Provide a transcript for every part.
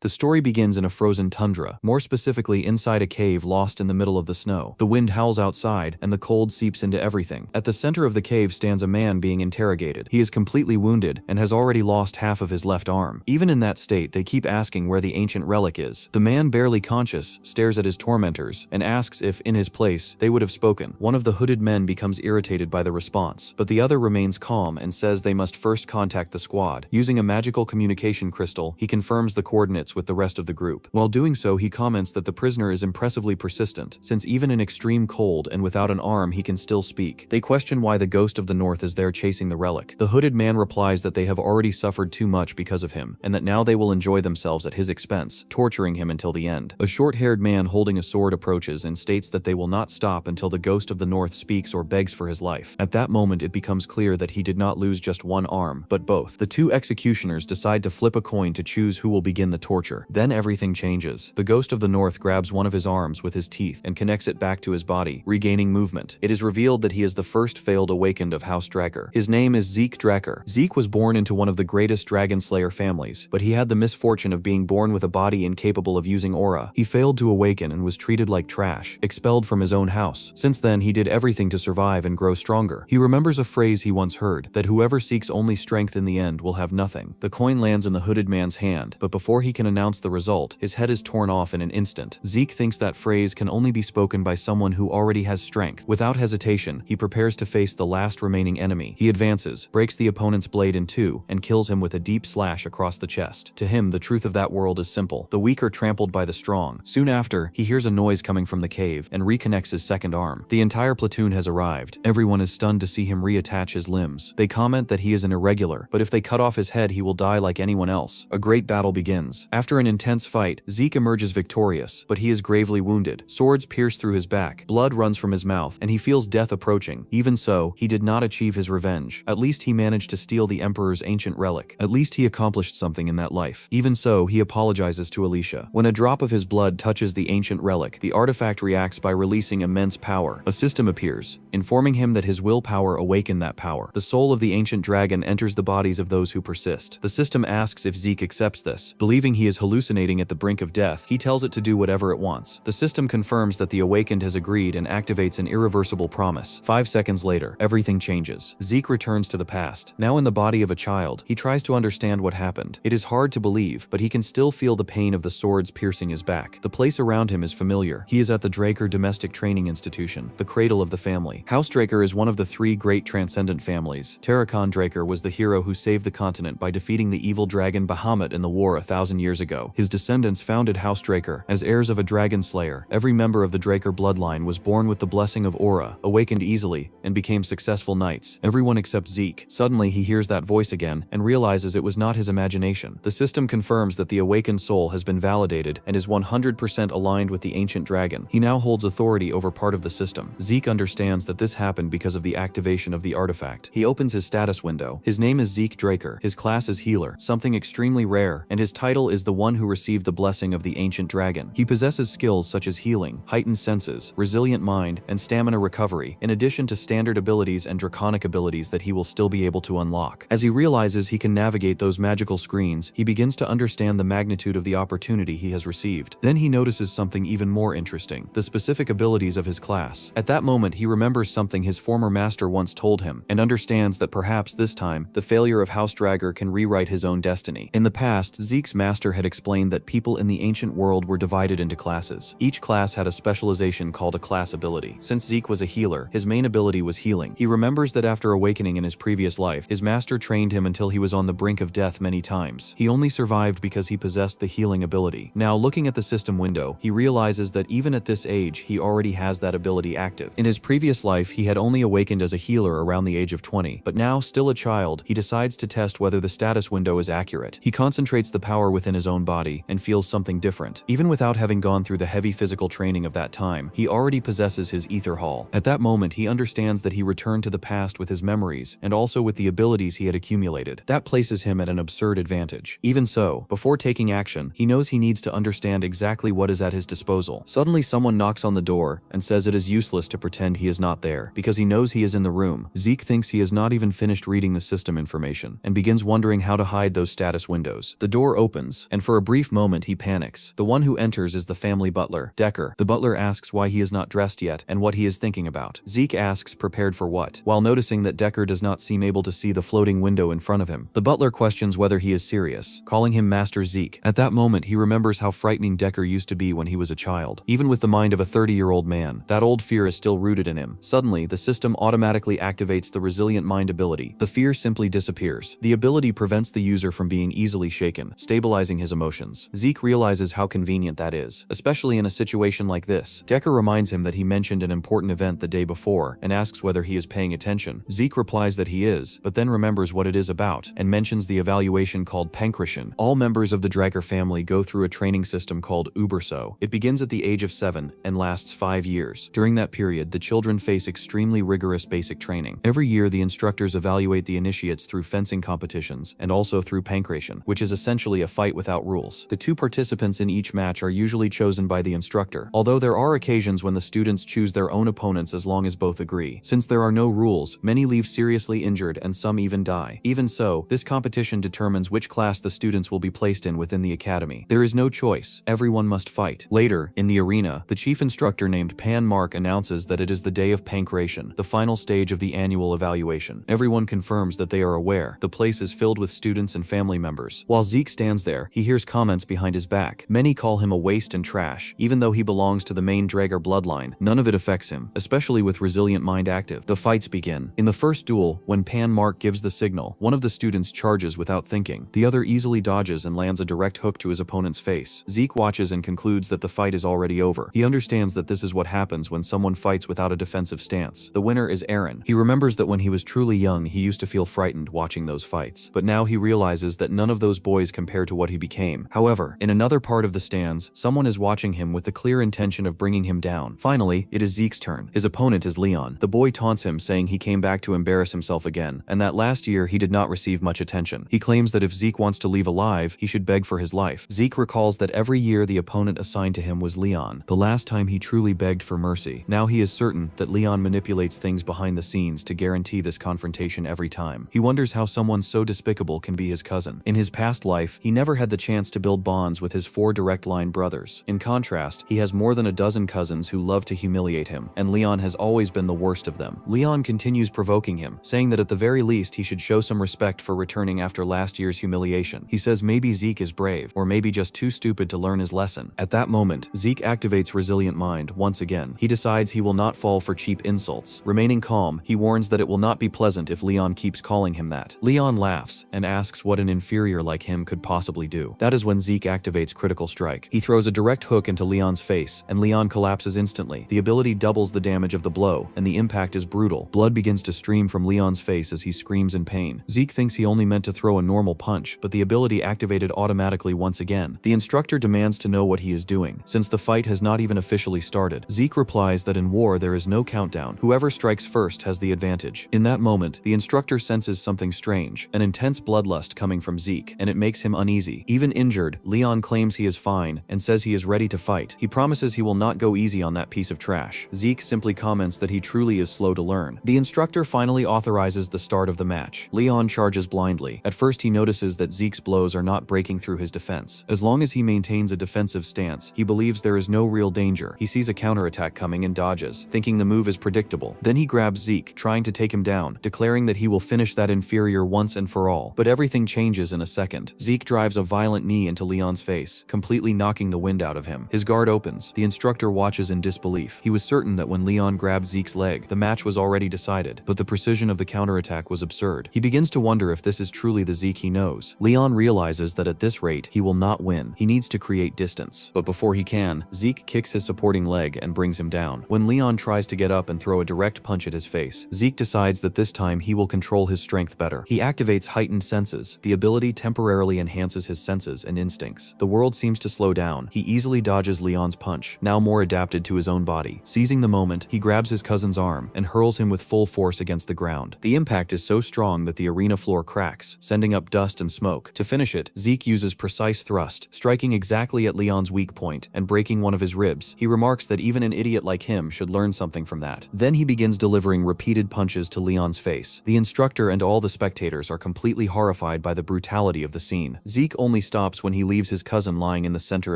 The story begins in a frozen tundra, more specifically inside a cave lost in the middle of the snow. The wind howls outside, and the cold seeps into everything. At the center of the cave stands a man being interrogated. He is completely wounded, and has already lost half of his left arm. Even in that state, they keep asking where the ancient relic is. The man, barely conscious, stares at his tormentors, and asks if, in his place, they would have spoken. One of the hooded men becomes irritated by the response, but the other remains calm and says they must first contact the squad. Using a magical communication crystal, he confirms the coordinates with the rest of the group. While doing so, he comments that the prisoner is impressively persistent, since even in extreme cold and without an arm he can still speak. They question why the ghost of the north is there chasing the relic. The hooded man replies that they have already suffered too much because of him, and that now they will enjoy themselves at his expense, torturing him until the end. A short-haired man holding a sword approaches and states that they will not stop until the ghost of the north speaks or begs for his life. At that moment, it becomes clear that he did not lose just one arm, but both. The two executioners decide to flip a coin to choose who will begin the torture. Then everything changes. The ghost of the north grabs one of his arms with his teeth and connects it back to his body, regaining movement. It is revealed that he is the first failed awakened of House Dracker. His name is Zeke Dracker. Zeke was born into one of the greatest Dragon Slayer families, but he had the misfortune of being born with a body incapable of using aura. He failed to awaken and was treated like trash, expelled from his own house. Since then, he did everything to survive and grow stronger. He remembers a phrase he once heard, that whoever seeks only strength in the end will have nothing. The coin lands in the hooded man's hand, but before he can announce the result, his head is torn off in an instant. Zeke thinks that phrase can only be spoken by someone who already has strength. Without hesitation, he prepares to face the last remaining enemy. He advances, breaks the opponent's blade in two, and kills him with a deep slash across the chest. To him, the truth of that world is simple. The weak are trampled by the strong. Soon after, he hears a noise coming from the cave and reconnects his second arm. The entire platoon has arrived. Everyone is stunned to see him reattach his limbs. They comment that he is an irregular, but if they cut off his head, he will die like anyone else. A great battle begins. After an intense fight, Zeke emerges victorious, but he is gravely wounded. Swords pierce through his back, blood runs from his mouth, and he feels death approaching. Even so, he did not achieve his revenge. At least he managed to steal the Emperor's ancient relic. At least he accomplished something in that life. Even so, he apologizes to Alicia. When a drop of his blood touches the ancient relic, the artifact reacts by releasing immense power. A system appears, informing him that his willpower awakened that power. The soul of the ancient dragon enters the bodies of those who persist. The system asks if Zeke accepts this. Believing he is hallucinating at the brink of death, he tells it to do whatever it wants. The system confirms that the awakened has agreed and activates an irreversible promise. 5 seconds later, everything changes. Zeke returns to the past. Now in the body of a child, he tries to understand what happened. It is hard to believe, but he can still feel the pain of the swords piercing his back. The place around him is familiar. He is at the Draker Domestic Training Institution, the cradle of the family. House Draker is one of the 3 great transcendent families. Terracon Draker was the hero who saved the continent by defeating the evil dragon Bahamut in the war 1,000 years ago. His descendants founded House Draker. As heirs of a dragon slayer, every member of the Draker bloodline was born with the blessing of aura, awakened easily, and became successful knights. Everyone except Zeke. Suddenly he hears that voice again, and realizes it was not his imagination. The system confirms that the awakened soul has been validated and is 100% aligned with the ancient dragon. He now holds authority over part of the system. Zeke understands that this happened because of the activation of the artifact. He opens his status window. His name is Zeke Draker. His class is Healer, something extremely rare, and his title is the one who received the blessing of the ancient dragon. He possesses skills such as healing, heightened senses, resilient mind, and stamina recovery, in addition to standard abilities and draconic abilities that he will still be able to unlock. As he realizes he can navigate those magical screens, he begins to understand the magnitude of the opportunity he has received. Then he notices something even more interesting: the specific abilities of his class. At that moment, he remembers something his former master once told him, and understands that perhaps this time, the failure of House Drager can rewrite his own destiny. In the past, Zeke's master had explained that people in the ancient world were divided into classes. Each class had a specialization called a class ability. Since Zeke was a healer, his main ability was healing. He remembers that after awakening in his previous life, his master trained him until he was on the brink of death many times. He only survived because he possessed the healing ability. Now, looking at the system window, he realizes that even at this age, he already has that ability active. In his previous life, he had only awakened as a healer around the age of 20, but now, still a child, he decides to test whether the status window is accurate. He concentrates the power within his own body and feels something different. Even without having gone through the heavy physical training of that time, he already possesses his ether hall. At that moment, he understands that he returned to the past with his memories and also with the abilities he had accumulated. That places him at an absurd advantage. Even so, before taking action, he knows he needs to understand exactly what is at his disposal. Suddenly, someone knocks on the door and says it is useless to pretend he is not there, because he knows he is in the room. Zeke thinks he has not even finished reading the system information and begins wondering how to hide those status windows. The door opens, rules, and for a brief moment he panics. The one who enters is the family butler, Decker. The butler asks why he is not dressed yet and what he is thinking about. Zeke asks prepared for what, while noticing that Decker does not seem able to see the floating window in front of him. The butler questions whether he is serious, calling him Master Zeke. At that moment he remembers how frightening Decker used to be when he was a child. Even with the mind of a 30-year-old man, that old fear is still rooted in him. Suddenly, the system automatically activates the resilient mind ability. The fear simply disappears. The ability prevents the user from being easily shaken, stabilizing his emotions. Zeke realizes how convenient that is, especially in a situation like this. Decker reminds him that he mentioned an important event the day before and asks whether he is paying attention. Zeke replies that he is, but then remembers what it is about and mentions the evaluation called Pankration. All members of the Drager family go through a training system called Uberso. It begins at the age of 7 and lasts 5 years. During that period, the children face extremely rigorous basic training. Every year, the instructors evaluate the initiates through fencing competitions and also through Pankration, which is essentially a fight without rules. The 2 participants in each match are usually chosen by the instructor, although there are occasions when the students choose their own opponents as long as both agree. Since there are no rules, many leave seriously injured and some even die. Even so, this competition determines which class the students will be placed in within the academy. There is no choice. Everyone must fight. Later, in the arena, the chief instructor named Pan Mark announces that it is the day of Pankration, the final stage of the annual evaluation. Everyone confirms that they are aware. The place is filled with students and family members. While Zeke stands there, he hears comments behind his back. Many call him a waste and trash. Even though he belongs to the main Drager bloodline, none of it affects him, especially with resilient mind active. The fights begin. In the first duel, when Pan Mark gives the signal, one of the students charges without thinking. The other easily dodges and lands a direct hook to his opponent's face. Zeke watches and concludes that the fight is already over. He understands that this is what happens when someone fights without a defensive stance. The winner is Aaron. He remembers that when he was truly young, he used to feel frightened watching those fights. But now he realizes that none of those boys compare to what he became. However, in another part of the stands, someone is watching him with the clear intention of bringing him down. Finally, it is Zeke's turn. His opponent is Leon. The boy taunts him, saying he came back to embarrass himself again, and that last year he did not receive much attention. He claims that if Zeke wants to leave alive, he should beg for his life. Zeke recalls that every year the opponent assigned to him was Leon, the last time he truly begged for mercy. Now he is certain that Leon manipulates things behind the scenes to guarantee this confrontation every time. He wonders how someone so despicable can be his cousin. In his past life, he never had the chance to build bonds with his 4 direct line brothers. In contrast, he has more than a dozen cousins who love to humiliate him, and Leon has always been the worst of them. Leon continues provoking him, saying that at the very least he should show some respect for returning after last year's humiliation. He says maybe Zeke is brave, or maybe just too stupid to learn his lesson. At that moment, Zeke activates Resilient Mind once again. He decides he will not fall for cheap insults. Remaining calm, he warns that it will not be pleasant if Leon keeps calling him that. Leon laughs and asks what an inferior like him could possibly do. That is when Zeke activates Critical Strike. He throws a direct hook into Leon's face, and Leon collapses instantly. The ability doubles the damage of the blow, and the impact is brutal. Blood begins to stream from Leon's face as he screams in pain. Zeke thinks he only meant to throw a normal punch, but the ability activated automatically once again. The instructor demands to know what he is doing, since the fight has not even officially started. Zeke replies that in war there is no countdown. Whoever strikes first has the advantage. In that moment, the instructor senses something strange, an intense bloodlust coming from Zeke, and it makes him uneasy. Even injured, Leon claims he is fine and says he is ready to fight. He promises he will not go easy on that piece of trash. Zeke simply comments that he truly is slow to learn. The instructor finally authorizes the start of the match. Leon charges blindly. At first he notices that Zeke's blows are not breaking through his defense. As long as he maintains a defensive stance, he believes there is no real danger. He sees a counterattack coming and dodges, thinking the move is predictable. Then he grabs Zeke, trying to take him down, declaring that he will finish that inferior once and for all. But everything changes in a second. Zeke drives a violent knee into Leon's face, completely knocking the wind out of him. His guard opens. The instructor watches in disbelief. He was certain that when Leon grabbed Zeke's leg, the match was already decided, but the precision of the counterattack was absurd. He begins to wonder if this is truly the Zeke he knows. Leon realizes that at this rate, he will not win. He needs to create distance. But before he can, Zeke kicks his supporting leg and brings him down. When Leon tries to get up and throw a direct punch at his face, Zeke decides that this time he will control his strength better. He activates Heightened Senses. The ability temporarily enhances his senses and instincts. The world seems to slow down. He easily dodges Leon's punch, now more adapted to his own body. Seizing the moment, he grabs his cousin's arm and hurls him with full force against the ground. The impact is so strong that the arena floor cracks, sending up dust and smoke. To finish it, Zeke uses Precise Thrust, striking exactly at Leon's weak point and breaking one of his ribs. He remarks that even an idiot like him should learn something from that. Then he begins delivering repeated punches to Leon's face. The instructor and all the spectators are completely horrified by the brutality of the scene. Zeke only only stops when he leaves his cousin lying in the center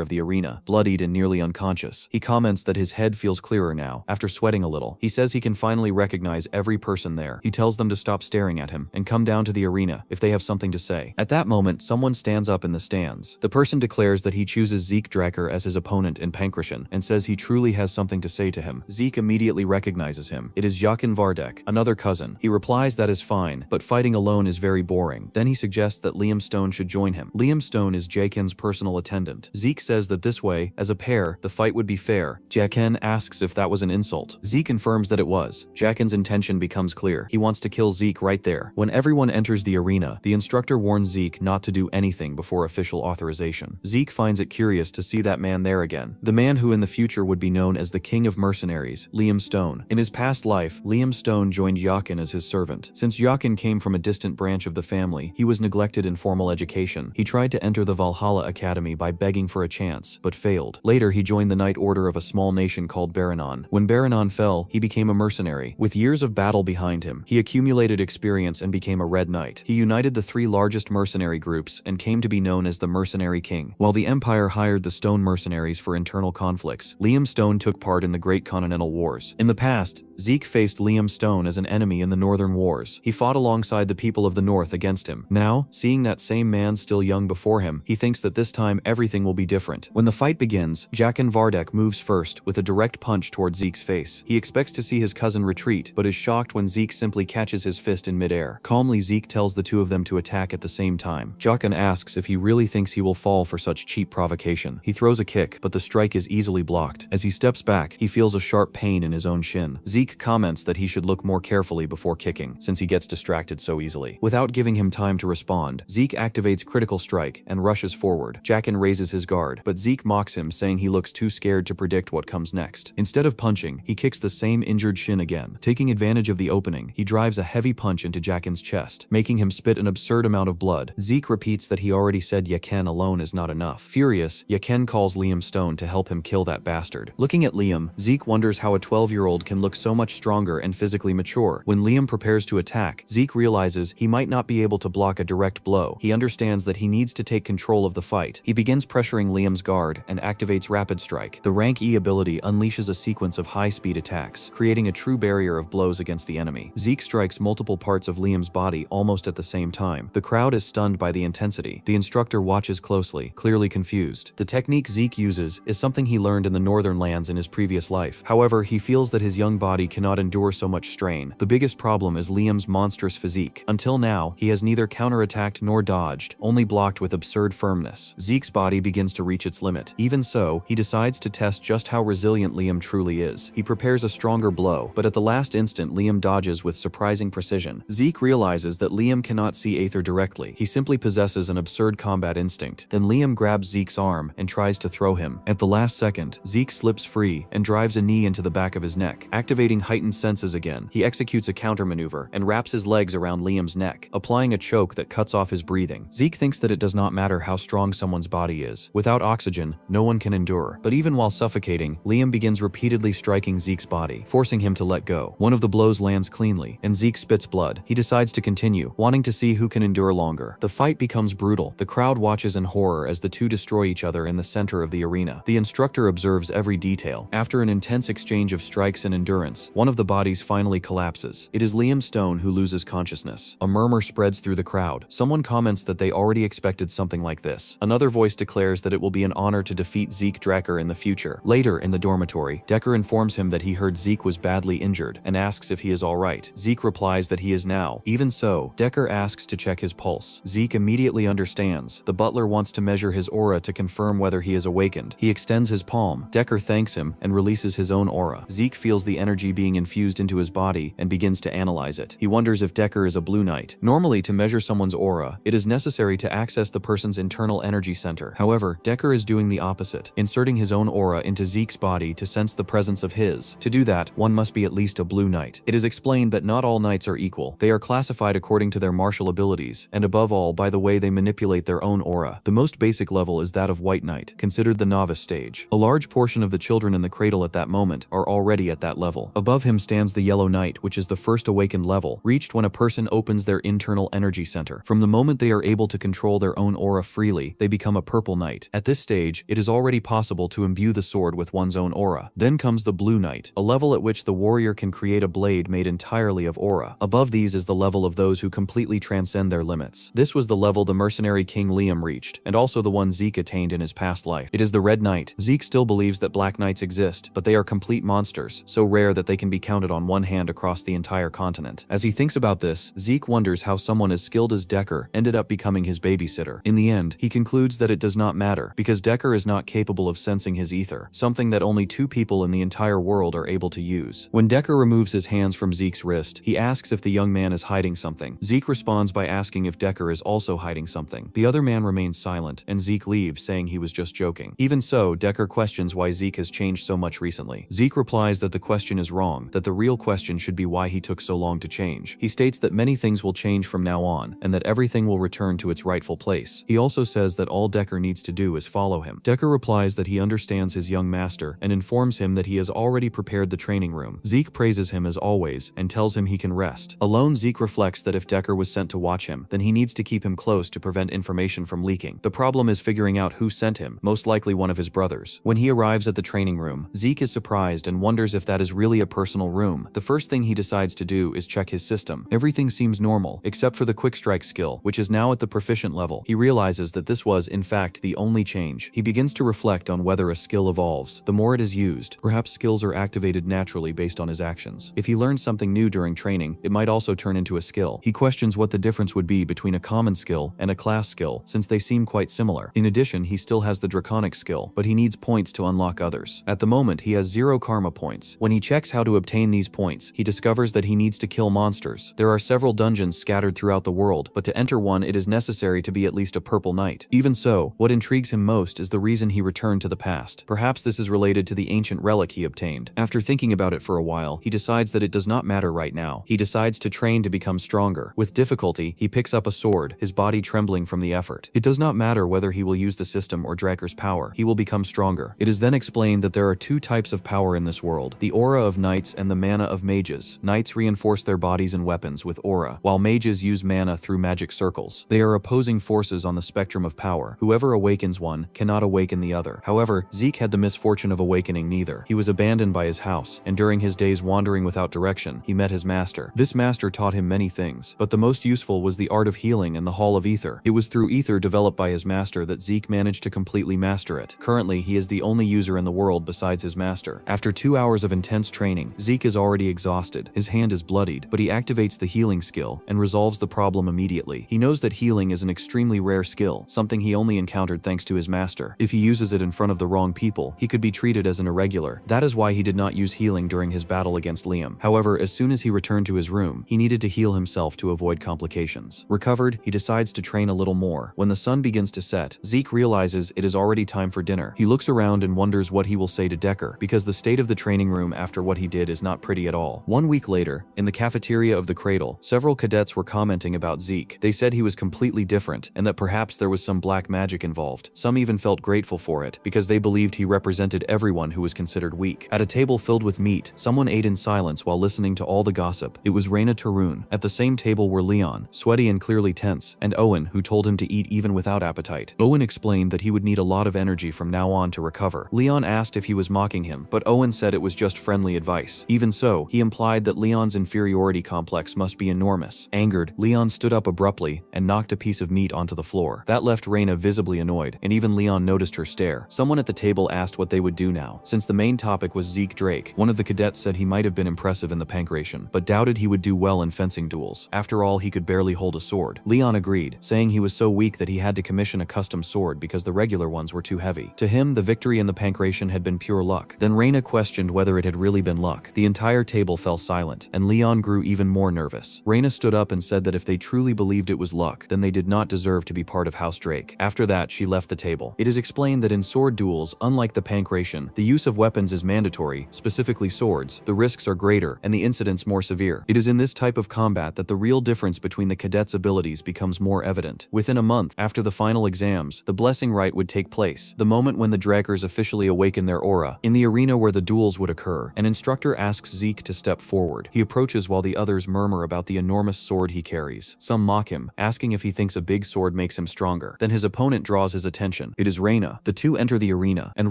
of the arena, bloodied and nearly unconscious. He comments that his head feels clearer now, after sweating a little. He says he can finally recognize every person there. He tells them to stop staring at him and come down to the arena if they have something to say. At that moment, someone stands up in the stands. The person declares that he chooses Zeke Dracker as his opponent in Pankration and says he truly has something to say to him. Zeke immediately recognizes him. It is Yakin Vardek, another cousin. He replies that is fine, but fighting alone is very boring. Then he suggests that Liam Stone should join him. Liam Stone is Jakin's personal attendant. Zeke says that this way, as a pair, the fight would be fair. Jakin asks if that was an insult. Zeke confirms that it was. Jakin's intention becomes clear. He wants to kill Zeke right there. When everyone enters the arena, the instructor warns Zeke not to do anything before official authorization. Zeke finds it curious to see that man there again. The man who in the future would be known as the King of Mercenaries, Liam Stone. In his past life, Liam Stone joined Yakin as his servant. Since Yakin came from a distant branch of the family, he was neglected in formal education. He tried to enter the Valhalla Academy by begging for a chance, but failed. Later, he joined the Knight Order of a small nation called Baranon. When Baranon fell, he became a mercenary. With years of battle behind him, he accumulated experience and became a Red Knight. He united the three largest mercenary groups and came to be known as the Mercenary King. While the Empire hired the Stone mercenaries for internal conflicts, Liam Stone took part in the Great Continental Wars. In the past, Zeke faced Liam Stone as an enemy in the Northern Wars. He fought alongside the people of the North against him. Now, seeing that same man still young before him, he thinks that this time everything will be different. When the fight begins, Jakin Vardek moves first with a direct punch toward Zeke's face. He expects to see his cousin retreat, but is shocked when Zeke simply catches his fist in midair. Calmly, Zeke tells the two of them to attack at the same time. Jakin asks if he really thinks he will fall for such cheap provocation. He throws a kick, but the strike is easily blocked. As he steps back, he feels a sharp pain in his own shin. Zeke comments that he should look more carefully before kicking, since he gets distracted so easily. Without giving him time to respond, Zeke activates Critical Strike and rushes forward. Jakin raises his guard, but Zeke mocks him, saying he looks too scared to predict what comes next. Instead of punching, he kicks the same injured shin again. Taking advantage of the opening, he drives a heavy punch into Jakin's chest, making him spit an absurd amount of blood. Zeke repeats that he already said Yakin alone is not enough. Furious, Yakin calls Liam Stone to help him kill that bastard. Looking at Liam, Zeke wonders how a 12-year-old can look so much stronger and physically mature. When Liam prepares to attack, Zeke realizes he might not be able to block a direct blow. He understands that he needs to take control of the fight. He begins pressuring Liam's guard and activates Rapid Strike. The Rank E ability unleashes a sequence of high-speed attacks, creating a true barrier of blows against the enemy. Zeke strikes multiple parts of Liam's body almost at the same time. The crowd is stunned by the intensity. The instructor watches closely, clearly confused. The technique Zeke uses is something he learned in the Northern Lands in his previous life. However, he feels that his young body cannot endure so much strain. The biggest problem is Liam's monstrous physique. Until now, he has neither counterattacked nor dodged, only blocked with absurd firmness. Zeke's body begins to reach its limit. Even so, he decides to test just how resilient Liam truly is. He prepares a stronger blow, but at the last instant Liam dodges with surprising precision. Zeke realizes that Liam cannot see Aether directly. He simply possesses an absurd combat instinct. Then Liam grabs Zeke's arm and tries to throw him. At the last second, Zeke slips free and drives a knee into the back of his neck. Activating heightened senses again, he executes a countermaneuver and wraps his legs around Liam's neck, applying a choke that cuts off his breathing. Zeke thinks that it does not matter how strong someone's body is. Without oxygen, no one can endure. But even while suffocating, Liam begins repeatedly striking Zeke's body, forcing him to let go. One of the blows lands cleanly, and Zeke spits blood. He decides to continue, wanting to see who can endure longer. The fight becomes brutal. The crowd watches in horror as the two destroy each other in the center of the arena. The instructor observes every detail. After an intense exchange of strikes and endurance, one of the bodies finally collapses. It is Liam Stone who loses consciousness. A murmur spreads through the crowd. Someone comments that they already expected something like this. Another voice declares that it will be an honor to defeat Zeke Dracker in the future. Later, in the dormitory, Decker informs him that he heard Zeke was badly injured and asks if he is alright. Zeke replies that he is now. Even so, Decker asks to check his pulse. Zeke immediately understands. The butler wants to measure his aura to confirm whether he is awakened. He extends his palm. Decker thanks him and releases his own aura. Zeke feels the energy being infused into his body and begins to analyze it. He wonders if Decker is a Blue Knight. Normally, to measure someone's aura, it is necessary to access the person's internal energy center. However, Decker is doing the opposite, inserting his own aura into Zeke's body to sense the presence of his. To do that, one must be at least a Blue Knight. It is explained that not all knights are equal. They are classified according to their martial abilities, and above all, by the way they manipulate their own aura. The most basic level is that of White Knight, considered the novice stage. A large portion of the children in the cradle at that moment are already at that level. Above him stands the Yellow Knight, which is the first awakened level, reached when a person opens their internal energy center. From the moment they are able to control their own own aura freely, they become a purple knight. At this stage, it is already possible to imbue the sword with one's own aura. Then comes the blue knight, a level at which the warrior can create a blade made entirely of aura. Above these is the level of those who completely transcend their limits. This was the level the mercenary King Liam reached, and also the one Zeke attained in his past life. It is the red knight. Zeke still believes that black knights exist, but they are complete monsters, so rare that they can be counted on one hand across the entire continent. As he thinks about this, Zeke wonders how someone as skilled as Decker ended up becoming his babysitter. In the end, he concludes that it does not matter, because Decker is not capable of sensing his ether, something that only 2 people in the entire world are able to use. When Decker removes his hands from Zeke's wrist, he asks if the young man is hiding something. Zeke responds by asking if Decker is also hiding something. The other man remains silent, and Zeke leaves, saying he was just joking. Even so, Decker questions why Zeke has changed so much recently. Zeke replies that the question is wrong, that the real question should be why he took so long to change. He states that many things will change from now on, and that everything will return to its rightful place. He also says that all Decker needs to do is follow him. Decker replies that he understands his young master, and informs him that he has already prepared the training room. Zeke praises him as always, and tells him he can rest. Alone, Zeke reflects that if Decker was sent to watch him, then he needs to keep him close to prevent information from leaking. The problem is figuring out who sent him, most likely one of his brothers. When he arrives at the training room, Zeke is surprised and wonders if that is really a personal room. The first thing he decides to do is check his system. Everything seems normal, except for the quick strike skill, which is now at the proficient level. He realizes that this was, in fact, the only change. He begins to reflect on whether a skill evolves the more it is used. Perhaps skills are activated naturally based on his actions. If he learns something new during training, it might also turn into a skill. He questions what the difference would be between a common skill and a class skill, since they seem quite similar. In addition, he still has the draconic skill, but he needs points to unlock others. At the moment, he has 0 karma points. When he checks how to obtain these points, he discovers that he needs to kill monsters. There are several dungeons scattered throughout the world, but to enter one, it is necessary to be at least a purple knight. Even so, what intrigues him most is the reason he returned to the past. Perhaps this is related to the ancient relic he obtained. After thinking about it for a while, he decides that it does not matter right now. He decides to train to become stronger. With difficulty, he picks up a sword, his body trembling from the effort. It does not matter whether he will use the system or Draker's power. He will become stronger. It is then explained that there are 2 types of power in this world: the aura of knights and the mana of mages. Knights reinforce their bodies and weapons with aura, while mages use mana through magic circles. They are opposing forces on the spectrum of power. Whoever awakens one cannot awaken the other. However, Zeke had the misfortune of awakening neither. He was abandoned by his house, and during his days wandering without direction, he met his master. This master taught him many things, but the most useful was the art of healing and the Hall of Ether. It was through ether developed by his master that Zeke managed to completely master it. Currently, he is the only user in the world besides his master. After 2 hours of intense training, Zeke is already exhausted. His hand is bloodied, but he activates the healing skill and resolves the problem immediately. He knows that healing is an extremely rare skill, something he only encountered thanks to his master. If he uses it in front of the wrong people, he could be treated as an irregular. That is why he did not use healing during his battle against Liam. However, as soon as he returned to his room, he needed to heal himself to avoid complications. Recovered, he decides to train a little more. When the sun begins to set, Zeke realizes it is already time for dinner. He looks around and wonders what he will say to Decker, because the state of the training room after what he did is not pretty at all. 1 week later, in the cafeteria of the Cradle, several cadets were commenting about Zeke. They said he was completely different, and that perhaps there was some black magic involved. Some even felt grateful for it, because they believed he represented everyone who was considered weak. At a table filled with meat, someone ate in silence while listening to all the gossip. It was Reina Tarun. At the same table were Leon, sweaty and clearly tense, and Owen, who told him to eat even without appetite. Owen explained that he would need a lot of energy from now on to recover. Leon asked if he was mocking him, but Owen said it was just friendly advice. Even so, he implied that Leon's inferiority complex must be enormous. Angered, Leon stood up abruptly and knocked a piece of meat onto the floor. That left Reina visibly annoyed, and even Leon noticed her stare. Someone at the table asked what they would do now. Since the main topic was Zeke Drake, one of the cadets said he might have been impressive in the Pankration, but doubted he would do well in fencing duels. After all, he could barely hold a sword. Leon agreed, saying he was so weak that he had to commission a custom sword because the regular ones were too heavy. To him, the victory in the Pankration had been pure luck. Then Reina questioned whether it had really been luck. The entire table fell silent, and Leon grew even more nervous. Reina stood up and said that if they truly believed it was luck, then they did not deserve to be part of House Drake. After that, she left the table. It is explained that in sword duels, unlike the Pankration, the use of weapons is mandatory, specifically swords. The risks are greater, and the incidents more severe. It is in this type of combat that the real difference between the cadets' abilities becomes more evident. Within a month, after the final exams, the blessing rite would take place, the moment when the Drakers officially awaken their aura. In the arena where the duels would occur, an instructor asks Zeke to step forward. He approaches while the others murmur about the enormous sword he carries. Some mock him, asking if he thinks a big sword makes him stronger. Then his opponent draws his attention. It is Reina. The two enter the arena, and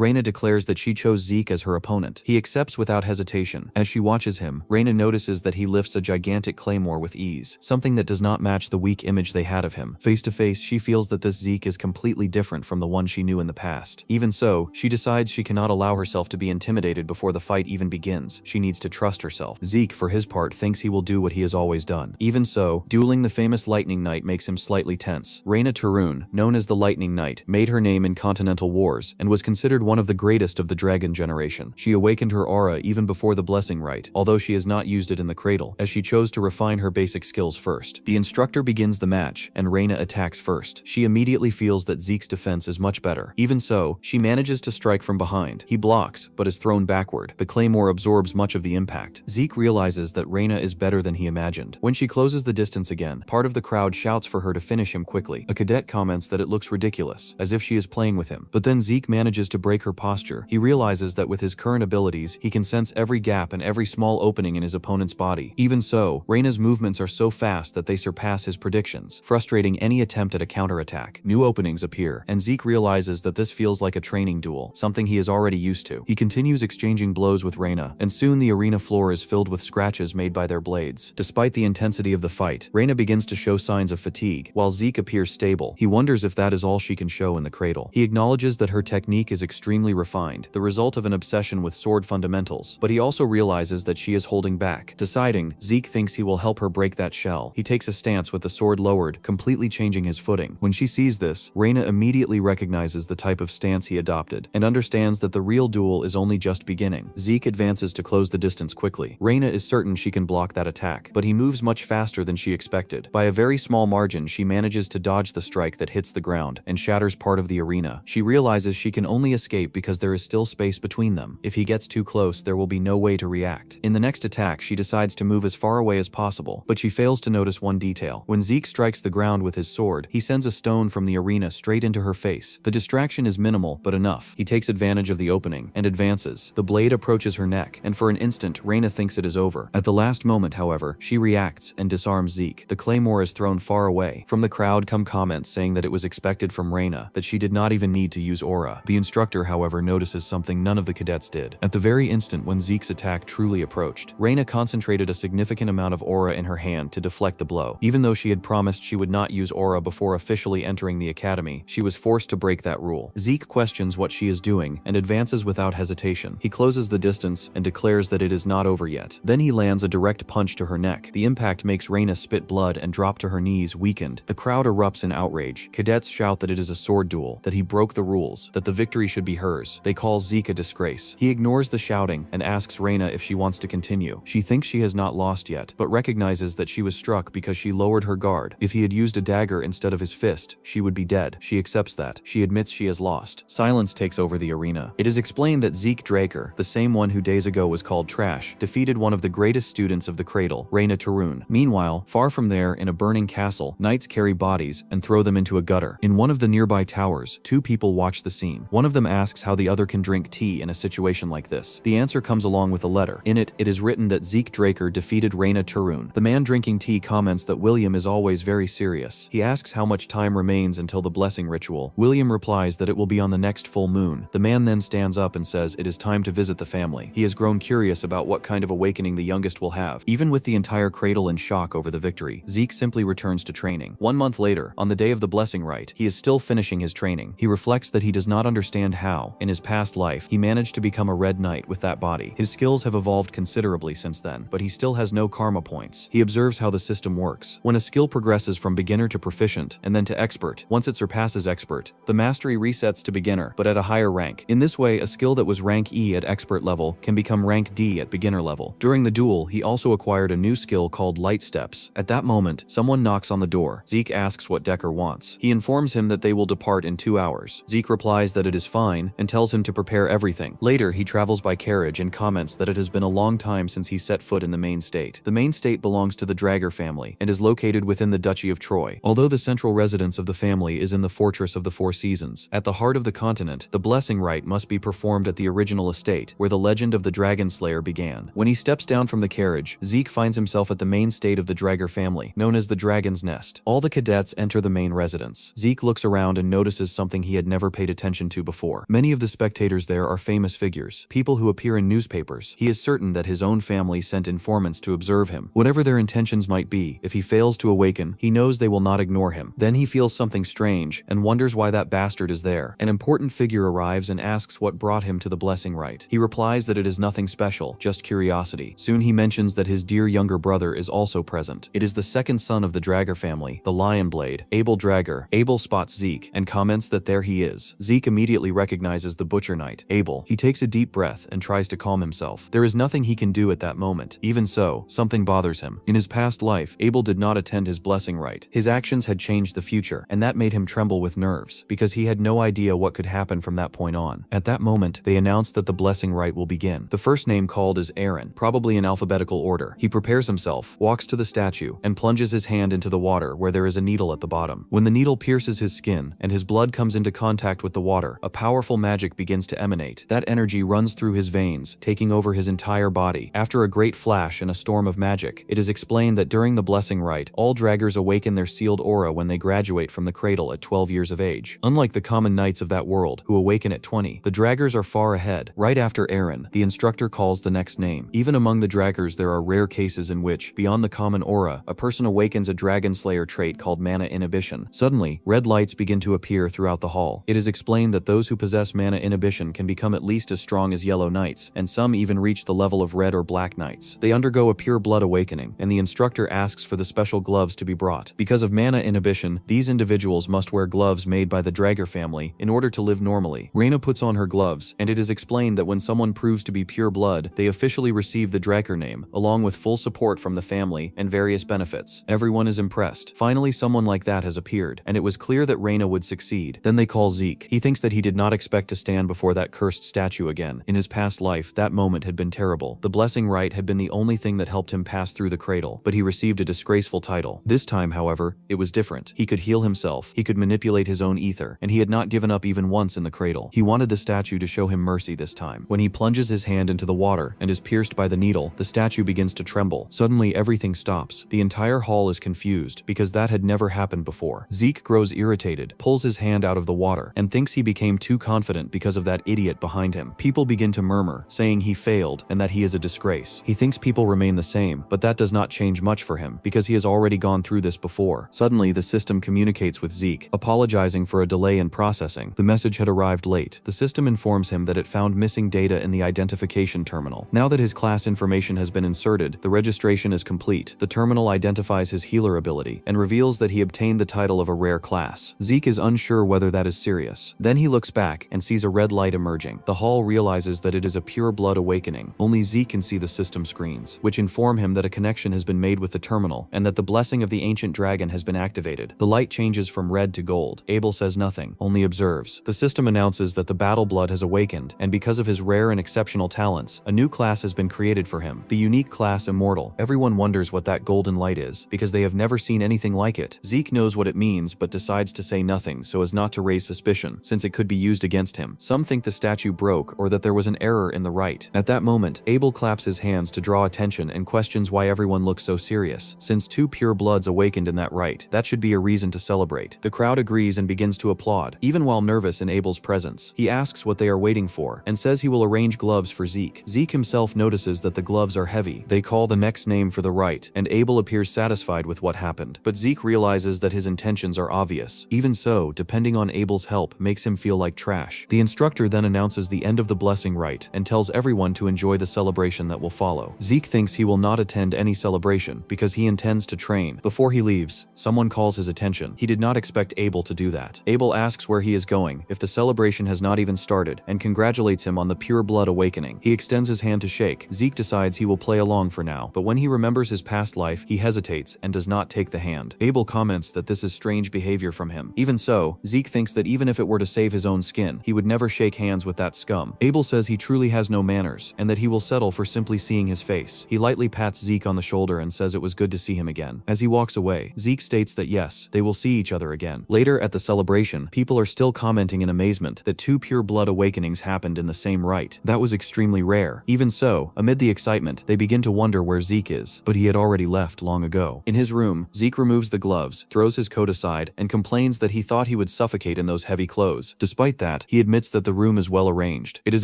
Reina declares that she chose Zeke as her opponent. He accepts without hesitation. As she watches him, Reina notices that he lifts a gigantic claymore with ease, something that does not match the weak image they had of him. Face to face, she feels that this Zeke is completely different from the one she knew in the past. Even so, she decides she cannot allow herself to be intimidated before the fight even begins. She needs to trust herself. Zeke, for his part, thinks he will do what he has always done. Even so, dueling the famous Lightning Knight makes him slightly tense. Reina Tarun, known as the Lightning Knight, made her name in continental wars and was considered one of the greatest of the dragon generation. She awakened her aura even before the blessing rite, although she has not used it in the cradle, as she chose to refine her basic skills first. The instructor begins the match, and Reina attacks first. She immediately feels that Zeke's defense is much better. Even so, she manages to strike from behind. He blocks, but is thrown backward. The claymore absorbs much of the impact. Zeke realizes that Reina is better than he imagined. When she closes the distance again, part of the crowd shouts for her to finish him quickly. A cadet comments that it looks ridiculous, as if she is playing with him. But then Zeke manages to break her posture. He realizes that with his current abilities, he can sense every gap and every small opening in his opponent's body. Even so, Reina's movements are so fast that they surpass his predictions, frustrating any attempt at a counterattack. New openings appear, and Zeke realizes that this feels like a training duel, something he is already used to. He continues exchanging blows with Reina, and soon the arena floor is filled with scratches made by their blades. Despite the intensity of the fight, Reina begins to show signs of fatigue, while Zeke appears stable. He wonders if that is all she can show in the cradle. He acknowledges that her technique is extremely refined, the result of an obsession with sword fundamentals, but he also realizes that she is holding back. Deciding, Zeke thinks he will help her break that shell. He takes a stance with the sword lowered, completely changing his footing. When she sees this, Reina immediately recognizes the type of stance he adopted, and understands that the real duel is only just beginning. Zeke advances to close the distance quickly. Reina is certain she can block that attack, but he moves much faster than she expected. By a very small margin, she manages to dodge the strike that hits the ground and shatters part of the arena. She realizes she can only escape because there is still space between them. If he gets too close, there will be no way to react. In the next attack, she decides to move as far away as possible, but she fails to notice one detail. When Zeke strikes the ground with his sword, he sends a stone from the arena straight into her face. The distraction is minimal, but enough. He takes advantage of the opening and advances. The blade approaches her neck, and for an instant, Reina thinks it is over. At the last moment, however, she reacts and disarms Zeke. The claymore is thrown far away. From the crowd come comments saying that it was expected from Reina, that she did not even need to use aura. The instructor, however, notices something none of the cadets did. At the very instant when Zeke's attack truly approached, Reina concentrated a significant amount of aura in her hand to deflect the blow. Even though she had promised she would not use aura before officially entering the academy, she was forced to break that rule. Zeke questions what she is doing and advances without hesitation. He closes the distance and declares that it is not over yet. Then he lands a direct punch to her neck. The impact makes Reina spit blood and drop to her knees, weakened. The crowd erupts in outrage. Cadets shout that it is a sword duel, that he broke the rules, that the victory should be hers. They call Zeke a disgrace. He ignores the shouting and asks Reina if she wants to continue. She thinks she has not lost yet, but recognizes that she was struck because she lowered her guard. If he had used a dagger instead of his fist, she would be dead. She accepts that. She admits she has lost. Silence takes over the arena. It is explained that Zeke Draker, the same one who days ago was called Trash, defeated one of the greatest students of the cradle, Reina Tarun. Meanwhile, far from there, in a burning castle, knights carry bodies and throw them into a gutter. In one of the nearby towers, two people watch the scene. One of them asks how the other can drink tea in a situation like this. The answer comes along with a letter. In it, it is written that Zeke Draker defeated Reina Tarun. The man drinking tea comments that William is always very serious. He asks how much time remains until the blessing ritual. William replies that it will be on the next full moon. The man then stands up and says it is time to visit the family. He has grown curious about what kind of awakening the youngest will have. Even with the entire cradle in shock over the victory, Zeke simply returns to training. 1 month later, on the day of the blessing rite, he is still finishing his training. He reflects that he does not understand how, in his past life, he managed to become a red knight with that body. His skills have evolved considerably since then, but he still has no karma points. He observes how the system works. When a skill progresses from beginner to proficient, and then to expert, once it surpasses expert, the mastery resets to beginner, but at a higher rank. In this way, a skill that was rank E at expert level can become rank D at beginner level. During the duel, he also acquired a new skill called Light Steps. At that moment, someone knocks on the door. Zeke asks what Decker wants. He informs him that they will depart in 2 hours. Zeke replies that it is fine and tells him to prepare everything. Later, he travels by carriage and comments that it has been a long time since he set foot in the main state. The main state belongs to the Drager family and is located within the Duchy of Troy. Although the central residence of the family is in the Fortress of the Four Seasons, at the heart of the continent, the blessing rite must be performed at the original estate, where the legend of the Dragon Slayer began. When he steps down from the carriage, Zeke finds himself at the main state of the Drager family, known as the Dragon's Nest. All the cadets enter enter the main residence. Zeke looks around and notices something he had never paid attention to before. Many of the spectators there are famous figures, people who appear in newspapers. He is certain that his own family sent informants to observe him. Whatever their intentions might be, if he fails to awaken, he knows they will not ignore him. Then he feels something strange and wonders why that bastard is there. An important figure arrives and asks what brought him to the blessing rite. He replies that it is nothing special, just curiosity. Soon he mentions that his dear younger brother is also present. It is the second son of the Drager family, the Lionblade, Abel Drager. Abel spots Zeke and comments that there he is. Zeke immediately recognizes the Butcher Knight, Abel. He takes a deep breath and tries to calm himself. There is nothing he can do at that moment. Even so, something bothers him. In his past life, Abel did not attend his blessing rite. His actions had changed the future, and that made him tremble with nerves, because he had no idea what could happen from that point on. At that moment, they announced that the blessing rite will begin. The first name called is Aaron, probably in alphabetical order. He prepares himself, walks to the statue, and plunges his hand into the water where there is a needle at the bottom. When the needle pierces his skin, and his blood comes into contact with the water, a powerful magic begins to emanate. That energy runs through his veins, taking over his entire body. After a great flash and a storm of magic, it is explained that during the blessing rite, all Draggers awaken their sealed aura when they graduate from the cradle at 12 years of age. Unlike the common knights of that world, who awaken at 20, the Draggers are far ahead. Right after Aaron, the instructor calls the next name. Even among the Draggers, there are rare cases in which, beyond the common aura, a person awakens a Dragon Slayer trait called mana inhibition. Suddenly, red lights begin to appear throughout the hall. It is explained that those who possess mana inhibition can become at least as strong as yellow knights, and some even reach the level of red or black knights. They undergo a pure blood awakening, and the instructor asks for the special gloves to be brought. Because of mana inhibition, these individuals must wear gloves made by the Drager family in order to live normally. Reina puts on her gloves, and it is explained that when someone proves to be pure blood, they officially receive the Drager name, along with full support from the family and various benefits. Everyone is impressed. Finally, someone like that has appeared, and it was clear that Reina would succeed. Then they call Zeke. He thinks that he did not expect to stand before that cursed statue again. In his past life, that moment had been terrible. The blessing rite had been the only thing that helped him pass through the cradle, but he received a disgraceful title. This time, however, it was different. He could heal himself, he could manipulate his own ether, and he had not given up even once in the cradle. He wanted the statue to show him mercy this time. When he plunges his hand into the water and is pierced by the needle, the statue begins to tremble. Suddenly, everything stops. The entire hall is confused, because that had never happened before. Zeke grows irritated, pulls his hand out of the water, and thinks he became too confident because of that idiot behind him. People begin to murmur, saying he failed and that he is a disgrace. He thinks people remain the same, but that does not change much for him, because he has already gone through this before. Suddenly, the system communicates with Zeke, apologizing for a delay in processing. The message had arrived late. The system informs him that it found missing data in the identification terminal. Now that his class information has been inserted, the registration is complete. The terminal identifies his healer ability and reveals that he obtained the title of a rare class. Zeke is unsure whether that is serious. Then he looks back and sees a red light emerging. The hall realizes that it is a pure blood awakening. Only Zeke can see the system screens, which inform him that a connection has been made with the terminal and that the blessing of the ancient dragon has been activated. The light changes from red to gold. Abel says nothing, only observes. The system announces that the battle blood has awakened, and because of his rare and exceptional talents, a new class has been created for him, the unique class Immortal. Everyone wonders what that golden light is, because they have never seen anything like it. Zeke knows what it means, but decides to say nothing so as not to raise suspicion, since it could be used against him. Some think the statue broke or that there was an error in the rite. At that moment, Abel claps his hands to draw attention and questions why everyone looks so serious. Since 2 pure bloods awakened in that rite, that should be a reason to celebrate. The crowd agrees and begins to applaud, even while nervous in Abel's presence. He asks what they are waiting for, and says he will arrange gloves for Zeke. Zeke himself notices that the gloves are heavy. They call the next name for the rite, and Abel appears satisfied with what happened. But Zeke realizes that his intentions are obvious. Even so, depending on Abel's help makes him feel like trash. The instructor then announces the end of the blessing rite and tells everyone to enjoy the celebration that will follow. Zeke thinks he will not attend any celebration because he intends to train. Before he leaves, someone calls his attention. He did not expect Abel to do that. Abel asks where he is going, if the celebration has not even started, and congratulates him on the pure blood awakening. He extends his hand to shake. Zeke decides he will play along for now, but when he remembers his past life, he hesitates and does not take the hand. Abel comments that this is strange behavior from him. Even so, Zeke thinks that even if it were to save his own skin, he would never shake hands with that scum. Abel says he truly has no manners, and that he will settle for simply seeing his face. He lightly pats Zeke on the shoulder and says it was good to see him again. As he walks away, Zeke states that yes, they will see each other again. Later at the celebration, people are still commenting in amazement that 2 pure blood awakenings happened in the same rite. That was extremely rare. Even so, amid the excitement, they begin to wonder where Zeke is, but he had already left long ago. In his room, Zeke removes the gloves, throws throws his coat aside and complains that he thought he would suffocate in those heavy clothes. Despite that, he admits that the room is well arranged. It is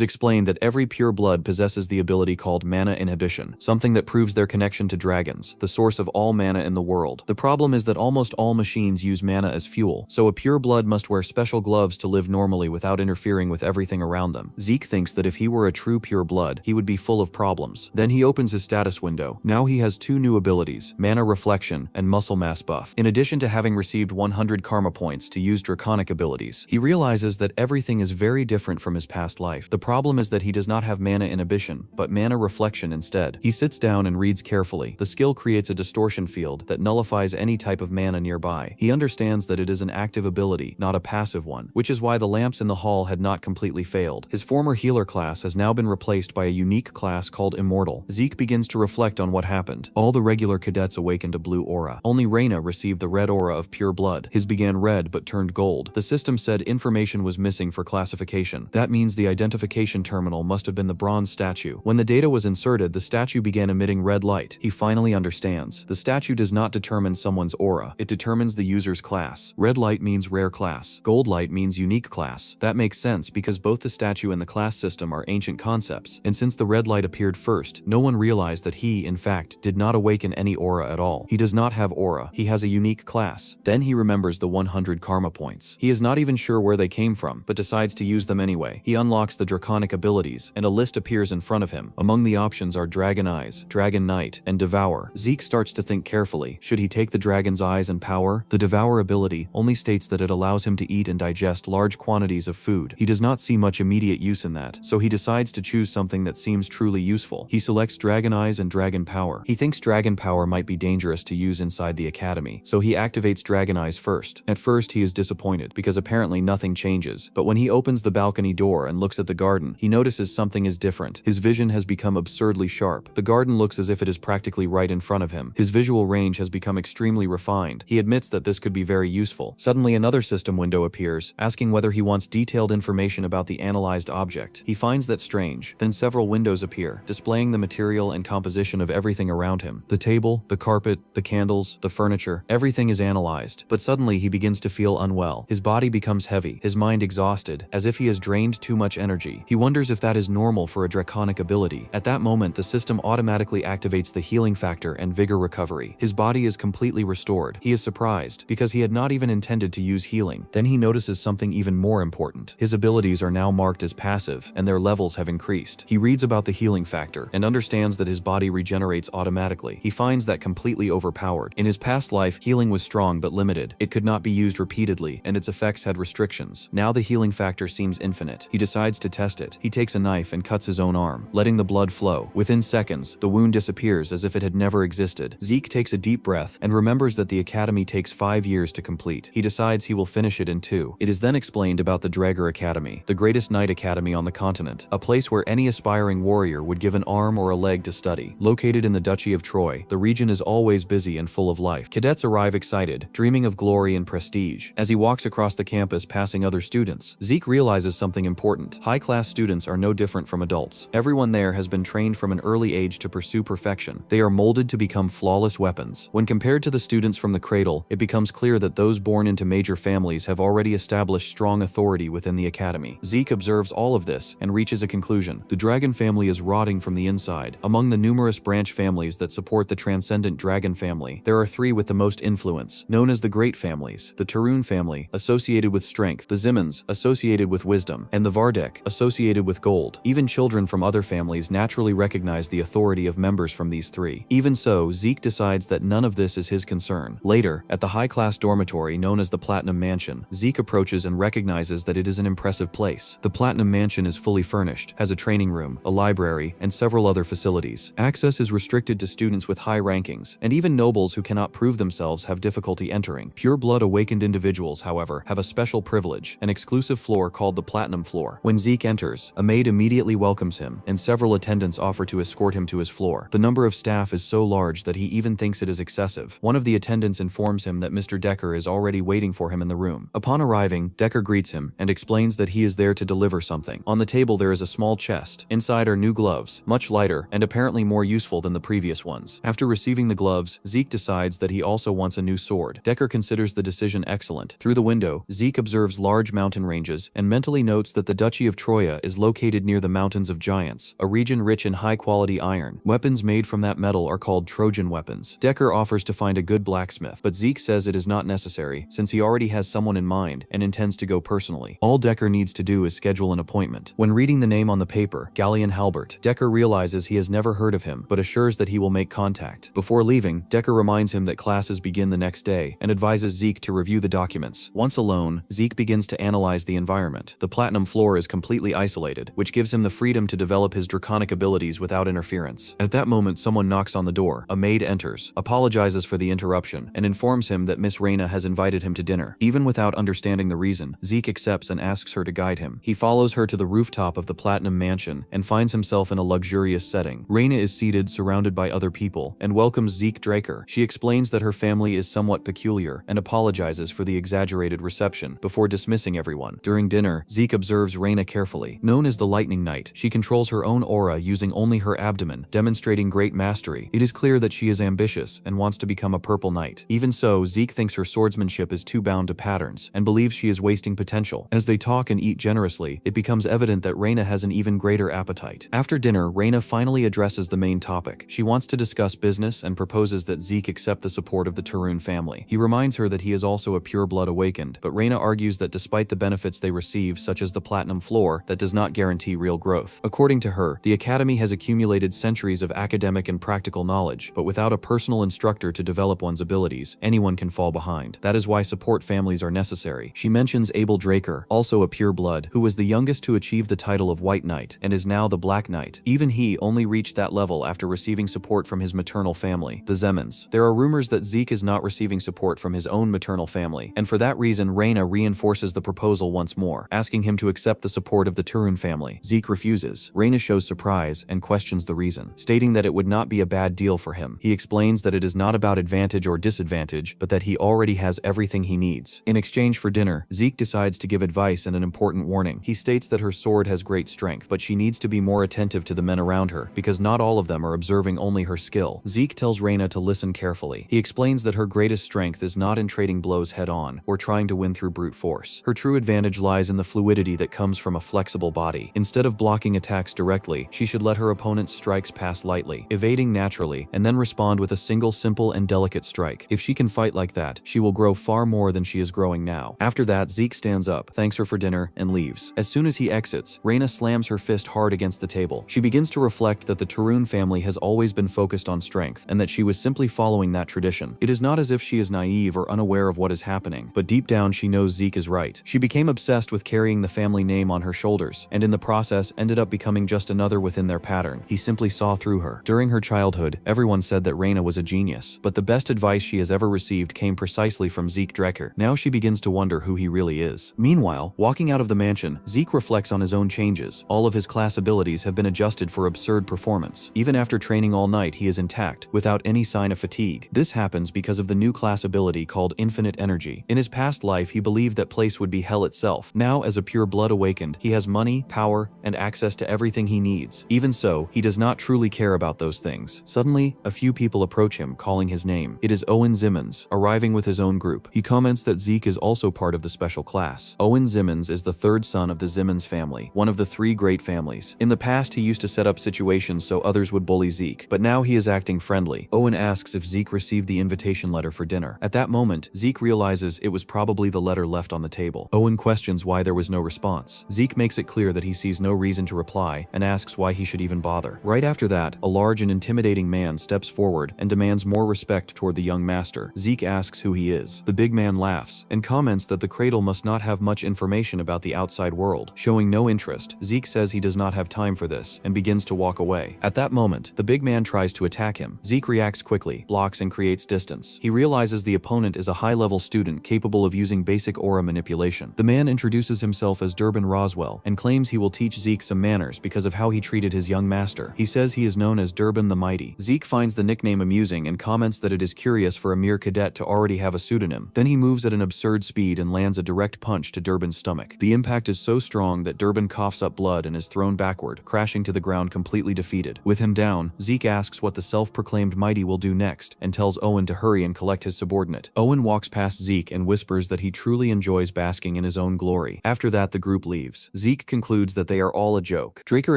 explained that every pure blood possesses the ability called mana inhibition, something that proves their connection to dragons, the source of all mana in the world. The problem is that almost all machines use mana as fuel, so a pure blood must wear special gloves to live normally without interfering with everything around them. Zeke thinks that if he were a true pure blood, he would be full of problems. Then he opens his status window. Now he has two new abilities, mana reflection and muscle mass buff. In addition to having received 100 karma points to use draconic abilities, he realizes that everything is very different from his past life. The problem is that he does not have mana inhibition, but mana reflection instead. He sits down and reads carefully. The skill creates a distortion field that nullifies any type of mana nearby. He understands that it is an active ability, not a passive one, which is why the lamps in the hall had not completely failed. His former healer class has now been replaced by a unique class called Immortal. Zeke begins to reflect on what happened. All the regular cadets awakened a blue aura. Only Reina received the red aura of pure blood. His began red but turned gold. The system said information was missing for classification. That means the identification terminal must have been the bronze statue. When the data was inserted, the statue began emitting red light. He finally understands. The statue does not determine someone's aura. It determines the user's class. Red light means rare class. Gold light means unique class. That makes sense because both the statue and the class system are ancient concepts, and since the red light appeared first, no one realized that he, in fact, did not awaken any aura at all. He does not have aura. He has a unique class. Then he remembers the 100 karma points. He is not even sure where they came from, but decides to use them anyway. He unlocks the draconic abilities, and a list appears in front of him. Among the options are Dragon Eyes, Dragon Knight, and Devour. Zeke starts to think carefully. Should he take the Dragon's Eyes and Power? The Devour ability only states that it allows him to eat and digest large quantities of food. He does not see much immediate use in that, so he decides to choose something that seems truly useful. He selects Dragon Eyes and Dragon Power. He thinks Dragon Power might be dangerous to use inside the academy, so he activates Dragon Eyes first. At first, he is disappointed because apparently nothing changes, but when he opens the balcony door and looks at the garden, he notices something is different. His vision has become absurdly sharp. The garden looks as if it is practically right in front of him. His visual range has become extremely refined. He admits that this could be very useful. Suddenly, another system window appears, asking whether he wants detailed information about the analyzed object. He finds that strange. Then several windows appear, displaying the material and composition of everything around him. The table, the carpet, the candles, the furniture, everything is analyzed. But suddenly he begins to feel unwell. His body becomes heavy, his mind exhausted, as if he has drained too much energy. He wonders if that is normal for a draconic ability. At that moment, the system automatically activates the healing factor and vigor recovery. His body is completely restored. He is surprised, because he had not even intended to use healing. Then he notices something even more important. His abilities are now marked as passive, and their levels have increased. He reads about the healing factor, and understands that his body regenerates automatically. He finds that completely overpowered. In his past life, healing was strong but limited. It could not be used repeatedly, and its effects had restrictions. Now the healing factor seems infinite. He decides to test it. He takes a knife and cuts his own arm, letting the blood flow. Within seconds, the wound disappears as if it had never existed. Zeke takes a deep breath and remembers that the academy takes 5 years to complete. He decides he will finish it in 2. It is then explained about the Drager Academy, the greatest knight academy on the continent, a place where any aspiring warrior would give an arm or a leg to study. Located in the Duchy of Troy, the region is always busy and full of life. Cadets arrive excited, dreaming of glory and prestige. As he walks across the campus passing other students, Zeke realizes something important. High-class students are no different from adults. Everyone there has been trained from an early age to pursue perfection. They are molded to become flawless weapons. When compared to the students from the cradle, it becomes clear that those born into major families have already established strong authority within the academy. Zeke observes all of this and reaches a conclusion. The dragon family is rotting from the inside. Among the numerous branch families that support the transcendent dragon family, there are 3 with the most influence, known as the Great Families: the Tarun family, associated with strength, the Zimmons, associated with wisdom, and the Vardek, associated with gold. Even children from other families naturally recognize the authority of members from these 3. Even so, Zeke decides that none of this is his concern. Later, at the high-class dormitory known as the Platinum Mansion, Zeke approaches and recognizes that it is an impressive place. The Platinum Mansion is fully furnished, has a training room, a library, and several other facilities. Access is restricted to students with high rankings, and even nobles who cannot prove themselves have difficulty entering. Pure-blood awakened individuals, however, have a special privilege, an exclusive floor called the Platinum Floor. When Zeke enters, a maid immediately welcomes him, and several attendants offer to escort him to his floor. The number of staff is so large that he even thinks it is excessive. One of the attendants informs him that Mr. Decker is already waiting for him in the room. Upon arriving, Decker greets him and explains that he is there to deliver something. On the table there is a small chest. Inside are new gloves, much lighter and apparently more useful than the previous ones. After receiving the gloves, Zeke decides that he also wants a new sword. Decker considers the decision excellent. Through the window, Zeke observes large mountain ranges and mentally notes that the Duchy of Troya is located near the Mountains of Giants, a region rich in high-quality iron. Weapons made from that metal are called Trojan weapons. Decker offers to find a good blacksmith, but Zeke says it is not necessary since he already has someone in mind and intends to go personally. All Decker needs to do is schedule an appointment. When reading the name on the paper, Gallion Halbert, Decker realizes he has never heard of him, but assures that he will make contact. Before leaving, Decker reminds him that classes begin the next day and advises Zeke to review the documents. Once alone, Zeke begins to analyze the environment. The platinum floor is completely isolated, which gives him the freedom to develop his draconic abilities without interference. At that moment, someone knocks on the door. A maid enters, apologizes for the interruption, and informs him that Miss Reina has invited him to dinner. Even without understanding the reason, Zeke accepts and asks her to guide him. He follows her to the rooftop of the Platinum Mansion and finds himself in a luxurious setting. Reina is seated, surrounded by other people, and welcomes Zeke Draker. She explains that her family is somewhat peculiar and apologizes for the exaggerated reception before dismissing everyone. During dinner, Zeke observes Reina carefully. Known as the Lightning Knight, she controls her own aura using only her abdomen, demonstrating great mastery. It is clear that she is ambitious and wants to become a Purple Knight. Even so, Zeke thinks her swordsmanship is too bound to patterns and believes she is wasting potential. As they talk and eat generously, it becomes evident that Reina has an even greater appetite. After dinner, Reina finally addresses the main topic. She wants to discuss business and proposes that Zeke accept the support of the Tarun family. He reminds her that he is also a pure blood awakened, but Reina argues that despite the benefits they receive, such as the platinum floor, that does not guarantee real growth. According to her, the academy has accumulated centuries of academic and practical knowledge, but without a personal instructor to develop one's abilities, anyone can fall behind. That is why support families are necessary. She mentions Abel Draker, also a pure blood, who was the youngest to achieve the title of White Knight and is now the Black Knight. Even he only reached that level after receiving support from his maternal family, the Zimmons. There are rumors that Zeke is not receiving support from his own maternal family, and for that reason Reina reinforces the proposal once more, asking him to accept the support of the Turun family. Zeke refuses. Reina shows surprise and questions the reason, stating that it would not be a bad deal for him. He explains that it is not about advantage or disadvantage, but that he already has everything he needs. In exchange for dinner, Zeke decides to give advice and an important warning. He states that her sword has great strength, but she needs to be more attentive to the men around her, because not all of them are observing only her skill. Zeke tells Reina to listen carefully. He explains that her greatest strength is not in trading blows head-on, or trying to win through brute force. Her true advantage lies in the fluidity that comes from a flexible body. Instead of blocking attacks directly, she should let her opponent's strikes pass lightly, evading naturally, and then respond with a single simple and delicate strike. If she can fight like that, she will grow far more than she is growing now. After that, Zeke stands up, thanks her for dinner, and leaves. As soon as he exits, Reina slams her fist hard against the table. She begins to reflect that the Tarun family has always been focused on strength, and that she was simply following that tradition. It is not as if she is naive or unaware of what is happening, but deep down she knows Zeke is right. She became obsessed with carrying the family name on her shoulders, and in the process ended up becoming just another within their pattern. He simply saw through her. During her childhood, everyone said that Reina was a genius, but the best advice she has ever received came precisely from Zeke Drecker. Now she begins to wonder who he really is. Meanwhile, walking out of the mansion, Zeke reflects on his own changes. All of his class abilities have been adjusted for absurd performance. Even after training all night, he is intact, without any sign of fatigue. This happens because of the new class ability called Infinite Energy. In his past life, he believed that place would be hell itself. Now, as a pure blood awakened, he has money, power, and access to everything he needs. Even so, he does not truly care about those things. Suddenly, a few people approach him, calling his name. It is Owen Zimmons, arriving with his own group. He comments that Zeke is also part of the special class. Owen Zimmons is the third son of the Zimmons family, one of the three great families. In the past, he used to set up situations so others would bully Zeke, but now he is acting friendly. Owen asks if Zeke received the invitation letter for dinner. At that moment, Zeke realizes it was probably the letter left on the table. Owen questions why there was no response. Zeke makes it clear that he sees no reason to reply and asks why he should even bother. Right after that, a large and intimidating man steps forward and demands more respect toward the young master. Zeke asks who he is. The big man laughs and comments that the cradle must not have much information about the outside world. Showing no interest, Zeke says he does not have time for this and begins to walk away. At that moment, the big man tries to attack him. Zeke reacts quickly, blocks and creates distance. He realizes the opponent is a high-level student capable of using basic aura manipulation. The man introduces himself as Durbin Roswell and claims he will teach Zeke some manners because of how he treated his young master. He says he is known as Durbin the Mighty. Zeke finds the nickname amusing and comments that it is curious for a mere cadet to already have a pseudonym. Then he moves at an absurd speed and lands a direct punch to Durbin's stomach. The impact is so strong that Durbin coughs up blood and is thrown backward, crashing to the ground completely defeated. With him down, Zeke asks what the self-proclaimed mighty will do next and tells Owen to hurry and collect reflect his subordinate. Owen walks past Zeke and whispers that he truly enjoys basking in his own glory. After that, the group leaves. Zeke concludes that they are all a joke. Draker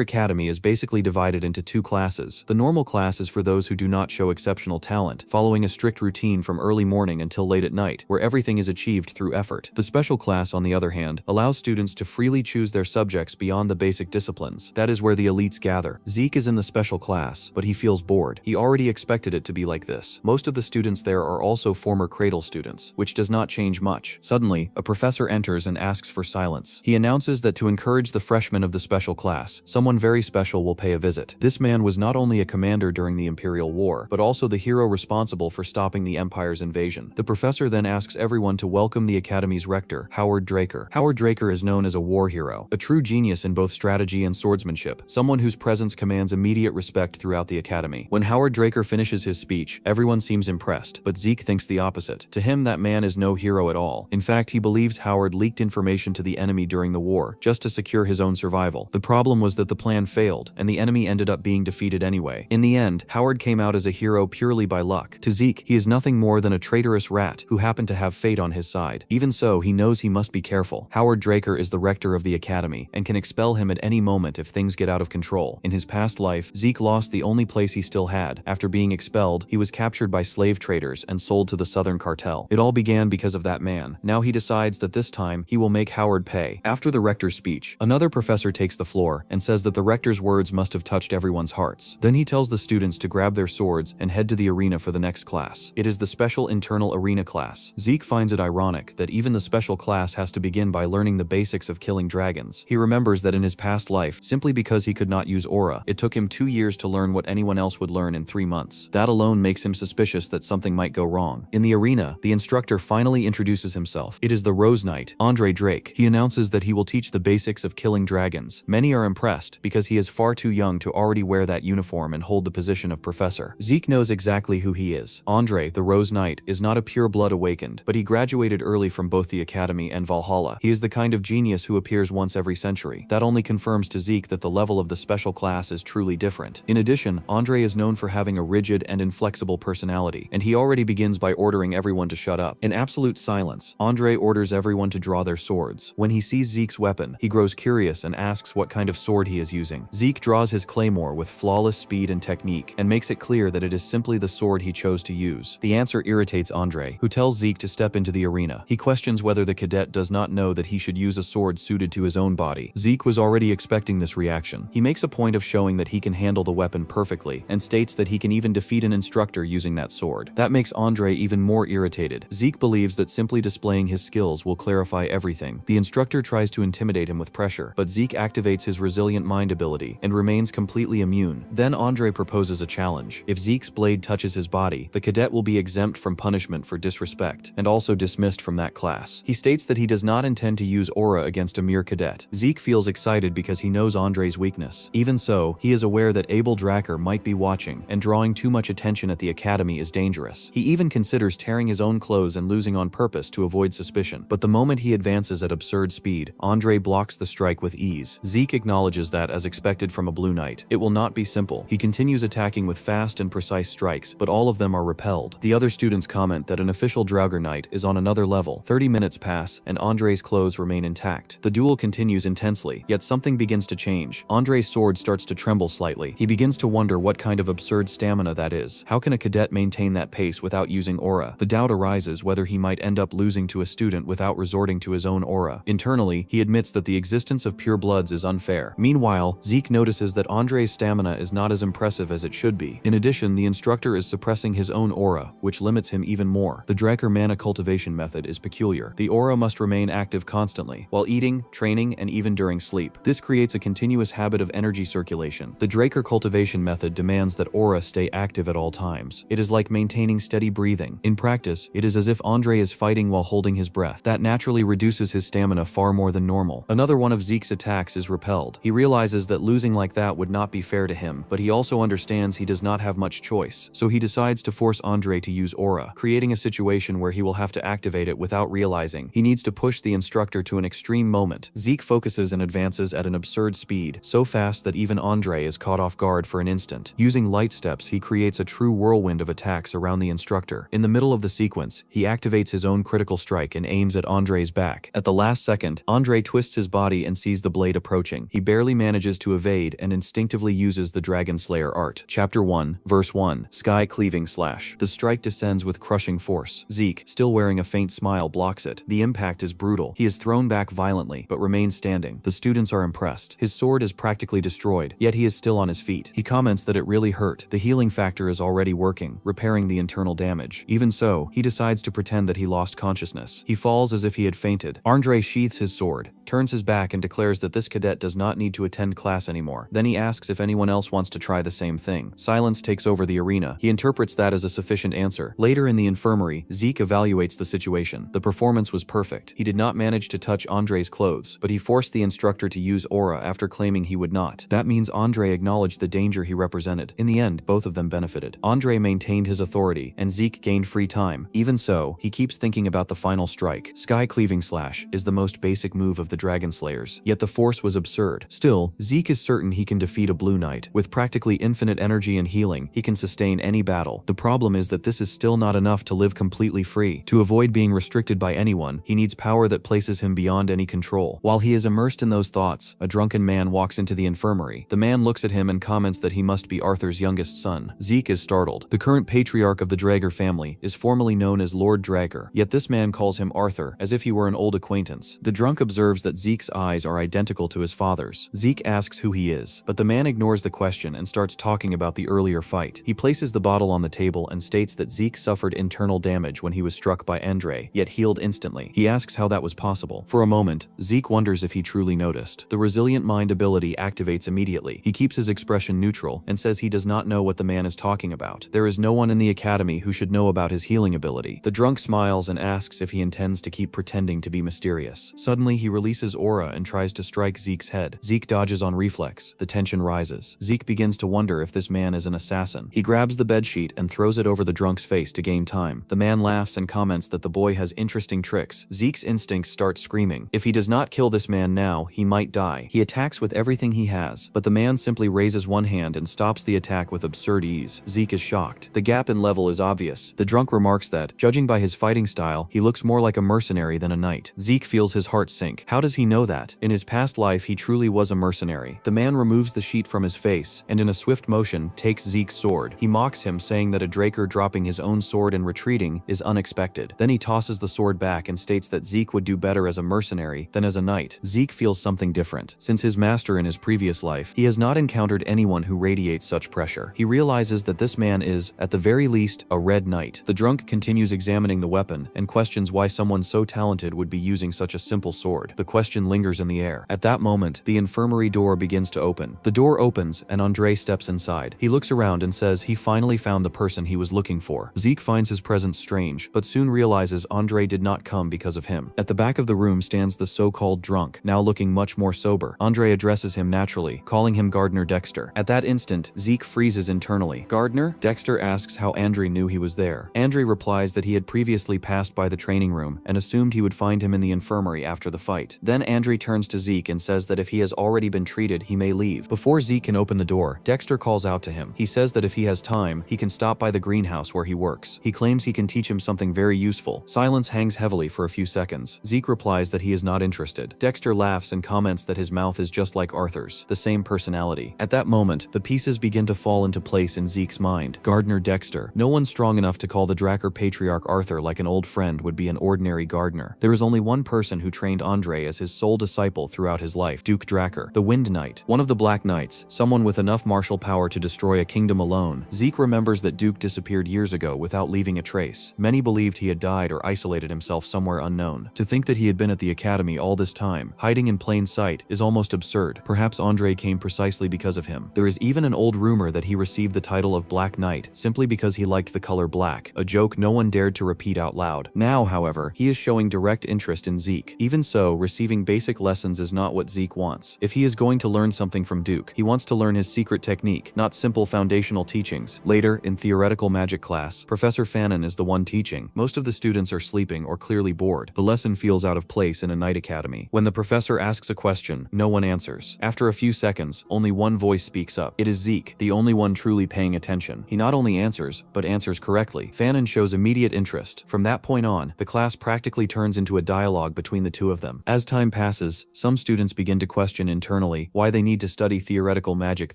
Academy is basically divided into two classes. The normal class is for those who do not show exceptional talent, following a strict routine from early morning until late at night, where everything is achieved through effort. The special class, on the other hand, allows students to freely choose their subjects beyond the basic disciplines. That is where the elites gather. Zeke is in the special class, but he feels bored. He already expected it to be like this. Most of the students there are also former Cradle students, which does not change much. Suddenly, a professor enters and asks for silence. He announces that to encourage the freshmen of the special class, someone very special will pay a visit. This man was not only a commander during the Imperial War, but also the hero responsible for stopping the Empire's invasion. The professor then asks everyone to welcome the Academy's rector, Howard Draker. Howard Draker is known as a war hero, a true genius in both strategy and swordsmanship, someone whose presence commands immediate respect throughout the Academy. When Howard Draker finishes his speech, everyone seems impressed, but Zeke thinks the opposite. To him, that man is no hero at all. In fact, he believes Howard leaked information to the enemy during the war, just to secure his own survival. The problem was that the plan failed, and the enemy ended up being defeated anyway. In the end, Howard came out as a hero purely by luck. To Zeke, he is nothing more than a traitorous rat who happened to have fate on his side. Even so, he knows he must be careful. Howard Draker is the rector of the Academy, and can expel him at any moment if things get out of control. In his past life, Zeke lost the only place he still had. After being expelled, he was captured by slave traders and sold to the Southern Cartel. It all began because of that man. Now he decides that this time, he will make Howard pay. After the rector's speech, another professor takes the floor and says that the rector's words must have touched everyone's hearts. Then he tells the students to grab their swords and head to the arena for the next class. It is the special internal arena class. Zeke finds it ironic that even the special class has to begin by learning the basics of killing dragons. He remembers that in his past life, simply because he could not use aura, it took him 2 years to learn what anyone else would learn in 3 months. That alone makes him suspicious that something might go wrong. In the arena, the instructor finally introduces himself. It is the Rose Knight, Andre Drake. He announces that he will teach the basics of killing dragons. Many are impressed because he is far too young to already wear that uniform and hold the position of professor. Zeke knows exactly who he is. Andre, the Rose Knight, is not a pure blood awakened, but he graduated early from both the Academy and Valhalla. He is the kind of genius who appears once every century. That only confirms to Zeke that the level of the special class is truly different. In addition, Andre is known for having a rigid and inflexible personality, and he already begins by ordering everyone to shut up. In absolute silence, Andre orders everyone to draw their swords. When he sees Zeke's weapon, he grows curious and asks what kind of sword he is using. Zeke draws his claymore with flawless speed and technique, and makes it clear that it is simply the sword he chose to use. The answer irritates Andre, who tells Zeke to step into the arena. He questions whether the cadet does not know that he should use a sword suited to his own body. Zeke was already expecting this reaction. He makes a point of showing that he can handle the weapon perfectly, and states that he can even defeat an instructor using that sword. That makes Andre even more irritated. Zeke believes that simply displaying his skills will clarify everything. The instructor tries to intimidate him with pressure, but Zeke activates his resilient mind ability and remains completely immune. Then Andre proposes a challenge. If Zeke's blade touches his body, the cadet will be exempt from punishment for disrespect, and also dismissed from that class. He states that he does not intend to use aura against a mere cadet. Zeke feels excited because he knows Andre's weakness. Even so, he is aware that Abel Dracker might be watching, and drawing too much attention at the Academy is dangerous. He even considers tearing his own clothes and losing on purpose to avoid suspicion. But the moment he advances at absurd speed, Andre blocks the strike with ease. Zeke acknowledges that, as expected from a Blue Knight, it will not be simple. He continues attacking with fast and precise strikes, but all of them are repelled. The other students comment that an official Draugr Knight is on another level. 30 minutes pass, and Andre's clothes remain intact. The duel continues intensely, yet something begins to change. Andre's sword starts to tremble slightly. He begins to wonder what kind of absurd stamina that is. How can a cadet maintain that pace without using aura? The doubt arises whether he might end up losing to a student without resorting to his own aura. Internally, he admits that the existence of pure bloods is unfair. Meanwhile, Zeke notices that Andre's stamina is not as impressive as it should be. In addition, the instructor is suppressing his own aura, which limits him even more. The Dracker mana cultivation method is peculiar. The aura must remain active constantly, while eating, training, and even during sleep. This creates a continuous habit of energy circulation. The Dracker cultivation method demands that aura stay active at all times. It is like maintaining steady breathing. In practice, it is as if Andre is fighting while holding his breath. That naturally reduces his stamina far more than normal. Another one of Zeke's attacks is repelled. He realizes that losing like that would not be fair to him, but he also understands he does not have much choice, so he decides to force Andre to use aura, creating a situation where he will have to activate it without realizing. He needs to push the instructor to an extreme moment. Zeke focuses and advances at an absurd speed, so fast that even Andre is caught off guard for an instant. Using light steps, he creates a true whirlwind of attacks around the instructor. instructor. In the middle of the sequence, he activates his own critical strike and aims at Andre's back. At the last second, Andre twists his body and sees the blade approaching. He barely manages to evade and instinctively uses the Dragon Slayer art. Chapter 1, Verse 1, Sky Cleaving Slash. The strike descends with crushing force. Zeke, still wearing a faint smile, blocks it. The impact is brutal. He is thrown back violently, but remains standing. The students are impressed. His sword is practically destroyed, yet he is still on his feet. He comments that it really hurt. The healing factor is already working, repairing the internal damage. Even so, he decides to pretend that he lost consciousness. He falls as if he had fainted. Andre sheaths his sword, turns his back and declares that this cadet does not need to attend class anymore. Then he asks if anyone else wants to try the same thing. Silence takes over the arena. He interprets that as a sufficient answer. Later in the infirmary, Zeke evaluates the situation. The performance was perfect. He did not manage to touch Andre's clothes, but he forced the instructor to use aura after claiming he would not. That means Andre acknowledged the danger he represented. In the end, both of them benefited. Andre maintained his authority, and Zeke gained free time. Even so, he keeps thinking about the final strike. Sky Cleaving Slash is the most basic move of the Dragon Slayers, yet the force was absurd. Still, Zeke is certain he can defeat a Blue Knight. With practically infinite energy and healing, he can sustain any battle. The problem is that this is still not enough to live completely free. To avoid being restricted by anyone, he needs power that places him beyond any control. While he is immersed in those thoughts, a drunken man walks into the infirmary. The man looks at him and comments that he must be Arthur's youngest son. Zeke is startled. The current patriarch of the Drager family is formerly known as Lord Drager, yet this man calls him Arthur as if he were an old acquaintance. The drunk observes that Zeke's eyes are identical to his father's. Zeke asks who he is, but the man ignores the question and starts talking about the earlier fight. He places the bottle on the table and states that Zeke suffered internal damage when he was struck by Andre, yet healed instantly. He asks how that was possible. For a moment, Zeke wonders if he truly noticed. The resilient mind ability activates immediately. He keeps his expression neutral and says he does not know what the man is talking about. There is no one in the academy who should know about his healing ability. The drunk smiles and asks if he intends to keep pretending to be mysterious. Suddenly, he releases aura and tries to strike Zeke's head. Zeke dodges on reflex. The tension rises. Zeke begins to wonder if this man is an assassin. He grabs the bedsheet and throws it over the drunk's face to gain time. The man laughs and comments that the boy has interesting tricks. Zeke's instincts start screaming. If he does not kill this man now, he might die. He attacks with everything he has, but the man simply raises one hand and stops the attack with absurd ease. Zeke is shocked. The gap in level is obvious. The drunk remarks that, judging by his fighting style, he looks more like a mercenary than a knight. Zeke feels his heart sink. How does he know that? In his past life, he truly was a mercenary. The man removes the sheet from his face, and in a swift motion, takes Zeke's sword. He mocks him, saying that a Draker dropping his own sword and retreating is unexpected. Then he tosses the sword back and states that Zeke would do better as a mercenary than as a knight. Zeke feels something different. Since his master in his previous life, he has not encountered anyone who radiates such pressure. He realizes that this man is, at the very least, a red knight. The drunk continues examining the weapon and questions why someone so talented would be using such a simple sword. The question lingers in the air. At that moment, the infirmary door begins to open. The door opens and Andre steps inside. He looks around and says he finally found the person he was looking for. Zeke finds his presence strange, but soon realizes Andre did not come because of him. At the back of the room stands the so-called drunk, now looking much more sober. Andre addresses him naturally, calling him Gardner Dexter. At that instant, Zeke freezes internally. Gardner? Dexter asks how Andre knew he was there. Andre replies that he had previously passed by the training room and assumed he would find him in the infirmary after the fight. Then Andre turns to Zeke and says that if he has already been treated, he may leave. Before Zeke can open the door, Dexter calls out to him. He says that if he has time, he can stop by the greenhouse where he works. He claims he can teach him something very useful. Silence hangs heavily for a few seconds. Zeke replies that he is not interested. Dexter laughs and comments that his mouth is just like Arthur's, the same personality. At that moment, the pieces begin to fall into place in Zeke's mind. Gardner Dexter. No one strong enough to call the Dracker patriarch Arthur like an old friend would be an ordinary gardener. There is only one person who trained Andre as his sole disciple throughout his life, Duke Dracker, the Wind Knight, one of the Black Knights, someone with enough martial power to destroy a kingdom alone. Zeke remembers that Duke disappeared years ago without leaving a trace. Many believed he had died or isolated himself somewhere unknown. To think that he had been at the academy all this time, hiding in plain sight, is almost absurd. Perhaps Andre came precisely because of him. There is even an old rumor that he received the title of Black Knight simply because he liked the color black, a joke no one dared to repeat out loud. Now, however, he is showing direct interest in Zeke. Even so, receiving basic lessons is not what Zeke wants. If he is going to learn something from Duke, he wants to learn his secret technique, not simple foundational teachings. Later, in theoretical magic class, Professor Fannin is the one teaching. Most of the students are sleeping or clearly bored. The lesson feels out of place in a night academy. When the professor asks a question, no one answers. After a few seconds, only one voice speaks up. It is Zeke, the only one truly paying attention. He not only answers, but answers correctly. correctly. Fanon shows immediate interest. From that point on, the class practically turns into a dialogue between the two of them. As time passes, some students begin to question internally why they need to study theoretical magic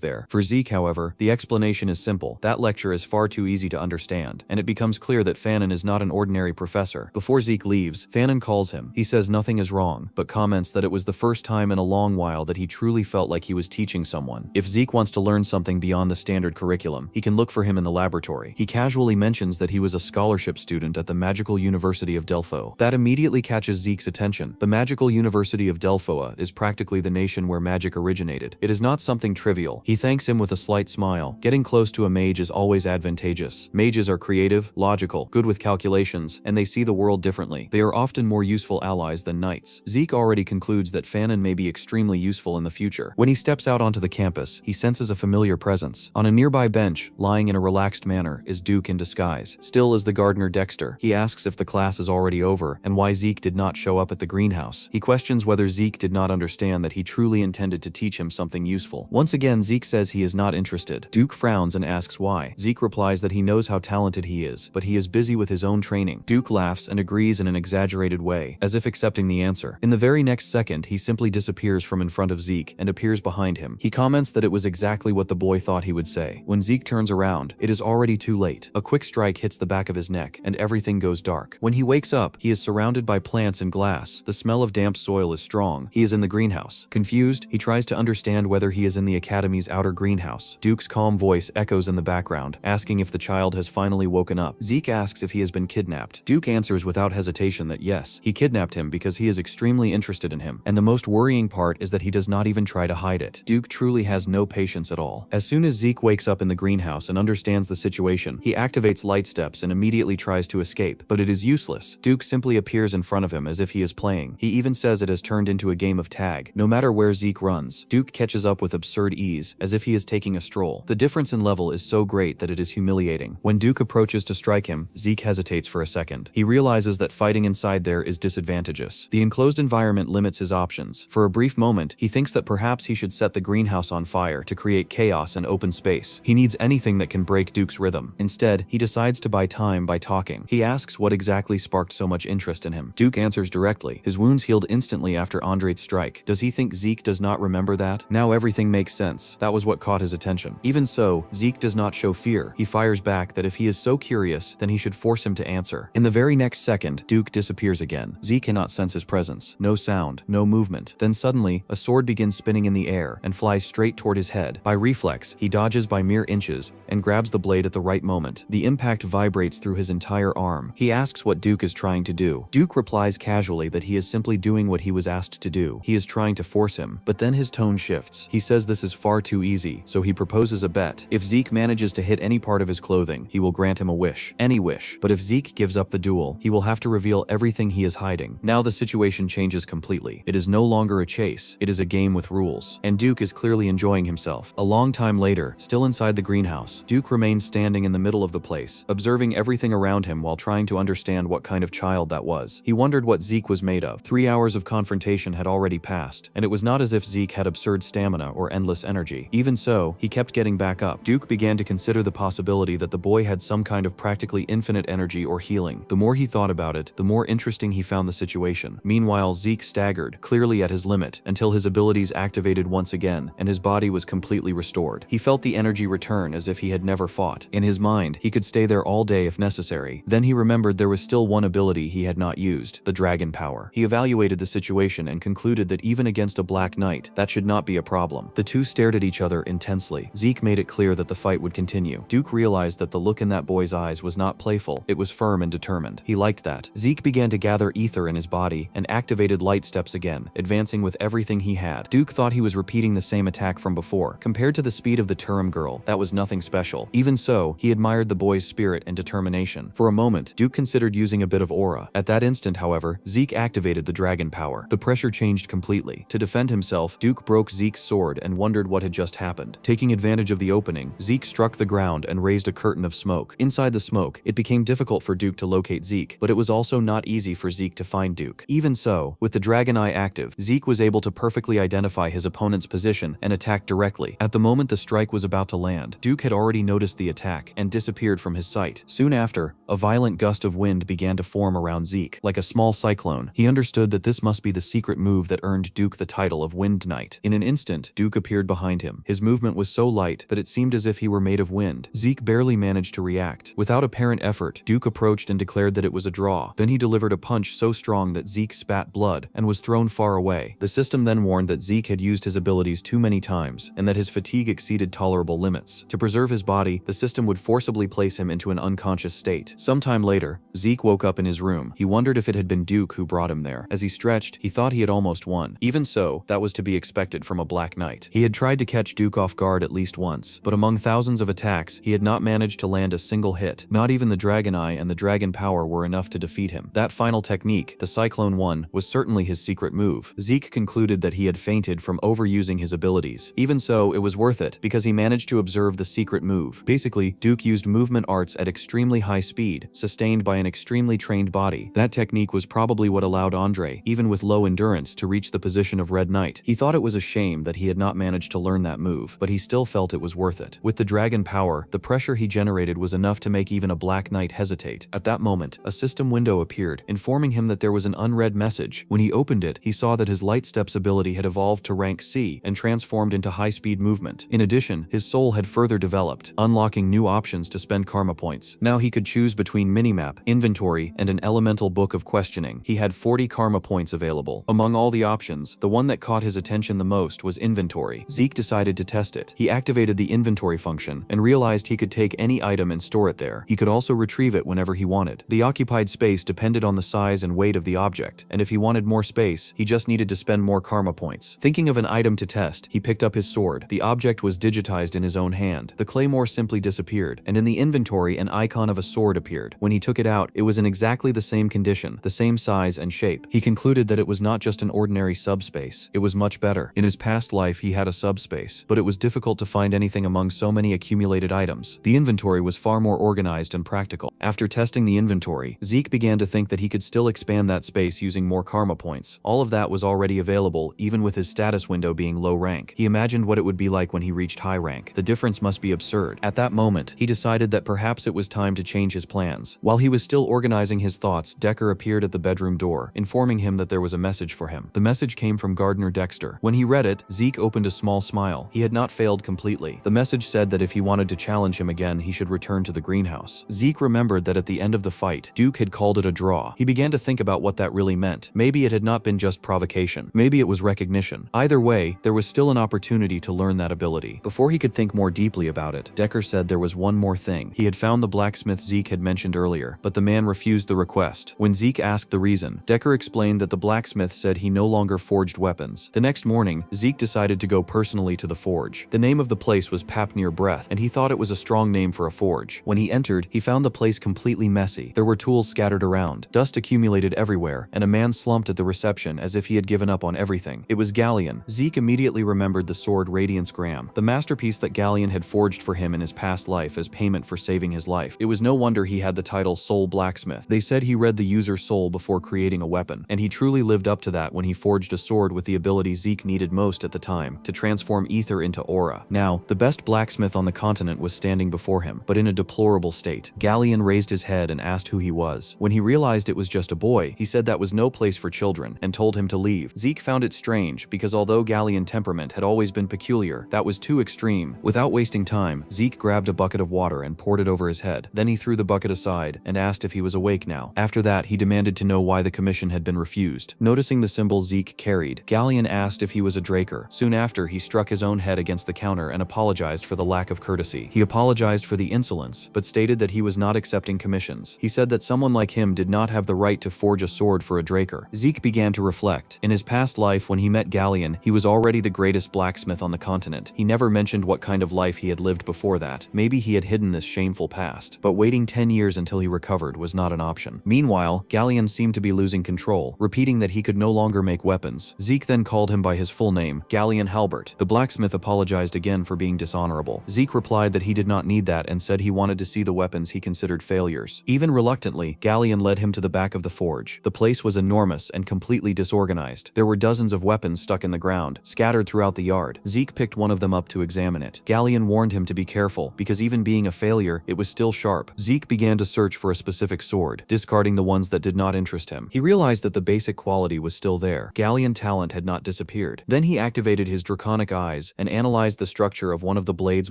there. For Zeke, however, the explanation is simple. That lecture is far too easy to understand, and it becomes clear that Fanon is not an ordinary professor. Before Zeke leaves, Fanon calls him. He says nothing is wrong, but comments that it was the first time in a long while that he truly felt like he was teaching someone. If Zeke wants to learn something beyond the standard curriculum, he can look for him in the laboratory. He casually mentions that he was a scholarship student at the Magical University of Delpho. That immediately catches Zeke's attention. The Magical University of Delphoa is practically the nation where magic originated. It is not something trivial. He thanks him with a slight smile. Getting close to a mage is always advantageous. Mages are creative, logical, good with calculations, and they see the world differently. They are often more useful allies than knights. Zeke already concludes that Fanon may be extremely useful in the future. When he steps out onto the campus, he senses a familiar presence. On a nearby bench, lying in a relaxed manner, is Duke in disguise. Still as the gardener Dexter, he asks if the class is already over and why Zeke did not show up at the greenhouse. He questions whether Zeke did not understand that he truly intended to teach him something useful. Once again, Zeke says he is not interested. Duke frowns and asks why. Zeke replies that he knows how talented he is, but he is busy with his own training. Duke laughs and agrees in an exaggerated way, as if accepting the answer. In the very next second, he simply disappears from in front of Zeke and appears behind him. He comments that it was exactly what the boy thought he would say. When Zeke turns around, it is already too late. A quick strike hits the back of his neck, and everything goes dark. When he wakes up, he is surrounded by plants and glass. The smell of damp soil is strong. He is in the greenhouse. Confused, he tries to understand whether he is in the academy's outer greenhouse. Duke's calm voice echoes in the background, asking if the child has finally woken up. Zeke asks if he has been kidnapped. Duke answers without hesitation that yes, he kidnapped him because he is extremely interested in him, and the most worrying part is that he does not even try to hide it. Duke truly has no patience at all. As soon as Zeke wakes up in the greenhouse and understands the situation, he activates light steps and immediately tries to escape, but it is useless. Duke simply appears in front of him as if he is playing. He even says it has turned into a game of tag. No matter where Zeke runs, Duke catches up with absurd ease, as if he is taking a stroll. The difference in level is so great that it is humiliating. When Duke approaches to strike him, Zeke hesitates for a second. He realizes that fighting inside there is disadvantageous. The enclosed environment limits his options. For a brief moment, he thinks that perhaps he should set the greenhouse on fire to create chaos and open space. He needs anything that can break Duke's rhythm. Instead, he decides to buy time by talking. He asks what exactly sparked so much interest in him. Duke answers directly. His wounds healed instantly after Andre's strike. Does he think Zeke does not remember that? Now everything makes sense. That was what caught his attention. Even so, Zeke does not show fear. He fires back that if he is so curious, then he should force him to answer. In the very next second, Duke disappears again. Zeke cannot sense his presence. No sound, no movement. Then suddenly, a sword begins spinning in the air and flies straight toward his head. By reflex, he dodges by mere inches and grabs the blade at the right moment. The impact vibrates through his entire arm. He asks what Duke is trying to do. Duke replies casually that he is simply doing what he was asked to do. He is trying to force him, but then his tone shifts. He says this is far too easy, so he proposes a bet. If Zeke manages to hit any part of his clothing, he will grant him a wish. Any wish. But if Zeke gives up the duel, he will have to reveal everything he is hiding. Now the situation changes completely. It is no longer a chase. It is a game with rules. And Duke is clearly enjoying himself. A long time later, still inside the greenhouse, Duke remains standing in the middle of the place, observing everything around him while trying to understand what kind of child that was. He wondered what Zeke was made of. 3 hours of confrontation had already passed, and it was not as if Zeke had absurd stamina or endless energy. Even so, he kept getting back up. Duke began to consider the possibility that the boy had some kind of practically infinite energy or healing. The more he thought about it, the more interesting he found the situation. Meanwhile, Zeke staggered, clearly at his limit, until his abilities activated once again, and his body was completely restored. He felt the energy return as if he had never fought. In his mind, he could stay there all day if necessary. Then he remembered there was still one ability he had not used, the dragon power. He evaluated the situation and concluded that even against a black knight, that should not be a problem. The two stared at each other intensely. Zeke made it clear that the fight would continue. Duke realized that the look in that boy's eyes was not playful, it was firm and determined. He liked that. Zeke began to gather ether in his body and activated light steps again, advancing with everything he had. Duke thought he was repeating the same attack from before. Compared to the speed of the Turum girl, that was nothing special. Even so, he admired the boy's spirit and determination. For a moment, Duke considered using a bit of aura. At that instant, however, Zeke activated the dragon power. The pressure changed completely. To defend himself, Duke broke Zeke's sword and wondered what had just happened. Taking advantage of the opening, Zeke struck the ground and raised a curtain of smoke. Inside the smoke, it became difficult for Duke to locate Zeke, but it was also not easy for Zeke to find Duke. Even so, with the dragon eye active, Zeke was able to perfectly identify his opponent's position and attack directly. At the moment the strike was about to land, Duke had already noticed the attack and disappeared from from his sight. Soon after, a violent gust of wind began to form around Zeke, like a small cyclone. He understood that this must be the secret move that earned Duke the title of Wind Knight. In an instant, Duke appeared behind him. His movement was so light that it seemed as if he were made of wind. Zeke barely managed to react. Without apparent effort, Duke approached and declared that it was a draw. Then he delivered a punch so strong that Zeke spat blood and was thrown far away. The system then warned that Zeke had used his abilities too many times and that his fatigue exceeded tolerable limits. To preserve his body, the system would forcibly place him into an unconscious state. Sometime later, Zeke woke up in his room. He wondered if it had been Duke who brought him there. As he stretched, he thought he had almost won. Even so, that was to be expected from a Black Knight. He had tried to catch Duke off guard at least once, but among thousands of attacks, he had not managed to land a single hit. Not even the Dragon Eye and the Dragon Power were enough to defeat him. That final technique, the Cyclone One, was certainly his secret move. Zeke concluded that he had fainted from overusing his abilities. Even so, it was worth it, because he managed to observe the secret move. Basically, Duke used movement arts at extremely high speed, sustained by an extremely trained body. That technique was probably what allowed Andre, even with low endurance, to reach the position of Red Knight. He thought it was a shame that he had not managed to learn that move, but he still felt it was worth it. With the Dragon Power, the pressure he generated was enough to make even a Black Knight hesitate. At that moment, a system window appeared, informing him that there was an unread message. When he opened it, he saw that his Light Steps ability had evolved to rank C and transformed into high-speed movement. In addition, his soul had further developed, unlocking new options to spend karma points. Now he could choose between minimap, inventory, and an elemental book of questioning. He had 40 karma points available. Among all the options, the one that caught his attention the most was inventory. Zeke decided to test it. He activated the inventory function and realized he could take any item and store it there. He could also retrieve it whenever he wanted. The occupied space depended on the size and weight of the object, and if he wanted more space, he just needed to spend more karma points. Thinking of an item to test, he picked up his sword. The object was digitized in his own hand. The claymore simply disappeared, and in the inventory an icon of a sword appeared. When he took it out, it was in exactly the same condition, the same size and shape. He concluded that it was not just an ordinary subspace. It was much better. In his past life, he had a subspace, but it was difficult to find anything among so many accumulated items. The inventory was far more organized and practical. After testing the inventory, Zeke began to think that he could still expand that space using more karma points. All of that was already available, even with his status window being low rank. He imagined what it would be like when he reached high rank. The difference must be absurd. At that moment, he decided that perhaps it was time to change his plans. While he was still organizing his thoughts, Decker appeared at the bedroom door, informing him that there was a message for him. The message came from Gardener Dexter. When he read it, Zeke opened a small smile. He had not failed completely. The message said that if he wanted to challenge him again, he should return to the greenhouse. Zeke remembered that at the end of the fight, Duke had called it a draw. He began to think about what that really meant. Maybe it had not been just provocation. Maybe it was recognition. Either way, there was still an opportunity to learn that ability. Before he could think more deeply about it, Decker said there was one more thing. He had found the blacksmith Zeke had mentioned earlier, but the man refused the request. When Zeke asked the reason, Decker explained that the blacksmith said he no longer forged weapons. The next morning, Zeke decided to go personally to the forge. The name of the place was Papnir Breath, and he thought it was a strong name for a forge. When he entered, he found the place completely messy. There were tools scattered around, dust accumulated everywhere, and a man slumped at the reception as if he had given up on everything. It was Galleon. Zeke immediately remembered the sword Radiance Gram, the masterpiece that Galleon had forged for him in his past life as payment for saving his life. It was no wonder he had the title Soul Blacksmith. They said he read the user's soul before creating a weapon, and he truly lived up to that when he forged a sword with the ability Zeke needed most at the time, to transform ether into aura. Now, the best blacksmith on the continent was standing before him, but in a deplorable state. Galleon raised his head and asked who he was. When he realized it was just a boy, he said that was no place for children, and told him to leave. Zeke found it strange, because although Galleon temperament had always been peculiar, that was too extreme. Without wasting time, Zeke grabbed a bucket of water and poured it over his head. Then he threw the bucket aside, and asked if he was awake now. After that, he demanded to know why the commission had been refused. Noticing the symbol Zeke carried, Galleon asked if he was a Draker. Soon after, he struck his own head against the counter and apologized for the lack of courtesy. He apologized for the insolence, but stated that he was not accepting commissions. He said that someone like him did not have the right to forge a sword for a Draker. Zeke began to reflect. In his past life, when he met Galleon, he was already the greatest blacksmith on the continent. He never mentioned what kind of life he had lived before that. Maybe he had hidden this shameful past, but waiting 10 years until he recovered was not an option. Meanwhile, Galleon seemed to be losing control, repeating that he could no longer make weapons. Zeke then called him by his full name, Galleon Halbert. The blacksmith apologized again for being dishonorable. Zeke replied that he did not need that and said he wanted to see the weapons he considered failures. Even reluctantly, Galleon led him to the back of the forge. The place was enormous and completely disorganized. There were dozens of weapons stuck in the ground, scattered throughout the yard. Zeke picked one of them up to examine it. Galleon warned him to be careful, because even being a failure, clear, it was still sharp. Zeke began to search for a specific sword, discarding the ones that did not interest him. He realized that the basic quality was still there. Galleon talent had not disappeared. Then he activated his draconic eyes and analyzed the structure of one of the blades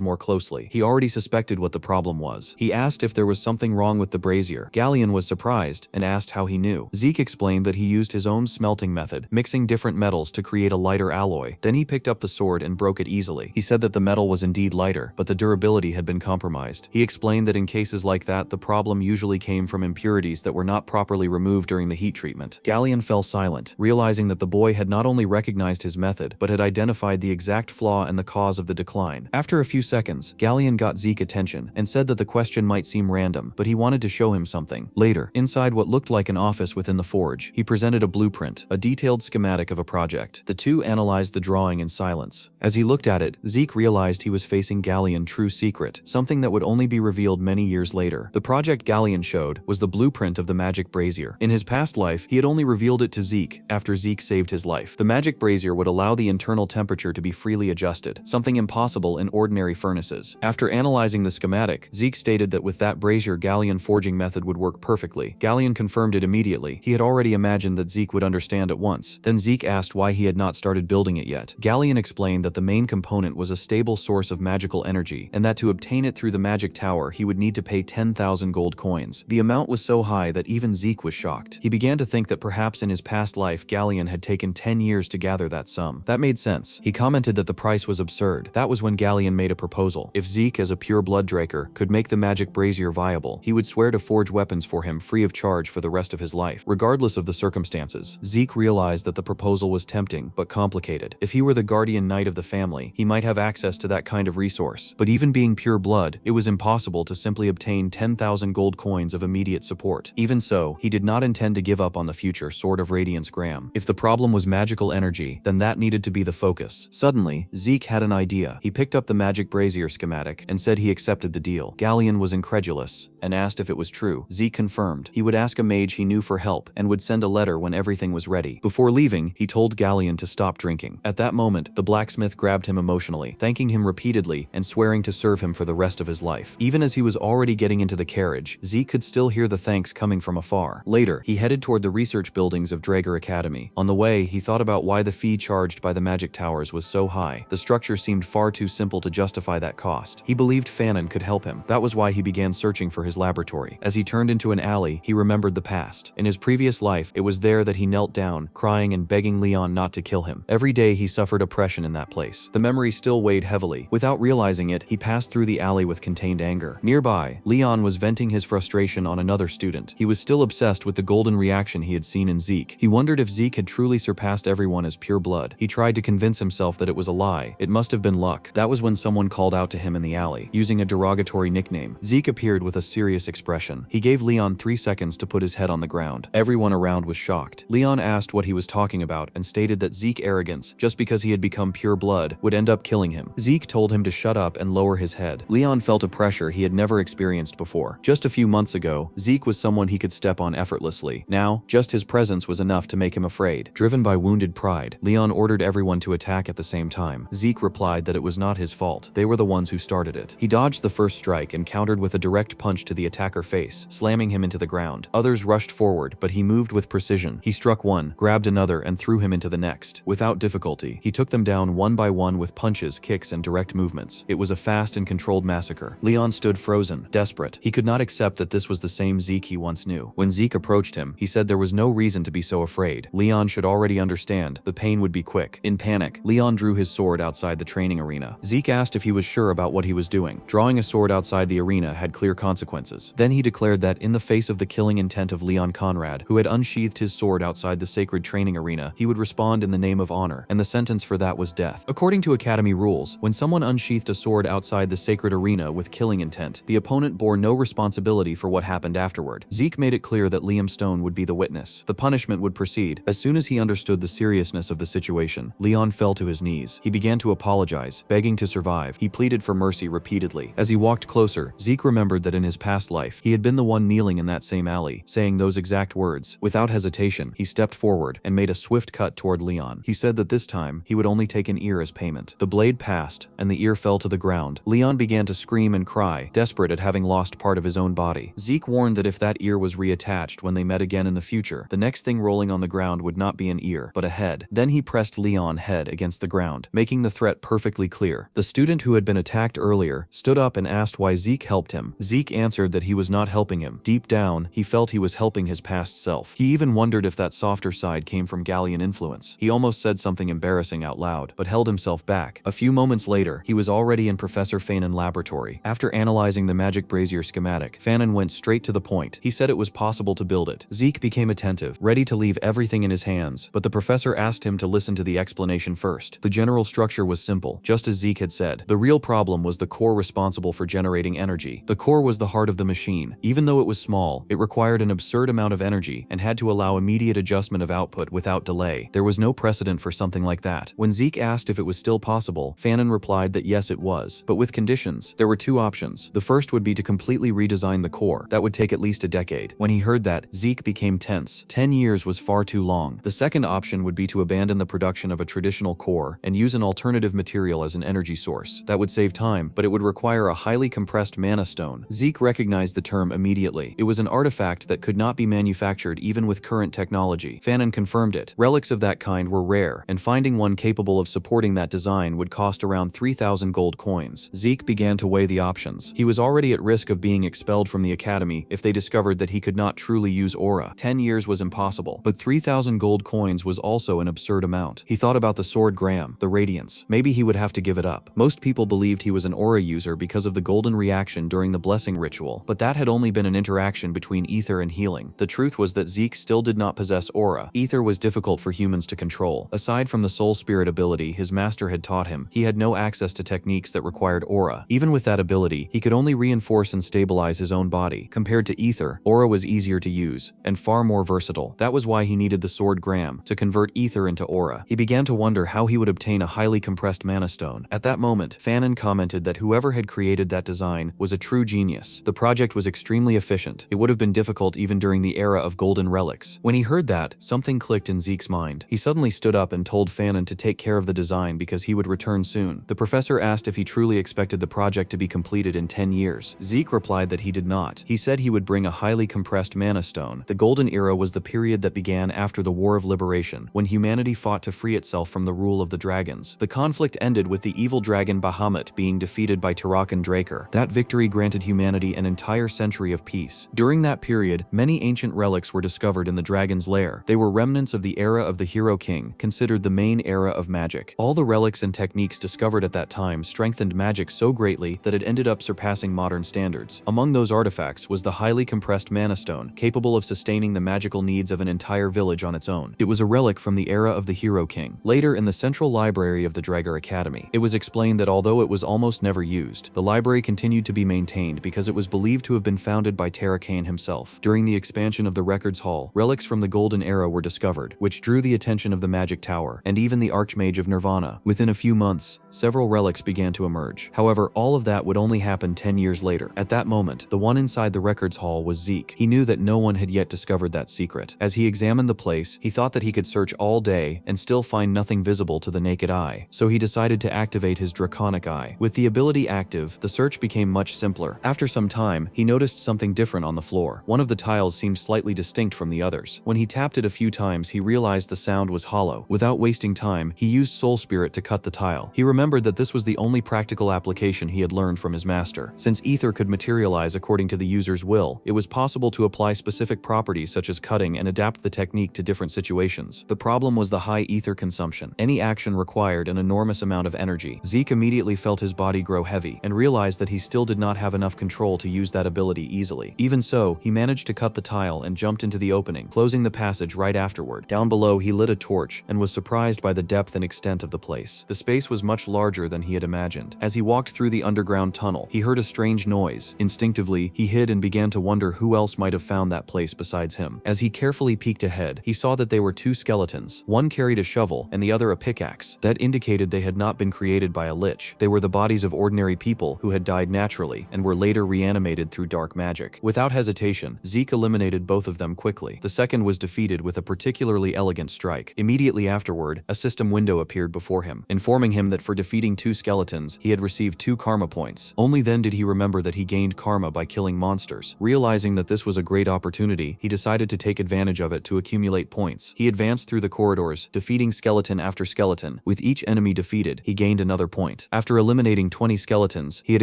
more closely. He already suspected what the problem was. He asked if there was something wrong with the brazier. Galleon was surprised and asked how he knew. Zeke explained that he used his own smelting method, mixing different metals to create a lighter alloy. Then he picked up the sword and broke it easily. He said that the metal was indeed lighter, but the durability had been compromised. He explained that in cases like that, the problem usually came from impurities that were not properly removed during the heat treatment. Galleon fell silent, realizing that the boy had not only recognized his method, but had identified the exact flaw and the cause of the decline. After a few seconds, Galleon got Zeke's attention and said that the question might seem random, but he wanted to show him something. Later, inside what looked like an office within the forge, he presented a blueprint, a detailed schematic of a project. The two analyzed the drawing in silence. As he looked at it, Zeke realized he was facing Galleon's true secret, something that would only be revealed many years later. The project Galleon showed was the blueprint of the magic brazier. In his past life, he had only revealed it to Zeke after Zeke saved his life. The magic brazier would allow the internal temperature to be freely adjusted, something impossible in ordinary furnaces. After analyzing the schematic, Zeke stated that with that brazier, Galleon forging method would work perfectly. Galleon confirmed it immediately. He had already imagined that Zeke would understand at once. Then Zeke asked why he had not started building it yet. Galleon explained that the main component was a stable source of magical energy, and that to obtain it through the magic tower, he would need to pay 10,000 gold coins. The amount was so high that even Zeke was shocked. He began to think that perhaps in his past life, Galleon had taken 10 years to gather that sum. That made sense. He commented that the price was absurd. That was when Galleon made a proposal. If Zeke, as a pure blood draker, could make the magic brazier viable, he would swear to forge weapons for him free of charge for the rest of his life. Regardless of the circumstances, Zeke realized that the proposal was tempting but complicated. If he were the guardian knight of the family, he might have access to that kind of resource. But even being pure blood, it was impossible to simply obtain 10,000 gold coins of immediate support. Even so, he did not intend to give up on the future Sword of Radiance Graham. If the problem was magical energy, then that needed to be the focus. Suddenly, Zeke had an idea. He picked up the magic brazier schematic and said he accepted the deal. Galleon was incredulous and asked if it was true. Zeke confirmed. He would ask a mage he knew for help and would send a letter when everything was ready. Before leaving, he told Galleon to stop drinking. At that moment, the blacksmith grabbed him emotionally, thanking him repeatedly and swearing to serve him for the rest of his life. Even as he was already getting into the carriage, Zeke could still hear the thanks coming from afar. Later, he headed toward the research buildings of Drager Academy. On the way, he thought about why the fee charged by the magic towers was so high. The structure seemed far too simple to justify that cost. He believed Fanon could help him. That was why he began searching for his laboratory. As he turned into an alley, he remembered the past. In his previous life, it was there that he knelt down, crying and begging Leon not to kill him. Every day he suffered oppression in that place. The memory still weighed heavily. Without realizing it, he passed through the alley with contained anger. Nearby, Leon was venting his frustration on another student. He was still obsessed with the golden reaction he had seen in Zeke. He wondered if Zeke had truly surpassed everyone as pure blood. He tried to convince himself that it was a lie. It must have been luck. That was when someone called out to him in the alley, using a derogatory nickname. Zeke appeared with a serious expression. He gave Leon 3 seconds to put his head on the ground. Everyone around was shocked. Leon asked what he was talking about and stated that Zeke's arrogance, just because he had become pure blood, would end up killing him. Zeke told him to shut up and lower his head. Leon felt a pressure he had never experienced before. Just a few months ago, Zeke was someone he could step on effortlessly. Now, just his presence was enough to make him afraid. Driven by wounded pride, Leon ordered everyone to attack at the same time. Zeke replied that it was not his fault. They were the ones who started it. He dodged the first strike and countered with a direct punch to the attacker's face, slamming him into the ground. Others rushed forward, but he moved with precision. He struck one, grabbed another, and threw him into the next. Without difficulty, he took them down one by one with punches, kicks, and direct movements. It was a fast and controlled massacre. Leon stood frozen, desperate. He could not accept that this was the same Zeke he once knew. When Zeke approached him, he said there was no reason to be so afraid. Leon should already understand. The pain would be quick. In panic, Leon drew his sword outside the training arena. Zeke asked if he was sure about what he was doing. Drawing a sword outside the arena had clear consequences. Then he declared that, in the face of the killing intent of Leon Conrad, who had unsheathed his sword outside the sacred training arena, he would respond in the name of honor, and the sentence for that was death. According to Academy rules, when someone unsheathed a sword outside the sacred arena with killing intent, the opponent bore no responsibility for what happened afterward. Zeke made it clear that Liam Stone would be the witness. The punishment would proceed. As soon as he understood the seriousness of the situation, Leon fell to his knees. He began to apologize, begging to survive. He pleaded for mercy repeatedly. As he walked closer, Zeke remembered that in his past life, he had been the one kneeling in that same alley, saying those exact words. Without hesitation, he stepped forward and made a swift cut toward Leon. He said that this time, he would only take an ear as payment. The blade passed, and the ear fell to the ground. Leon began to scream and cry eye, desperate at having lost part of his own body. Zeke warned that if that ear was reattached when they met again in the future, the next thing rolling on the ground would not be an ear, but a head. Then he pressed Leon's head against the ground, making the threat perfectly clear. The student who had been attacked earlier stood up and asked why Zeke helped him. Zeke answered that he was not helping him. Deep down, he felt he was helping his past self. He even wondered if that softer side came from Gallian influence. He almost said something embarrassing out loud, but held himself back. A few moments later, he was already in Professor Fanon's laboratory. After analyzing the magic brazier schematic, Fanon went straight to the point. He said it was possible to build it. Zeke became attentive, ready to leave everything in his hands, but the professor asked him to listen to the explanation first. The general structure was simple, just as Zeke had said. The real problem was the core responsible for generating energy. The core was the heart of the machine. Even though it was small, it required an absurd amount of energy and had to allow immediate adjustment of output without delay. There was no precedent for something like that. When Zeke asked if it was still possible, Fanon replied that yes it was, but with conditions. There were two options. The first would be to completely redesign the core. That would take at least a decade. When he heard that, Zeke became tense. 10 years was far too long. The second option would be to abandon the production of a traditional core and use an alternative material as an energy source. That would save time, but it would require a highly compressed mana stone. Zeke recognized the term immediately. It was an artifact that could not be manufactured even with current technology. Fanon confirmed it. Relics of that kind were rare, and finding one capable of supporting that design would cost around 3,000 gold coins. Zeke began to weigh the options. He was already at risk of being expelled from the academy if they discovered that he could not truly use aura. 10 years was impossible, but 3,000 gold coins was also an absurd amount. He thought about the sword Graham, the radiance. Maybe he would have to give it up. Most people believed he was an aura user because of the golden reaction during the blessing ritual, but that had only been an interaction between ether and healing. The truth was that Zeke still did not possess aura. Ether was difficult for humans to control. Aside from the soul spirit ability his master had taught him, he had no access to techniques that required aura. Even with that ability, he could only reinforce and stabilize his own body. Compared to ether, aura was easier to use and far more versatile. That was why he needed the sword Graham to convert ether into aura. He began to wonder how he would obtain a highly compressed mana stone. At that moment, Fanon commented that whoever had created that design was a true genius. The project was extremely efficient. It would have been difficult even during the era of golden relics. When he heard that, something clicked in Zeke's mind. He suddenly stood up and told Fanon to take care of the design because he would return soon. The professor asked if he truly expected the project to be completed in 10 years. Zeke replied that he did not. He said he would bring a highly compressed mana stone. The golden era was the period that began after the War of Liberation, when humanity fought to free itself from the rule of the dragons. The conflict ended with the evil dragon Bahamut being defeated by Tarakan Draker. That victory granted humanity an entire century of peace. During that period, many ancient relics were discovered in the dragon's lair. They were remnants of the era of the Hero King, considered the main era of magic. All the relics and techniques discovered at that time strengthened magic so greatly that it ended up surpassing modern standards. Among those artifacts was the highly compressed mana stone, capable of sustaining the magical needs of an entire village on its own. It was a relic from the era of the Hero King. Later, in the central library of the Drager Academy, it was explained that although it was almost never used, the library continued to be maintained because it was believed to have been founded by Tarakan himself. During the expansion of the Records Hall, relics from the Golden Era were discovered, which drew the attention of the Magic Tower, and even the Archmage of Nirvana. Within a few months, several relics began to emerge. However, all of that would only happen 10 years later. At that moment, the one inside the Records Hall was Zeke. He knew that no one had yet discovered that secret. As he examined the place, he thought that he could search all day and still find nothing visible to the naked eye. So he decided to activate his Draconic Eye. With the ability active, the search became much simpler. After some time, he noticed something different on the floor. One of the tiles seemed slightly distinct from the others. When he tapped it a few times, he realized the sound was hollow. Without wasting time, he used Soul Spirit to cut the tile. He remembered that this was the only practical application he had learned from his master. Since ether could materialize according to the user's will, it was possible to apply specific properties such as cutting and adapt the technique to different situations. The problem was the high ether consumption. Any action required an enormous amount of energy. Zeke immediately felt his body grow heavy and realized that he still did not have enough control to use that ability easily. Even so, he managed to cut the tile and jumped into the opening, closing the passage right afterward. Down below, he lit a torch and was surprised by the depth and extent of the place. The space was much larger than he had imagined. As he walked through the underground tunnel, he heard a strange noise. Instinctively, he hid and began to wonder who else might have found that place besides him. As he carefully peeked ahead, he saw that they were two skeletons. One carried a shovel and the other a pickaxe. That indicated they had not been created by a lich. They were the bodies of ordinary people who had died naturally and were later reanimated through dark magic. Without hesitation, Zeke eliminated both of them quickly. The second was defeated with a particularly elegant strike. Immediately afterward, a system window appeared before him, informing him that for defeating two skeletons, he had received 2 karma points. Only then did he remember that he gained karma by killing monsters. Realizing that this was a great opportunity, he decided to take advantage of it to accumulate points. He advanced through the corridors, defeating skeleton after skeleton. With each enemy defeated, he gained another point. After eliminating 20 skeletons, he had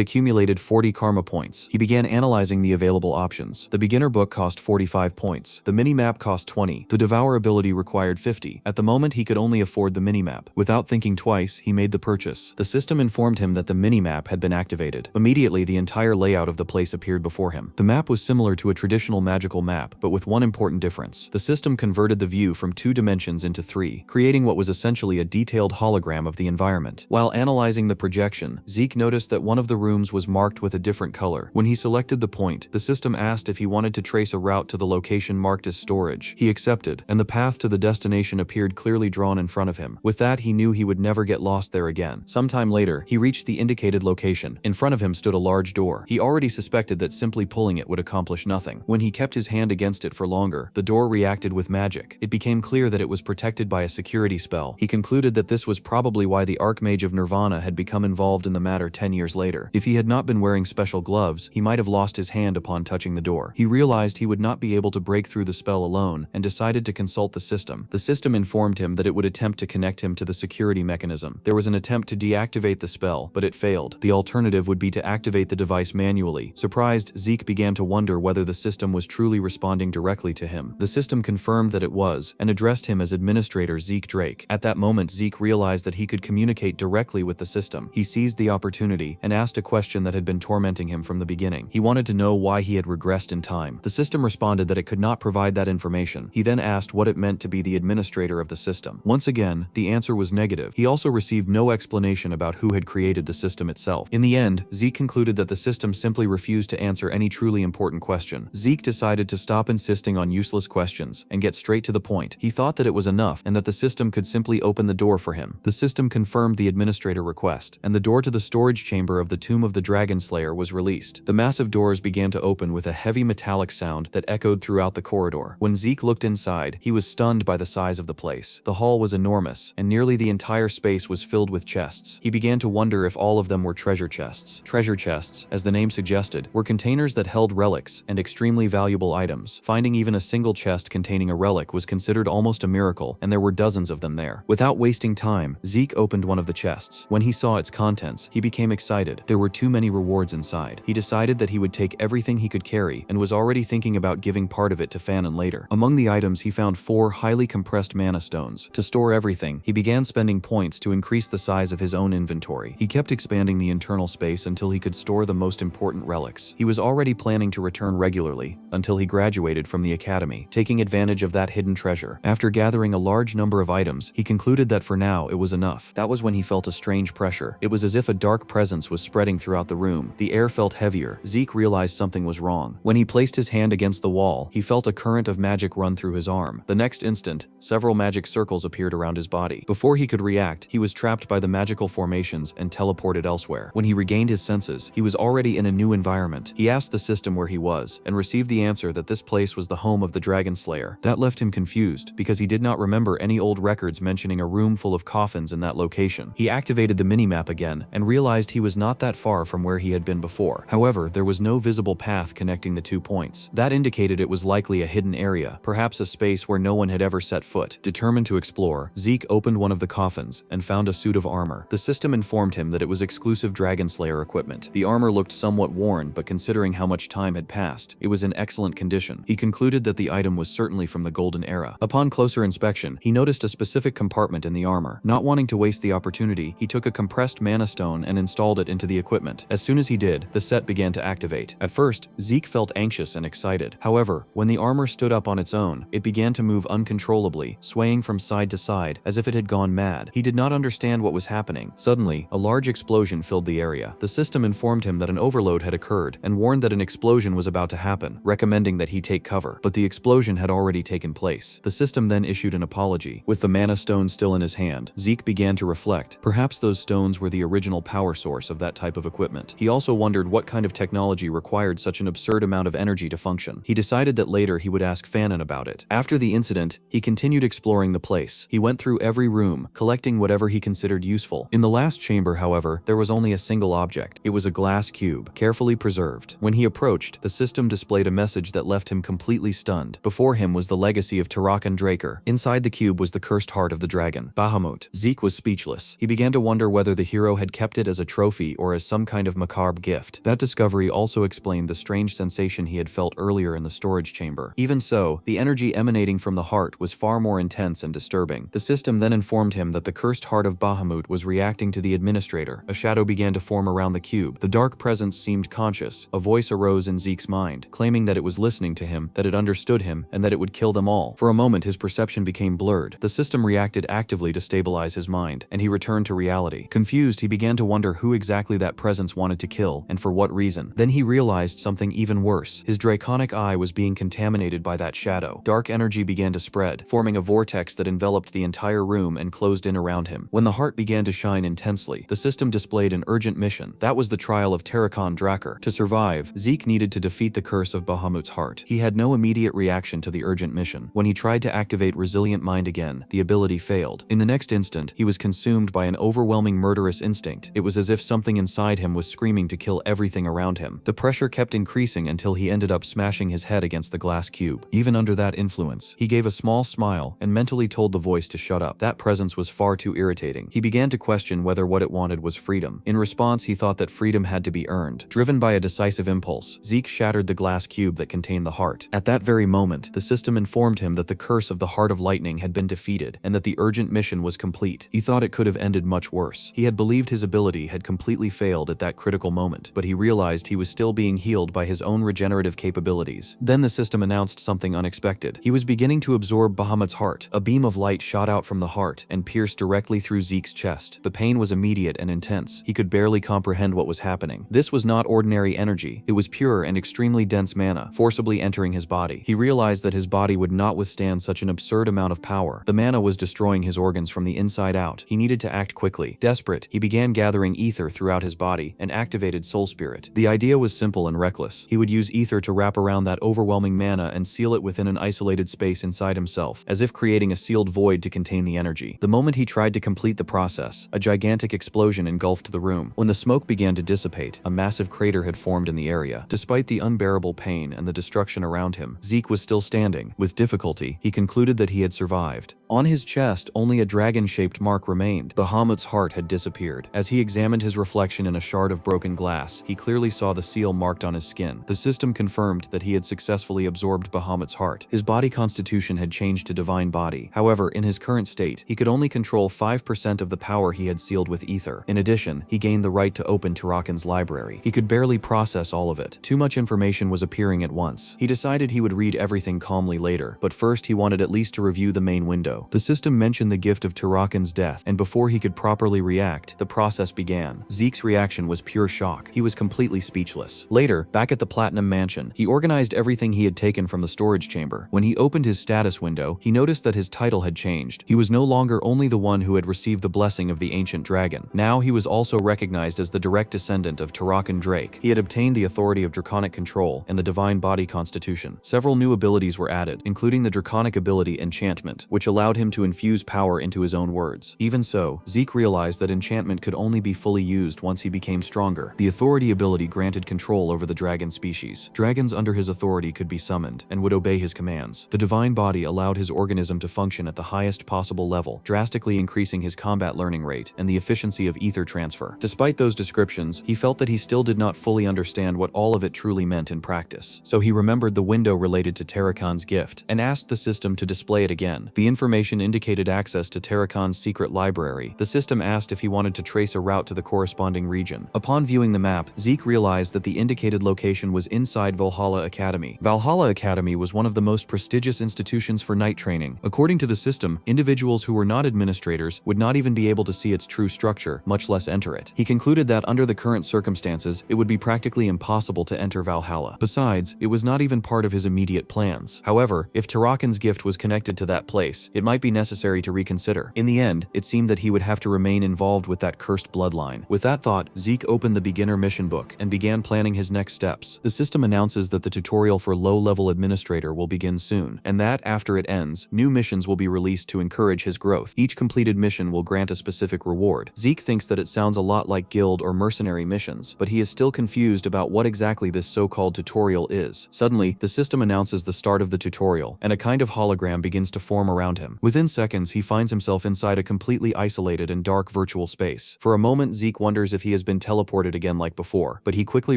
accumulated 40 karma points. He began analyzing the available options. The beginner book cost 45 points. The minimap cost 20. The devour ability required 50. At the moment, he could only afford the minimap. Without thinking twice, he made the purchase. The system informed him that the minimap had been activated. Immediately, the entire layout of the place appeared before him. The map was similar to a traditional magical map, but with one important difference. The system converted the view from 2 dimensions into 3, creating what was essentially a detailed hologram of the environment. While analyzing the projection, Zeke noticed that one of the rooms was marked with a different color. When he selected the point, the system asked if he wanted to trace a route to the location marked as storage. He accepted, and the path to the destination appeared clearly drawn in front of him. With that, he knew he would never get lost there again. Sometime later, he reached the indicated location. In front of him stood a large door. He already suspected that simply pulling it would accomplish nothing. When he kept his hand against it for longer, the door reacted with magic. It became clear that it was protected by a security spell. He concluded that this was probably why the Archmage of Nirvana had become involved in the matter 10 years later. If he had not been wearing special gloves, he might have lost his hand upon touching the door. He realized he would not be able to break through the spell alone and decided to consult the system. The system informed him that it would attempt to connect him to the security mechanism. There was an attempt to deactivate the spell, but it failed. The alternative would be to activate the device manually. Surprised, Zeke began to wonder whether the system was truly responding directly to him. The system confirmed that it was, and addressed him as Administrator Zeke Drake. At that moment, Zeke realized that he could communicate directly with the system. He seized the opportunity and asked a question that had been tormenting him from the beginning. He wanted to know why he had regressed in time. The system responded that it could not provide that information. He then asked what it meant to be the administrator of the system. Once again, the answer was negative. He also received no explanation about who had created the system itself. In the end, Zeke concluded that the system simply refused to answer any truly important question. Zeke decided to stop insisting on useless questions and get straight to the point. He thought that it was enough and that the system could simply open the door for him. The system confirmed the administrator request, and the door to the storage chamber of the Tomb of the Dragon Slayer was released. The massive doors began to open with a heavy metallic sound that echoed throughout the corridor. When Zeke looked inside, he was stunned by the size of the place. The hall was enormous, and nearly the entire space was filled with chests. He began to wonder if all of them were treasure chests. Treasure chests, as the name suggested, were containers that held relics and extremely valuable items. Finding even a single chest containing a relic was considered almost a miracle, and there were dozens of them there. Without wasting time, Zeke opened one of the chests. When he saw its contents, he became excited. There were too many rewards inside. He decided that he would take everything he could carry and was already thinking about giving part of it to Fanon later. Among the items, he found 4 highly compressed mana stones. To store everything, he began spending points to increase the size of his own inventory. He kept expanding the internal space until he could store the most important relics. He was already planning to return regularly until he graduated from the academy, taking advantage of that hidden treasure. After gathering a large number of items, he concluded that for now it was enough. That was when he felt a strange pressure. It was as if a dark presence was spreading throughout the room. The air felt heavier. Zeke realized something was wrong. When he placed his hand against the wall, he felt a current of magic run through his arm. The next instant, several magic circles appeared around his body. Before he could react, he was trapped by the magical formations and teleported elsewhere. When he regained his senses, he was already in a new environment. He asked the system where he was, and received the answer that this place was the home of the Dragon Slayer. That left him confused, because he did not remember any old records mentioning a room full of coffins in that location. He activated the minimap again, and realized he was not that far from where he had been before. However, there was no visible path connecting the 2 points. That indicated it was likely a hidden area, perhaps a space where no one had ever set foot. Determined to explore, Zeke opened one of the coffins and found a suit of armor. The system informed him that it was exclusive Dragon Slayer equipment. The armor looked somewhat worn, but considering how much time had passed, it was in excellent condition. He concluded that the item was certainly from the Golden Era. Upon closer inspection, he noticed a specific compartment in the armor. Not wanting to waste the opportunity, he took a compressed mana stone and installed it into the equipment. As soon as he did, the set began to activate. At first, Zeke felt anxious and excited. However, when the armor stood up on its own, it began to move uncontrollably, swaying from side to side as if it had gone mad. He did not understand what was happening. Suddenly, a large explosion filled the area. The system informed him that an overload had occurred and warned that an explosion was about to happen, recommending that he take cover. But the explosion had already taken place. The system then issued an apology. With the mana stone still in his hand, Zeke began to reflect. Perhaps those stones were the original power source of that type of equipment. He also wondered what kind of technology required such an absurd amount of energy to function. He decided that later he would ask Fanon about it. After the incident, he continued exploring the place. He went through every room, collecting whatever he considered useful. In the last chamber, however, there was only a single object. It was a glass cube, carefully preserved. When he approached, the system displayed a message that left him completely stunned. Before him was the legacy of Tarakan Draker. Inside the cube was the cursed heart of the dragon, Bahamut. Zeke was speechless. He began to wonder whether the hero had kept it as a trophy or as some kind of macabre gift. That discovery also explained the strange sensation he had felt earlier in the storage chamber. Even so, the energy emanating from the heart was far more intense and disturbing. The system then informed him that the cursed heart of Bahamut was reacting to the administrator. A shadow began to form around the cube. The dark presence seemed conscious. A voice arose in Zeke's mind, claiming that it was listening to him, that it understood him, and that it would kill them all. For a moment, his perception became blurred. The system reacted actively to stabilize his mind, and he returned to reality. Confused, he began to wonder who exactly that presence wanted to kill, and for what reason. Then he realized something even worse. His draconic eye was being contaminated by that shadow. Dark energy began to spread, forming a vortex that enveloped the entire room and closed in around him. When the heart began to shine intensely, the system displayed an urgent mission. That was the trial of Tarakan Draker. To survive, Zeke needed to defeat the curse of Bahamut's heart. He had no immediate reaction to the urgent mission. When he tried to activate Resilient Mind again, the ability failed. In the next instant, he was consumed by an overwhelming murderous instinct. It was as if something inside him was screaming to kill everything around him. The pressure kept increasing until he ended up smashing his head against the glass cube. Even under that influence, he gave a small smile and mentally told the voice to shut up. That presence was far too irritating. He began to question whether what it wanted was freedom. In response, he thought that freedom had to be earned. Driven by a decisive impulse, Zeke shattered the glass cube that contained the heart. At that very moment, the system informed him that the curse of the Heart of Lightning had been defeated and that the urgent mission was complete. He thought it could have ended much worse. He had believed his ability had completely failed at that critical moment, but he realized he was still being healed by his own regenerative capabilities. Then the system announced something unexpected. He was beginning to absorb Bahamut's heart. A beam of light shot out from the heart and pierced directly through Zeke's chest. The pain was immediate and intense. He could barely comprehend what was happening. This was not ordinary energy. It was pure and extremely dense mana, forcibly entering his body. He realized that his body would not withstand such an absurd amount of power. The mana was destroying his organs from the inside out. He needed to act quickly. Desperate, he began gathering ether throughout his body and activated Soul Spirit. The idea was simple and reckless. He would use ether to wrap around that overwhelming mana and seal it within an isolated space inside himself, as if creating a sealed void to contain the energy. The moment he tried to complete the process, a gigantic explosion engulfed the room. When the smoke began to dissipate, a massive crater had formed in the area. Despite the unbearable pain and the destruction around him, Zeke was still standing. With difficulty, he concluded that he had survived. On his chest, only a dragon-shaped mark remained. Bahamut's heart had disappeared. As he examined his reflection in a shard of broken glass, he clearly saw the seal marked on his skin. The system confirmed that he had successfully absorbed Bahamut's heart. His body constitution had changed to divine body. However, in his current state, he could only control 5% of the power he had sealed with ether. In addition, he gained the right to open Tarakan's library. He could barely process all of it. Too much information was appearing at once. He decided he would read everything calmly later, but first he wanted at least to review the main window. The system mentioned the gift of Tarakan's death, and before he could properly react, the process began. Zeke's reaction was pure shock. He was completely speechless. Later, back at the Platinum Mansion, he organized everything he had taken from the storage chamber. When he opened his status window, he noticed that his title had changed. He was no longer only the one who had received the blessing of the ancient dragon. Now he was also recognized as the direct descendant of Tarakan Drake. He had obtained the authority of draconic control and the divine body constitution. Several new abilities were added, including the draconic ability Enchantment, which allowed him to infuse power into his own words. Even so, Zeke realized that enchantment could only be fully used once he became stronger. The authority ability granted control over the dragon species. Dragons under his authority could be summoned and would obey his commands. The divine body allowed his organism to function at the highest possible level, drastically increasing his combat learning rate and the efficiency of ether transfer. Despite those descriptions, he felt that he still did not fully understand what all of it truly meant in practice. So he remembered the window related to Tarakan's gift and asked the system to display it again. The information indicated access to Tarakan's secret library. The system asked if he wanted to trace a route to the corresponding region. Upon viewing the map, Zeke realized that the indicated location was inside Valhalla Academy. Valhalla Academy was one of the most prestigious institutions for knight training. According to the system, individuals who were not administrators would not even be able to see its true structure, much less enter it. He concluded that under the current circumstances, it would be practically impossible to enter Valhalla. Besides, it was not even part of his immediate plans. However, if Tarakan's gift was connected to that place, it might be necessary to reconsider. In the end, it seemed that he would have to remain involved with that cursed bloodline. With that thought, Zeke opened the beginner mission book and began planning his next steps. The system announces that the tutorial for low-level administrator will begin soon, and that, after it ends, new missions will be released to encourage his growth. Each completed mission will grant a specific reward. Zeke thinks that it sounds a lot like guild or mercenary mercenary missions, but he is still confused about what exactly this so-called tutorial is. Suddenly, the system announces the start of the tutorial, and a kind of hologram begins to form around him. Within seconds, he finds himself inside a completely isolated and dark virtual space. For a moment, Zeke wonders if he has been teleported again like before, but he quickly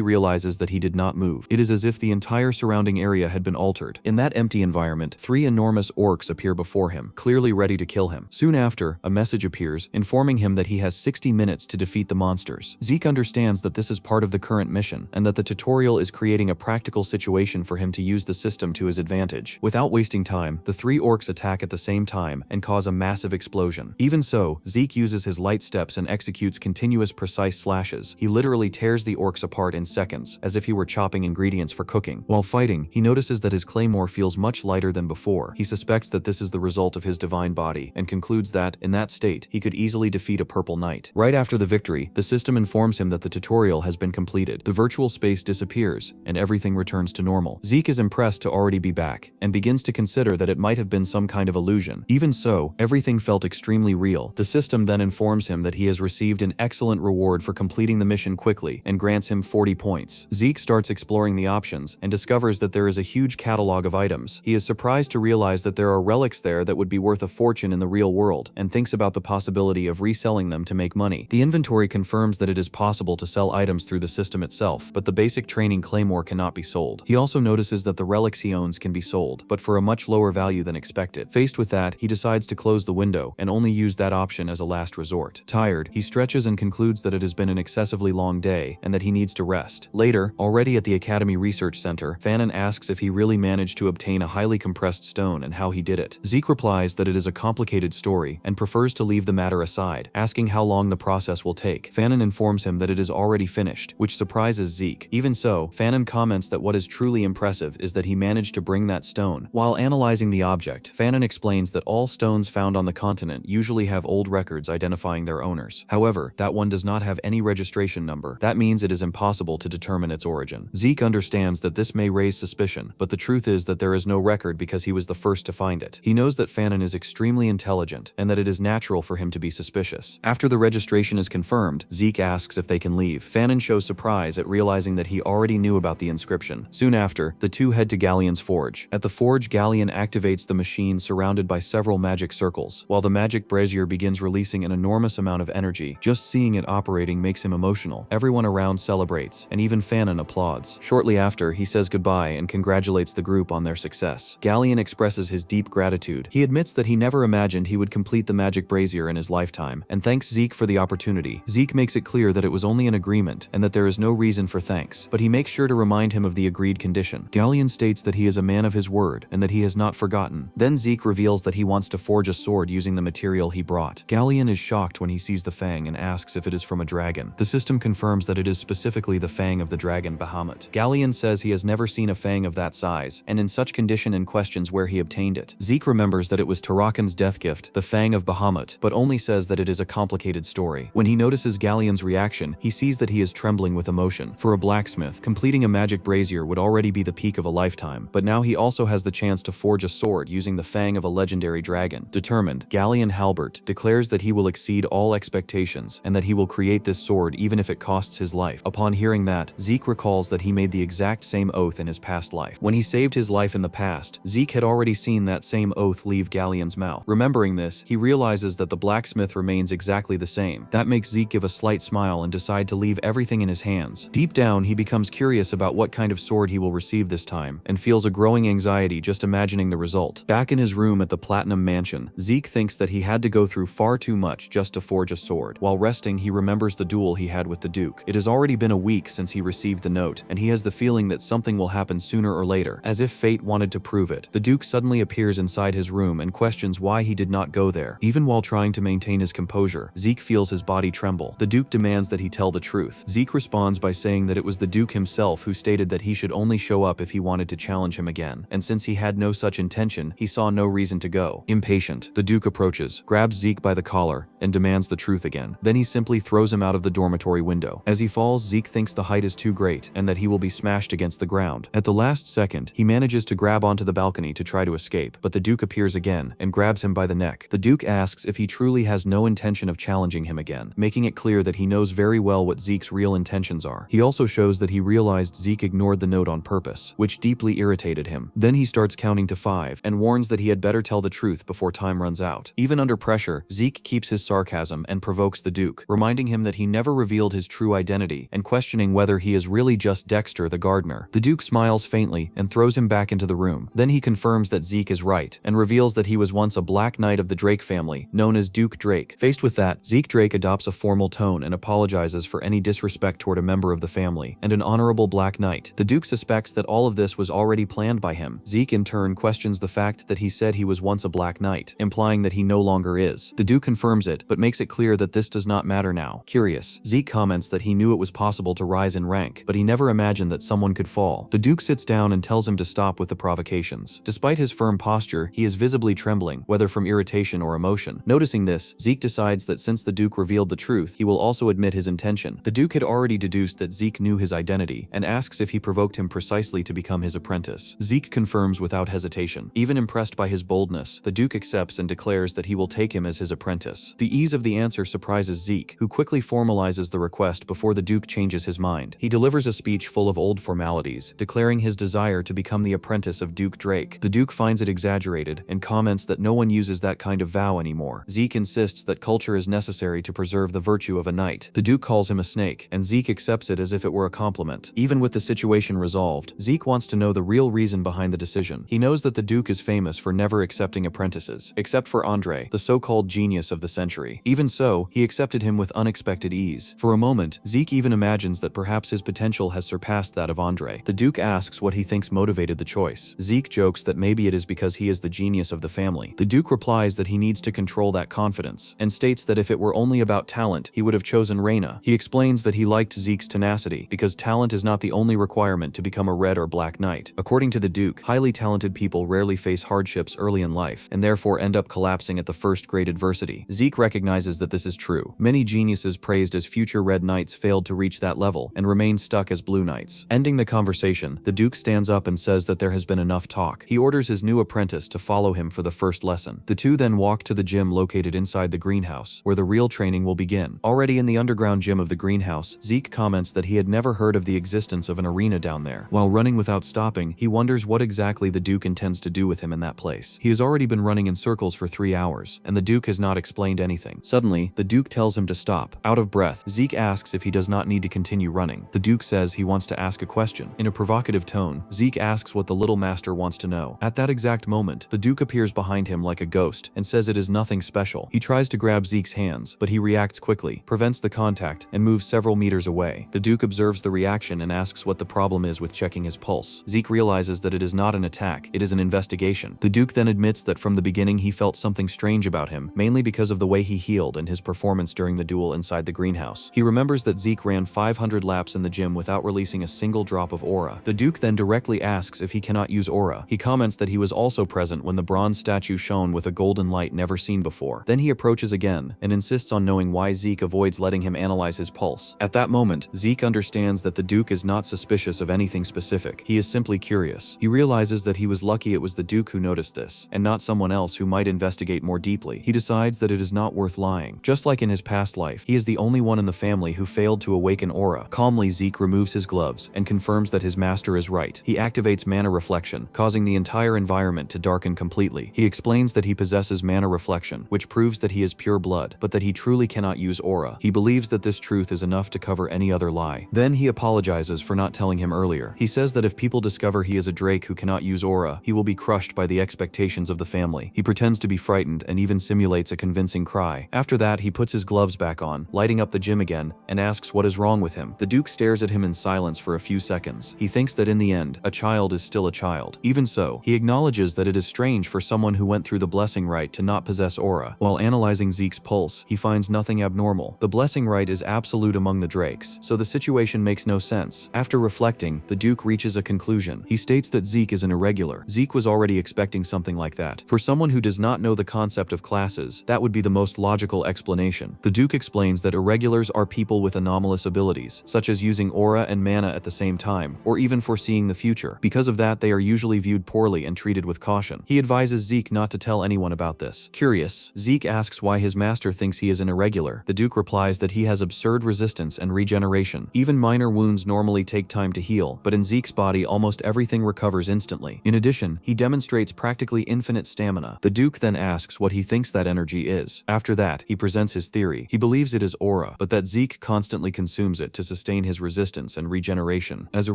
realizes that he did not move. It is as if the entire surrounding area had been altered. In that empty environment, 3 enormous orcs appear before him, clearly ready to kill him. Soon after, a message appears, informing him that he has 60 minutes to defeat the monsters. Zeke understands that this is part of the current mission, and that the tutorial is creating a practical situation for him to use the system to his advantage. Without wasting time, the 3 orcs attack at the same time and cause a massive explosion. Even so, Zeke uses his light steps and executes continuous precise slashes. He literally tears the orcs apart in seconds, as if he were chopping ingredients for cooking. While fighting, he notices that his claymore feels much lighter than before. He suspects that this is the result of his divine body, and concludes that, in that state, he could easily defeat a purple knight. Right after the victory, the system informs him that the tutorial has been completed. The virtual space disappears, and everything returns to normal. Zeke is impressed to already be back, and begins to consider that it might have been some kind of illusion. Even so, everything felt extremely real. The system then informs him that he has received an excellent reward for completing the mission quickly, and grants him 40 points. Zeke starts exploring the options, and discovers that there is a huge catalog of items. He is surprised to realize that there are relics there that would be worth a fortune in the real world, and thinks about the possibility of reselling them to make money. The inventory confirms that it is possible to sell items through the system itself, but the basic training claymore cannot be sold. He also notices that the relics he owns can be sold, but for a much lower value than expected. Faced with that, he decides to close the window, and only use that option as a last resort. Tired, he stretches and concludes that it has been an excessively long day, and that he needs to rest. Later, already at the Academy Research Center, Fanon asks if he really managed to obtain a highly compressed stone and how he did it. Zeke replies that it is a complicated story, and prefers to leave the matter aside, asking how long the process will take. Fanon informs him that it is already finished, which surprises Zeke. Even so, Fanon comments that what is truly impressive is that he managed to bring that stone. While analyzing the object, Fanon explains that all stones found on the continent usually have old records identifying their owners. However, that one does not have any registration number. That means it is impossible to determine its origin. Zeke understands that this may raise suspicion, but the truth is that there is no record because he was the first to find it. He knows that Fanon is extremely intelligent, and that it is natural for him to be suspicious. After the registration is confirmed, Zeke asks if they can leave. Fanon shows surprise at realizing that he already knew about the inscription. Soon after, the two head to Galleon's forge. At the forge, Galleon activates the machine surrounded by several magic circles, while the magic brazier begins releasing an enormous amount of energy. Just seeing it operating makes him emotional. Everyone around celebrates, and even Fanon applauds. Shortly after, he says goodbye and congratulates the group on their success. Galleon expresses his deep gratitude. He admits that he never imagined he would complete the magic brazier in his lifetime, and thanks Zeke for the opportunity. Zeke makes it clear that it was only an agreement, and that there is no reason for thanks, but he makes sure to remind him of the agreed condition. Galleon states that he is a man of his word, and that he has not forgotten. Then Zeke reveals that he wants to forge a sword using the material he brought. Galleon is shocked when he sees the fang and asks if it is from a dragon. The system confirms that it is specifically the fang of the dragon Bahamut. Galleon says he has never seen a fang of that size, and in such condition, and questions where he obtained it. Zeke remembers that it was Tarakan's death gift, the fang of Bahamut, but only says that it is a complicated story. When he notices Galleon's reaction, he sees that he is trembling with emotion. For a blacksmith, completing a magic brazier would already be the peak of a lifetime, but now he also has the chance to forge a sword using the fang of a legendary dragon. Determined, Galleon Halbert declares that he will exceed all expectations, and that he will create this sword even if it costs his life. Upon hearing that, Zeke recalls that he made the exact same oath in his past life. When he saved his life in the past, Zeke had already seen that same oath leave Galleon's mouth. Remembering this, he realizes that the blacksmith remains exactly the same. That makes Zeke give a slight smile and decide to leave everything in his hands. Deep down, he becomes curious about what kind of sword he will receive this time, and feels a growing anxiety just imagining the result. Back in his room at the Platinum Mansion, Zeke thinks that he had to go through far too much just to forge a sword. While resting, he remembers the duel he had with the Duke. It has already been a week since he received the note, and he has the feeling that something will happen sooner or later, as if fate wanted to prove it. The Duke suddenly appears inside his room and questions why he did not go there. Even while trying to maintain his composure, Zeke feels his body tremble. The Duke demands that he tell the truth. Zeke responds by saying that it was the Duke himself who stated that he should only show up if he wanted to challenge him again, and since he had no such intention, he saw no reason to go. Impatient, the Duke approaches, grabs Zeke by the collar, and demands the truth again. Then he simply throws him out of the dormitory window. As he falls, Zeke thinks the height is too great, and that he will be smashed against the ground. At the last second, he manages to grab onto the balcony to try to escape, but the Duke appears again, and grabs him by the neck. The Duke asks if he truly has no intention of challenging him again, making it clear that he knows very very well what Zeke's real intentions are. He also shows that he realized Zeke ignored the note on purpose, which deeply irritated him. Then he starts counting to 5 and warns that he had better tell the truth before time runs out. Even under pressure, Zeke keeps his sarcasm and provokes the Duke, reminding him that he never revealed his true identity and questioning whether he is really just Dexter the gardener. The Duke smiles faintly and throws him back into the room. Then he confirms that Zeke is right and reveals that he was once a Black Knight of the Drake family, known as Duke Drake. Faced with that, Zeke Drake adopts a formal tone and apologizes for any disrespect toward a member of the family and an honorable Black Knight. The Duke suspects that all of this was already planned by him. Zeke in turn questions the fact that he said he was once a Black Knight, implying that he no longer is. The Duke confirms it, but makes it clear that this does not matter now. Curious, Zeke comments that he knew it was possible to rise in rank, but he never imagined that someone could fall. The Duke sits down and tells him to stop with the provocations. Despite his firm posture, he is visibly trembling, whether from irritation or emotion. Noticing this, Zeke decides that since the Duke revealed the truth, he will also admit his intention. The Duke had already deduced that Zeke knew his identity and asks if he provoked him precisely to become his apprentice. Zeke confirms without hesitation. Even impressed by his boldness, the Duke accepts and declares that he will take him as his apprentice. The ease of the answer surprises Zeke, who quickly formalizes the request before the Duke changes his mind. He delivers a speech full of old formalities, declaring his desire to become the apprentice of Duke Drake. The Duke finds it exaggerated and comments that no one uses that kind of vow anymore. Zeke insists that culture is necessary to preserve the virtue of a knight. The Duke calls him a snake, and Zeke accepts it as if it were a compliment. Even with the situation resolved, Zeke wants to know the real reason behind the decision. He knows that the Duke is famous for never accepting apprentices, except for Andre, the so-called genius of the century. Even so, he accepted him with unexpected ease. For a moment, Zeke even imagines that perhaps his potential has surpassed that of Andre. The Duke asks what he thinks motivated the choice. Zeke jokes that maybe it is because he is the genius of the family. The Duke replies that he needs to control that confidence, and states that if it were only about talent, he would have chosen Reina. He explains that he liked Zeke's tenacity, because talent is not the only requirement to become a red or black knight. According to the Duke, highly talented people rarely face hardships early in life, and therefore end up collapsing at the first great adversity. Zeke recognizes that this is true. Many geniuses praised as future red knights failed to reach that level, and remained stuck as blue knights. Ending the conversation, the Duke stands up and says that there has been enough talk. He orders his new apprentice to follow him for the first lesson. The two then walk to the gym located inside the greenhouse, where the real training will begin. Already in the underground gym of the greenhouse, Zeke comments that he had never heard of the existence of an arena down there. While running without stopping, he wonders what exactly the Duke intends to do with him in that place. He has already been running in circles for 3 hours, and the Duke has not explained anything. Suddenly, the Duke tells him to stop. Out of breath, Zeke asks if he does not need to continue running. The Duke says he wants to ask a question. In a provocative tone, Zeke asks what the little master wants to know. At that exact moment, the Duke appears behind him like a ghost and says it is nothing special. He tries to grab Zeke's hands, but he reacts quickly, prevents the contact, and moves several meters away. The Duke observes the reaction and asks what the problem is with checking his pulse. Zeke realizes that it is not an attack, it is an investigation. The Duke then admits that from the beginning he felt something strange about him, mainly because of the way he healed and his performance during the duel inside the greenhouse. He remembers that Zeke ran 500 laps in the gym without releasing a single drop of aura. The Duke then directly asks if he cannot use aura. He comments that he was also present when the bronze statue shone with a golden light never seen before. Then he approaches again and insists on knowing why Zeke avoids letting him analyze his pulse. At that moment, Zeke understands that the Duke is not suspicious of anything specific. He is simply curious. He realizes that he was lucky it was the Duke who noticed this, and not someone else who might investigate more deeply. He decides that it is not worth lying. Just like in his past life, he is the only one in the family who failed to awaken aura. Calmly, Zeke removes his gloves and confirms that his master is right. He activates mana reflection, causing the entire environment to darken completely. He explains that he possesses mana reflection, which proves that he is pure blood, but that he truly cannot use aura. He believes that this truth is enough to cover any other lie. Then he apologizes for not telling him earlier. He says that if people discover he is a Drake who cannot use aura, he will be crushed by the expectations of the family. He pretends to be frightened and even simulates a convincing cry. After that, he puts his gloves back on, lighting up the gym again, and asks what is wrong with him. The Duke stares at him in silence for a few seconds. He thinks that in the end, a child is still a child. Even so, he acknowledges that it is strange for someone who went through the blessing rite to not possess aura. While analyzing Zeke's pulse, he finds nothing abnormal. The blessing rite is absolute among the Drakes, so the situation makes no sense. After reflecting, the Duke reaches a conclusion. He states that Zeke is an irregular. Zeke was already expecting something like that. For someone who does not know the concept of classes, that would be the most logical explanation. The Duke explains that irregulars are people with anomalous abilities, such as using aura and mana at the same time, or even foreseeing the future. Because of that, they are usually viewed poorly and treated with caution. He advises Zeke not to tell anyone about this. Curious, Zeke asks why his master thinks he is an irregular. The Duke replies that he has has absurd resistance and regeneration. Even minor wounds normally take time to heal, but in Zeke's body almost everything recovers instantly. In addition, he demonstrates practically infinite stamina. The Duke then asks what he thinks that energy is. After that, he presents his theory. He believes it is aura, but that Zeke constantly consumes it to sustain his resistance and regeneration. As a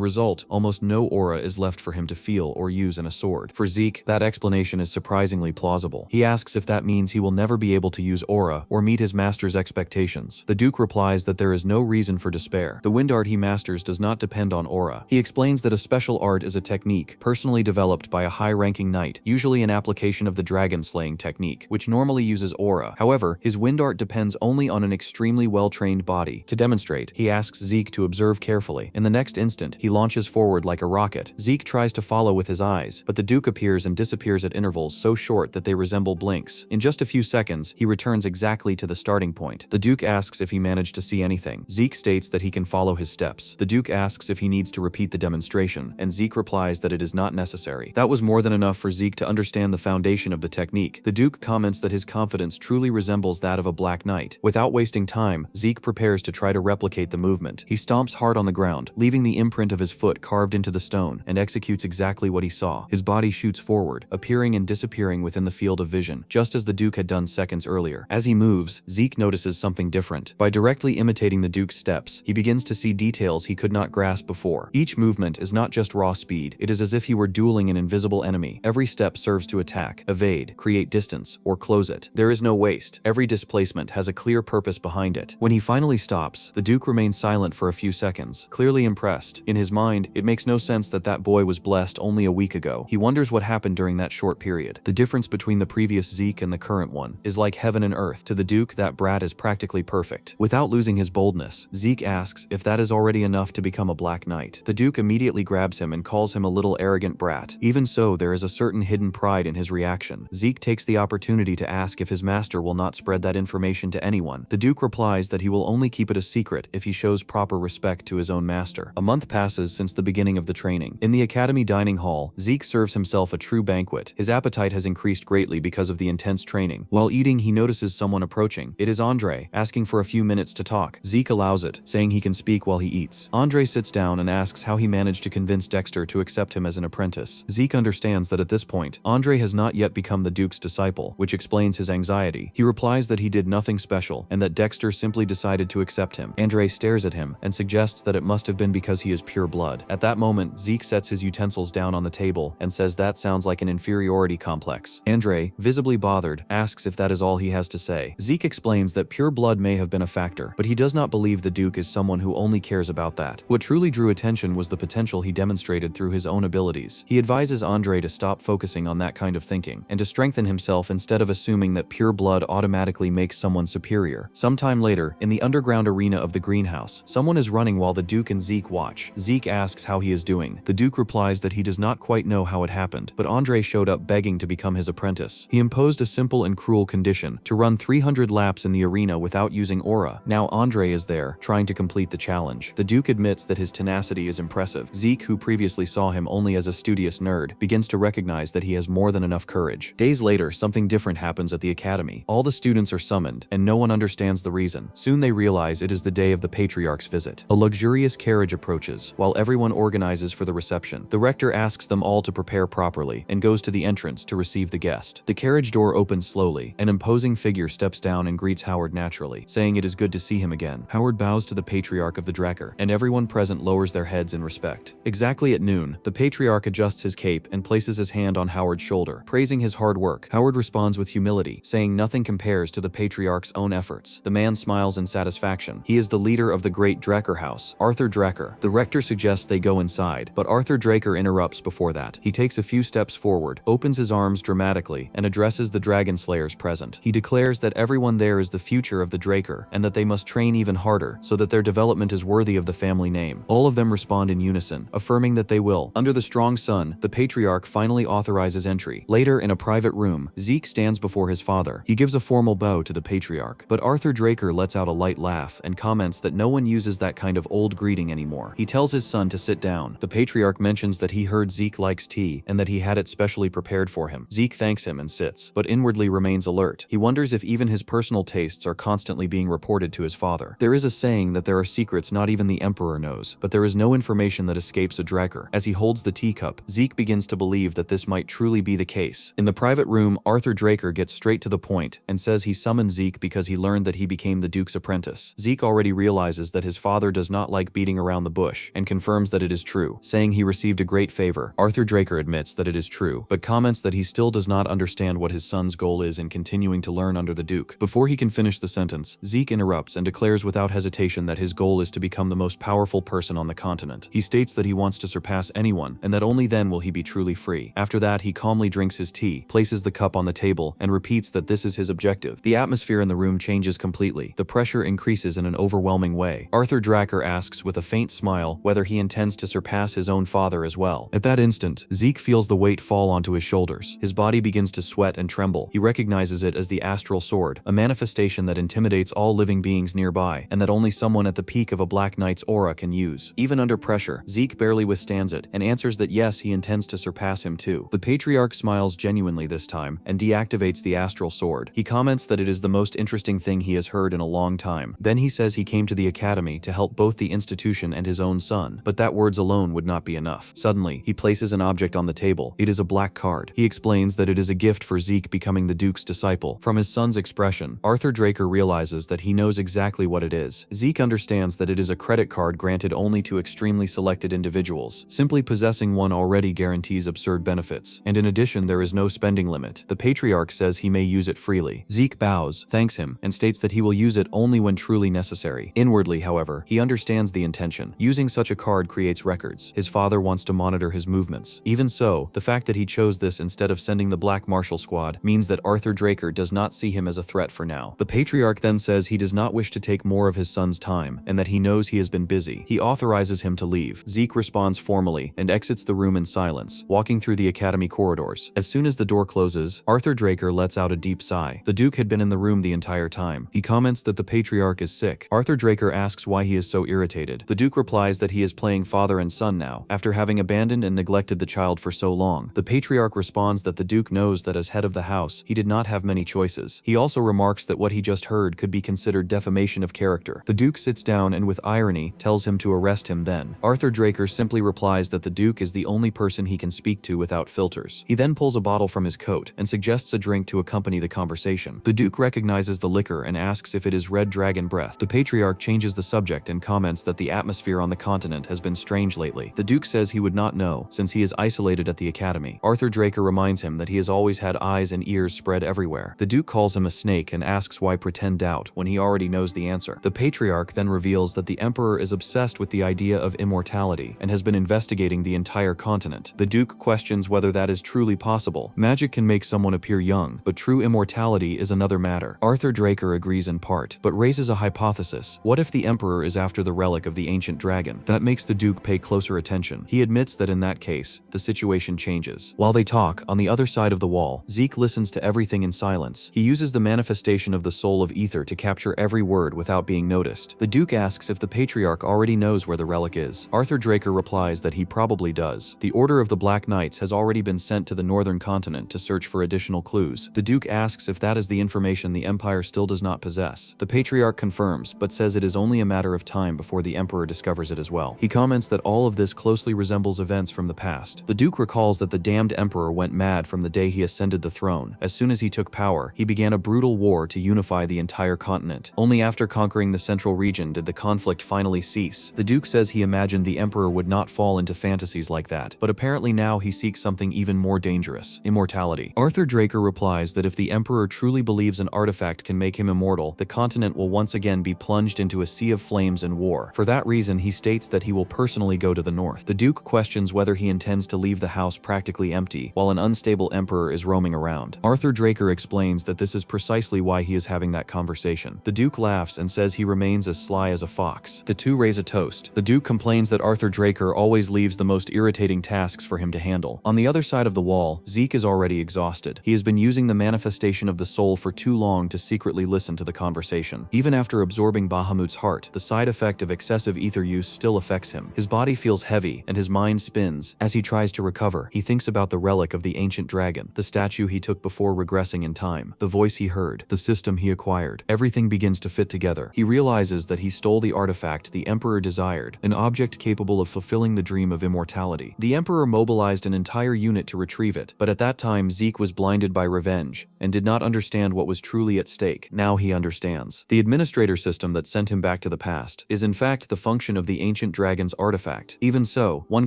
result, almost no aura is left for him to feel or use in a sword. For Zeke, that explanation is surprisingly plausible. He asks if that means he will never be able to use aura or meet his master's expectations. The Duke replies that there is no reason for despair. The wind art he masters does not depend on aura. He explains that a special art is a technique personally developed by a high-ranking knight, usually an application of the dragon-slaying technique, which normally uses aura. However, his wind art depends only on an extremely well-trained body. To demonstrate, he asks Zeke to observe carefully. In the next instant, he launches forward like a rocket. Zeke tries to follow with his eyes, but the Duke appears and disappears at intervals so short that they resemble blinks. In just a few seconds, he returns exactly to the starting point. The Duke asks if he managed to see anything. Zeke states that he can follow his steps. The Duke asks if he needs to repeat the demonstration, and Zeke replies that it is not necessary. That was more than enough for Zeke to understand the foundation of the technique. The Duke comments that his confidence truly resembles that of a Black Knight. Without wasting time, Zeke prepares to try to replicate the movement. He stomps hard on the ground, leaving the imprint of his foot carved into the stone, and executes exactly what he saw. His body shoots forward, appearing and disappearing within the field of vision, just as the Duke had done seconds earlier. As he moves, Zeke notices something different. By directly imitating the Duke's steps, he begins to see details he could not grasp before. Each movement is not just raw speed, it is as if he were dueling an invisible enemy. Every step serves to attack, evade, create distance, or close it. There is no waste. Every displacement has a clear purpose behind it. When he finally stops, the Duke remains silent for a few seconds, clearly impressed. In his mind, it makes no sense that that boy was blessed only a week ago. He wonders what happened during that short period. The difference between the previous Zeke and the current one is like heaven and earth. To the Duke, that brat is practically perfect. Without losing his boldness, Zeke asks if that is already enough to become a Black Knight. The Duke immediately grabs him and calls him a little arrogant brat. Even so, there is a certain hidden pride in his reaction. Zeke takes the opportunity to ask if his master will not spread that information to anyone. The Duke replies that he will only keep it a secret if he shows proper respect to his own master. A month passes since the beginning of the training. In the academy dining hall, Zeke serves himself a true banquet. His appetite has increased greatly because of the intense training. While eating, he notices someone approaching. It is Andre, asking for a few minutes to talk. Zeke allows it, saying he can speak while he eats. Andre sits down and asks how he managed to convince Dexter to accept him as an apprentice. Zeke understands that at this point, Andre has not yet become the Duke's disciple, which explains his anxiety. He replies that he did nothing special, and that Dexter simply decided to accept him. Andre stares at him and suggests that it must have been because he is pure blood. At that moment, Zeke sets his utensils down on the table and says that sounds like an inferiority complex. Andre, visibly bothered, asks if that is all he has to say. Zeke explains that pure blood may have been a factor, but he does not believe the Duke is someone who only cares about that. What truly drew attention was the potential he demonstrated through his own abilities. He advises Andre to stop focusing on that kind of thinking, and to strengthen himself instead of assuming that pure blood automatically makes someone superior. Sometime later, in the underground arena of the greenhouse, someone is running while the Duke and Zeke watch. Zeke asks how he is doing. The Duke replies that he does not quite know how it happened, but Andre showed up begging to become his apprentice. He imposed a simple and cruel condition: to run 300 laps in the arena without using aura. Now Andre is there, trying to complete the challenge. The Duke admits that his tenacity is impressive. Zeke, who previously saw him only as a studious nerd, begins to recognize that he has more than enough courage. Days later, something different happens at the academy. All the students are summoned, and no one understands the reason. Soon they realize it is the day of the patriarch's visit. A luxurious carriage approaches, while everyone organizes for the reception. The rector asks them all to prepare properly, and goes to the entrance to receive the guest. The carriage door opens slowly. An imposing figure steps down and greets Howard naturally, saying it is good to see him again. Howard bows to the patriarch of the Drekker, and everyone present lowers their heads in respect. Exactly at noon, the patriarch adjusts his cape and places his hand on Howard's shoulder, praising his hard work. Howard responds with humility, saying nothing compares to the patriarch's own efforts. The man smiles in satisfaction. He is the leader of the great Drekker house, Arthur Drekker. The rector suggests they go inside, but Arthur Drekker interrupts before that. He takes a few steps forward, opens his arms dramatically, and addresses the dragon slayers present. He declares that everyone there is the future of the Drekker, and that they must train even harder so that their development is worthy of the family name. All of them respond in unison, affirming that they will. Under the strong sun, the patriarch finally authorizes entry. Later, in a private room, Zeke stands before his father. He gives a formal bow to the patriarch, but Arthur Drekker lets out a light laugh and comments that no one uses that kind of old greeting anymore. He tells his son to sit down. The patriarch mentions that he heard Zeke likes tea and that he had it specially prepared for him. Zeke thanks him and sits, but inwardly remains alert. He wonders if even his personal tastes are constantly being reported to his father. There is a saying that there are secrets not even the Emperor knows, but there is no information that escapes a Draker. As he holds the teacup, Zeke begins to believe that this might truly be the case. In the private room, Arthur Draker gets straight to the point and says he summoned Zeke because he learned that he became the Duke's apprentice. Zeke already realizes that his father does not like beating around the bush and confirms that it is true, saying he received a great favor. Arthur Draker admits that it is true, but comments that he still does not understand what his son's goal is in continuing to learn under the Duke. Before he can finish the sentence, Zeke interrupts and declares without hesitation that his goal is to become the most powerful person on the continent. He states that he wants to surpass anyone, and that only then will he be truly free. After that, he calmly drinks his tea, places the cup on the table, and repeats that this is his objective. The atmosphere in the room changes completely. The pressure increases in an overwhelming way. Arthur Draker asks with a faint smile whether he intends to surpass his own father as well. At that instant, Zeke feels the weight fall onto his shoulders. His body begins to sweat and tremble. He recognizes it as the astral sword, a manifestation that intimidates all living beings nearby, and that only someone at the peak of a Black Knight's aura can use. Even under pressure, Zeke barely withstands it, and answers that yes, he intends to surpass him too. The Patriarch smiles genuinely this time, and deactivates the astral sword. He comments that it is the most interesting thing he has heard in a long time. Then he says he came to the academy to help both the institution and his own son, but that words alone would not be enough. Suddenly, he places an object on the table. It is a black card. He explains that it is a gift for Zeke becoming the Duke's disciple. From his son's expression, Arthur Draker realizes that he knows exactly what it is. Zeke understands that it is a credit card granted only to extremely selected individuals. Simply possessing one already guarantees absurd benefits, and in addition there is no spending limit. The Patriarch says he may use it freely. Zeke bows, thanks him, and states that he will use it only when truly necessary. Inwardly, however, he understands the intention. Using such a card creates records. His father wants to monitor his movements. Even so, the fact that he chose this instead of sending the Black Marshal Squad means that Arthur Draker does not see him as a threat for now. The Patriarch then says he does not wish to take more of his son's time, and that he knows he has been busy. He authorizes him to leave. Zeke responds formally and exits the room in silence, walking through the academy corridors. As soon as the door closes, Arthur Draker lets out a deep sigh. The Duke had been in the room the entire time. He comments that the Patriarch is sick. Arthur Draker asks why he is so irritated. The Duke replies that he is playing father and son now, after having abandoned and neglected the child for so long. The Patriarch responds that the Duke knows that as head of the house, he did not have many choices. He also remarks that what he just heard could be considered defamation of character. The Duke sits down and with irony tells him to arrest him then. Arthur Draker simply replies that the Duke is the only person he can speak to without filters. He then pulls a bottle from his coat and suggests a drink to accompany the conversation. The Duke recognizes the liquor and asks if it is Red Dragon Breath. The Patriarch changes the subject and comments that the atmosphere on the continent has been strange lately. The Duke says he would not know, since he is isolated at the academy. Arthur Draker reminds him that he has always had eyes and ears spread everywhere. The Duke calls him a snake and asks why pretend doubt when he already knows the answer. The Patriarch then reveals that the Emperor is obsessed with the idea of immortality and has been investigating the entire continent. The Duke questions whether that is truly possible. Magic can make someone appear young, but true immortality is another matter. Arthur Draker agrees in part, but raises a hypothesis. What if the Emperor is after the relic of the ancient dragon? That makes the Duke pay closer attention. He admits that in that case, the situation changes. While they talk, on the other side of the wall, Zeke listens to everything in silence. He uses the manifestation of the soul of ether to capture every word without being noticed. The Duke asks if the Patriarch already knows where the relic is. Arthur Draker replies that he probably does. The Order of the Black Knights has already been sent to the northern continent to search for additional clues. The Duke asks if that is the information the Empire still does not possess. The Patriarch confirms, but says it is only a matter of time before the Emperor discovers it as well. He comments that all of this closely resembles events from the past. The Duke recalls that the damned Emperor went mad from the day he ascended the throne. As soon as he took power, he began a brutal war to unify the entire continent. Only after conquering the central region did the conflict finally cease. The Duke says he imagined the Emperor would not fall into fantasies like that, but apparently now he seeks something even more dangerous: immortality. Arthur Draker replies that if the Emperor truly believes an artifact can make him immortal, the continent will once again be plunged into a sea of flames and war. For that reason, he states that he will personally go to the north. The Duke questions whether he intends to leave the house practically empty while an unstable Emperor is roaming around. Arthur Draker explains that this is precisely why he is having that conversation. The Duke laughs and says he remains as sly as a fox. The two raise a toast. The Duke complains that Arthur Draker always leaves the most irritating tasks for him to handle. On the other side of the wall, Zeke is already exhausted. He has been using the manifestation of the soul for too long to secretly listen to the conversation. Even after absorbing Bahamut's heart, the side effect of excessive ether use still affects him. His body feels heavy and his mind spins. As he tries to recover, he thinks about the relic of the ancient dragon, the statue he took before regressing in time, the voice he heard, the system he acquired. Everything begins begins to fit together. He realizes that he stole the artifact the Emperor desired, an object capable of fulfilling the dream of immortality. The Emperor mobilized an entire unit to retrieve it, but at that time Zeke was blinded by revenge and did not understand what was truly at stake. Now he understands. The administrator system that sent him back to the past is in fact the function of the ancient dragon's artifact. Even so, one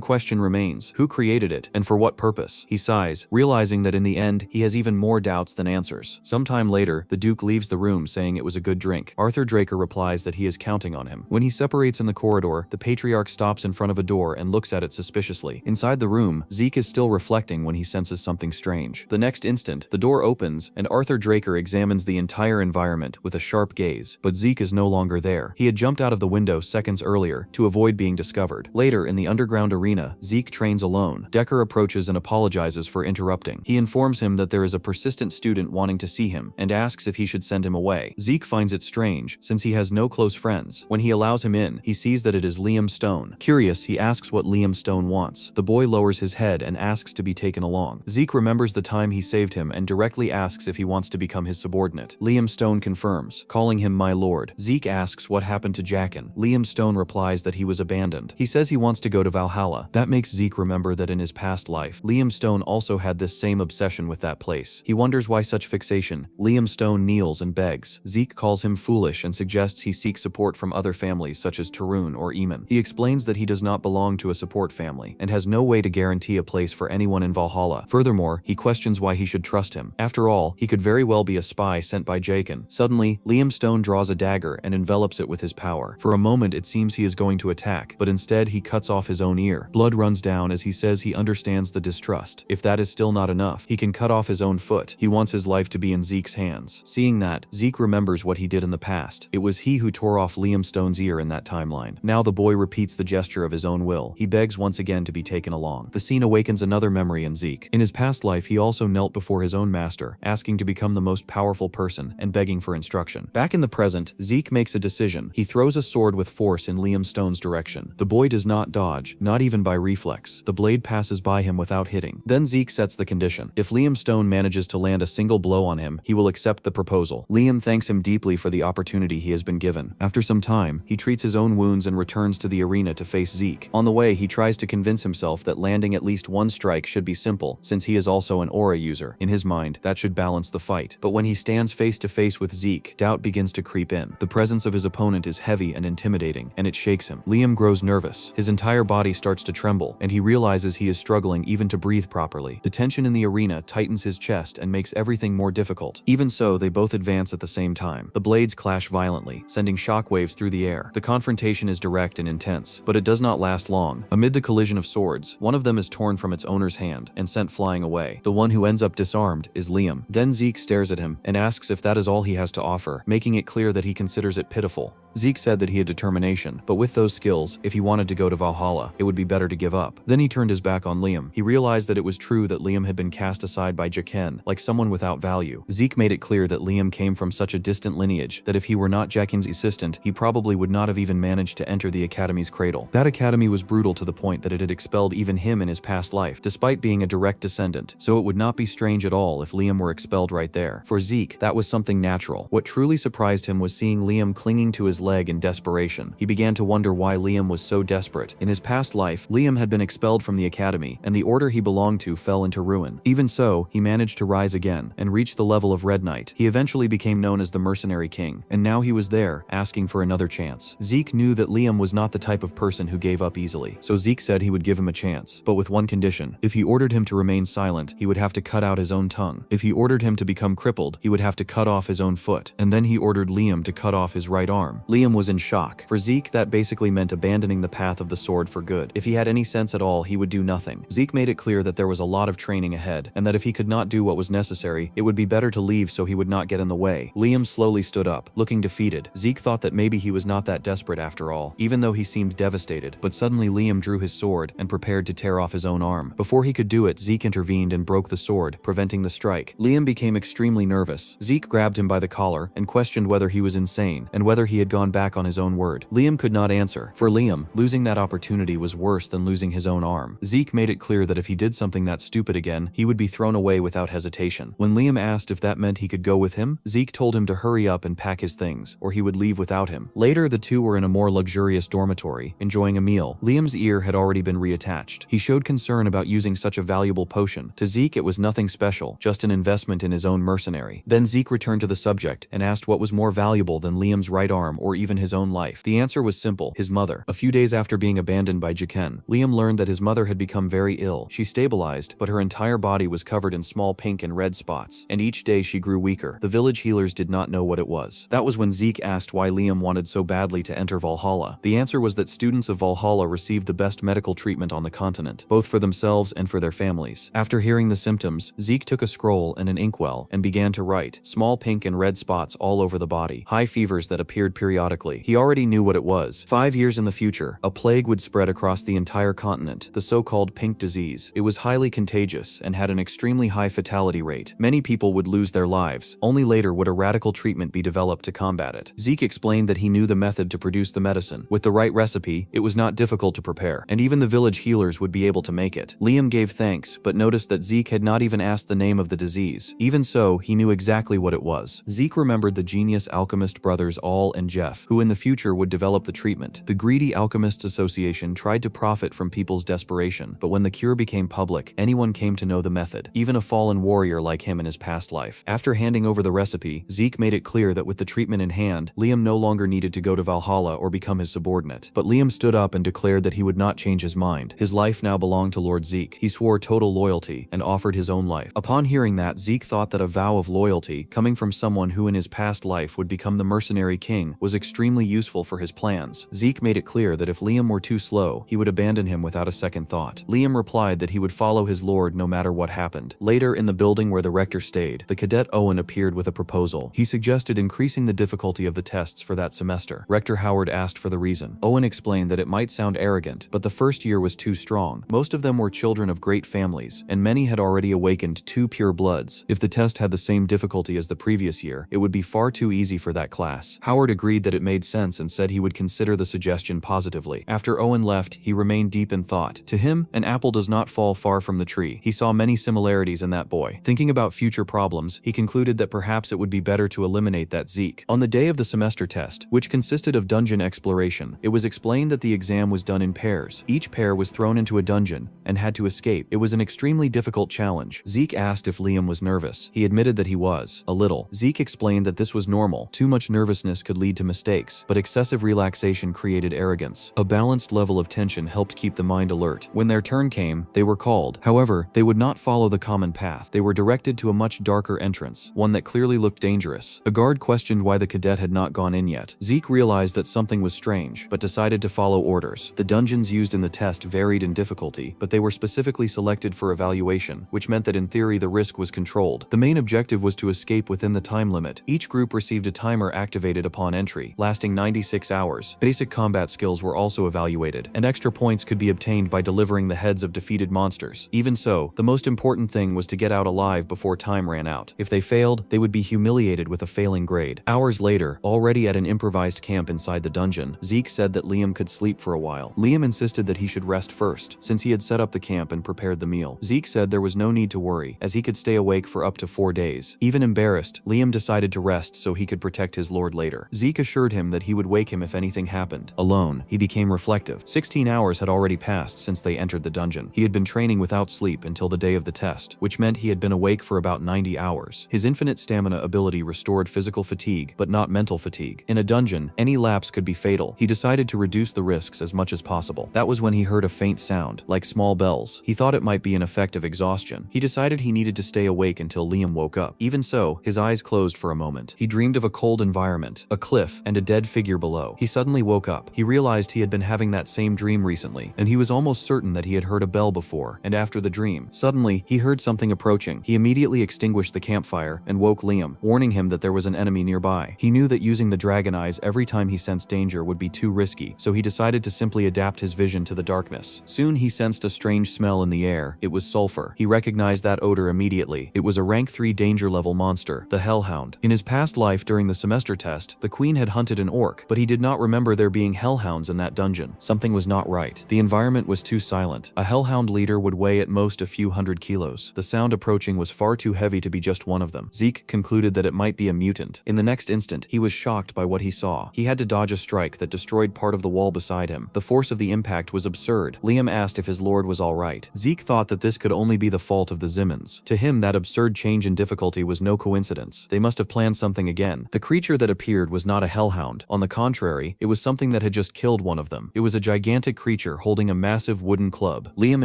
question remains: who created it, and for what purpose? He sighs, realizing that in the end, he has even more doubts than answers. Sometime later, the Duke leaves the room saying it was a good drink. Arthur Draker replies that he is counting on him. When he separates in the corridor, the Patriarch stops in front of a door and looks at it suspiciously. Inside the room, Zeke is still reflecting when he senses something strange. The next instant, the door opens, and Arthur Draker examines the entire environment with a sharp gaze, but Zeke is no longer there. He had jumped out of the window seconds earlier to avoid being discovered. Later, in the underground arena, Zeke trains alone. Decker approaches and apologizes for interrupting. He informs him that there is a persistent student wanting to see him and asks if he should send him away. Zeke finds it strange, since he has no close friends. When he allows him in, he sees that it is Liam Stone. Curious, he asks what Liam Stone wants. The boy lowers his head and asks to be taken along. Zeke remembers the time he saved him and directly asks if he wants to become his subordinate. Liam Stone confirms, calling him my lord. Zeke asks what happened to Jaqen. Liam Stone replies that he was abandoned. He says he wants to go to Valhalla. That makes Zeke remember that in his past life, Liam Stone also had this same obsession with that place. He wonders why such fixation. Liam Stone kneels and begs. Zeke calls him foolish and suggests he seek support from other families such as Tarun or Eamon. He explains that he does not belong to a support family and has no way to guarantee a place for anyone in Valhalla. Furthermore, he questions why he should trust him. After all, he could very well be a spy sent by Jaqen. Suddenly, Liam Stone draws a dagger and envelops it with his power. For a moment, it seems he is going to attack, but instead he cuts off his own ear. Blood runs down as he says he understands the distrust. If that is still not enough, he can cut off his own foot. He wants his life to be in Zeke's hands. Seeing that, Zeke remembers what he did in the past. It was he who tore off Liam Stone's ear in that timeline. Now the boy repeats the gesture of his own will. He begs once again to be taken along. The scene awakens another memory in Zeke. In his past life, he also knelt before his own master, asking to become the most powerful person and begging for instruction. Back in the present, Zeke makes a decision. He throws a sword with force in Liam Stone's direction. The boy does not dodge, not even by reflex. The blade passes by him without hitting. Then Zeke sets the condition. If Liam Stone manages to land a single blow on him, he will accept the proposal. Liam thanks him deeply for the opportunity he has been given. After some time, he treats his own wounds and returns to the arena to face Zeke. On the way, he tries to convince himself that landing at least one strike should be simple, since he is also an aura user. In his mind, that should balance the fight. But when he stands face to face with Zeke, doubt begins to creep in. The presence of his opponent is heavy and intimidating, and it shakes him. Liam grows nervous. His entire body starts to tremble, and he realizes he is struggling even to breathe properly. The tension in the arena tightens his chest and makes everything more difficult. Even so, they both advance at the same time. The blades clash violently, sending shockwaves through the air. The confrontation is direct and intense, but it does not last long. Amid the collision of swords, one of them is torn from its owner's hand and sent flying away. The one who ends up disarmed is Liam. Then Zeke stares at him and asks if that is all he has to offer, making it clear that he considers it pitiful. Zeke said that he had determination, but with those skills, if he wanted to go to Valhalla, it would be better to give up. Then he turned his back on Liam. He realized that it was true that Liam had been cast aside by Jaqen, like someone without value. Zeke made it clear that Liam came from such a distant lineage that if he were not Jaqen's assistant, he probably would not have even managed to enter the Academy's cradle. That academy was brutal to the point that it had expelled even him in his past life, despite being a direct descendant, so it would not be strange at all if Liam were expelled right there. For Zeke, that was something natural. What truly surprised him was seeing Liam clinging to his leg in desperation. He began to wonder why Liam was so desperate. In his past life, Liam had been expelled from the academy, and the order he belonged to fell into ruin. Even so, he managed to rise again and reach the level of Red Knight. He eventually became known as the Mercenary King, and now he was there, asking for another chance. Zeke knew that Liam was not the type of person who gave up easily, so Zeke said he would give him a chance, but with one condition. If he ordered him to remain silent, he would have to cut out his own tongue. If he ordered him to become crippled, he would have to cut off his own foot, and then he ordered Liam to cut off his right arm. Liam was in shock. For Zeke, that basically meant abandoning the path of the sword for good. If he had any sense at all, he would do nothing. Zeke made it clear that there was a lot of training ahead, and that if he could not do what was necessary, it would be better to leave so he would not get in the way. Liam slowly stood up, looking defeated. Zeke thought that maybe he was not that desperate after all, even though he seemed devastated, but suddenly Liam drew his sword and prepared to tear off his own arm. Before he could do it, Zeke intervened and broke the sword, preventing the strike. Liam became extremely nervous. Zeke grabbed him by the collar and questioned whether he was insane and whether he had gone gone back on his own word? Liam could not answer. For Liam, losing that opportunity was worse than losing his own arm. Zeke made it clear that if he did something that stupid again, he would be thrown away without hesitation. When Liam asked if that meant he could go with him, Zeke told him to hurry up and pack his things, or he would leave without him. Later, the two were in a more luxurious dormitory, enjoying a meal. Liam's ear had already been reattached. He showed concern about using such a valuable potion. To Zeke, it was nothing special, just an investment in his own mercenary. Then Zeke returned to the subject and asked what was more valuable than Liam's right arm or even his own life. The answer was simple: his mother. A few days after being abandoned by Jiken, Liam learned that his mother had become very ill. She stabilized, but her entire body was covered in small pink and red spots, and each day she grew weaker. The village healers did not know what it was. That was when Zeke asked why Liam wanted so badly to enter Valhalla. The answer was that students of Valhalla received the best medical treatment on the continent, both for themselves and for their families. After hearing the symptoms, Zeke took a scroll and an inkwell and began to write. Small pink and red spots all over the body. High fevers that appeared periodically. He already knew what it was. 5 years in the future, a plague would spread across the entire continent, the so-called pink disease. It was highly contagious and had an extremely high fatality rate. Many people would lose their lives. Only later would a radical treatment be developed to combat it. Zeke explained that he knew the method to produce the medicine. With the right recipe, it was not difficult to prepare, and even the village healers would be able to make it. Liam gave thanks, but noticed that Zeke had not even asked the name of the disease. Even so, he knew exactly what it was. Zeke remembered the genius alchemist brothers Al and Jeff, who in the future would develop the treatment. The greedy Alchemists Association tried to profit from people's desperation, but when the cure became public, anyone came to know the method, even a fallen warrior like him in his past life. After handing over the recipe, Zeke made it clear that with the treatment in hand, Liam no longer needed to go to Valhalla or become his subordinate. But Liam stood up and declared that he would not change his mind. His life now belonged to Lord Zeke. He swore total loyalty and offered his own life. Upon hearing that, Zeke thought that a vow of loyalty, coming from someone who in his past life would become the mercenary king, was extremely useful for his plans. Zeke made it clear that if Liam were too slow, he would abandon him without a second thought. Liam replied that he would follow his lord no matter what happened. Later, in the building where the rector stayed, the cadet Owen appeared with a proposal. He suggested increasing the difficulty of the tests for that semester. Rector Howard asked for the reason. Owen explained that it might sound arrogant, but the first year was too strong. Most of them were children of great families, and many had already awakened 2 pure bloods. If the test had the same difficulty as the previous year, it would be far too easy for that class. Howard agreed that it made sense and said he would consider the suggestion positively. After Owen left, he remained deep in thought. To him, an apple does not fall far from the tree. He saw many similarities in that boy. Thinking about future problems, he concluded that perhaps it would be better to eliminate that Zeke. On the day of the semester test, which consisted of dungeon exploration, it was explained that the exam was done in pairs. Each pair was thrown into a dungeon and had to escape. It was an extremely difficult challenge. Zeke asked if Liam was nervous. He admitted that he was. A little. Zeke explained that this was normal. Too much nervousness could lead to mistakes, but excessive relaxation created arrogance. A balanced level of tension helped keep the mind alert. When their turn came, they were called. However, they would not follow the common path. They were directed to a much darker entrance, one that clearly looked dangerous. A guard questioned why the cadet had not gone in yet. Zeke realized that something was strange, but decided to follow orders. The dungeons used in the test varied in difficulty, but they were specifically selected for evaluation, which meant that in theory the risk was controlled. The main objective was to escape within the time limit. Each group received a timer activated upon entry, lasting 96 hours. Basic combat skills were also evaluated, and extra points could be obtained by delivering the heads of defeated monsters. Even so, the most important thing was to get out alive before time ran out. If they failed, they would be humiliated with a failing grade. Hours later, already at an improvised camp inside the dungeon, Zeke said that Liam could sleep for a while. Liam insisted that he should rest first, since he had set up the camp and prepared the meal. Zeke said there was no need to worry, as he could stay awake for up to 4 days. Even embarrassed, Liam decided to rest so he could protect his lord later. Zeke assured him that he would wake him if anything happened. Alone, he became reflective. 16 hours had already passed since they entered the dungeon. He had been training without sleep until the day of the test, which meant he had been awake for about 90 hours. His infinite stamina ability restored physical fatigue, but not mental fatigue. In a dungeon, any lapse could be fatal. He decided to reduce the risks as much as possible. That was when he heard a faint sound, like small bells. He thought it might be an effect of exhaustion. He decided he needed to stay awake until Liam woke up. Even so, his eyes closed for a moment. He dreamed of a cold environment, a cliff, and a dead figure below. He suddenly woke up. He realized he had been having that same dream recently, and he was almost certain that he had heard a bell before. And after the dream, suddenly, he heard something approaching. He immediately extinguished the campfire and woke Liam, warning him that there was an enemy nearby. He knew that using the dragon eyes every time he sensed danger would be too risky, so he decided to simply adapt his vision to the darkness. Soon he sensed a strange smell in the air. It was sulfur. He recognized that odor immediately. It was a rank 3 danger level monster, the Hellhound. In his past life during the semester test, the queen had had hunted an orc, but he did not remember there being hellhounds in that dungeon. Something was not right. The environment was too silent. A hellhound leader would weigh at most a few hundred kilos. The sound approaching was far too heavy to be just one of them. Zeke concluded that it might be a mutant. In the next instant, he was shocked by what he saw. He had to dodge a strike that destroyed part of the wall beside him. The force of the impact was absurd. Liam asked if his lord was alright. Zeke thought that this could only be the fault of the Zimmons. To him, that absurd change in difficulty was no coincidence. They must have planned something again. The creature that appeared was not a hellhound. On the contrary, it was something that had just killed one of them. It was a gigantic creature holding a massive wooden club. Liam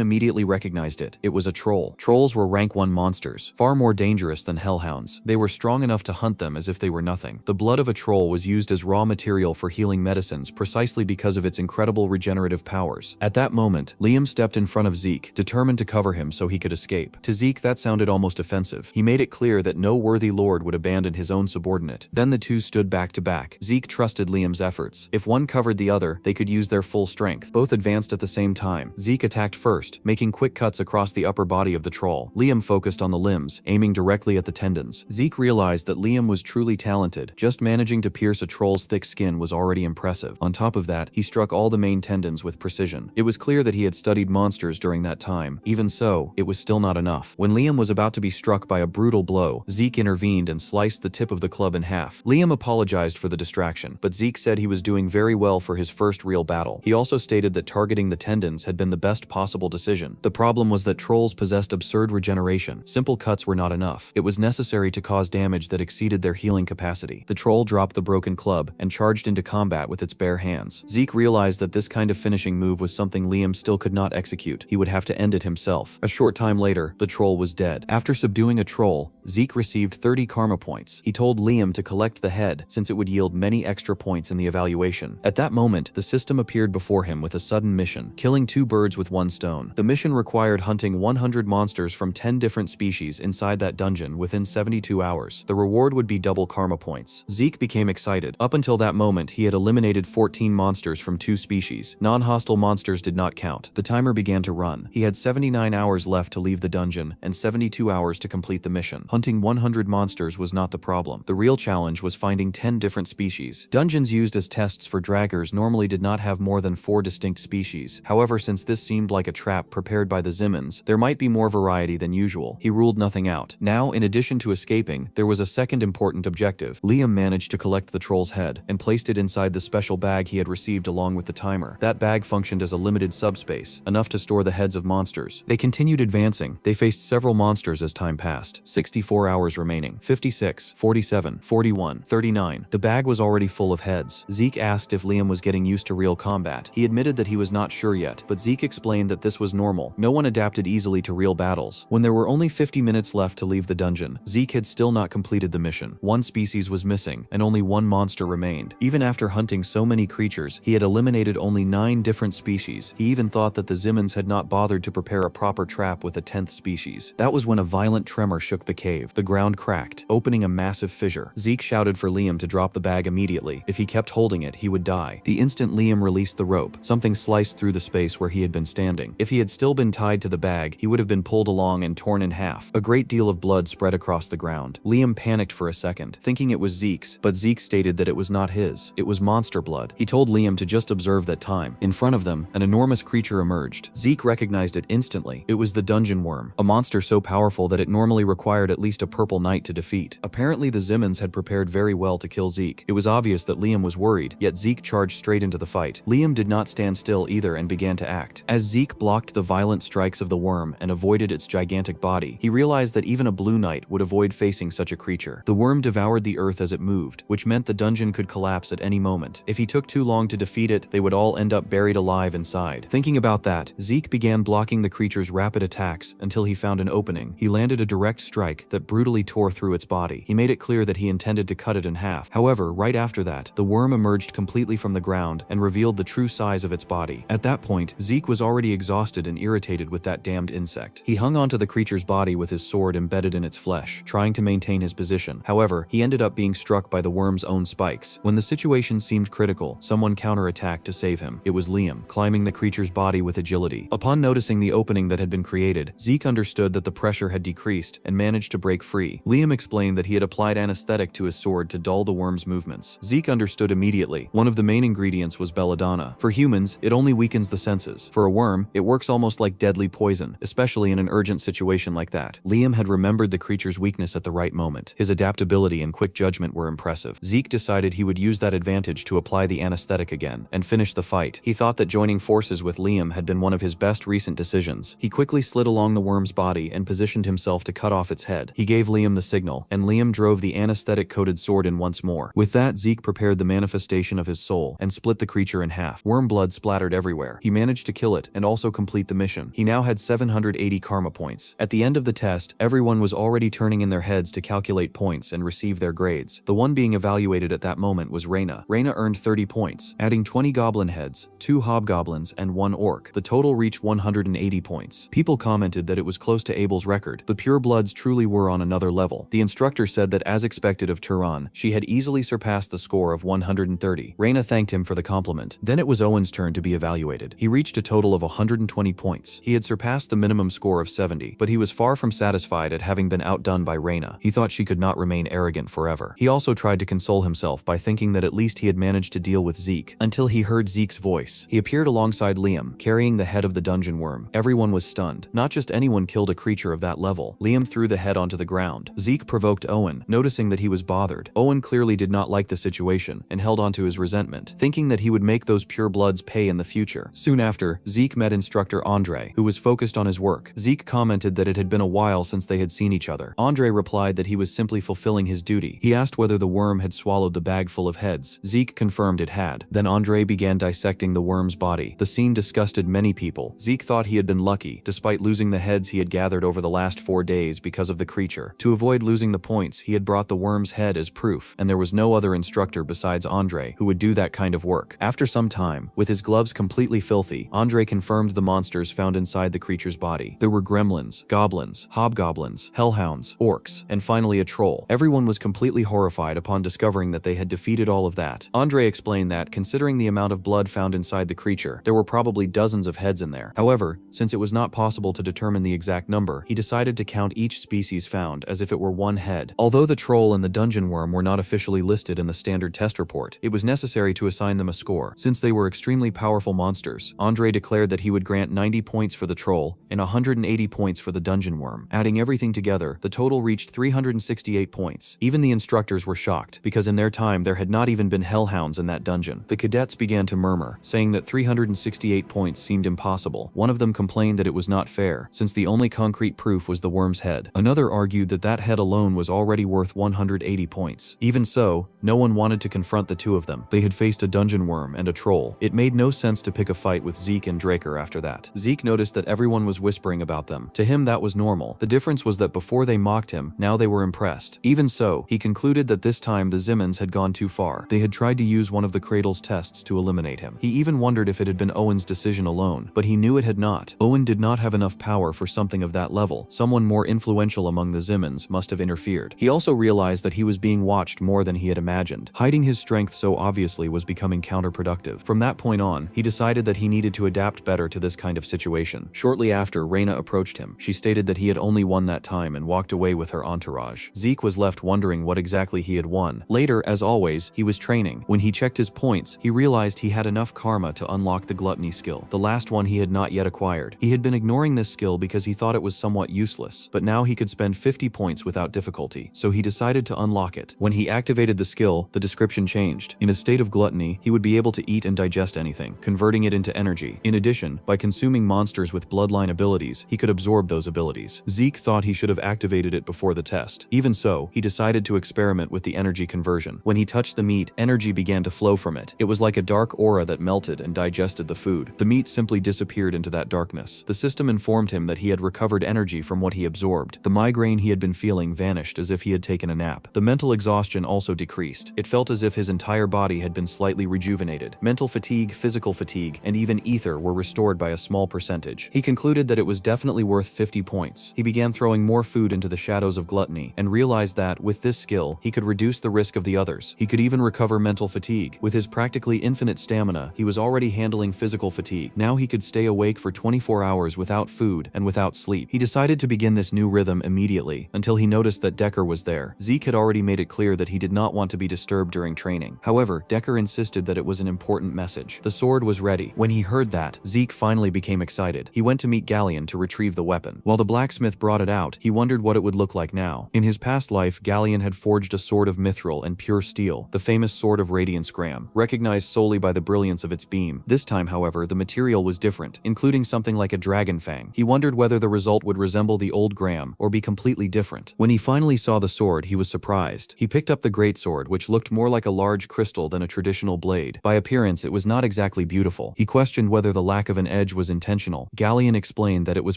immediately recognized it. It was a troll. Trolls were rank 1 monsters, far more dangerous than hellhounds. They were strong enough to hunt them as if they were nothing. The blood of a troll was used as raw material for healing medicines precisely because of its incredible regenerative powers. At that moment, Liam stepped in front of Zeke, determined to cover him so he could escape. To Zeke, that sounded almost offensive. He made it clear that no worthy lord would abandon his own subordinate. Then the two stood back to back. Zeke trusted Liam's efforts. If one covered the other, they could use their full strength. Both advanced at the same time. Zeke attacked first, making quick cuts across the upper body of the troll. Liam focused on the limbs, aiming directly at the tendons. Zeke realized that Liam was truly talented. Just managing to pierce a troll's thick skin was already impressive. On top of that, he struck all the main tendons with precision. It was clear that he had studied monsters during that time. Even so, it was still not enough. When Liam was about to be struck by a brutal blow, Zeke intervened and sliced the tip of the club in half. Liam apologized for the distraction, but Zeke said he was doing very well for his first real battle. He also stated that targeting the tendons had been the best possible decision. The problem was that trolls possessed absurd regeneration. Simple cuts were not enough. It was necessary to cause damage that exceeded their healing capacity. The troll dropped the broken club and charged into combat with its bare hands. Zeke realized that this kind of finishing move was something Liam still could not execute. He would have to end it himself. A short time later, the troll was dead. After subduing a troll, Zeke received 30 karma points. He told Liam to collect the head since it would yield many extra points in the evaluation. At that moment, the system appeared before him with a sudden mission, killing 2 birds with 1 stone. The mission required hunting 100 monsters from 10 different species inside that dungeon within 72 hours. The reward would be double karma points. Zeke became excited. Up until that moment, he had eliminated 14 monsters from 2 species. Non-hostile monsters did not count. The timer began to run. He had 79 hours left to leave the dungeon and 72 hours to complete the mission. Hunting 100 monsters was not the problem. The real challenge was finding 10 different species. Dungeons used as tests for draggers normally did not have more than 4 distinct species. However, since this seemed like a trap prepared by the Zimmons, there might be more variety than usual. He ruled nothing out. Now, in addition to escaping, there was a second important objective. Liam managed to collect the troll's head and placed it inside the special bag he had received along with the timer. That bag functioned as a limited subspace, enough to store the heads of monsters. They continued advancing. They faced several monsters as time passed. 64 hours remaining. 56, 47, 41, 39. The bag was already full of heads. Zeke asked if Liam was getting used to real combat. He admitted that he was not sure yet, but Zeke explained that this was normal. No one adapted easily to real battles. When there were only 50 minutes left to leave the dungeon, Zeke had still not completed the mission. 1 species was missing, and only 1 monster remained. Even after hunting so many creatures, he had eliminated only 9 different species. He even thought that the Zimmons had not bothered to prepare a proper trap with a 10th species. That was when a violent tremor shook the cave. The ground cracked, opening a massive fissure. Zeke shouted for Liam to drop the bag immediately. If he kept holding it, he would die. The instant Liam released the rope, something sliced through the space where he had been standing. If he had still been tied to the bag, he would have been pulled along and torn in half. A great deal of blood spread across the ground. Liam panicked for a second, thinking it was Zeke's, but Zeke stated that it was not his. It was monster blood. He told Liam to just observe that time. In front of them, an enormous creature emerged. Zeke recognized it instantly. It was the dungeon worm, a monster so powerful that it normally required at least a purple knight to defeat. Apparently the Zimmons had prepared very well to kill Zeke. It was obvious that Liam was worried, yet Zeke charged straight into the fight. Liam did not stand still either and began to act. As Zeke blocked the violent strikes of the worm and avoided its gigantic body, he realized that even a blue knight would avoid facing such a creature. The worm devoured the earth as it moved, which meant the dungeon could collapse at any moment. If he took too long to defeat it, they would all end up buried alive inside. Thinking about that, Zeke began blocking the creature's rapid attacks until he found an opening. He landed a direct strike that brutally tore through its body. He made it clear that he intended to cut it in half. However, right after that, the worm emerged completely from the ground and revealed the true size of its body. At that point, Zeke was already exhausted and irritated with that damned insect. He hung onto the creature's body with his sword embedded in its flesh, trying to maintain his position. However, he ended up being struck by the worm's own spikes. When the situation seemed critical, someone counterattacked to save him. It was Liam, climbing the creature's body with agility. Upon noticing the opening that had been created, Zeke understood that the pressure had decreased and managed to break free. Liam explained that he had applied anesthetic to his sword to dull the worm's movement. supplements. Zeke understood immediately. One of the main ingredients was belladonna. For humans, it only weakens the senses. For a worm, it works almost like deadly poison, especially in an urgent situation like that. Liam had remembered the creature's weakness at the right moment. His adaptability and quick judgment were impressive. Zeke decided he would use that advantage to apply the anesthetic again and finish the fight. He thought that joining forces with Liam had been one of his best recent decisions. He quickly slid along the worm's body and positioned himself to cut off its head. He gave Liam the signal, and Liam drove the anesthetic-coated sword in once more. With that, Zeke prepared the manifestation of his soul and split the creature in half. Worm blood splattered everywhere. He managed to kill it and also complete the mission. He now had 780 karma points. At the end of the test, everyone was already turning in their heads to calculate points and receive their grades. The one being evaluated at that moment was Reina. Reina earned 30 points, adding 20 goblin heads, 2 hobgoblins, and 1 orc. The total reached 180 points. People commented that it was close to Abel's record. The purebloods truly were on another level. The instructor said that as expected of Turan, she had easily surpassed the score of 130. Reina thanked him for the compliment. Then it was Owen's turn to be evaluated. He reached a total of 120 points. He had surpassed the minimum score of 70, but he was far from satisfied at having been outdone by Reina. He thought she could not remain arrogant forever. He also tried to console himself by thinking that at least he had managed to deal with Zeke, until he heard Zeke's voice. He appeared alongside Liam, carrying the head of the dungeon worm. Everyone was stunned. Not just anyone killed a creature of that level. Liam threw the head onto the ground. Zeke provoked Owen, noticing that he was bothered. Owen clearly did not like the situation and held on to his resentment, thinking that he would make those purebloods pay in the future. Soon after, Zeke met instructor Andre, who was focused on his work. Zeke commented that it had been a while since they had seen each other. Andre replied that he was simply fulfilling his duty. He asked whether the worm had swallowed the bag full of heads. Zeke confirmed it had. Then Andre began dissecting the worm's body. The scene disgusted many people. Zeke thought he had been lucky, despite losing the heads he had gathered over the last 4 days because of the creature. To avoid losing the points, he had brought the worm's head as proof, and there was no other instructor besides Andre who would do that kind of work. After some time, with his gloves completely filthy, Andre confirmed the monsters found inside the creature's body. There were gremlins, goblins, hobgoblins, hellhounds, orcs, and finally a troll. Everyone was completely horrified upon discovering that they had defeated all of that. Andre explained that, considering the amount of blood found inside the creature, there were probably dozens of heads in there. However, since it was not possible to determine the exact number, he decided to count each species found as if it were one head. Although the troll and the dungeon worm were not officially listed in the standard test report, it was necessary to assign them a score. Since they were extremely powerful monsters, Andre declared that he would grant 90 points for the troll and 180 points for the dungeon worm. Adding everything together, the total reached 368 points. Even the instructors were shocked, because in their time there had not even been hellhounds in that dungeon. The cadets began to murmur, saying that 368 points seemed impossible. One of them complained that it was not fair, since the only concrete proof was the worm's head. Another argued that that head alone was already worth 180 points. Even so, no one wanted to confront the two of them. They had faced a dungeon worm and a troll. It made no sense to pick a fight with Zeke and Draker after that. Zeke noticed that everyone was whispering about them. To him, that was normal. The difference was that before they mocked him, now they were impressed. Even so, he concluded that this time the Zimmons had gone too far. They had tried to use one of the Cradle's tests to eliminate him. He even wondered if it had been Owen's decision alone, but he knew it had not. Owen did not have enough power for something of that level. Someone more influential among the Zimmons must have interfered. He also realized that he was being watched more than he had imagined. Hiding his strength so obviously was becoming counterproductive. From that point on, he decided that he needed to adapt better to this kind of situation. Shortly after, Reina approached him. She stated that he had only won that time and walked away with her entourage. Zeke was left wondering what exactly he had won. Later, as always, he was training. When he checked his points, he realized he had enough karma to unlock the gluttony skill, the last one he had not yet acquired. He had been ignoring this skill because he thought it was somewhat useless, but now he could spend 50 points without difficulty, so he decided to unlock it. When he activated the skill, the description changed. In a state of gluttony, he would be able to eat and digest anything, converting it into energy. In addition, by consuming monsters with bloodline abilities, he could absorb those abilities. Zeke thought he should have activated it before the test. Even so, he decided to experiment with the energy conversion. When he touched the meat, energy began to flow from it. It was like a dark aura that melted and digested the food. The meat simply disappeared into that darkness. The system informed him that he had recovered energy from what he absorbed. The migraine he had been feeling vanished as if he had taken a nap. The mental exhaustion also decreased. It felt as if his entire body had been slightly rejuvenated. Mental fatigue, physical fatigue, and even ether were restored by a small percentage. He concluded that it was definitely worth 50 points. He began throwing more food into the shadows of gluttony and realized that, with this skill, he could reduce the risk of the others. He could even recover mental fatigue. With his practically infinite stamina, he was already handling physical fatigue. Now he could stay awake for 24 hours without food and without sleep. He decided to begin this new rhythm immediately, until he noticed that Decker was there. Zeke had already made it clear that he did not want to to be disturbed during training. However, Decker insisted that it was an important message. The sword was ready. When he heard that, Zeke finally became excited. He went to meet Galleon to retrieve the weapon. While the blacksmith brought it out, he wondered what it would look like now. In his past life, Galleon had forged a sword of mithril and pure steel, the famous sword of Radiance Graham, recognized solely by the brilliance of its beam. This time, however, the material was different, including something like a dragon fang. He wondered whether the result would resemble the old Graham or be completely different. When he finally saw the sword, he was surprised. He picked up the greatsword, which looked more like a large crystal than a traditional blade. By appearance, it was not exactly beautiful. He questioned whether the lack of an edge was intentional. Galleon explained that it was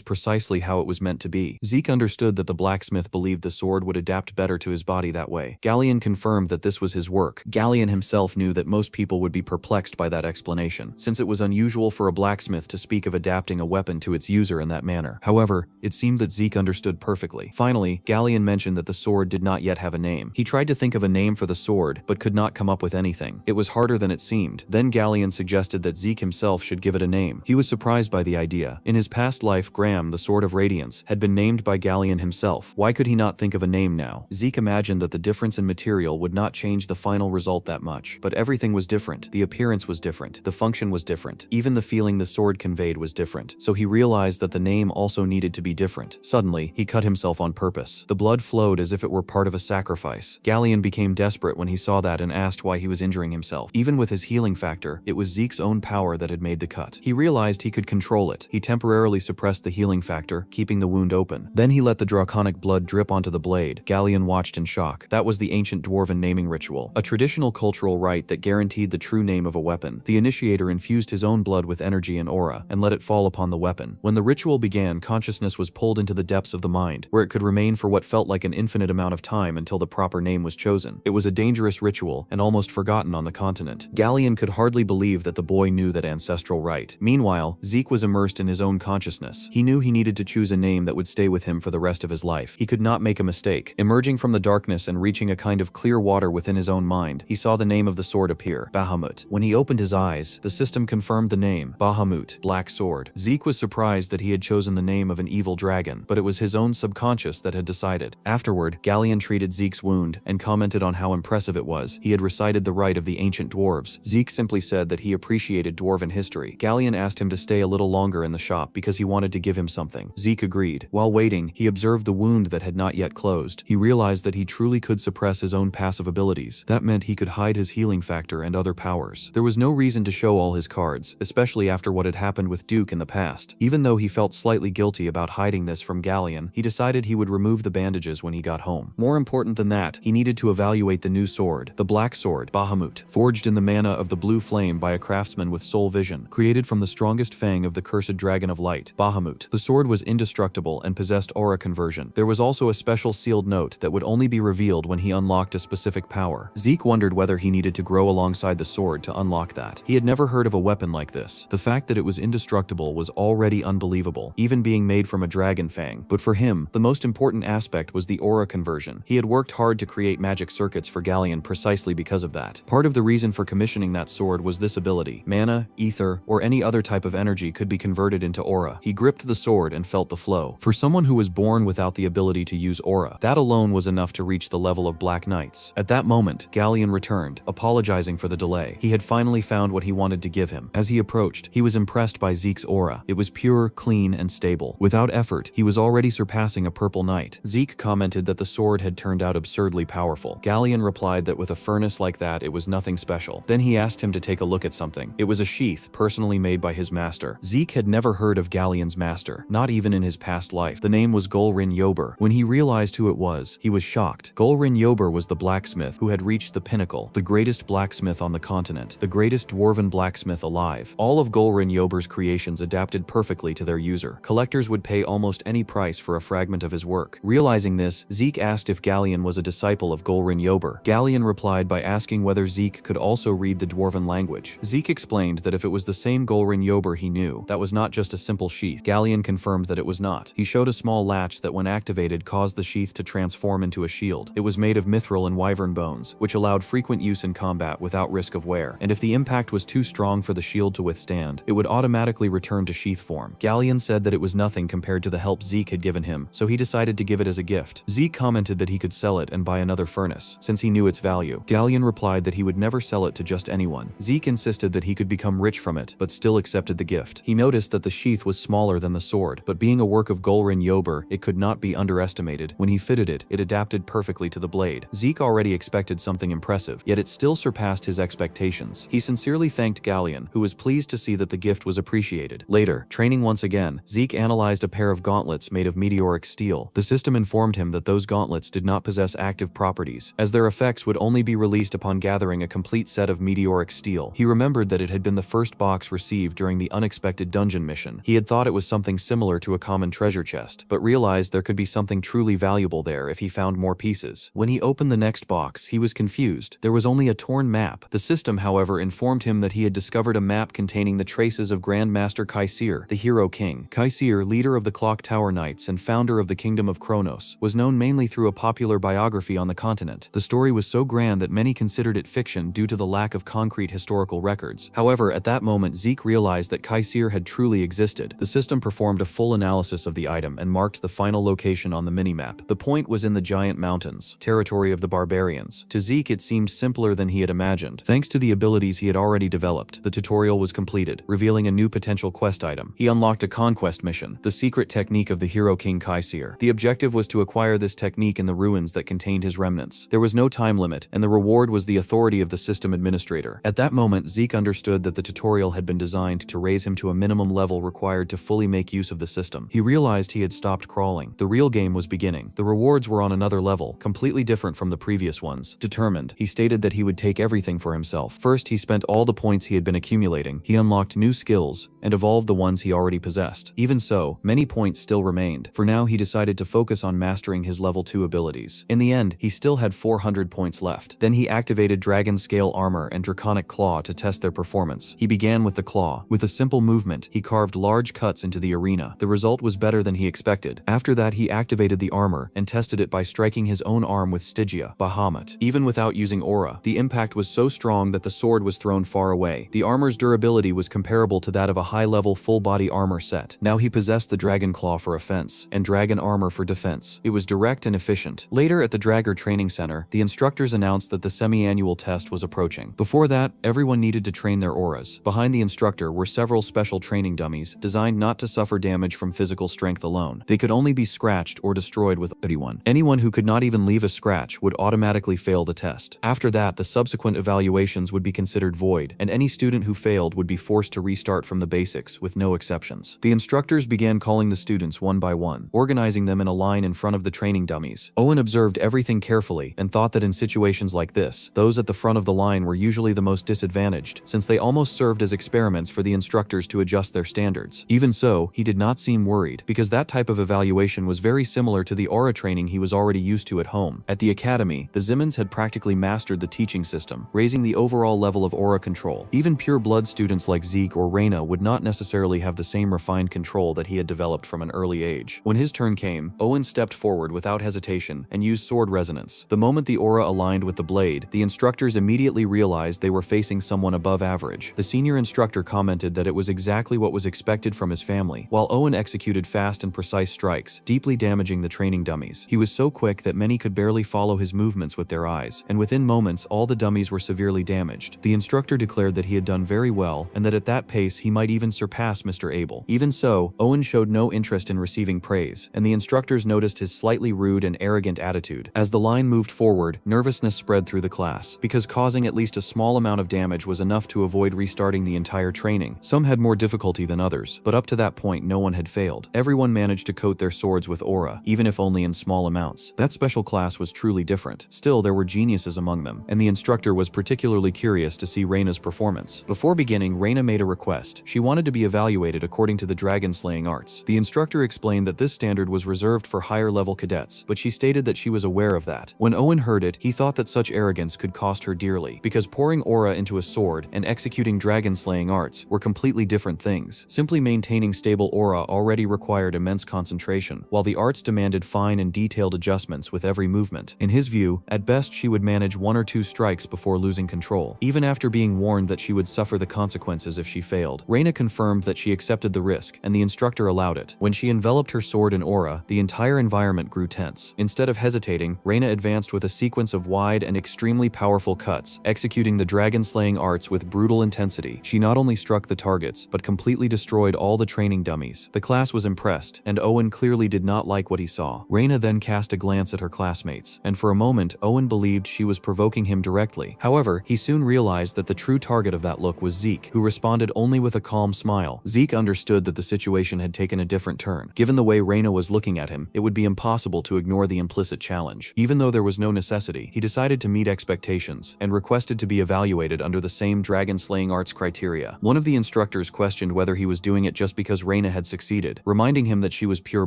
precisely how it was meant to be. Zeke understood that the blacksmith believed the sword would adapt better to his body that way. Galleon confirmed that this was his work. Galleon himself knew that most people would be perplexed by that explanation, since it was unusual for a blacksmith to speak of adapting a weapon to its user in that manner. However, it seemed that Zeke understood perfectly. Finally, Galleon mentioned that the sword did not yet have a name. He tried to think of a name for the sword, but could not come up with anything. It was harder than it seemed. Then Galleon suggested that Zeke himself should give it a name. He was surprised by the idea. In his past life, Graham, the Sword of Radiance, had been named by Galleon himself. Why could he not think of a name now? Zeke imagined that the difference in material would not change the final result that much. But everything was different. The appearance was different. The function was different. Even the feeling the sword conveyed was different. So he realized that the name also needed to be different. Suddenly, he cut himself on purpose. The blood flowed as if it were part of a sacrifice. Galleon became desperate when he saw that and asked why he was injuring himself. Even with his healing factor, it was Zeke's own power that had made the cut. He realized he could control it. He temporarily suppressed the healing factor, keeping the wound open. Then he let the draconic blood drip onto the blade. Galleon watched in shock. That was the ancient dwarven naming ritual, a traditional cultural rite that guaranteed the true name of a weapon. The initiator infused his own blood with energy and aura, and let it fall upon the weapon. When the ritual began, consciousness was pulled into the depths of the mind, where it could remain for what felt like an infinite amount of time until the proper name was chosen. It was a dangerous ritual, and almost forgotten on the continent. Galleon could hardly believe that the boy knew that ancestral rite. Meanwhile, Zeke was immersed in his own consciousness. He knew he needed to choose a name that would stay with him for the rest of his life. He could not make a mistake. Emerging from the darkness and reaching a kind of clear water within his own mind, he saw the name of the sword appear, Bahamut. When he opened his eyes, the system confirmed the name, Bahamut, Black Sword. Zeke was surprised that he had chosen the name of an evil dragon, but it was his own subconscious that had decided. Afterward, Galleon treated Zeke's wound and commented on how impressive it was. He had recited the rite of the ancient dwarves. Zeke simply said that he appreciated dwarven history. Galleon asked him to stay a little longer in the shop because he wanted to give him something. Zeke agreed. While waiting, he observed the wound that had not yet closed. He realized that he truly could suppress his own passive abilities. That meant he could hide his healing factor and other powers. There was no reason to show all his cards, especially after what had happened with Duke in the past. Even though he felt slightly guilty about hiding this from Galleon, he decided he would remove the bandages when he got home. More important than that, he needed to evaluate the new sword, the Black Sword, Bahamut, forged in the mana of the blue flame by a craftsman with soul vision, created from the strongest fang of the cursed dragon of light, Bahamut. The sword was indestructible and possessed aura conversion. There was also a special sealed note that would only be revealed when he unlocked a specific power. Zeke wondered whether he needed to grow alongside the sword to unlock that. He had never heard of a weapon like this. The fact that it was indestructible was already unbelievable, even being made from a dragon fang. But for him, the most important aspect was the aura conversion. He had worked hard to create magic circuits for Galleon precisely because of that. Part of the reason for commissioning that sword was this ability. Mana, ether, or any other type of energy could be converted into aura. He gripped the sword and felt the flow. For someone who was born without the ability to use aura, that alone was enough to reach the level of Black Knights. At that moment, Galleon returned, apologizing for the delay. He had finally found what he wanted to give him. As he approached, he was impressed by Zeke's aura. It was pure, clean, and stable. Without effort, he was already surpassing a purple knight. Zeke commented that the sword had turned out absurdly powerful. Galleon replied that with a furnace like that, it was nothing special. Then he asked him to take a look at something. It was a sheath, personally made by his master. Zeke had never heard of Galleon's master, not even in his past life. The name was Golrin Yober. When he realized who it was, he was shocked. Golrin Yober was the blacksmith who had reached the pinnacle, the greatest blacksmith on the continent, the greatest dwarven blacksmith alive. All of Golrin Yober's creations adapted perfectly to their user. Collectors would pay almost any price for a fragment of his work. Realizing this, Zeke asked if Galleon was a disciple of Golrin Yober. Galleon replied by asking whether Zeke could also read the dwarven language. Zeke explained that if it was the same Golrin Yober he knew, that was not just a simple sheath. Galleon confirmed that it was not. He showed a small latch that when activated caused the sheath to transform into a shield. It was made of mithril and wyvern bones, which allowed frequent use in combat without risk of wear, and if the impact was too strong for the shield to withstand, it would automatically return to sheath form. Galleon said that it was nothing compared to the help Zeke had given him, so he decided to give it as a gift. Zeke commented that he could sell it and buy another furnace. Since he he knew its value. Galleon replied that he would never sell it to just anyone. Zeke insisted that he could become rich from it, but still accepted the gift. He noticed that the sheath was smaller than the sword, but being a work of Golrin Yober, it could not be underestimated. When he fitted it, it adapted perfectly to the blade. Zeke already expected something impressive, yet it still surpassed his expectations. He sincerely thanked Galleon, who was pleased to see that the gift was appreciated. Later, training once again, Zeke analyzed a pair of gauntlets made of meteoric steel. The system informed him that those gauntlets did not possess active properties, as their effects would only be released upon gathering a complete set of meteoric steel. He remembered that it had been the first box received during the unexpected dungeon mission. He had thought it was something similar to a common treasure chest, but realized there could be something truly valuable there if he found more pieces. When he opened the next box, he was confused. There was only a torn map. The system, however, informed him that he had discovered a map containing the traces of Grandmaster Kaisir, the Hero King. Kaisir, leader of the Clock Tower Knights and founder of the Kingdom of Kronos, was known mainly through a popular biography on the continent. The story was so grand that many considered it fiction due to the lack of concrete historical records. However, at that moment Zeke realized that Kaisir had truly existed. The system performed a full analysis of the item and marked the final location on the minimap. The point was in the Giant Mountains, territory of the barbarians. To Zeke, it seemed simpler than he had imagined. Thanks to the abilities he had already developed, the tutorial was completed, revealing a new potential quest item. He unlocked a conquest mission, the secret technique of the Hero King Kaisir. The objective was to acquire this technique in the ruins that contained his remnants. There was no time limit, and the reward was the authority of the system administrator. At that moment, Zeke understood that the tutorial had been designed to raise him to a minimum level required to fully make use of the system. He realized he had stopped crawling. The real game was beginning. The rewards were on another level, completely different from the previous ones. Determined, he stated that he would take everything for himself. First, he spent all the points he had been accumulating. He unlocked new skills and evolved the ones he already possessed. Even so, many points still remained. For now, he decided to focus on mastering his level 2 abilities. In the end, he still had 400 points left. Then he activated Dragon Scale Armor and Draconic Claw to test their performance. He began with the claw. With a simple movement, he carved large cuts into the arena. The result was better than he expected. After that, he activated the armor and tested it by striking his own arm with Stygia, Bahamut. Even without using aura, the impact was so strong that the sword was thrown far away. The armor's durability was comparable to that of a high-level full-body armor set. Now he possessed the Dragon Claw for offense and Dragon Armor for defense. It was direct and efficient. Later at the Dragger Training Center, the instructors announced that the semi-annual test was approaching. Before that, everyone needed to train their auras. Behind the instructor were several special training dummies, designed not to suffer damage from physical strength alone. They could only be scratched or destroyed with anyone. Anyone who could not even leave a scratch would automatically fail the test. After that, the subsequent evaluations would be considered void, and any student who failed would be forced to restart from the basics, with no exceptions. The instructors began calling the students one by one, organizing them in a line in front of the training dummies. Owen observed everything carefully and thought that in situations like this, those at the front of the line were usually the most disadvantaged, since they almost served as experiments for the instructors to adjust their standards. Even so, he did not seem worried, because that type of evaluation was very similar to the aura training he was already used to at home. At the academy, the Zimmons had practically mastered the teaching system, raising the overall level of aura control. Even pure-blood students like Zeke or Reina would not necessarily have the same refined control that he had developed from an early age. When his turn came, Owen stepped forward without hesitation and used sword resonance. The moment the aura aligned with the blade, the instructors immediately realized they were facing someone above average. The senior instructor commented that it was exactly what was expected from his family, while Owen executed fast and precise strikes, deeply damaging the training dummies. He was so quick that many could barely follow his movements with their eyes, and within moments all the dummies were severely damaged. The instructor declared that he had done very well, and that at that pace he might even surpass Mr. Abel. Even so, Owen showed no interest in receiving praise, and the instructors noticed his slightly rude and arrogant attitude. As the line moved forward, nervousness spread through the class, because causing at least a small amount of damage was enough to avoid restarting the entire training. Some had more difficulty than others, but up to that point no one had failed. Everyone managed to coat their swords with aura, even if only in small amounts. That special class was truly different. Still, there were geniuses among them, and the instructor was particularly curious to see Reina's performance. Before beginning, Reina made a request. She wanted to be evaluated according to the dragon-slaying arts. The instructor explained that this standard was reserved for higher-level cadets, but she stated that she was aware of that. When Owen heard it, he thought that such arrogance could cost her dearly, because pouring aura into a sword and executing dragon-slaying arts were completely different things. Simply maintaining stable aura already required immense concentration, while the arts demanded fine and detailed adjustments with every movement. In his view, at best she would manage 1 or 2 strikes before losing control, even after being warned that she would suffer the consequences if she failed. Reina confirmed that she accepted the risk, and the instructor allowed it. When she enveloped her sword in aura, the entire environment grew tense. Instead of hesitating, Reina advanced with a sequence sequence of wide and extremely powerful cuts, executing the dragon-slaying arts with brutal intensity. She not only struck the targets, but completely destroyed all the training dummies. The class was impressed, and Owen clearly did not like what he saw. Reina then cast a glance at her classmates, and for a moment Owen believed she was provoking him directly. However, he soon realized that the true target of that look was Zeke, who responded only with a calm smile. Zeke understood that the situation had taken a different turn. Given the way Reina was looking at him, it would be impossible to ignore the implicit challenge. Even though there was no necessity, he decided to meet expectations, and requested to be evaluated under the same dragon-slaying arts criteria. One of the instructors questioned whether he was doing it just because Reina had succeeded, reminding him that she was pure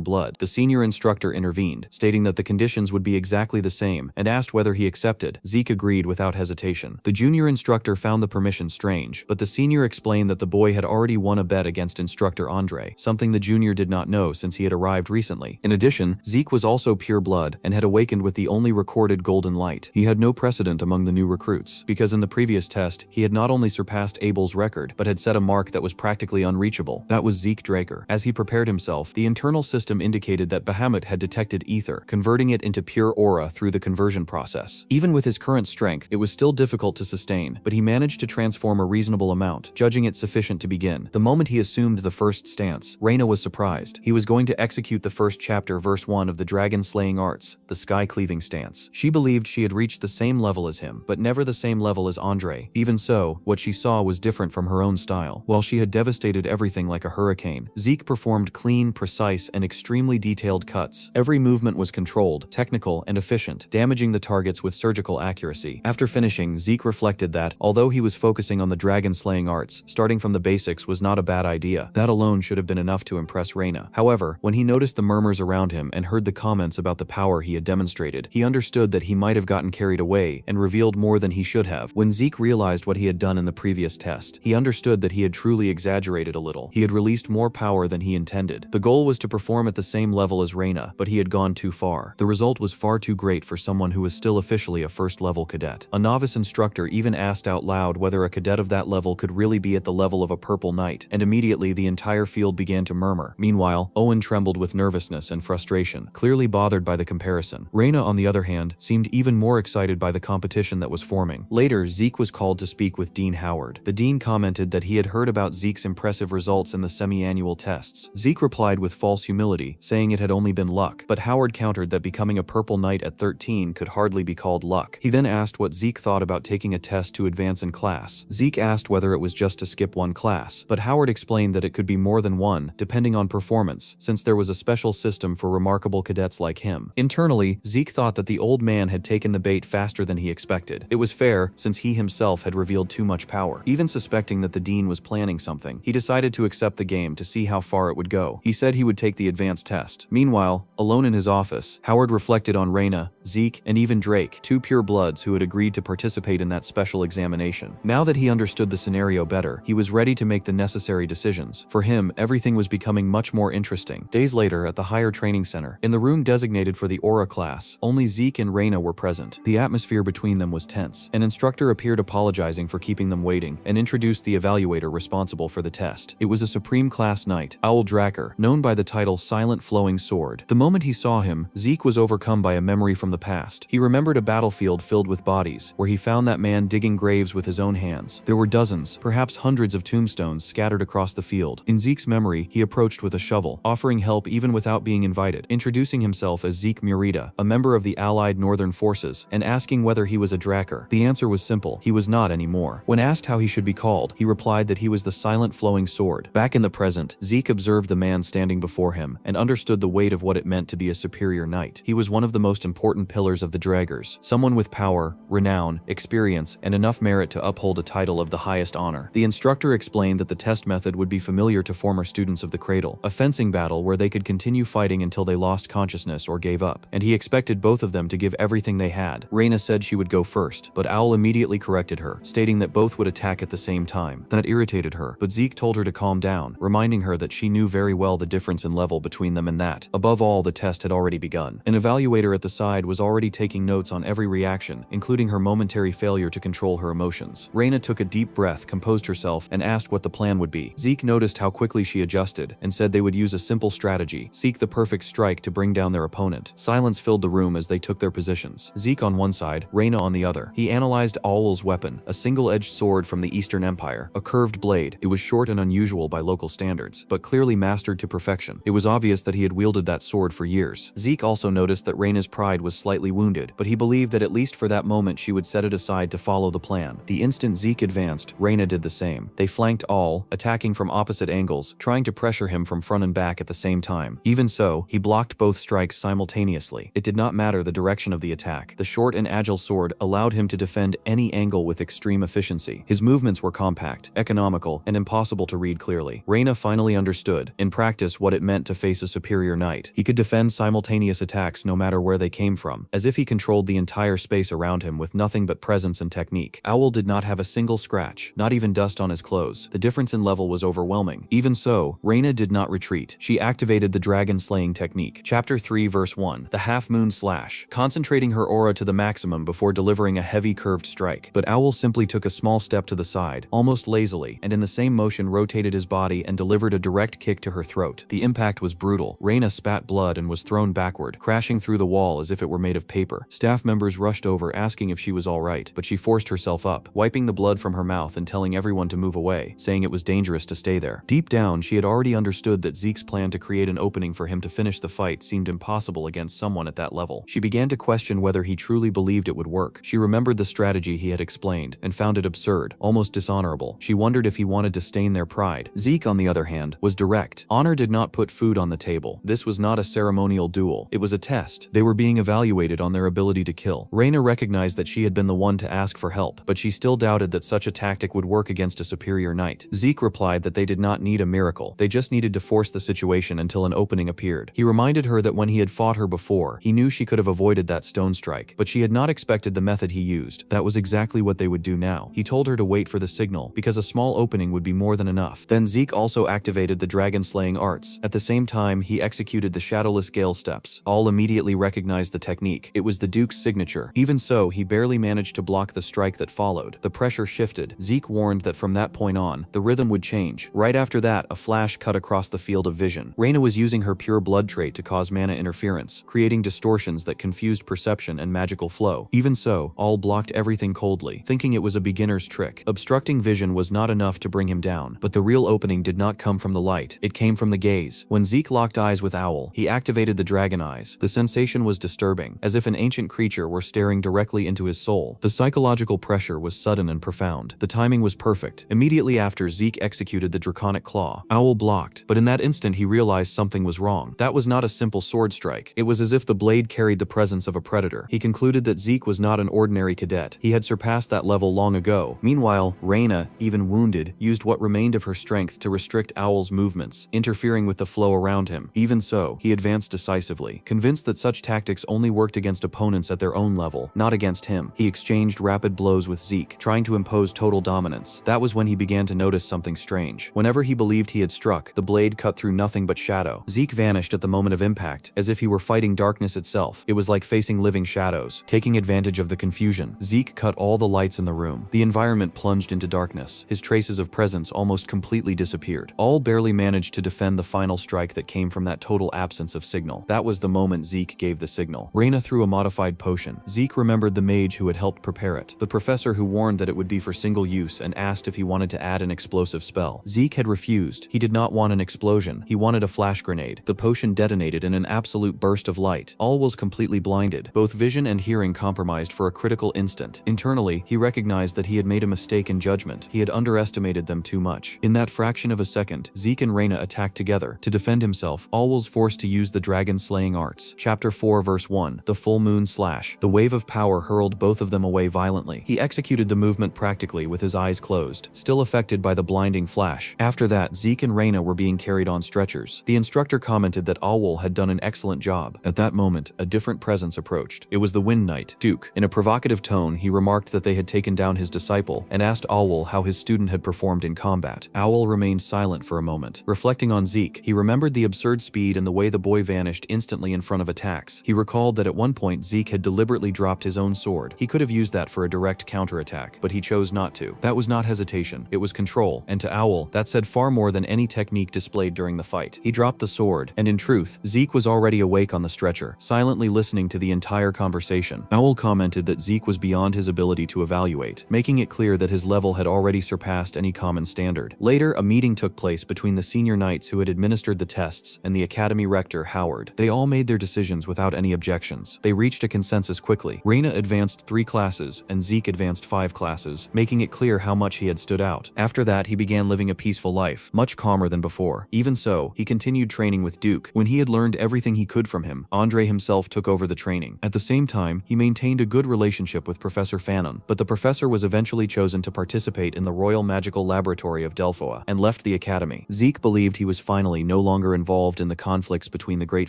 blood. The senior instructor intervened, stating that the conditions would be exactly the same, and asked whether he accepted. Zeke agreed without hesitation. The junior instructor found the permission strange, but the senior explained that the boy had already won a bet against instructor Andre, something the junior did not know since he had arrived recently. In addition, Zeke was also pure blood and had awakened with the only recorded golden light. He had no precedent among the new recruits, because in the previous test, he had not only surpassed Abel's record, but had set a mark that was practically unreachable. That was Zeke Draker. As he prepared himself, the internal system indicated that Bahamut had detected ether, converting it into pure aura through the conversion process. Even with his current strength, it was still difficult to sustain, but he managed to transform a reasonable amount, judging it sufficient to begin. The moment he assumed the first stance, Reina was surprised. He was going to execute the first chapter verse 1 of the dragon-slaying arts, the sky-cleaving stance. She believed she had reached the same level as him, but never the same level as Andre. Even so, what she saw was different from her own style. While she had devastated everything like a hurricane, Zeke performed clean, precise, and extremely detailed cuts. Every movement was controlled, technical, and efficient, damaging the targets with surgical accuracy. After finishing, Zeke reflected that, although he was focusing on the dragon-slaying arts, starting from the basics was not a bad idea. That alone should have been enough to impress Reina. However, when he noticed the murmurs around him and heard the comments about the power he had demonstrated, he understood that he might have gotten carried away and revealed more than he should have. When Zeke realized what he had done in the previous test, he understood that he had truly exaggerated a little. He had released more power than he intended. The goal was to perform at the same level as Reina, but he had gone too far. The result was far too great for someone who was still officially a first-level cadet. A novice instructor even asked out loud whether a cadet of that level could really be at the level of a purple knight, and immediately the entire field began to murmur. Meanwhile, Owen trembled with nervousness and frustration, clearly bothered by the comparison. Reina, on the other hand, seemed even more excited by the competition that was forming. Later, Zeke was called to speak with Dean Howard. The dean commented that he had heard about Zeke's impressive results in the semi-annual tests. Zeke replied with false humility, saying it had only been luck, but Howard countered that becoming a purple knight at 13 could hardly be called luck. He then asked what Zeke thought about taking a test to advance in class. Zeke asked whether it was just to skip one class, but Howard explained that it could be more than one, depending on performance, since there was a special system for remarkable cadets like him. Internally, Zeke thought that the old man had taken the bait faster than he expected. It was fair, since he himself had revealed too much power. Even suspecting that the dean was planning something, he decided to accept the game to see how far it would go. He said he would take the advanced test. Meanwhile, alone in his office, Howard reflected on Reina, Zeke, and even Drake, two pure bloods who had agreed to participate in that special examination. Now that he understood the scenario better, he was ready to make the necessary decisions. For him, everything was becoming much more interesting. Days later, at the higher training center, in the room designated for the Aura class, only Zeke and Reina were present. The atmosphere between them was tense. An instructor appeared apologizing for keeping them waiting, and introduced the evaluator responsible for the test. It was a Supreme Class Knight, Owl Dracker, known by the title Silent Flowing Sword. The moment he saw him, Zeke was overcome by a memory from the past. He remembered a battlefield filled with bodies, where he found that man digging graves with his own hands. There were dozens, perhaps hundreds of tombstones scattered across the field. In Zeke's memory, he approached with a shovel, offering help even without being invited, introducing himself as Zeke Murita, a member of the Allied Northern Forces, and asking whether he was a Dracker. The answer was simple: he was not anymore. When asked how he should be called, he replied that he was the Silent Flowing Sword. Back in the present, Zeke observed the man standing before him, and understood the weight of what it meant to be a superior knight. He was one of the most important pillars of the Draggers, someone with power, renown, experience, and enough merit to uphold a title of the highest honor. The instructor explained that the test method would be familiar to former students of the Cradle, a fencing battle where they could continue fighting until they lost consciousness or gave up, and he expected both of them to give everything they had. Reina said she would go first, but Owl immediately corrected her, stating that both would attack at the same time. That irritated her, but Zeke told her to calm down, reminding her that she knew very well the difference in level between them and that, above all, the test had already begun. An evaluator at the side was already taking notes on every reaction, including her momentary failure to control her emotions. Reina took a deep breath, composed herself, and asked what the plan would be. Zeke noticed how quickly she adjusted, and said they would use a simple strategy: seek the perfect strike to bring down their opponent. Silence filled the room as they took their positions. weapons. Zeke on one side, Reina on the other. He analyzed Owl's weapon, a single-edged sword from the Eastern Empire, a curved blade. It was short and unusual by local standards, but clearly mastered to perfection. It was obvious that he had wielded that sword for years. Zeke also noticed that Reina's pride was slightly wounded, but he believed that at least for that moment she would set it aside to follow the plan. The instant Zeke advanced, Reina did the same. They flanked Owl, attacking from opposite angles, trying to pressure him from front and back at the same time. Even so, he blocked both strikes simultaneously. It did not matter the direction of the attack. The short and agile sword allowed him to defend any angle with extreme efficiency. His movements were compact, economical, and impossible to read clearly. Reina finally understood, in practice, what it meant to face a superior knight. He could defend simultaneous attacks no matter where they came from, as if he controlled the entire space around him with nothing but presence and technique. Owl did not have a single scratch, not even dust on his clothes. The difference in level was overwhelming. Even so, Reina did not retreat. She activated the dragon-slaying technique. Chapter 3 verse 1. The half-moon slash. Concentrating her aura to the maximum before delivering a heavy curved strike. But Owl simply took a small step to the side, almost lazily, and in the same motion rotated his body and delivered a direct kick to her throat. The impact was brutal. Reina spat blood and was thrown backward, crashing through the wall as if it were made of paper. Staff members rushed over asking if she was alright, but she forced herself up, wiping the blood from her mouth and telling everyone to move away, saying it was dangerous to stay there. Deep down, she had already understood that Zeke's plan to create an opening for him to finish the fight seemed impossible against someone at that level. She began to question whether he truly believed it would work. She remembered the strategy he had explained and found it absurd, almost dishonorable. She wondered if he wanted to stain their pride. Zeke, on the other hand, was direct. Honor did not put food on the table. This was not a ceremonial duel. It was a test. They were being evaluated on their ability to kill. Reina recognized that she had been the one to ask for help, but she still doubted that such a tactic would work against a superior knight. Zeke replied that they did not need a miracle. They just needed to force the situation until an opening appeared. He reminded her that when he had fought her before, he knew she could have avoided that stone strike, but she had not expected the method he used. That was exactly what they would do now. He told her to wait for the signal, because a small opening would be more than enough. Then Zeke also activated the dragon-slaying arts. At the same time, he executed the shadowless gale steps. All immediately recognized the technique. It was the Duke's signature. Even so, he barely managed to block the strike that followed. The pressure shifted. Zeke warned that from that point on, the rhythm would change. Right after that, a flash cut across the field of vision. Reina was using her pure blood trait to cause mana interference, creating distortions that confused perception and magical flow. Even so, All blocked everything coldly, thinking it was a beginner's trick. Obstructing vision was not enough to bring him down, but the real opening did not come from the light. It came from the gaze. When Zeke locked eyes with Owl, he activated the dragon eyes. The sensation was disturbing, as if an ancient creature were staring directly into his soul. The psychological pressure was sudden and profound. The timing was perfect. Immediately after, Zeke executed the draconic claw. Owl blocked, but in that instant he realized something was wrong. That was not a simple sword strike. It was as if the blade carried the presence of a predator. He concluded that Zeke was not an ordinary cadet. He had surpassed that level long ago. Meanwhile, Reina, even wounded, used what remained of her strength to restrict Owl's movements, interfering with the flow around him. Even so, he advanced decisively. Convinced that such tactics only worked against opponents at their own level, not against him, he exchanged rapid blows with Zeke, trying to impose total dominance. That was when he began to notice something strange. Whenever he believed he had struck, the blade cut through nothing but shadow. Zeke vanished at the moment of impact, as if he were fighting darkness itself. It was like facing living shadows. Taking advantage of the confusion, Zeke cut all the lights in the room. The environment plunged into darkness. His traces of presence almost completely disappeared. All barely managed to defend the final strike that came from that total absence of signal. That was the moment Zeke gave the signal. Reina threw a modified potion. Zeke remembered the mage who had helped prepare it, the professor who warned that it would be for single use and asked if he wanted to add an explosive spell. Zeke had refused. He did not want an explosion. He wanted a flash grenade. The potion detonated in an absolute burst of light. All was completely blinded, both vision and hearing compromised for a critical instant. Internally, he recognized that he had made a mistake in judgment. He had underestimated them too much. In that fraction of a second, Zeke and Reina attacked together. To defend himself, All was forced to use the dragon-slaying arts. Chapter 4 verse 1. The full moon slash. The wave of power hurled both of them away violently. He executed the movement practically with his eyes closed, still affected by the blinding flash. After that, Zeke and Reina were being carried on stretchers. The instructor commented that Owl had done an excellent job. At that moment, a different presence approached. It was the Wind Knight, Duke. In a provocative tone, he remarked that they had taken down his disciple and asked Owl how his student had performed in combat. Owl remained silent for a moment. Reflecting on Zeke, he remembered the absurd speed and the way the boy vanished instantly in front of attacks. He recalled that at one point Zeke had deliberately dropped his own sword. He could have used that for a direct counterattack, but he chose not to. That was not hesitation, it was control, and to Owl, that said far more than any technique displayed during the fight. He dropped the sword, and in truth, Zeke was already awake on the stretcher, silently listening to the entire conversation. Owl commented that Zeke was beyond his ability to evaluate, making it clear that his level had already surpassed any common standard. Later, a meeting took place between the senior knights who had administered the tests and the academy rector, Howard. They all made their decisions without any objections. They reached a consensus quickly. Reina advanced 3 classes and Zeke advanced 5 classes, making it clear how much he had stood out. After that, he began living a peaceful life, much calmer than before. Even so, he continued training with Duke. When he had learned everything he could from him, Andre himself took over the training. At the same time, he maintained a good relationship with Professor Fanon, but the professor was eventually chosen to participate in the Royal Magical Laboratory of Delphoa and left the academy. Zeke believed he was finally no longer involved in the conflicts between the great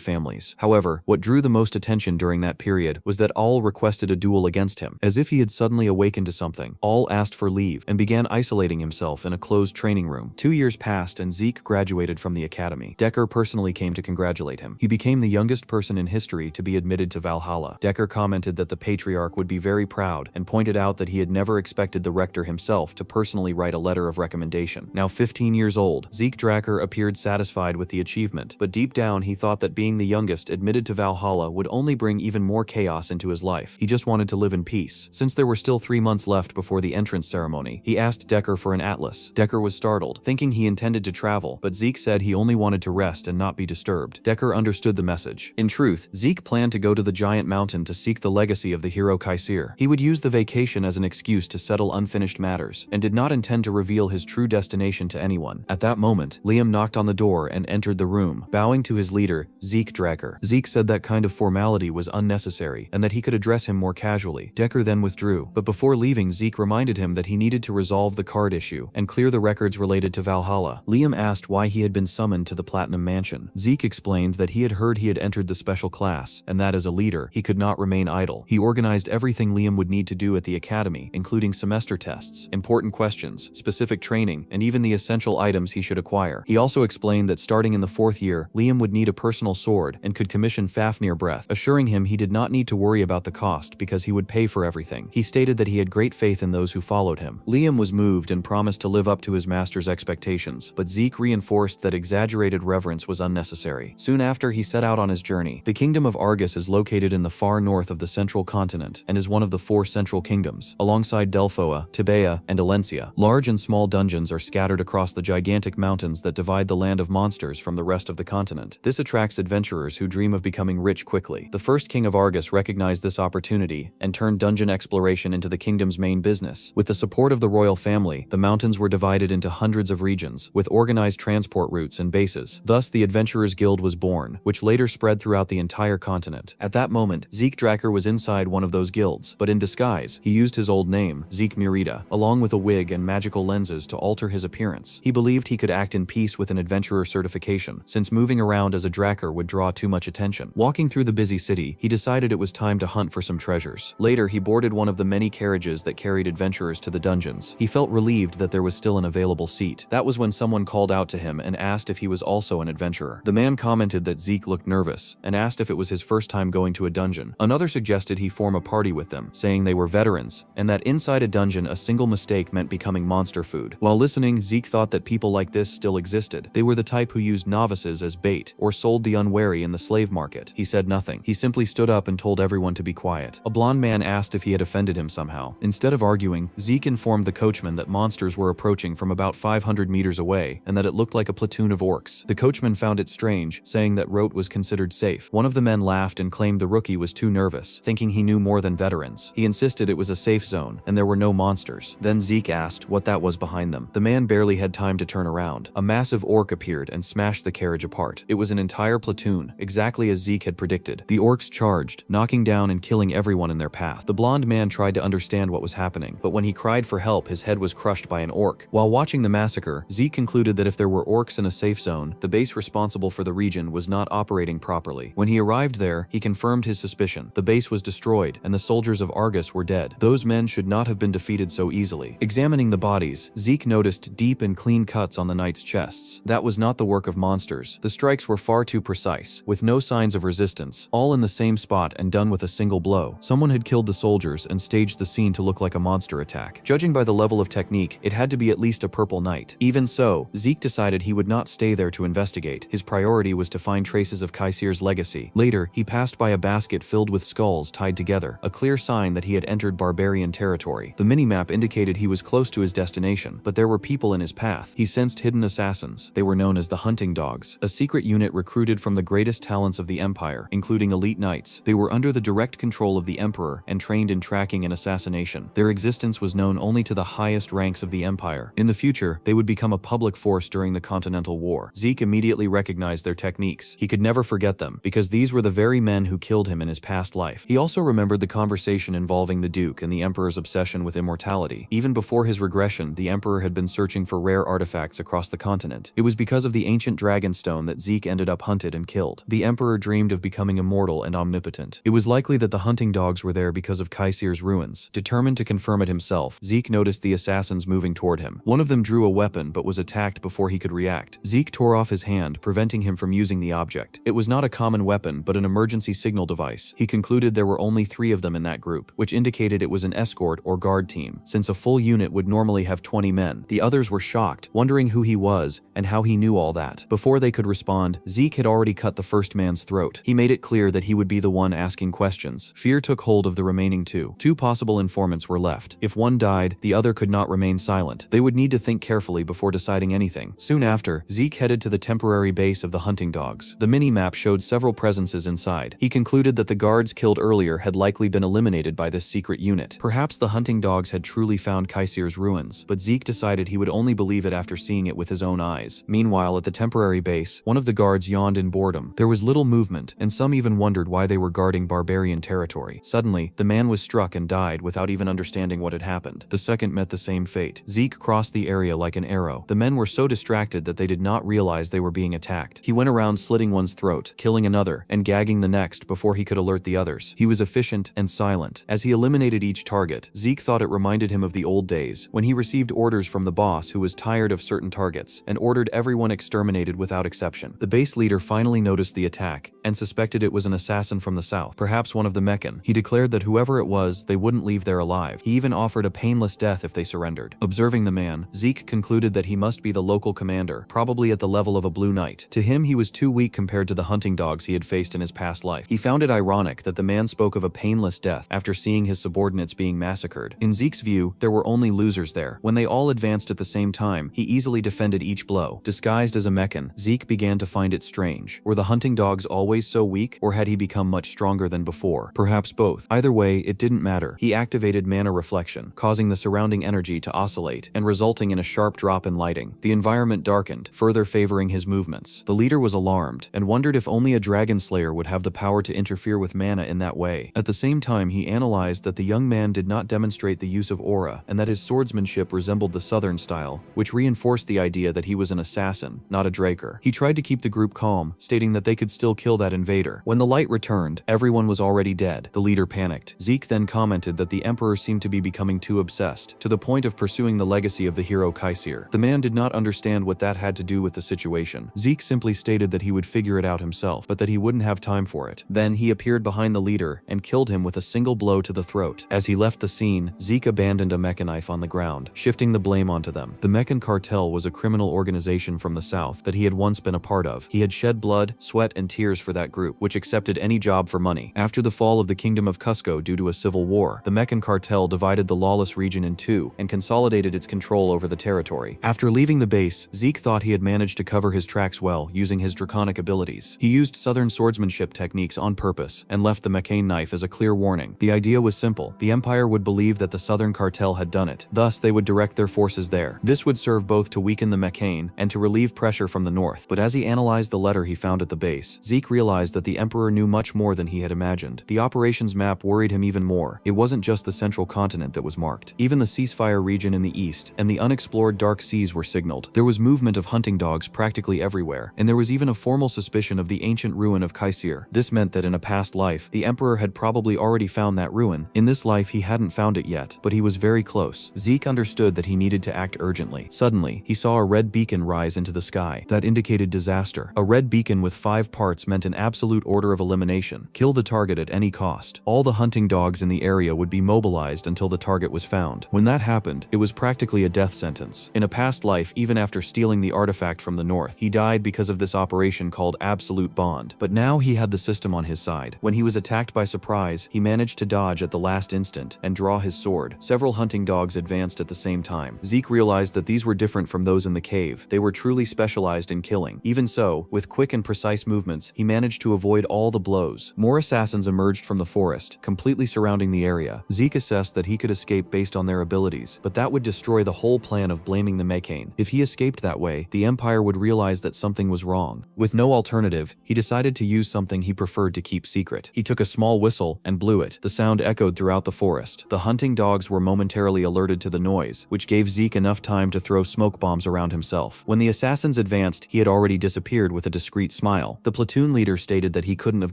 families. However, what drew the most attention during that period was that All requested a duel against him. As if he had suddenly awakened to something, All asked for leave and began isolating himself in a closed training room. 2 years passed and Zeke graduated from the academy. Decker personally came to congratulate him. He became the youngest person in history to be admitted to Valhalla. Decker commented that the patriarch would be very proud and pointed out that he had never expected the rector himself to personally write a letter of recommendation. Now 15 years old, Zeke Dracker appeared satisfied with the achievement, but deep down he thought that being the youngest admitted to Valhalla would only bring even more chaos into his life. He just wanted to live in peace. Since there were still 3 months left before the entrance ceremony, he asked Decker for an atlas. Decker was startled, thinking he intended to travel, but Zeke said he only wanted to rest and not be disturbed. Decker understood the message. In truth, Zeke planned to go to the giant mountain to seek the legacy of the hero Kaisir. He would use the vacation as an excuse to settle unfinished matters, and did not intend to reveal his true destination to anyone. At that moment, Liam knocked on the door and entered the room, bowing to his leader, Zeke Dracker. Zeke said that kind of formality was unnecessary, and that he could address him more casually. Decker then withdrew, but before leaving, Zeke reminded him that he needed to resolve the card issue and clear the records related to Valhalla. Liam asked why he had been summoned to the Platinum Mansion. Zeke explained that he had heard he had entered the special class, and that as a leader, he could not remain idle. He organized everything Liam would need to do at the academy, including semester tests, important questions, specific training, and even the essential items he should acquire. He also explained that starting in the 4th year, Liam would need a personal sword and could commission Fafnir Breath, assuring him he did not need to worry about the cost because he would pay for everything. He stated that he had great faith in those who followed him. Liam was moved and promised to live up to his master's expectations, but Zeke reinforced that exaggerated reverence was unnecessary. Soon after, he set out on his journey. The kingdom of Argus is located in the far north of the central continent and is one of the 4 central kingdoms. Alongside Delphoa, Tibea, and Alencia, large and small dungeons are scattered across the gigantic mountains that divide the land of monsters from the rest of the continent. This attracts adventurers who dream of becoming rich quickly. The first king of Argus recognized this opportunity and turned dungeon exploration into the kingdom's main business. With the support of the royal family, the mountains were divided into hundreds of regions, with organized transport routes and bases. Thus, the Adventurers Guild was born, which later spread throughout the entire continent. At that moment, Zeke Dracker was inside one of those guilds, but in disguise, he used his old name, Zeke Murita, along with a wig and magical lenses to alter his appearance. He believed he could act in peace with an adventurer certification, since moving around as a Dracker would draw too much attention. Walking through the busy city, he decided it was time to hunt for some treasures. Later, he boarded one of the many carriages that carried adventurers to the dungeons. He felt relieved that there was still an available seat. That was when someone called out to him and asked if he was also an adventurer. The man commented that Zeke looked nervous and asked if it was his first time going to a dungeon. Another suggested he form a party with them, saying they were veterans, and that inside a dungeon a single mistake meant becoming monster food. While listening, Zeke thought that people like this still existed. They were the type who used novices as bait or sold the unwary in the slave market. He said nothing. He simply stood up and told everyone to be quiet. A blonde man asked if he had offended him somehow. Instead of arguing, Zeke informed the coachman that monsters were approaching from about 500 meters away and that it looked like a platoon of orcs. The coachman found it strange, saying that Rote was considered safe. One of the men laughed and claimed the rookie was too nervous, thinking he knew more than veterans. He insisted it was a safe zone and there were no monsters. Then Zeke asked what that was behind them. The man barely had time to turn around. A massive orc appeared and smashed the carriage apart. It was an entire platoon, exactly as Zeke had predicted. The orcs charged, knocking down and killing everyone in their path. The blonde man tried to understand what was happening, but when he cried for help, his head was crushed by an orc. While watching the massacre, Zeke concluded that if there were orcs in a safe zone, the base responsible for the region was not operating properly. When he arrived there, he confirmed his suspicion. The base was destroyed, and the soldiers of Argus were dead. Those men should not have been defeated so easily. Examining the bodies, Zeke noticed deep and clean cuts on the knights' chests. That was not the work of monsters. The strikes were far too precise, with no signs of resistance, all in the same spot and done with a single blow. Someone had killed the soldiers and staged the scene to look like a monster attack. Judging by the level of technique, it had to be at least a purple knight. Even so, Zeke decided he would not stay there to investigate. His priority was to find traces of Kaisir's legacy. Later, he passed by a basket filled with skulls tied together, a clear sign that he had entered barbarian territory. The minimap indicated he was close to his destination, but there were people in his path. He sensed hidden assassins. They were known as the Hunting Dogs, a secret unit recruited from the greatest talents of the Empire, including elite knights. They were under the direct control of the Emperor and trained in tracking and assassination. Their existence was known only to the highest ranks of the Empire. In the future, they would become a public force during the Continental War. Zeke immediately recognized their techniques. He could never forget them, because these were the very men who killed him in his past life. He also remembered the conversation involving the Duke and the Emperor's obsession with immortality. Even before his regression, the Emperor had been searching for rare artifacts across the continent. It was because of the ancient dragonstone that Zeke ended up hunted and killed. The Emperor dreamed of becoming immortal and omnipotent. It was likely that the Hunting Dogs were there because of Kaisir's ruins. Determined to confirm it himself, Zeke noticed the assassins moving toward him. One of them drew a weapon but was attacked before he could react. Zeke tore off his hand, preventing him from using the object. It was not a common weapon but an emergency signal device. He concluded there were only 3 of them in that group, which indicated it was an escort or guard team, since a full unit would normally have 20 men. The others were shocked, wondering who he was and how he knew all that. Before they could respond, Zeke had already cut the first man's throat. He made it clear that he would be the one asking questions. Fear took hold of the remaining 2. 2 possible informants were left. If one died, the other could not remain silent. They would need to think carefully before deciding anything. Soon after, Zeke headed to the temporary base of the Hunting Dogs. The mini-map showed several presences inside. He concluded that the guards killed earlier had likely been eliminated by this secret unit. Perhaps the Hunting Dogs had truly found Kaisir's ruins, but Zeke decided he would only believe it after seeing it with his own eyes. Meanwhile, at the temporary base, one of the guards yawned in boredom. There was little movement, and some even wondered why they were guarding barbarian territory. Suddenly, the man was struck and died without even understanding what had happened. The second met the same fate. Zeke crossed the area like an arrow. The men were so distracted that they did not realize they were being attacked. He went around slitting one's throat, killing another, and gagging the next before he could alert the others. He was efficient and silent. As he eliminated each target, Zeke thought it reminded him of the old days, when he received orders from the boss who was tired of certain targets, and ordered everyone exterminated without exception. The base leader finally noticed the attack, and suspected it was an assassin from the south, perhaps one of the Meccan. He declared that whoever it was, they wouldn't leave there alive. He even offered a painless death if they surrendered. Observing the man, Zeke concluded that he must be the local commander, probably at the level of a Blue Knight. To him, he was too weak compared to the Hunting Dogs he had faced in his past life. He found it ironic that the man spoke of a painless death after seeing his subordinates being massacred. In Zeke's view, there were only losers there. When they all advanced at the same time, he easily defended each blow. Disguised as a Meccan, Zeke began to find it strange. Were the Hunting Dogs always so weak, or had he become much stronger than before? Perhaps both. Either way, it didn't matter. He activated mana reflection, causing the surrounding energy to oscillate, and resulting in a sharp drop in lighting. The environment darkened, further favoring his movements. The leader was alarmed, and wondered if only a dragon slayer would have the power to interfere with mana in that way. At the same time, he analyzed that the young man did not demonstrate the use of aura, and that his swordsmanship resembled the southern style, which reinforced the idea that he was an assassin, not a draker. He tried to keep the group calm, stating that they could still kill that invader. When the light returned, everyone was already dead. The leader panicked. Zeke then commented that the Emperor seemed to be becoming too obsessed, to the point of pursuing the legacy of the hero Kaisir. The man did not understand what that had to do with the situation. Zeke simply stated that he would figure it out himself, but that he wouldn't have time for it. Then he appeared behind the leader and killed him with a single blow to the throat. As he left the scene, Zeke abandoned a mecha knife on the ground, shifting the blame onto them. The Meccan cartel was a criminal organization from the south that he had once been a part of. He had shed blood, sweat, and tears for that group, which accepted any job for money. After the fall of the Kingdom of Cusco due to a civil war, the Meccan cartel divided the lawless region in two and consolidated its control over the territory. After leaving the base, Zeke thought he had managed to cover his tracks well using his draconic abilities. He used southern swordsmanship techniques on purpose and left the Meccan knife as a clear warning. The idea was simple. The Empire would believe that the southern cartel had done it. Thus, they would direct their forces there. This would serve both to weaken the Meccan and to relieve pressure from the north. But as he analyzed the letter he found at the base, Zeke realized that the Emperor knew much more than he had imagined. The operations map worried him even more. It wasn't just the central continent that was marked. Even the ceasefire region in the east and the unexplored dark seas were signaled. There was movement of hunting dogs practically everywhere, and there was even a formal suspicion of the ancient ruin of Kaisir. This meant that in a past life, the Emperor had probably already found that ruin. In this life, he hadn't found it yet, but he was very close. Zeke understood that he needed to act urgently. Suddenly, he saw a red beacon rise into the sky. That indicated disaster. A red beacon with 5 parts meant an absolute order of elimination. Kill the target at any cost. All the hunting dogs in the area would be mobilized until the target was found. When that happened, it was practically a death sentence. In a past life, even after stealing the artifact from the north, he died because of this operation called Absolute Bond. But now he had the system on his side. side. When he was attacked by surprise, he managed to dodge at the last instant and draw his sword. Several hunting dogs advanced at the same time. Zeke realized that these were different from those in the cave. They were truly specialized in killing. Even so, with quick and precise movements, he managed to avoid all the blows. More assassins emerged from the forest, completely surrounding the area. Zeke assessed that he could escape based on their abilities, but that would destroy the whole plan of blaming the Mechane. If he escaped that way, the Empire would realize that something was wrong. With no alternative, he decided to use something he preferred to keep secret. He took a small whistle and blew it. The sound echoed throughout the forest. The hunting dogs were momentarily alerted to the noise, which gave Zeke enough time to throw smoke bombs around himself. When the assassins advanced, he had already disappeared with a discreet smile. The platoon leader stated that he couldn't have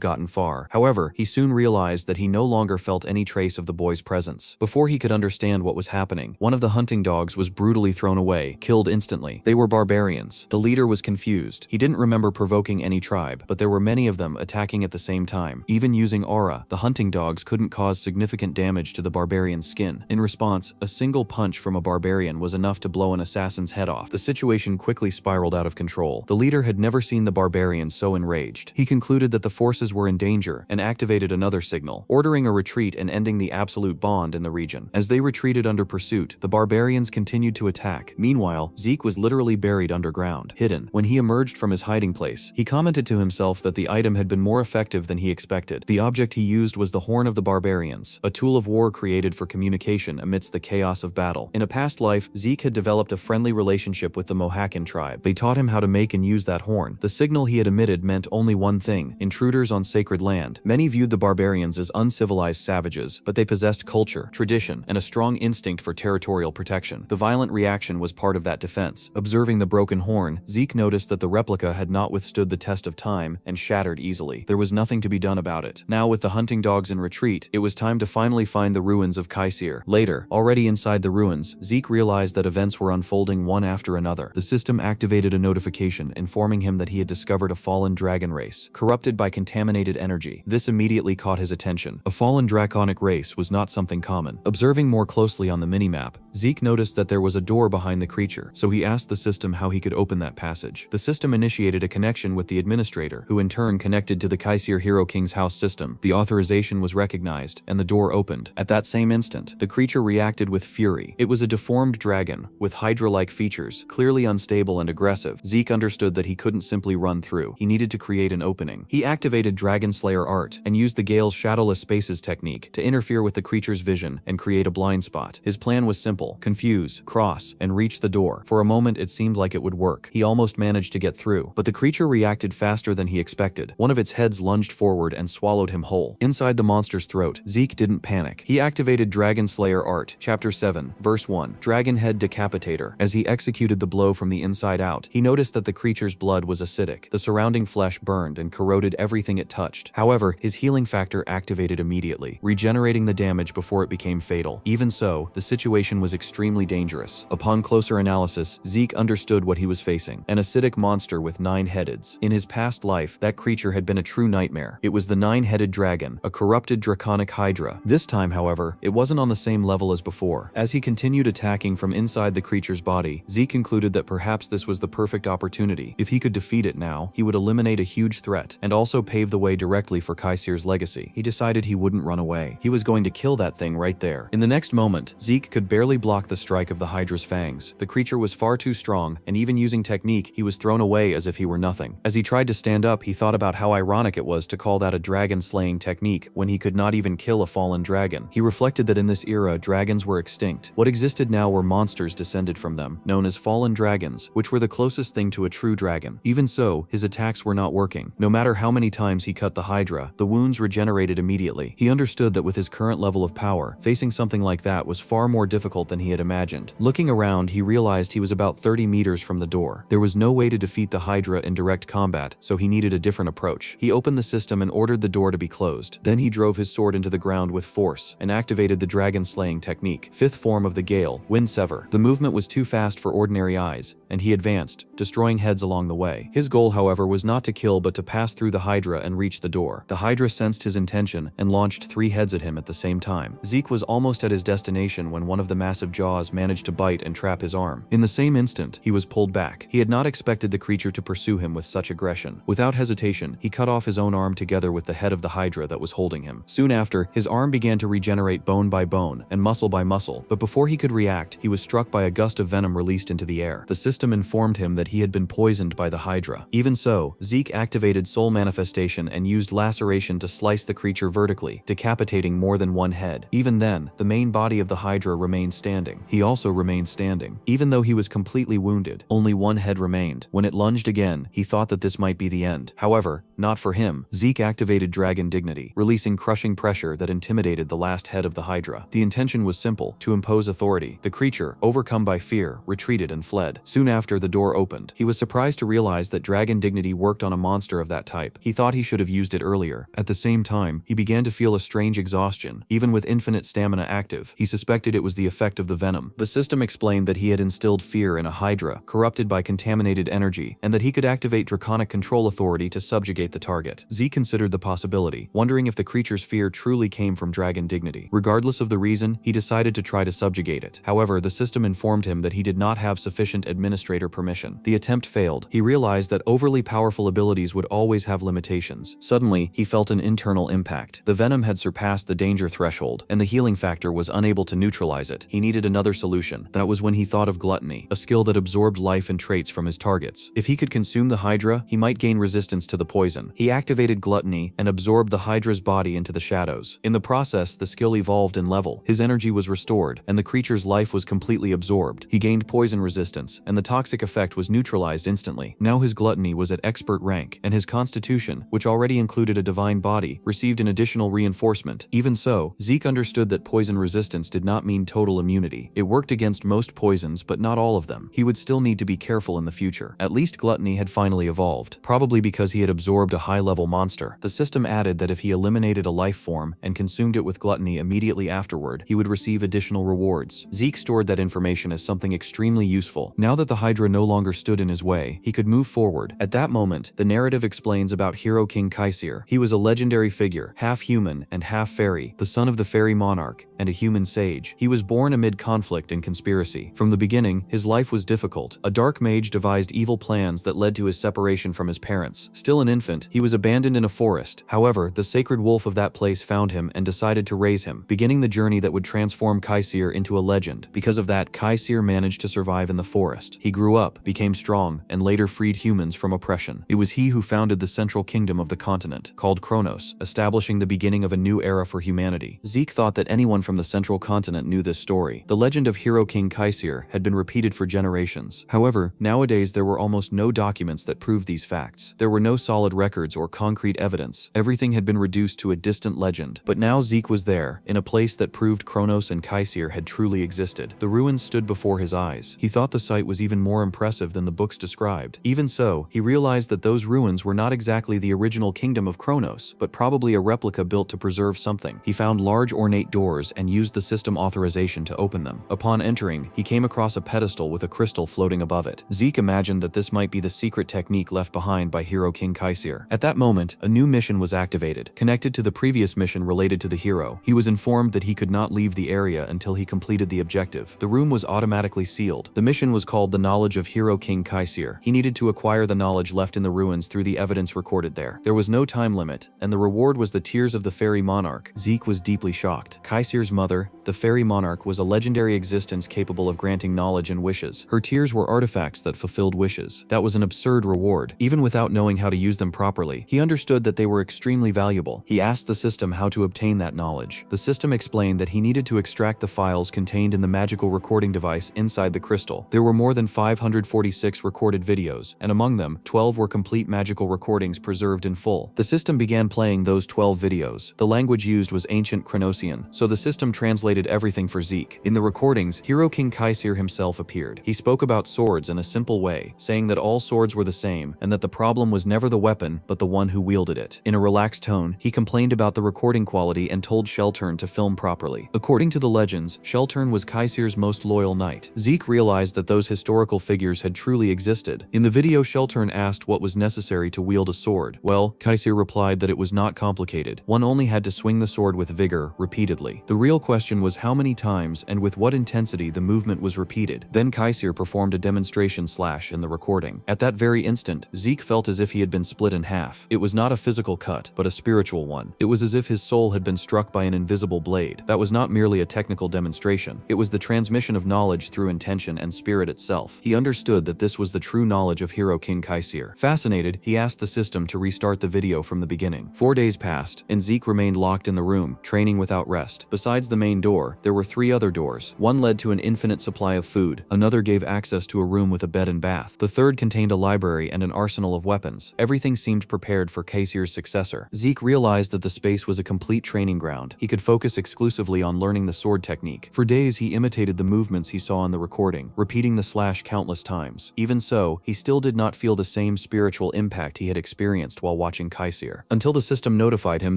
gotten far. However, he soon realized that he no longer felt any trace of the boy's presence. Before he could understand what was happening, one of the hunting dogs was brutally thrown away, killed instantly. They were barbarians. The leader was confused. He didn't remember provoking any tribe, but there were many of them attacking at the same time. Even using aura, the hunting dogs couldn't cause significant damage to the barbarian's skin. In response, a single punch from a barbarian was enough to blow an assassin's head off. The situation quickly spiraled out of control. The leader had never seen the barbarian so enraged. He concluded that the forces were in danger and activated another signal, ordering a retreat and ending the absolute bond in the region. As they retreated under pursuit, the barbarians continued to attack. Meanwhile, Zeke was literally buried underground, hidden. When he emerged from his hiding place, he commented to himself that the item had been more effective than he expected. The object he used was the Horn of the Barbarians, a tool of war created for communication amidst the chaos of battle. In a past life, Zeke had developed a friendly relationship with the Mohacan tribe. They taught him how to make and use that horn. The signal he had emitted meant only one thing: intruders on sacred land. Many viewed the barbarians as uncivilized savages, but they possessed culture, tradition, and a strong instinct for territorial protection. The violent reaction was part of that defense. Observing the broken horn, Zeke noticed that the replica had not withstood the test of time and shattered easily. There was nothing to be done about it. Now, with the hunting dogs in retreat, it was time to finally find the ruins of Kaisir. Later, already inside the ruins, Zeke realized that events were unfolding one after another. The system activated a notification informing him that he had discovered a fallen dragon race, corrupted by contaminated energy. This immediately caught his attention. A fallen draconic race was not something common. Observing more closely on the minimap, Zeke noticed that there was a door behind the creature, so he asked the system how he could open that passage. The system initiated a connection with the administrator, who in turn connected to the Kaisir Hero King's house system. The authorization was recognized, and the door opened. At that same instant, the creature reacted with fury. It was a deformed dragon, with Hydra-like features, clearly unstable and aggressive. Zeke understood that he couldn't simply run through. He needed to create an opening. He activated Dragon Slayer art, and used the Gale's Shadowless Spaces technique to interfere with the creature's vision and create a blind spot. His plan was simple: confuse, cross, and reach the door. For a moment it seemed like it would work. He almost managed to get through, but the creature reacted faster than he expected. One of its heads lunged forward and swallowed him whole. Inside the monster's throat, Zeke didn't panic. He activated Dragon Slayer art, Chapter 7, Verse 1, Dragon Head Decapitator. As he executed the blow from the inside out, he noticed that the creature's blood was acidic. The surrounding flesh burned and corroded everything it touched. However, his healing factor activated immediately, regenerating the damage before it became fatal. Even so, the situation was extremely dangerous. Upon closer analysis, Zeke understood what he was facing: an acidic monster with 9 heads. In his past life, that creature had been a true nightmare. It was the 9-headed dragon, a corrupted draconic hydra. This time, however, it wasn't on the same level as before. As he continued attacking from inside the creature's body, Zeke concluded that perhaps this was the perfect opportunity. If he could defeat it now, he would eliminate a huge threat, and also pave the way directly for Kaisir's legacy. He decided he wouldn't run away. He was going to kill that thing right there. In the next moment, Zeke could barely block the strike of the hydra's fangs. The creature was far too strong, and even using technique, he was thrown away as if he were nothing. As he tried to stand up, he thought about how ironic it was to call that a dragon-slaying technique when he could not even kill a fallen dragon. He reflected that in this era, dragons were extinct. What existed now were monsters descended from them, known as fallen dragons, which were the closest thing to a true dragon. Even so, his attacks were not working. No matter how many times he cut the hydra, the wounds regenerated immediately. He understood that with his current level of power, facing something like that was far more difficult than he had imagined. Looking around, he realized he was about 30 meters from the door. There was no way to defeat the hydra in direct combat, so he needed a different approach. He opened the system and ordered the door to be closed. Then he drove his sword into the ground with force and activated the dragon-slaying technique, 5th form of the Gale, Wind Sever. The movement was too fast for ordinary eyes, and he advanced, destroying heads along the way. His goal, however, was not to kill but to pass through the hydra and reach the door. The hydra sensed his intention and launched 3 heads at him at the same time. Zeke was almost at his destination when one of the massive jaws managed to bite and trap his arm. In the same instant, he was pulled back. He had not expected the creature to pursue him with such aggression. Without hesitation, he cut off his own arm together with the head of the Hydra that was holding him. Soon after, his arm began to regenerate bone by bone and muscle by muscle, but before he could react, he was struck by a gust of venom released into the air. The system informed him that he had been poisoned by the Hydra. Even so, Zeke activated Soul Manifestation and used laceration to slice the creature vertically, decapitating more than one head. Even then, the main body of the Hydra remained standing. He also remained standing. Even though he was completely wounded, only one head remained. When it lunged again, he thought that this might be the end. However, not for him. Zeke activated Dragon Dignity, releasing crushing pressure that intimidated the last head of the Hydra. The intention was simple: to impose authority. The creature, overcome by fear, retreated and fled. Soon after, the door opened. He was surprised to realize that Dragon Dignity worked on a monster of that type. He thought he should have used it earlier. At the same time, he began to feel a strange exhaustion. Even with infinite stamina active, he suspected it was the effect of the venom. The system explained that he had instilled fear in a Hydra, corrupted by contaminated energy, and that he could activate Draconic Control Authority to subjugate the target. Z considered the possibility, wondering if the creature's fear truly came from Dragon Dignity. Regardless of the reason, he decided to try to subjugate it. However, the system informed him that he did not have sufficient administrator permission. The attempt failed. He realized that overly powerful abilities would always have limitations. Suddenly, he felt an internal impact. The venom had surpassed the danger threshold, and the healing factor was unable to neutralize it. He needed another solution. That was when he thought of Gluttony, a skill that absorbed life and traits from his targets. If he could consume the Hydra, he might gain resistance to the poison. He activated Gluttony and absorbed the Hydra's body into the shadows. In the process, the skill evolved in level. His energy was restored, and the creature's life was completely absorbed. He gained poison resistance, and the toxic effect was neutralized instantly. Now his Gluttony was at expert rank, and his constitution, which already included a divine body, received an additional reinforcement. Even so, Zeke understood that poison resistance did not mean total immunity. It worked against most poisons, but not all of them. He would still need to be careful in the future. At least Gluttony had finally evolved, probably because he had absorbed a high-level monster. The system added that if he eliminated a life form and consumed it with Gluttony immediately afterward, he would receive additional rewards. Zeke stored that information as something extremely useful. Now that the Hydra no longer stood in his way, he could move forward. At that moment, the narrative explains about Hero King Kaisir. He was a legendary figure, half human and half fairy, the son of the fairy monarch, and a human sage. He was born amid conflict and conspiracy. From the beginning, his life was difficult. A dark mage devised evil plans that led to his separation from his parents. Still an infant, he was abandoned in a forest. However, the sacred wolf of that place found him and decided to raise him, beginning the journey that would transform Kaisir into a legend. Because of that, Kaisir managed to survive in the forest. He grew up, became strong, and later freed humans from oppression. It was he who founded the central kingdom of the continent, called Kronos, establishing the beginning of a new era for humanity. Zeke thought that anyone from the central continent knew this story. The legend of Hero King Kaisir had been repeated for generations. However, nowadays there were almost no documents that proved these facts. There were no solid records or concrete evidence. Everything had been reduced to a distant legend. But now Zeke was there, in a place that proved Kronos and Kaisir had truly existed. The ruins stood before his eyes. He thought the sight was even more impressive than the books described. Even so, he realized that those ruins were not exactly the original kingdom of Kronos, but probably a replica built to preserve something. He found large ornate doors and used the system authorization to open them. Upon entering, he came across a pedestal with a crystal floating above it. Zeke imagined that this might be the secret technique left behind by Hero King Kaisir. At that moment, a new mission was activated. Connected to the previous mission related to the hero, he was informed that he could not leave the area until he completed the objective. The room was automatically sealed. The mission was called The Knowledge of Hero King Kaisir. He needed to acquire the knowledge left in the ruins through the evidence recorded there. There was no time limit, and the reward was the tears of the fairy monarch. Zeke was deeply shocked. Kaisir's mother, the fairy monarch, was a legendary existence capable of granting knowledge and wishes. Her tears were artifacts that fulfilled wishes. That was an absurd reward. Even without knowing how to use them properly, he understood that they were extremely valuable. He asked the system how to obtain that knowledge. The system explained that he needed to extract the files contained in the magical recording device inside the crystal. There were more than 546 recorded videos, and among them, 12 were complete magical recordings preserved in full. The system began playing those 12 videos. The language used was ancient Kronosian, so the system translated everything for Zeke. In the recordings, Hero King Kaisir himself appeared. He spoke about swords in a simple way, saying that all swords were the same, and that the problem was never the weapon, but the one who wielded it. In a relaxed tone, he complained about the recording quality and told Sheltern to film properly. According to the legends, Sheltern was Kaisir's most loyal knight. Zeke realized that those historical figures had truly existed. In the video, Sheltern asked what was necessary to wield a sword. Well, Kaisir replied that it was not complicated. One only had to swing the sword with vigor, repeatedly. The real question was how many times and with what intensity the movement was repeated. Then Kaisir performed a demonstration slash in the recording. At that very instant, Zeke felt as if he had been split in half. It was not a physical cut, but a spiritual one. It was as if his soul had been struck by an invisible blade. That was not merely a technical demonstration. It was the transmission of knowledge through intention and spirit itself. He understood that this was the true knowledge of Hero King Kaisir. Fascinated, he asked the system to restart the video from the beginning. 4 days passed, and Zeke remained locked in the room, training without rest. Besides the main door, there were 3 other doors. One led to an infinite supply of food, another gave access to a room with a bed and bath. The third contained a library and an arsenal of weapons. Everything seemed prepared for Kaisir's successor. Zeke realized that the space was a complete training ground. He could focus exclusively on learning the sword technique. For days, he imitated the movements he saw in the recording, repeating the slash countless times. Even so, he still did not feel the same spiritual impact he had experienced while watching Kaisir, until the system notified him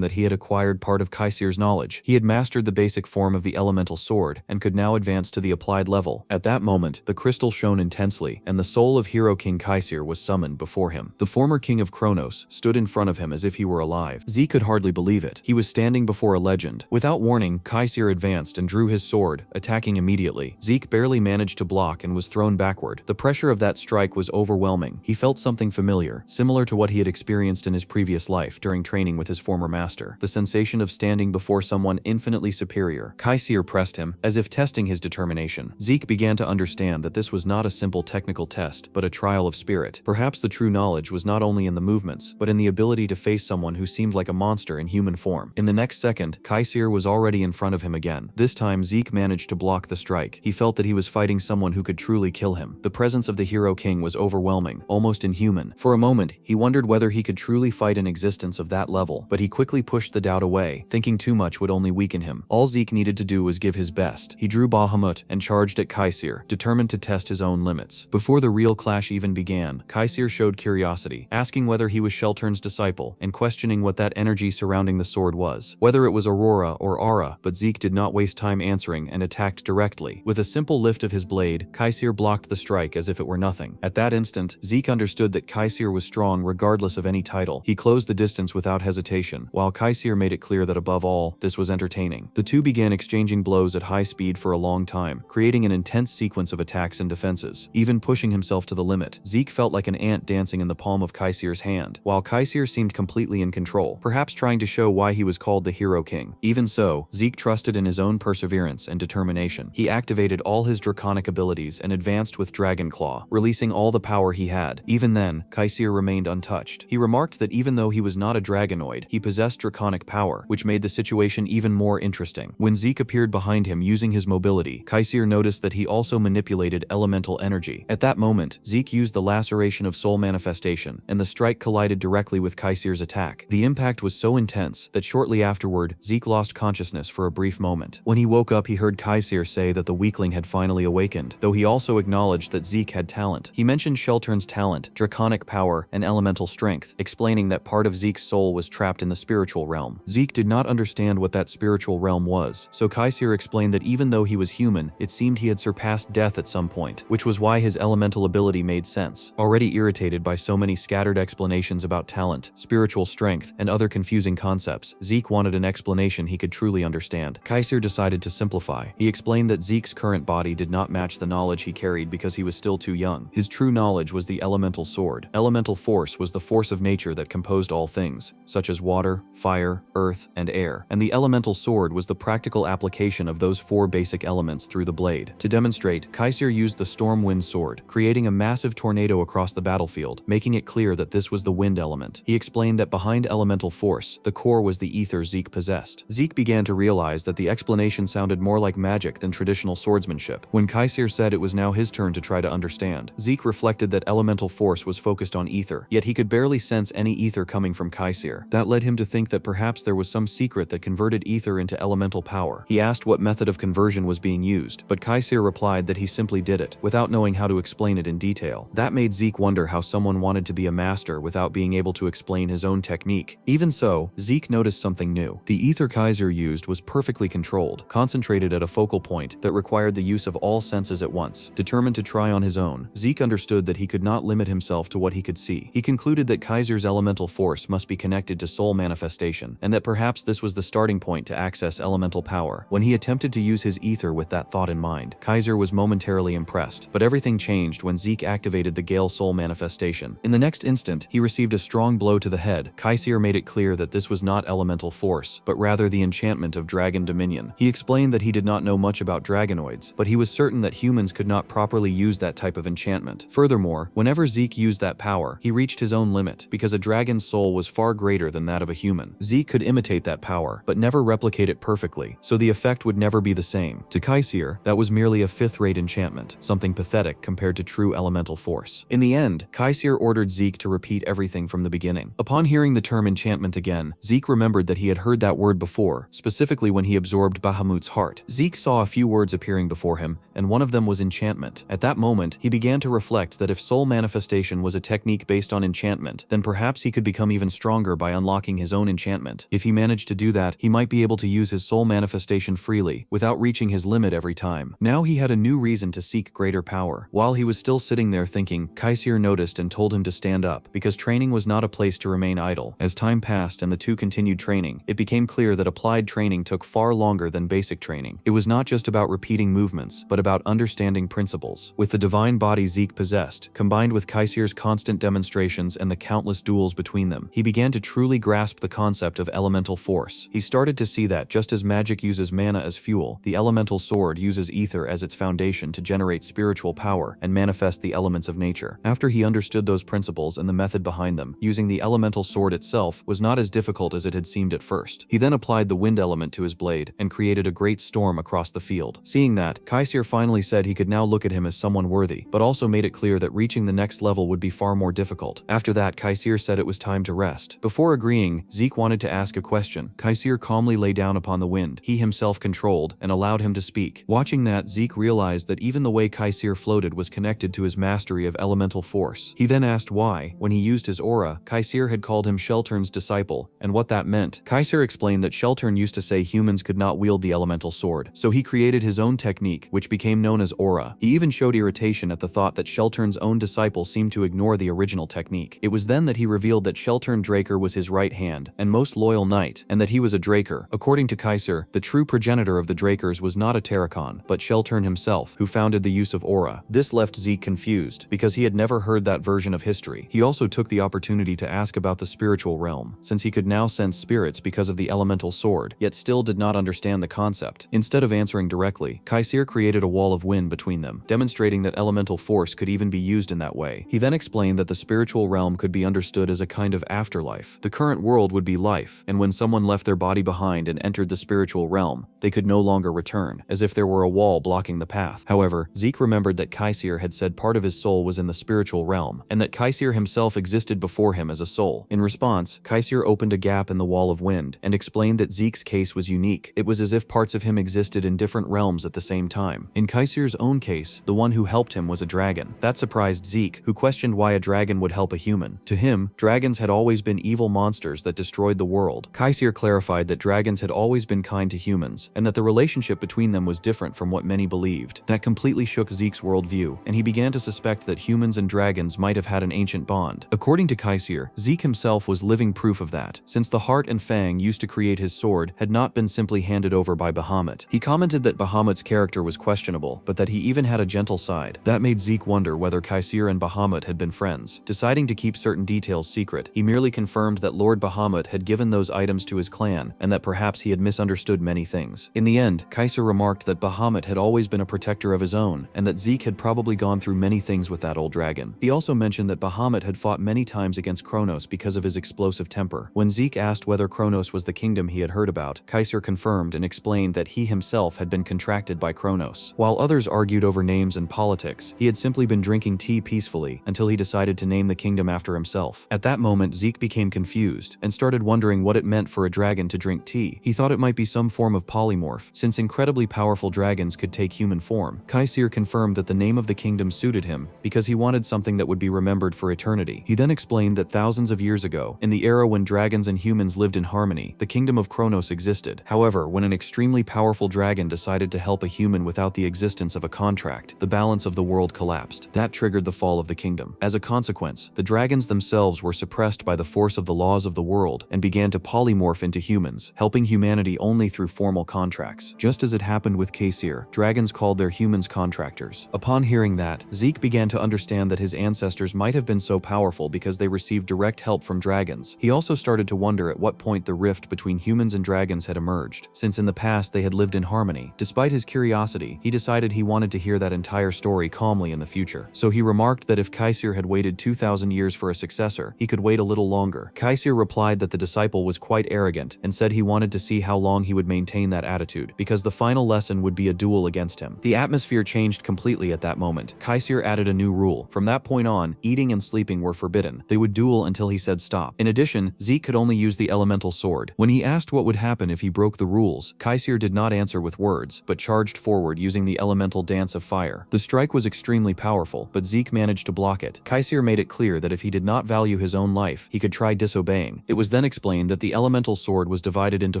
that he had acquired part of Kaisir's knowledge. He had mastered the basic form of the elemental sword and could now advance to the applied level. At that moment, the crystal shone intensely, and the soul of Hero King Kaisir was summoned before him. The former king of Kronos stood in front of him as if he were alive. Zeke could hardly believe it. He was standing before a legend. Without warning, Kaisir advanced and drew his sword, attacking immediately. Zeke barely managed to block and was thrown backward. The pressure of that strike was overwhelming. He felt something familiar, similar to what he had experienced in his previous life during training with his former master. The sensation of standing before someone infinitely superior. Kaisir pressed him, as if testing his determination. Zeke began to understand that this was not a simple technical test, but a trial of spirit. Perhaps the true knowledge was not only in the movements, but in the ability to face someone who seemed like a monster in human form. In the next second, Kaisir was already in front of him again. This time, Zeke managed to block the strike. He felt that he was fighting someone who could truly kill him. The presence of the Hero King was overwhelming, almost inhuman. For a moment, he wondered whether he could truly fight an existence of that level, but he quickly pushed the doubt away, thinking too much would only weaken him. All Zeke needed to do was give his best. He drew Bahamut and charged at Kaisir, determined to test his own limits. Before the real clash even began, Kaisir showed curiosity, asking whether he was Sheltern's disciple, and questioning what that energy surrounding the sword was. Whether it was Aurora or Aura, but Zeke did not waste time answering and attacked directly. With a simple lift of his blade, Kaisir blocked the strike as if it were nothing. At that instant, Zeke understood that Kaisir was strong regardless of any title. He closed the distance without hesitation, while Kaisir made it clear that above all, this was entertaining. The two began exchanging blows at high speed for a long time, creating an intense sequence of attacks and defenses. Even pushing himself to the limit, Zeke felt like an ant dancing in the palm of Kaisir's hand, while Kaisir seemed completely in control, perhaps trying to show why he was called the Hero King. Even so, Zeke trusted in his own perseverance and determination. He activated all his draconic abilities and advanced with Dragon Claw, releasing all the power he had. Even then, Kaisir remained untouched. He remarked that even though he was not a dragonoid, he possessed draconic power, which made the situation even more interesting. When Zeke appeared behind him using his mobility, Kaisir noticed that he also manipulated elemental energy. At that moment, Zeke used the laceration of soul manifestation, and the strike collided directly with Kaisir's attack. The impact was so intense that shortly afterward, Zeke lost consciousness for a brief moment. When he woke up, he heard Kaisir say that the weakling had finally awakened, though he also acknowledged that Zeke had talent. He mentioned Sheltern's talent, draconic power, and elemental strength, explaining that part of Zeke's soul was trapped in the spiritual realm. Zeke did not understand what that spiritual realm was, so Kaisir explained that even though he was human, it seemed he had surpassed death at some point, which was why his elemental ability made sense. Already irritated by so many scattered explanations about talent, spiritual strength, and other confusing concepts, Zeke wanted an explanation he could truly understand. Kaisir decided to simplify. He explained that Zeke's current body did not match the knowledge he carried because he was still too young. His true knowledge was the elemental sword. Elemental force was the force of nature that composed all things, such as water, fire, earth, and air, and the elemental sword was the practical application of those 4 basic elements through the blade. To demonstrate, Kaisir used the storm wind sword, creating a massive tornado across the battlefield, making it clear that this was the wind element. He explained that behind elemental force, the core was the ether Zeke possessed. Zeke began to realize that the explanation sounded more like magic than traditional swordsmanship. When Kaisir said it was now his turn to try to understand, Zeke reflected that elemental force was focused on ether, yet he could barely sense any ether coming from Kaisir. That led him to think that perhaps there was some secret that converted ether into elemental power. He asked what method of conversion was being used, but Kaisir replied that he simply did it, without knowing how to explain it in detail. That made Zeke wonder how someone wanted to be a master without being able to explain his own technique. Even so, Zeke noticed something new. The ether Kaisir used was perfectly controlled, concentrated at a focal point that required the use of all senses at once. Determined to try on his own, Zeke understood that he could not limit himself to what he could see. He concluded that Kaisir's elemental force must be connected to soul manifestation, and that perhaps this was the starting point to access elemental power. power. When he attempted to use his ether with that thought in mind, Kaiser was momentarily impressed, but everything changed when Zeke activated the Gale Soul manifestation. In the next instant, he received a strong blow to the head. Kaiser made it clear that this was not elemental force, but rather the enchantment of Dragon Dominion. He explained that he did not know much about dragonoids, but he was certain that humans could not properly use that type of enchantment. Furthermore, whenever Zeke used that power, he reached his own limit, because a dragon's soul was far greater than that of a human. Zeke could imitate that power, but never replicate it perfectly, so the effect would never be the same. To Kaiser, that was merely a fifth-rate enchantment, something pathetic compared to true elemental force. In the end, Kaiser ordered Zeke to repeat everything from the beginning. Upon hearing the term enchantment again, Zeke remembered that he had heard that word before, specifically when he absorbed Bahamut's heart. Zeke saw a few words appearing before him, and one of them was enchantment. At that moment, he began to reflect that if soul manifestation was a technique based on enchantment, then perhaps he could become even stronger by unlocking his own enchantment. If he managed to do that, he might be able to use his soul manifestation freely, without reaching his limit every time. Now he had a new reason to seek greater power. While he was still sitting there thinking, Kaiser noticed and told him to stand up, because training was not a place to remain idle. As time passed and the two continued training, it became clear that applied training took far longer than basic training. It was not just about repeating movements, but about understanding principles. With the divine body Zeke possessed, combined with Kaiser's constant demonstrations and the countless duels between them, he began to truly grasp the concept of elemental force. He started to see that just as magic uses mana as fuel, the elemental sword uses ether as its foundation to generate spiritual power and manifest the elements of nature. After he understood those principles and the method behind them, using the elemental sword itself was not as difficult as it had seemed at first. He then applied the wind element to his blade and created a great storm across the field. Seeing that, Kaiser finally said he could now look at him as someone worthy, but also made it clear that reaching the next level would be far more difficult. After that, Kaiser said it was time to rest. Before agreeing, Zeke wanted to ask a question. Kaiser calmly lay down upon the wind, he himself controlled, and allowed him to speak. Watching that, Zeke realized that even the way Kaiser floated was connected to his mastery of elemental force. He then asked why, when he used his aura, Kaiser had called him Sheltern's disciple, and what that meant. Kaiser explained that Sheltern used to say humans could not wield the elemental sword, so he created his own technique, which became known as aura. He even showed irritation at the thought that Sheltern's own disciple seemed to ignore the original technique. It was then that he revealed that Sheltern Draker was his right hand and most loyal knight, and that he was a Draker. According to Kaiser, the true progenitor of the Drakers was not a Terracon, but Sheltern himself, who founded the use of aura. This left Zeke confused, because he had never heard that version of history. He also took the opportunity to ask about the spiritual realm, since he could now sense spirits because of the elemental sword, yet still did not understand the concept. Instead of answering directly, Kaiser created a wall of wind between them, demonstrating that elemental force could even be used in that way. He then explained that the spiritual realm could be understood as a kind of afterlife. The current world would be life, and when someone left their body behind and entered the spiritual realm, they could no longer return, as if there were a wall blocking the path. However, Zeke remembered that Kaiser had said part of his soul was in the spiritual realm, and that Kaiser himself existed before him as a soul. In response, Kaiser opened a gap in the wall of wind, and explained that Zeke's case was unique. It was as if parts of him existed in different realms at the same time. In Kaiser's own case, the one who helped him was a dragon. That surprised Zeke, who questioned why a dragon would help a human. To him, dragons had always been evil monsters that destroyed the world. Kaiser clarified that dragons had always been kind to humans, and that the relationship between them was different from what many believed. That completely shook Zeke's worldview, and he began to suspect that humans and dragons might have had an ancient bond. According to Kaiser, Zeke himself was living proof of that, since the heart and fang used to create his sword had not been simply handed over by Bahamut. He commented that Bahamut's character was questionable, but that he even had a gentle side. That made Zeke wonder whether Kaiser and Bahamut had been friends. Deciding to keep certain details secret, he merely confirmed that Lord Bahamut had given those items to his clan, and that perhaps he had misunderstood many things. In the end, Kaiser remarked that Bahamut had always been a protector of his own, and that Zeke had probably gone through many things with that old dragon. He also mentioned that Bahamut had fought many times against Kronos because of his explosive temper. When Zeke asked whether Kronos was the kingdom he had heard about, Kaiser confirmed and explained that he himself had been contracted by Kronos. While others argued over names and politics, he had simply been drinking tea peacefully until he decided to name the kingdom after himself. At that moment, Zeke became confused and started wondering what it meant for a dragon to drink tea. He thought it might be some form of polymorph, since incredibly powerful dragons could take human form. Kaiser confirmed that the name of the kingdom suited him because he wanted something that would be remembered for eternity. He then explained that thousands of years ago, in the era when dragons and humans lived in harmony, the kingdom of Kronos existed. However, when an extremely powerful dragon decided to help a human without the existence of a contract, the balance of the world collapsed. That triggered the fall of the kingdom. As a consequence, the dragons themselves were suppressed by the force of the laws of the world and began to polymorph into humans, helping humanity only through forms formal contracts. Just as it happened with Kaysir, dragons called their humans contractors. Upon hearing that, Zeke began to understand that his ancestors might have been so powerful because they received direct help from dragons. He also started to wonder at what point the rift between humans and dragons had emerged, since in the past they had lived in harmony. Despite his curiosity, he decided he wanted to hear that entire story calmly in the future. So he remarked that if Kaysir had waited 2,000 years for a successor, he could wait a little longer. Kaysir replied that the disciple was quite arrogant and said he wanted to see how long he would maintain that attitude, because the final lesson would be a duel against him. The atmosphere changed completely at that moment. Kaysir added a new rule. From that point on, eating and sleeping were forbidden. They would duel until he said stop. In addition, Zeke could only use the elemental sword. When he asked what would happen if he broke the rules, Kaysir did not answer with words, but charged forward using the elemental dance of fire. The strike was extremely powerful, but Zeke managed to block it. Kaysir made it clear that if he did not value his own life, he could try disobeying. It was then explained that the elemental sword was divided into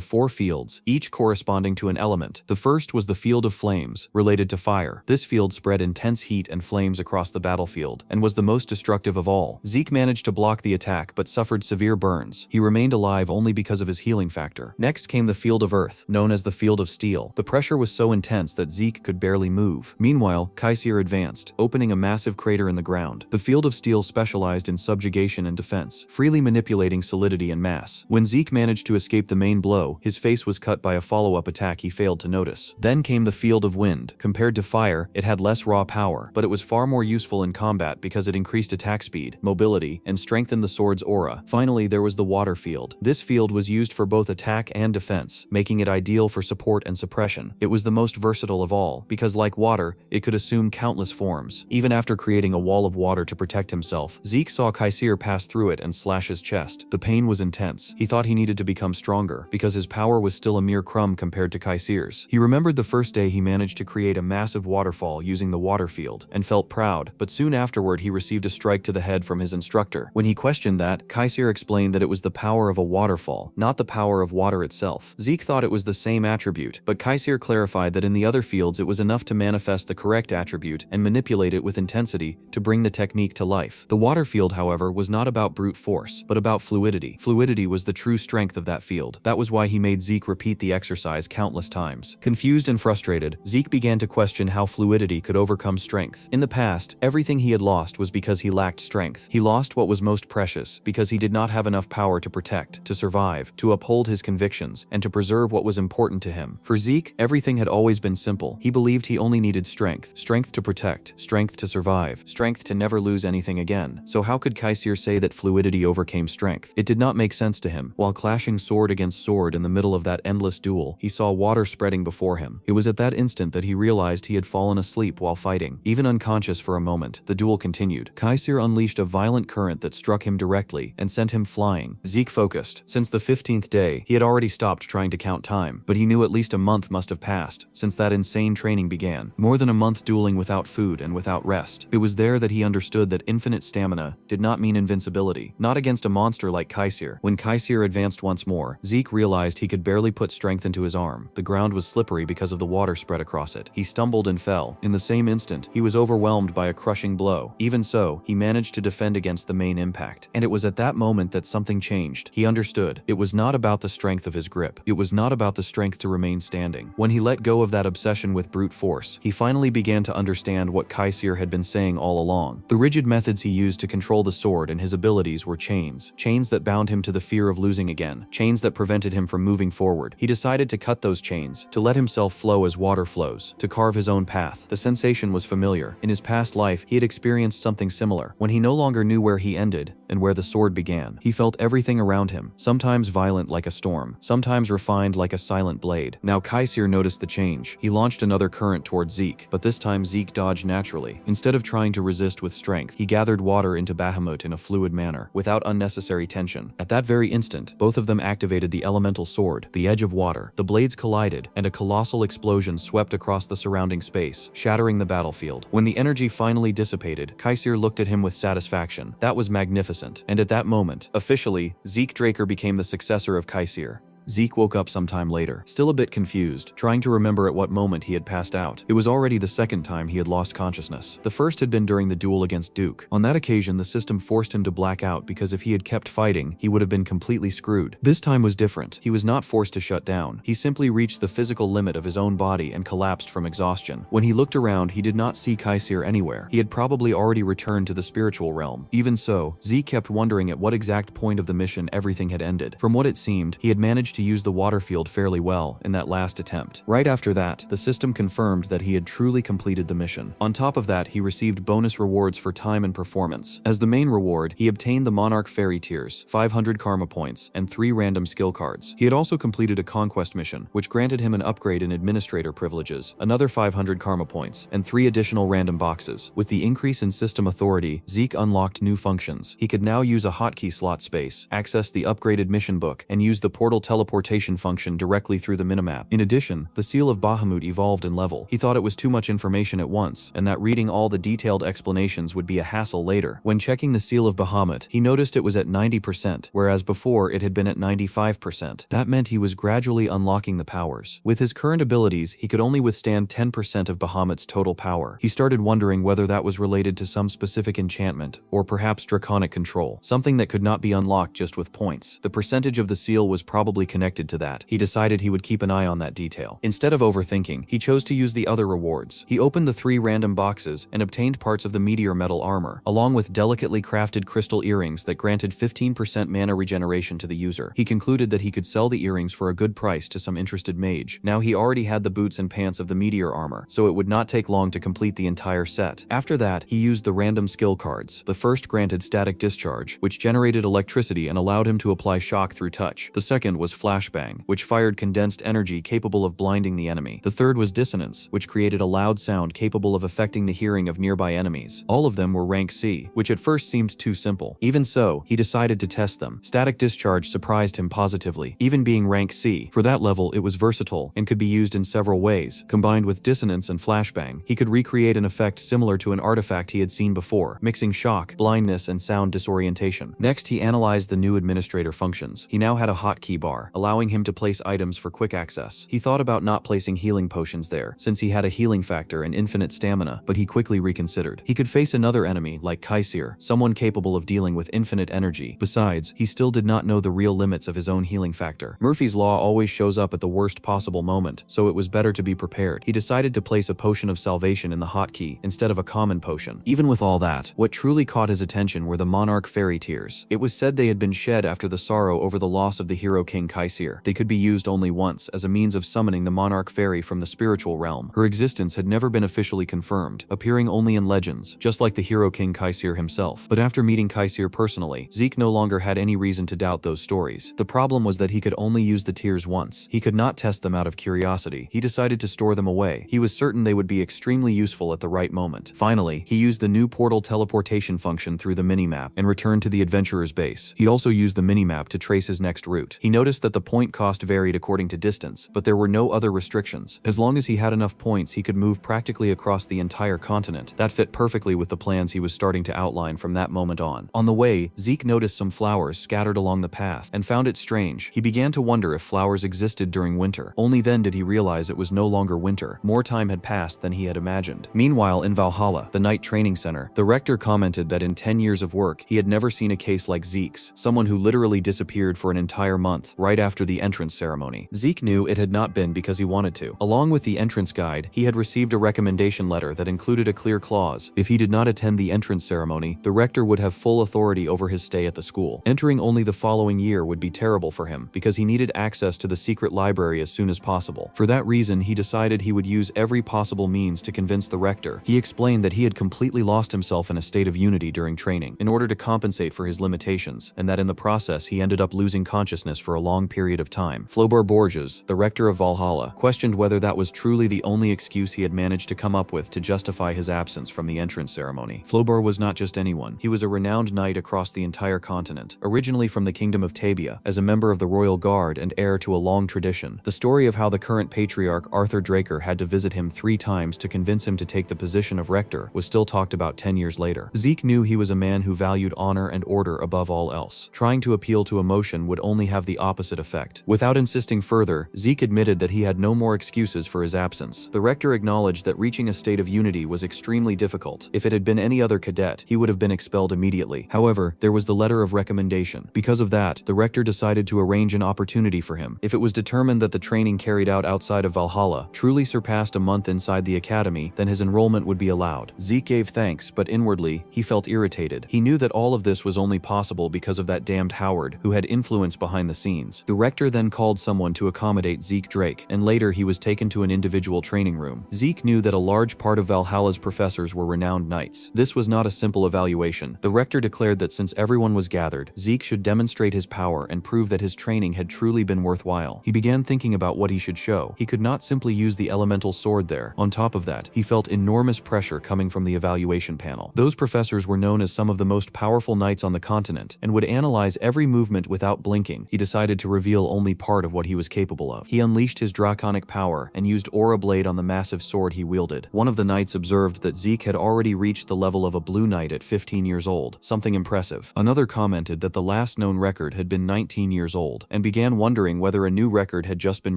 4 fields, each corresponding to an element. The first was the field of flames, related to fire. This field spread intense heat and flames across the battlefield, and was the most destructive of all. Zeke managed to block the attack, but suffered severe burns. He remained alive only because of his healing factor. Next came the field of earth, known as the field of steel. The pressure was so intense that Zeke could barely move. Meanwhile, Kaysir advanced, opening a massive crater in the ground. The field of steel specialized in subjugation and defense, freely manipulating solidity and mass. When Zeke managed to escape the main blow, his face was cut by a follow-up attack he failed to notice. Then came the field of wind. Compared to fire, it had less raw power, but it was far more useful in combat because it increased attack speed, mobility, and strengthened the sword's aura. Finally, there was the water field. This field was used for both attack and defense, making it ideal for support and suppression. It was the most versatile of all, because like water, it could assume countless forms. Even after creating a wall of water to protect himself, Zeke saw Kaysir pass through it and slash his chest. The pain was intense. He thought he needed to become stronger, because his power was still a mere crumb compared to Kaysir's. He remembered the first day he managed to create a massive waterfall using the water field, and felt proud, but soon afterward he received a strike to the head from his instructor. When he questioned that, Kaysir explained that it was the power of a waterfall, not the power of water itself. Zeke thought it was the same attribute, but Kaysir clarified that in the other fields it was enough to manifest the correct attribute and manipulate it with intensity to bring the technique to life. The water field, however, was not about brute force, but about fluidity. Fluidity was the true strength of that field. That was why he made Zeke repeat the exercise countless times. Confused and frustrated, Zeke began to question how fluidity could overcome strength. In the past, everything he had lost was because he lacked strength. He lost what was most precious because he did not have enough power to protect, to survive, to uphold his convictions, and to preserve what was important to him. For Zeke, everything had always been simple. He believed he only needed strength. Strength to protect, strength to survive, strength to never lose anything again. So how could Kaysir say that fluidity overcame strength? It did not make sense to him. While clashing sword against sword in the middle of that endless duel, he saw water spreading before him. It was at that instant that he realized he had fallen asleep while fighting. Even unconscious for a moment, the duel continued. Kaysir unleashed a violent current that struck him directly and sent him flying. Zeke focused. Since the 15th day, he had already stopped trying to count time, but he knew at least a month must have passed since that insane training began. More than a month dueling without food and without rest. It was there that he understood that infinite stamina did not mean invincibility, not against a monster like Kaysir. When Kaysir advanced once more, Zeke realized he could barely put strength into his arm. The ground was slippery because of the water spread across it. He stumbled and fell. In the same instant, he was overwhelmed by a crushing blow. Even so, he managed to defend against the main impact. And it was at that moment that something changed. He understood. It was not about the strength of his grip. It was not about the strength to remain standing. When he let go of that obsession with brute force, he finally began to understand what Kaysir had been saying all along. The rigid methods he used to control the sword and his abilities were chains. Chains that bound him to the fear of losing again. Chains that prevented him from moving forward. He decided to cut those chains, to let himself flow as water flows, to carve his own path. The sensation was familiar. In his past life, he had experienced something similar. When he no longer knew where he ended and where the sword began, he felt everything around him, sometimes violent like a storm, sometimes refined like a silent blade. Now Kaysir noticed the change. He launched another current towards Zeke, but this time Zeke dodged naturally. Instead of trying to resist with strength, he gathered water into Bahamut in a fluid manner, without unnecessary tension. At that very instant, both of them activated the elemental sword, the edge of water. The blades collided, and a colossal explosion swept across the surrounding space, shattering the battlefield. When the energy finally dissipated, Kaysir looked at him with satisfaction. That was magnificent. And at that moment, officially, Zeke Draker became the successor of Kaysir. Zeke woke up sometime later, still a bit confused, trying to remember at what moment he had passed out. It was already the second time he had lost consciousness. The first had been during the duel against Duke. On that occasion, the system forced him to black out because if he had kept fighting, he would have been completely screwed. This time was different. He was not forced to shut down. He simply reached the physical limit of his own body and collapsed from exhaustion. When he looked around, he did not see Kaisir anywhere. He had probably already returned to the spiritual realm. Even so, Zeke kept wondering at what exact point of the mission everything had ended. From what it seemed, he had managed to use the water field fairly well in that last attempt. Right after that, the system confirmed that he had truly completed the mission. On top of that, he received bonus rewards for time and performance. As the main reward, he obtained the Monarch Fairy Tears, 500 karma points, and 3 random skill cards. He had also completed a conquest mission, which granted him an upgrade in administrator privileges, another 500 karma points, and 3 additional random boxes. With the increase in system authority, Zeke unlocked new functions. He could now use a hotkey slot space, access the upgraded mission book, and use the portal teleportation function directly through the minimap. In addition, the Seal of Bahamut evolved in level. He thought it was too much information at once, and that reading all the detailed explanations would be a hassle later. When checking the Seal of Bahamut, he noticed it was at 90%, whereas before it had been at 95%. That meant he was gradually unlocking the powers. With his current abilities, he could only withstand 10% of Bahamut's total power. He started wondering whether that was related to some specific enchantment, or perhaps draconic control, something that could not be unlocked just with points. The percentage of the seal was probably connected to that. He decided he would keep an eye on that detail. Instead of overthinking, he chose to use the other rewards. He opened the 3 random boxes and obtained parts of the meteor metal armor, along with delicately crafted crystal earrings that granted 15% mana regeneration to the user. He concluded that he could sell the earrings for a good price to some interested mage. Now he already had the boots and pants of the meteor armor, so it would not take long to complete the entire set. After that, he used the random skill cards. The first granted static discharge, which generated electricity and allowed him to apply shock through touch. The second was flashbang, which fired condensed energy capable of blinding the enemy. The third was dissonance, which created a loud sound capable of affecting the hearing of nearby enemies. All of them were rank C, which at first seemed too simple. Even so, he decided to test them. Static discharge surprised him positively. Even being rank C, for that level it was versatile and could be used in several ways. Combined with dissonance and flashbang, he could recreate an effect similar to an artifact he had seen before, mixing shock, blindness, and sound disorientation. Next, he analyzed the new administrator functions. He now had a hotkey bar, allowing him to place items for quick access. He thought about not placing healing potions there, since he had a healing factor and infinite stamina, but he quickly reconsidered. He could face another enemy like Kaisir, someone capable of dealing with infinite energy. Besides, he still did not know the real limits of his own healing factor. Murphy's Law always shows up at the worst possible moment, so it was better to be prepared. He decided to place a potion of salvation in the hotkey instead of a common potion. Even with all that, what truly caught his attention were the Monarch Fairy Tears. It was said they had been shed after the sorrow over the loss of the hero king Kaisir. They could be used only once as a means of summoning the Monarch Fairy from the spiritual realm. Her existence had never been officially confirmed, appearing only in legends, just like the hero king Kaisir himself. But after meeting Kaisir personally, Zeke no longer had any reason to doubt those stories. The problem was that he could only use the tears once. He could not test them out of curiosity. He decided to store them away. He was certain they would be extremely useful at the right moment. Finally, he used the new portal teleportation function through the minimap and returned to the adventurer's base. He also used the minimap to trace his next route. He noticed that the point cost varied according to distance, but there were no other restrictions. As long as he had enough points, he could move practically across the entire continent. That fit perfectly with the plans he was starting to outline from that moment on. On the way, Zeke noticed some flowers scattered along the path and found it strange. He began to wonder if flowers existed during winter. Only then did he realize it was no longer winter. More time had passed than he had imagined. Meanwhile, in Valhalla, the night training center, the rector commented that in 10 years of work, he had never seen a case like Zeke's, someone who literally disappeared for an entire month right after the entrance ceremony. Zeke knew it had not been because he wanted to. Along with the entrance guide, he had received a recommendation letter that included a clear clause. If he did not attend the entrance ceremony, the rector would have full authority over his stay at the school. Entering only the following year would be terrible for him because he needed access to the secret library as soon as possible. For that reason, he decided he would use every possible means to convince the rector. He explained that he had completely lost himself in a state of unity during training in order to compensate for his limitations, and that in the process he ended up losing consciousness for a long period of time. Flobor Borges, the rector of Valhalla, questioned whether that was truly the only excuse he had managed to come up with to justify his absence from the entrance ceremony. Flobor was not just anyone. He was a renowned knight across the entire continent, originally from the kingdom of Tabia, as a member of the royal guard and heir to a long tradition. The story of how the current patriarch Arthur Draker had to visit him 3 times to convince him to take the position of rector was still talked about 10 years later. Zeke knew he was a man who valued honor and order above all else. Trying to appeal to emotion would only have the opposite opposite effect. Without insisting further, Zeke admitted that he had no more excuses for his absence. The rector acknowledged that reaching a state of unity was extremely difficult. If it had been any other cadet, he would have been expelled immediately. However, there was the letter of recommendation. Because of that, the rector decided to arrange an opportunity for him. If it was determined that the training carried out outside of Valhalla truly surpassed a month inside the academy, then his enrollment would be allowed. Zeke gave thanks, but inwardly, he felt irritated. He knew that all of this was only possible because of that damned Howard, who had influence behind the scenes. The rector then called someone to accommodate Zeke Drake, and later he was taken to an individual training room. Zeke knew that a large part of Valhalla's professors were renowned knights. This was not a simple evaluation. The rector declared that since everyone was gathered, Zeke should demonstrate his power and prove that his training had truly been worthwhile. He began thinking about what he should show. He could not simply use the elemental sword there. On top of that, he felt enormous pressure coming from the evaluation panel. Those professors were known as some of the most powerful knights on the continent and would analyze every movement without blinking. He decided to reveal only part of what he was capable of. He unleashed his draconic power and used aura blade on the massive sword he wielded. One of the knights observed that Zeke had already reached the level of a blue knight at 15 years old, something impressive. Another commented that the last known record had been 19 years old and began wondering whether a new record had just been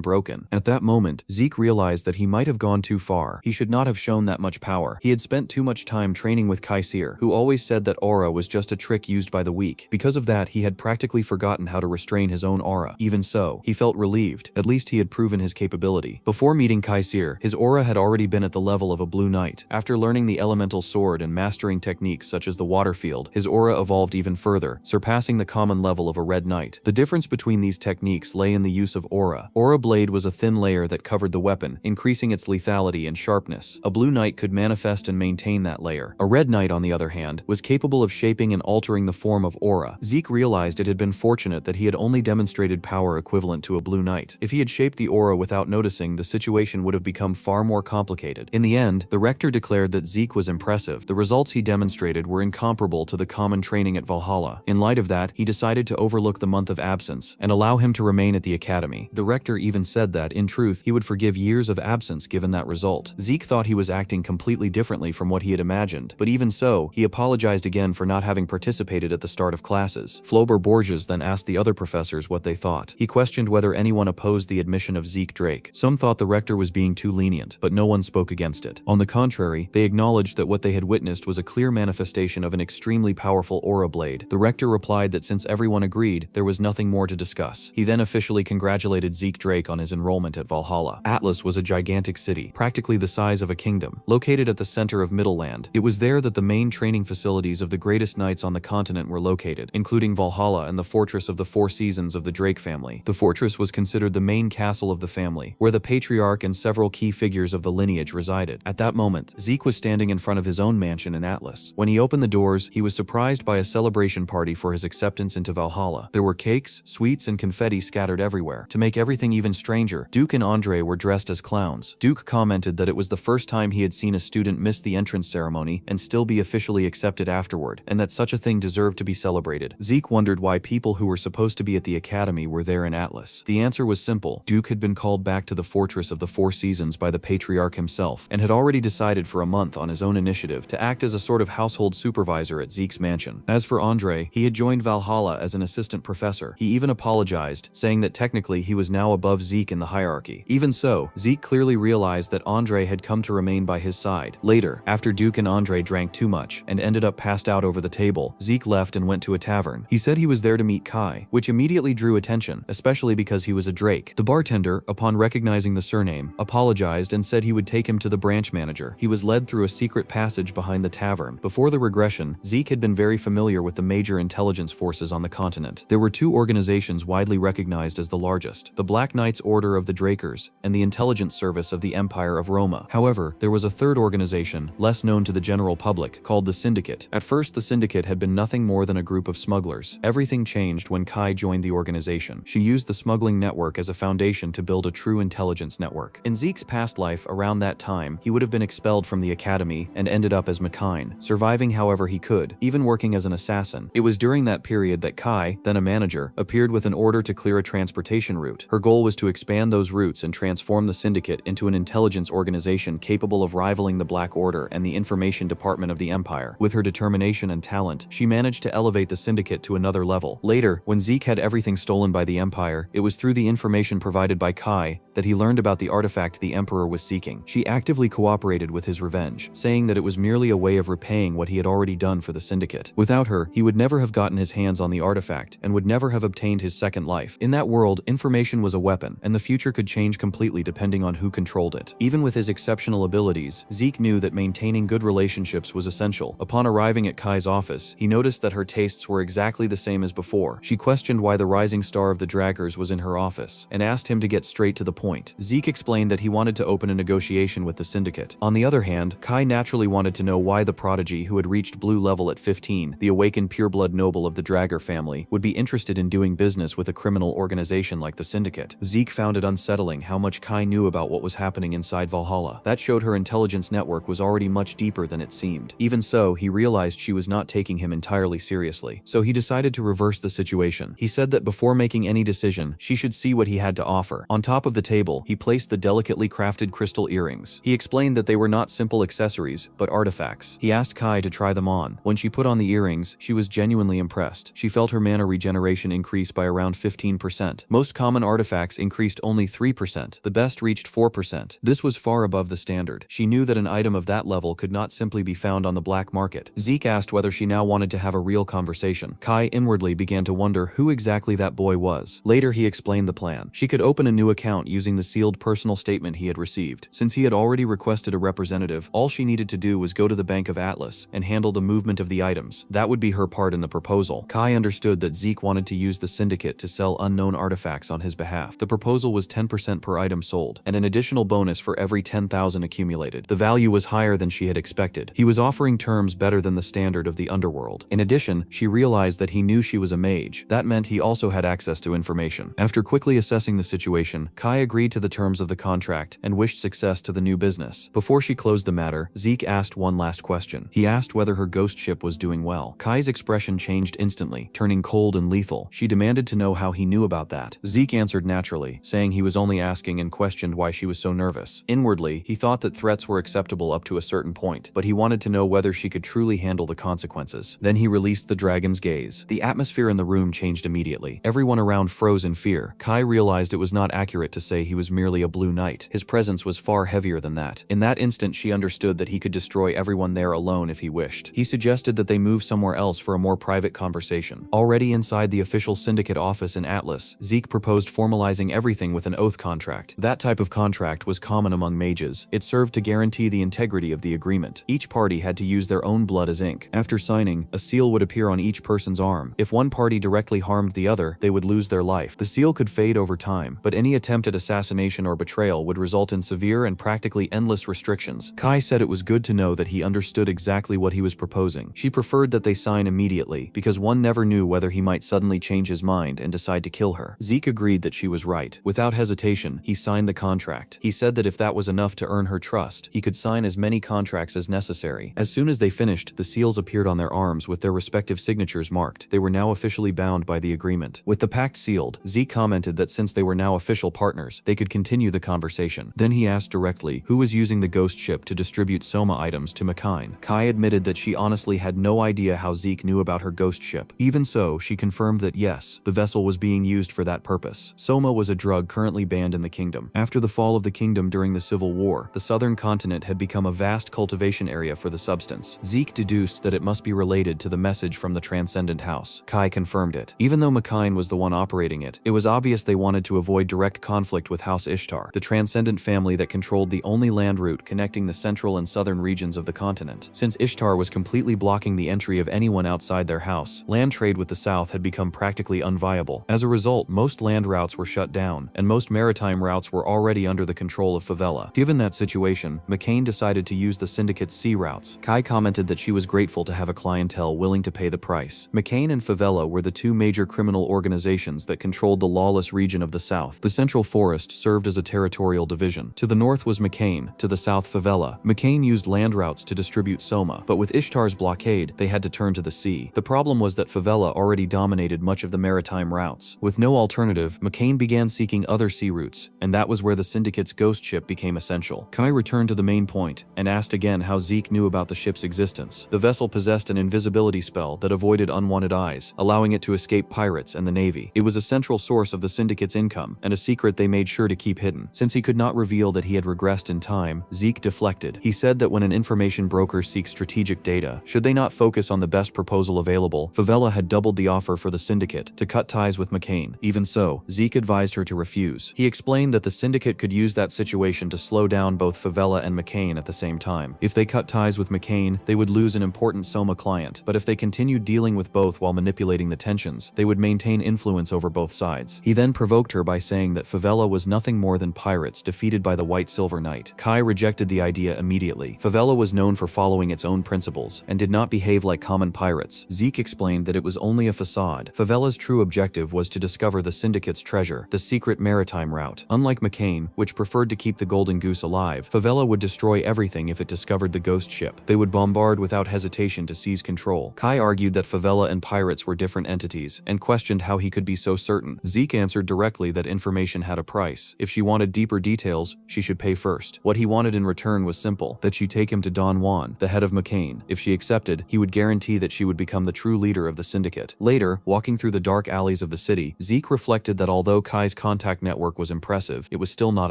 broken. At that moment, Zeke realized that he might have gone too far. He should not have shown that much power. He had spent too much time training with Kaisir, who always said that aura was just a trick used by the weak. Because of that, he had practically forgotten how to restrain his own aura. Even so, he felt relieved. At least he had proven his capability. Before meeting Kaisir, his aura had already been at the level of a blue knight. After learning the elemental sword and mastering techniques such as the water field, his aura evolved even further, surpassing the common level of a red knight. The difference between these techniques lay in the use of aura. Aura blade was a thin layer that covered the weapon, increasing its lethality and sharpness. A blue knight could manifest and maintain that layer. A red knight, on the other hand, was capable of shaping and altering the form of aura. Zeke realized it had been fortunate that he had only demonstrated power equivalent to a blue knight. If he had shaped the aura without noticing, the situation would have become far more complicated. In the end, the rector declared that Zeke was impressive. The results he demonstrated were incomparable to the common training at Valhalla. In light of that, he decided to overlook the month of absence and allow him to remain at the academy. The rector even said that, in truth, he would forgive years of absence given that result. Zeke thought he was acting completely differently from what he had imagined, but even so, he apologized again for not having participated at the start of classes. Flober Borges then asked the other professors what they thought. He questioned whether anyone opposed the admission of Zeke Drake. Some thought the rector was being too lenient, but no one spoke against it. On the contrary, they acknowledged that what they had witnessed was a clear manifestation of an extremely powerful aura blade. The rector replied that since everyone agreed, there was nothing more to discuss. He then officially congratulated Zeke Drake on his enrollment at Valhalla. Atlas was a gigantic city, practically the size of a kingdom, located at the center of Middleland. It was there that the main training facilities of the greatest knights on the continent were located, including Valhalla and the fortress of the Four Seasons of the Drake family. The fortress was considered the main castle of the family, where the patriarch and several key figures of the lineage resided. At that moment, Zeke was standing in front of his own mansion in Atlas. When he opened the doors, he was surprised by a celebration party for his acceptance into Valhalla. There were cakes, sweets, and confetti scattered everywhere. To make everything even stranger, Duke and Andre were dressed as clowns. Duke commented that it was the first time he had seen a student miss the entrance ceremony and still be officially accepted afterward, and that such a thing deserved to be celebrated. Zeke wondered why people who were supposed to be at the academy were there in Atlas. The answer was simple. Duke had been called back to the fortress of the Four Seasons by the patriarch himself, and had already decided for a month on his own initiative to act as a sort of household supervisor at Zeke's mansion. As for Andre, he had joined Valhalla as an assistant professor. He even apologized, saying that technically he was now above Zeke in the hierarchy. Even so, Zeke clearly realized that Andre had come to remain by his side. Later, after Duke and Andre drank too much and ended up passed out over the table, Zeke left and went to a tavern. He said he was there to meet Kai, which immediately drew attention, especially because he was a Drake. The bartender, upon recognizing the surname, apologized and said he would take him to the branch manager. He was led through a secret passage behind the tavern. Before the regression, Zeke had been very familiar with the major intelligence forces on the continent. There were two organizations widely recognized as the largest: the Black Knights Order of the Drakers and the Intelligence Service of the Empire of Roma. However, there was a third organization, less known to the general public, called the Syndicate. At first, the Syndicate had been nothing more than a group of smugglers. Everything changed when Kai joined the organization. She used the smuggling network as a foundation to build a true intelligence network. In Zeke's past life, around that time, he would have been expelled from the academy and ended up as Makain, surviving however he could, even working as an assassin. It was during that period that Kai, then a manager, appeared with an order to clear a transportation route. Her goal was to expand those routes and transform the Syndicate into an intelligence organization capable of rivaling the Black Order and the Information Department of the Empire. With her determination and talent, she managed to elevate the Syndicate to another level. Later, when Zeke had everything stolen stolen by the Empire, it was through the information provided by Kai that he learned about the artifact the Emperor was seeking. She actively cooperated with his revenge, saying that it was merely a way of repaying what he had already done for the Syndicate. Without her, he would never have gotten his hands on the artifact and would never have obtained his second life. In that world, information was a weapon, and the future could change completely depending on who controlled it. Even with his exceptional abilities, Zeke knew that maintaining good relationships was essential. Upon arriving at Kai's office, he noticed that her tastes were exactly the same as before. She questioned why the rising star of the Draggers was in her office, and asked him to get straight to the point. Zeke explained that he wanted to open a negotiation with the Syndicate. On the other hand, Kai naturally wanted to know why the prodigy who had reached blue level at 15, the awakened pureblood noble of the Dragger family, would be interested in doing business with a criminal organization like the Syndicate. Zeke found it unsettling how much Kai knew about what was happening inside Valhalla. That showed her intelligence network was already much deeper than it seemed. Even so, he realized she was not taking him entirely seriously, so he decided to reverse the situation. He said that before making any decision, she should see what he had to offer. On top of the table, he placed the delicately crafted crystal earrings. He explained that they were not simple accessories, but artifacts. He asked Kai to try them on. When she put on the earrings, she was genuinely impressed. She felt her mana regeneration increase by around 15%. Most common artifacts increased only 3%. The best reached 4%. This was far above the standard. She knew that an item of that level could not simply be found on the black market. Zeke asked whether she now wanted to have a real conversation. Kai inwardly began to wonder who exactly that boy was. Later, he explained the plan. She could open a new account using the sealed personal statement he had received. Since he had already requested a representative, all she needed to do was go to the Bank of Atlas and handle the movement of the items. That would be her part in the proposal. Kai understood that Zeke wanted to use the Syndicate to sell unknown artifacts on his behalf. The proposal was 10% per item sold, and an additional bonus for every 10,000 accumulated. The value was higher than she had expected. He was offering terms better than the standard of the underworld. In addition, she realized that he knew she was a mage. That meant he also had access to information. After quickly assessing the situation, Kai agreed to the terms of the contract and wished success to the new business. Before she closed the matter, Zeke asked one last question. He asked whether her ghost ship was doing well. Kai's expression changed instantly, turning cold and lethal. She demanded to know how he knew about that. Zeke answered naturally, saying he was only asking and questioned why she was so nervous. Inwardly, he thought that threats were acceptable up to a certain point, but he wanted to know whether she could truly handle the consequences. Then he released the dragon's gaze. The atmosphere in the room changed immediately. Everyone around froze in fear. Kai realized it was not accurate to say he was merely a blue knight. His presence was far heavier than that. In that instant, she understood that he could destroy everyone there alone if he wished. He suggested that they move somewhere else for a more private conversation. Already inside the official Syndicate office in Atlas, Zeke proposed formalizing everything with an oath contract. That type of contract was common among mages. It served to guarantee the integrity of the agreement. Each party had to use their own blood as ink. After signing, a seal would appear on each person's arm. If one party directly harmed the other, they would lose their life. The seal could fade over time, but any attempt at assassination or betrayal would result in severe and practically endless restrictions. Kai said it was good to know that he understood exactly what he was proposing. She preferred that they sign immediately, because one never knew whether he might suddenly change his mind and decide to kill her. Zeke agreed that she was right. Without hesitation, he signed the contract. He said that if that was enough to earn her trust, he could sign as many contracts as necessary. As soon as they finished, the seals appeared on their arms with their respective signatures marked. They were now officially bound by the agreement. With the pact sealed, Zeke commented that since they were now official partners, they could continue the conversation. Then he asked directly who was using the ghost ship to distribute Soma items to Makain. Kai admitted that she honestly had no idea how Zeke knew about her ghost ship. Even so, she confirmed that yes, the vessel was being used for that purpose. Soma was a drug currently banned in the kingdom. After the fall of the kingdom during the Civil War, the southern continent had become a vast cultivation area for the substance. Zeke deduced that it must be related to the message from the Transcendent House. Kai confirmed it. Even though Makain was the one operating it, it was obvious they wanted to avoid direct conflict with House Ishtar, the Transcendent family that controlled the only land route connecting the central and southern regions of the continent. Since Ishtar was completely blocking the entry of anyone outside their house, land trade with the south had become practically unviable. As a result, most land routes were shut down, and most maritime routes were already under the control of Favela. Given that situation, McCain decided to use the Syndicate's sea routes. Kai commented that she was grateful to have a clientele willing to pay the price. McCain and Favela were the two major criminal organizations that controlled the lawless region of the south. The Central Forest served as a territorial division. To the north was McCain, to the south Favela. McCain used land routes to distribute Soma, but with Ishtar's blockade, they had to turn to the sea. The problem was that Favela already dominated much of the maritime routes. With no alternative, McCain began seeking other sea routes, and that was where the Syndicate's ghost ship became essential. Kai returned to the main point and asked again how Zeke knew about the ship's existence. The vessel possessed an invisibility spell that avoided unwanted eyes, allowing it to escape pirates and the Navy. navy. It was a central source of the syndicate's income, and a secret they made sure to keep hidden. Since he could not reveal that he had regressed in time, Zeke deflected. He said that when an information broker seeks strategic data, should they not focus on the best proposal available, Favela had doubled the offer for the syndicate to cut ties with McCain. Even so, Zeke advised her to refuse. He explained that the syndicate could use that situation to slow down both Favela and McCain at the same time. If they cut ties with McCain, they would lose an important Soma client, but if they continued dealing with both while manipulating the tensions, they would maintain influence over both sides. He then provoked her by saying that Favela was nothing more than pirates defeated by the White Silver Knight. Kai rejected the idea immediately. Favela was known for following its own principles and did not behave like common pirates. Zeke explained that it was only a facade. Favela's true objective was to discover the syndicate's treasure, the secret maritime route. Unlike McCain, which preferred to keep the Golden Goose alive, Favela would destroy everything if it discovered the ghost ship. They would bombard without hesitation to seize control. Kai argued that Favela and pirates were different entities, and questioned how he could be so certain. Zeke answered directly that information had a price. If she wanted deeper details, she should pay first. What he wanted in return was simple, that she take him to Don Juan, the head of McCain. If she accepted, he would guarantee that she would become the true leader of the syndicate. Later, walking through the dark alleys of the city, Zeke reflected that although Kai's contact network was impressive, it was still not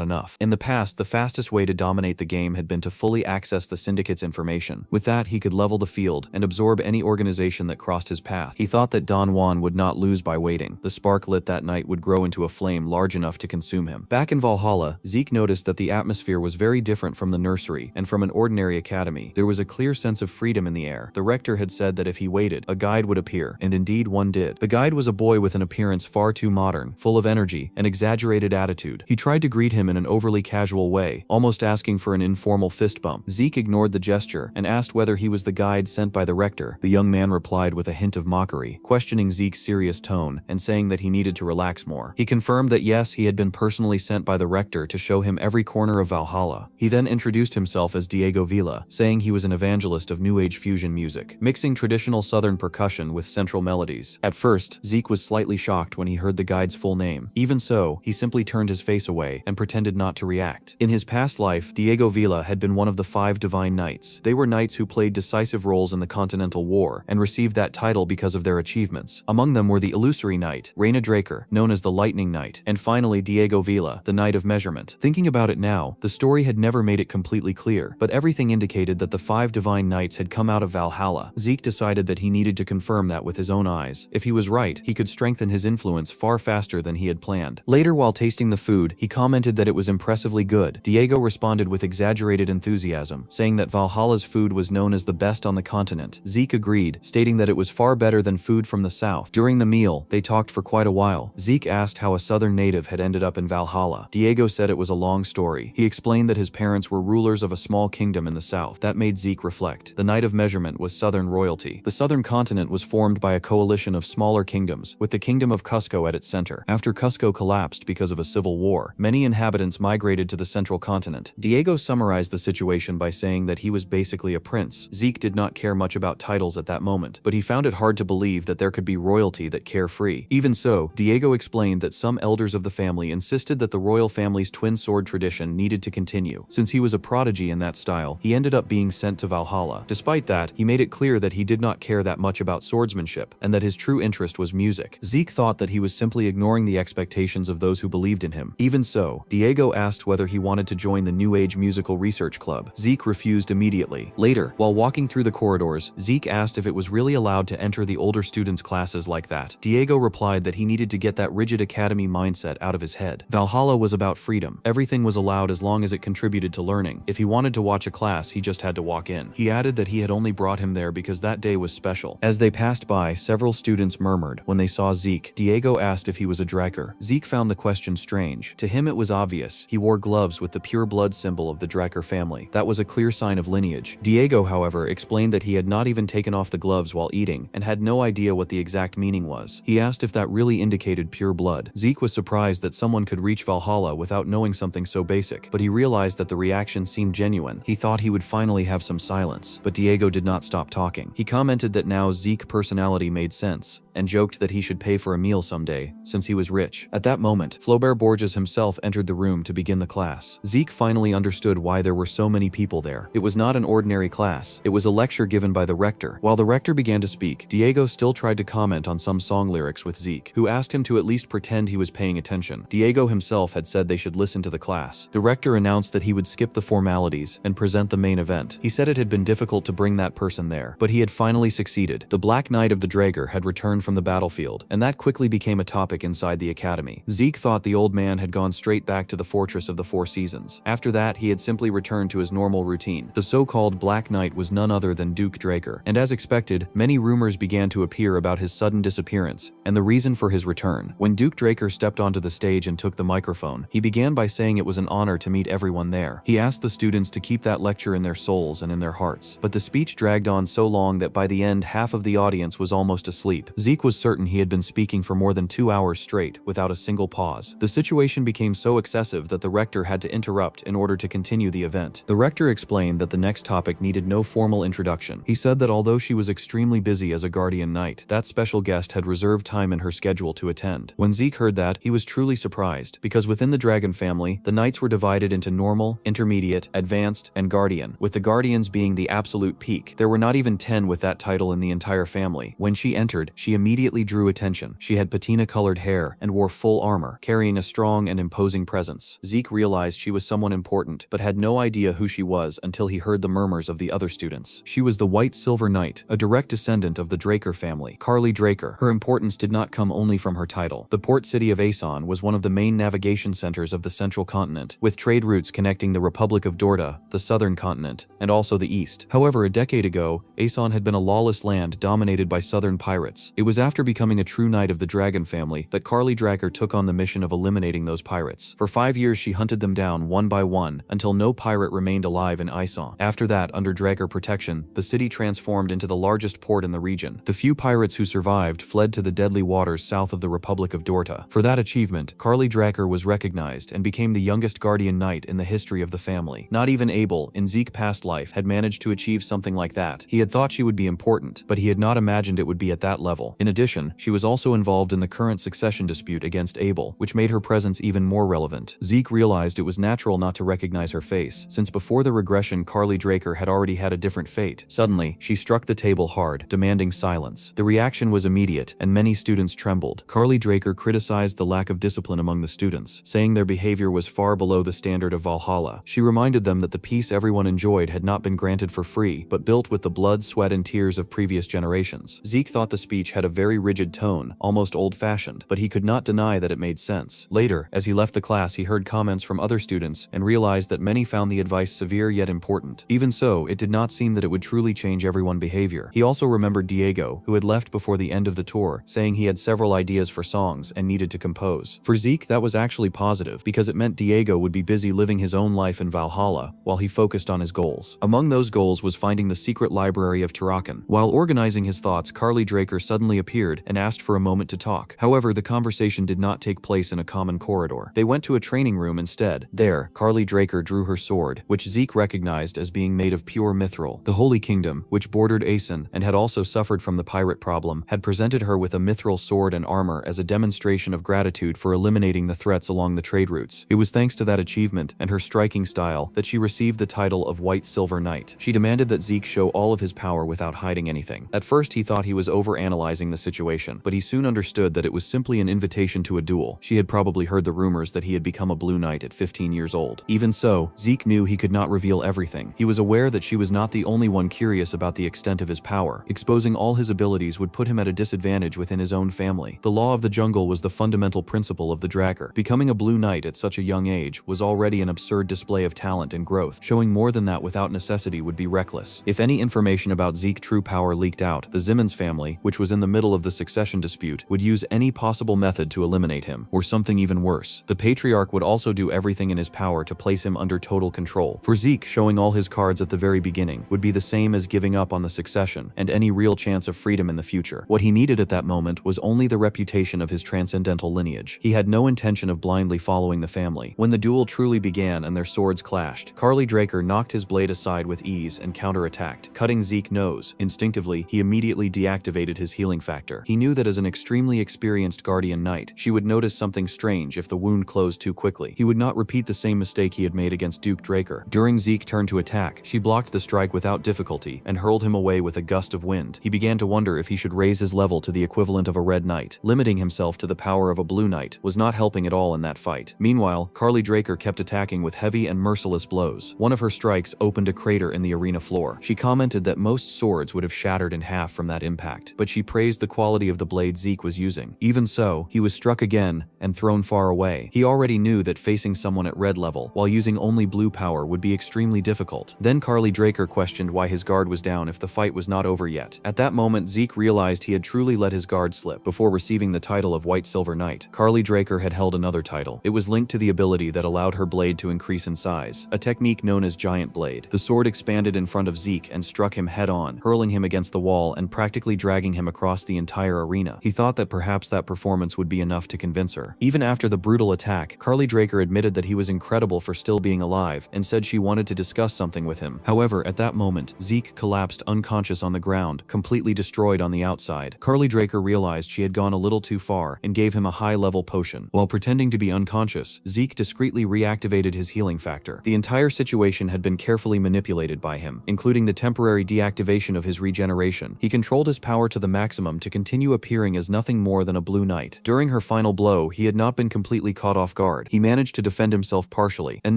enough. In the past, the fastest way to dominate the game had been to fully access the syndicate's information. With that, he could level the field and absorb any organization that crossed his path. He thought that Don Juan would not lose by waiting. The spark lit that night would grow into a flame large enough to consume him. Back in Valhalla, Zeke noticed that the atmosphere was very different from the nursery and from an ordinary academy. There was a clear sense of freedom in the air. The rector had said that if he waited, a guide would appear, and indeed one did. The guide was a boy with an appearance far too modern, full of energy and exaggerated attitude. He tried to greet him in an overly casual way, almost asking for an informal fist bump. Zeke ignored the gesture and asked whether he was the guide sent by the rector. The young man replied with a hint of mockery, questioning Zeke's serious tone and saying that he needed to relax more. He confirmed that yes, he had been personally sent by the rector to show him every corner of Valhalla. He then introduced himself as Diego Vila, saying he was an evangelist of New Age fusion music, mixing traditional Southern percussion with central melodies. At first, Zeke was slightly shocked when he heard the guide's full name. Even so, he simply turned his face away and pretended not to react. In his past life, Diego Vila had been one of the 5 divine knights. They were knights who played decisive roles in the Continental War and received that title because of their achievements. Among them were the Illusory Knight, Reina Draker, known as the Lightning Knight, and finally Diego Vila, the Knight of Measurement. Thinking about it now, the story had never made it completely clear, but everything indicated that the 5 divine knights had come out of Valhalla. Zeke decided that he needed to confirm that with his own eyes. If he was right, he could strengthen his influence far faster than he had planned. Later, while tasting the food, he commented that it was impressively good. Diego responded with exaggerated enthusiasm, saying that Valhalla's food was known as the best on the continent. Zeke agreed, stating that it was far better than food from the south. During the meal, they talked for quite a while. Zeke asked how a southern native had ended up in Valhalla. Diego said it was a long story. He explained that his parents were rulers of a small kingdom in the south. That made Zeke reflect. The Knight of Measurement was southern royalty. The southern continent was formed by a coalition of smaller kingdoms, with the kingdom of Cusco at its center. After Cusco collapsed because of a civil war, many inhabitants migrated to the central continent. Diego summarized the situation by saying that he was basically a prince. Zeke did not care much about titles at that moment, but he found it hard to believe that there could be royalty that carefree. Even so, Diego explained that some elders of the family insisted that the royal family's twin sword tradition needed to continue. Since he was a prodigy in that style, he ended up being sent to Valhalla. Despite that, he made it clear that he did not care that much about swordsmanship, and that his true interest was music. Zeke thought that he was simply ignoring the expectations of those who believed in him. Even so, Diego asked whether he wanted to join the New Age Musical Research Club. Zeke refused immediately. Later, while walking through the corridors, Zeke asked if it was really allowed to enter the older students' classes like that. Diego replied that he needed to get that rigid academy mindset out of his head. Valhalla was about freedom. Everything was allowed as long as it contributed to learning. If he wanted to watch a class, he just had to walk in. He added that he had only brought him there because that day was special. As they passed by, several students murmured when they saw Zeke. Diego asked if he was a Draker. Zeke found the question strange. To him it was obvious. He wore gloves with the pure blood symbol of the Draker family. That was a clear sign of lineage. Diego, however, explained that he had not even taken off the gloves while eating and had no idea what the exact meaning was. He asked if that really indicated pure blood. Zeke was surprised that someone could reach Valhalla without knowing something so basic, but he realized that the reaction seemed genuine. He thought he would finally have some silence, but Diego did not stop talking. He commented that now Zeke's personality made sense. and joked that he should pay for a meal someday, since he was rich. At that moment, Flaubert Borges himself entered the room to begin the class. Zeke finally understood why there were so many people there. It was not an ordinary class, it was a lecture given by the rector. While the rector began to speak, Diego still tried to comment on some song lyrics with Zeke, who asked him to at least pretend he was paying attention. Diego himself had said they should listen to the class. The rector announced that he would skip the formalities and present the main event. He said it had been difficult to bring that person there, but he had finally succeeded. The Black Knight of the Drager had returned from the battlefield, and that quickly became a topic inside the academy. Zeke thought the old man had gone straight back to the Fortress of the Four Seasons. After that, he had simply returned to his normal routine. The so-called Black Knight was none other than Duke Drager, and as expected, many rumors began to appear about his sudden disappearance and the reason for his return. When Duke Drager stepped onto the stage and took the microphone, he began by saying it was an honor to meet everyone there. He asked the students to keep that lecture in their souls and in their hearts. But the speech dragged on so long that by the end, half of the audience was almost asleep. Zeke was certain he had been speaking for more than 2 hours straight, without a single pause. The situation became so excessive that the rector had to interrupt in order to continue the event. The rector explained that the next topic needed no formal introduction. He said that although she was extremely busy as a guardian knight, that special guest had reserved time in her schedule to attend. When Zeke heard that, he was truly surprised, because within the dragon family, the knights were divided into normal, intermediate, advanced, and guardian, with the guardians being the absolute peak. There were not even 10 with that title in the entire family. When she entered, she immediately drew attention. She had patina-colored hair and wore full armor, carrying a strong and imposing presence. Zeke realized she was someone important, but had no idea who she was until he heard the murmurs of the other students. She was the White Silver Knight, a direct descendant of the Draker family, Carly Draker. Her importance did not come only from her title. The port city of Aeson was one of the main navigation centers of the central continent, with trade routes connecting the Republic of Dorda, the southern continent, and also the east. However, a decade ago, Aeson had been a lawless land dominated by southern pirates. It was after becoming a true knight of the dragon family that Carly Draker took on the mission of eliminating those pirates. For 5 years she hunted them down one by one until no pirate remained alive in Aeson. After that, under Draker protection, the city transformed into the largest port in the region. The few pirates who survived fled to the deadly waters south of the Republic of Dorta. For that achievement, Carly Draker was recognized and became the youngest guardian knight in the history of the family. Not even Abel, in Zeke's past life, had managed to achieve something like that. He had thought she would be important, but he had not imagined it would be at that level. In addition, she was also involved in the current succession dispute against Abel, which made her presence even more relevant. Zeke realized it was natural not to recognize her face, since before the regression Carly Draker had already had a different fate. Suddenly, she struck the table hard, demanding silence. The reaction was immediate, and many students trembled. Carly Draker criticized the lack of discipline among the students, saying their behavior was far below the standard of Valhalla. She reminded them that the peace everyone enjoyed had not been granted for free, but built with the blood, sweat, and tears of previous generations. Zeke thought the speech had a very rigid tone, almost old-fashioned, but he could not deny that it made sense. Later, as he left the class, he heard comments from other students and realized that many found the advice severe yet important. Even so, it did not seem that it would truly change everyone's behavior. He also remembered Diego, who had left before the end of the tour, saying he had several ideas for songs and needed to compose. For Zeke, that was actually positive, because it meant Diego would be busy living his own life in Valhalla, while he focused on his goals. Among those goals was finding the secret library of Turakan. While organizing his thoughts, Carly Draker suddenly appeared and asked for a moment to talk. However, the conversation did not take place in a common corridor. They went to a training room instead. There, Carly Draker drew her sword, which Zeke recognized as being made of pure mithril. The Holy Kingdom, which bordered Aeson and had also suffered from the pirate problem, had presented her with a mithril sword and armor as a demonstration of gratitude for eliminating the threats along the trade routes. It was thanks to that achievement and her striking style that she received the title of White Silver Knight. She demanded that Zeke show all of his power without hiding anything. At first, he thought he was overanalyzing the situation, but he soon understood that it was simply an invitation to a duel. She had probably heard the rumors that he had become a Blue Knight at 15 years old. Even so, Zeke knew he could not reveal everything. He was aware that she was not the only one curious about the extent of his power. Exposing all his abilities would put him at a disadvantage within his own family. The law of the jungle was the fundamental principle of the Draker. Becoming a Blue Knight at such a young age was already an absurd display of talent and growth. Showing more than that without necessity would be reckless. If any information about Zeke's true power leaked out, the Zimmons family, which was in the middle of the succession dispute, would use any possible method to eliminate him, or something even worse. The patriarch would also do everything in his power to place him under total control. For Zeke, showing all his cards at the very beginning would be the same as giving up on the succession and any real chance of freedom in the future. What he needed at that moment was only the reputation of his transcendental lineage. He had no intention of blindly following the family. When the duel truly began and their swords clashed, Carly Draker knocked his blade aside with ease and counterattacked, cutting Zeke's nose. Instinctively, he immediately deactivated his healing factor. He knew that as an extremely experienced guardian knight, she would notice something strange if the wound closed too quickly. He would not repeat the same mistake he had made against Duke Draker. During Zeke's turn to attack, she blocked the strike without difficulty and hurled him away with a gust of wind. He began to wonder if he should raise his level to the equivalent of a red knight. Limiting himself to the power of a blue knight was not helping at all in that fight. Meanwhile, Carly Draker kept attacking with heavy and merciless blows. One of her strikes opened a crater in the arena floor. She commented that most swords would have shattered in half from that impact, but she praised the quality of the blade Zeke was using. Even so, he was struck again and thrown far away. He already knew that facing someone at red level while using only blue power would be extremely difficult. Then Carly Draker questioned why his guard was down if the fight was not over yet. At that moment, Zeke realized he had truly let his guard slip. Before receiving the title of White Silver Knight, Carly Draker had held another title. It was linked to the ability that allowed her blade to increase in size, a technique known as Giant Blade. The sword expanded in front of Zeke and struck him head-on, hurling him against the wall and practically dragging him across the entire arena. He thought that perhaps that performance would be enough to convince her. Even after the brutal attack, Carly Draker admitted that he was incredible for still being alive and said she wanted to discuss something with him. However, at that moment, Zeke collapsed unconscious on the ground, completely destroyed on the outside. Carly Draker realized she had gone a little too far and gave him a high-level potion. While pretending to be unconscious, Zeke discreetly reactivated his healing factor. The entire situation had been carefully manipulated by him, including the temporary deactivation of his regeneration. He controlled his power to the maximum to continue appearing as nothing more than a blue knight. During her final blow, he had not been completely caught off guard. He managed to defend himself partially, and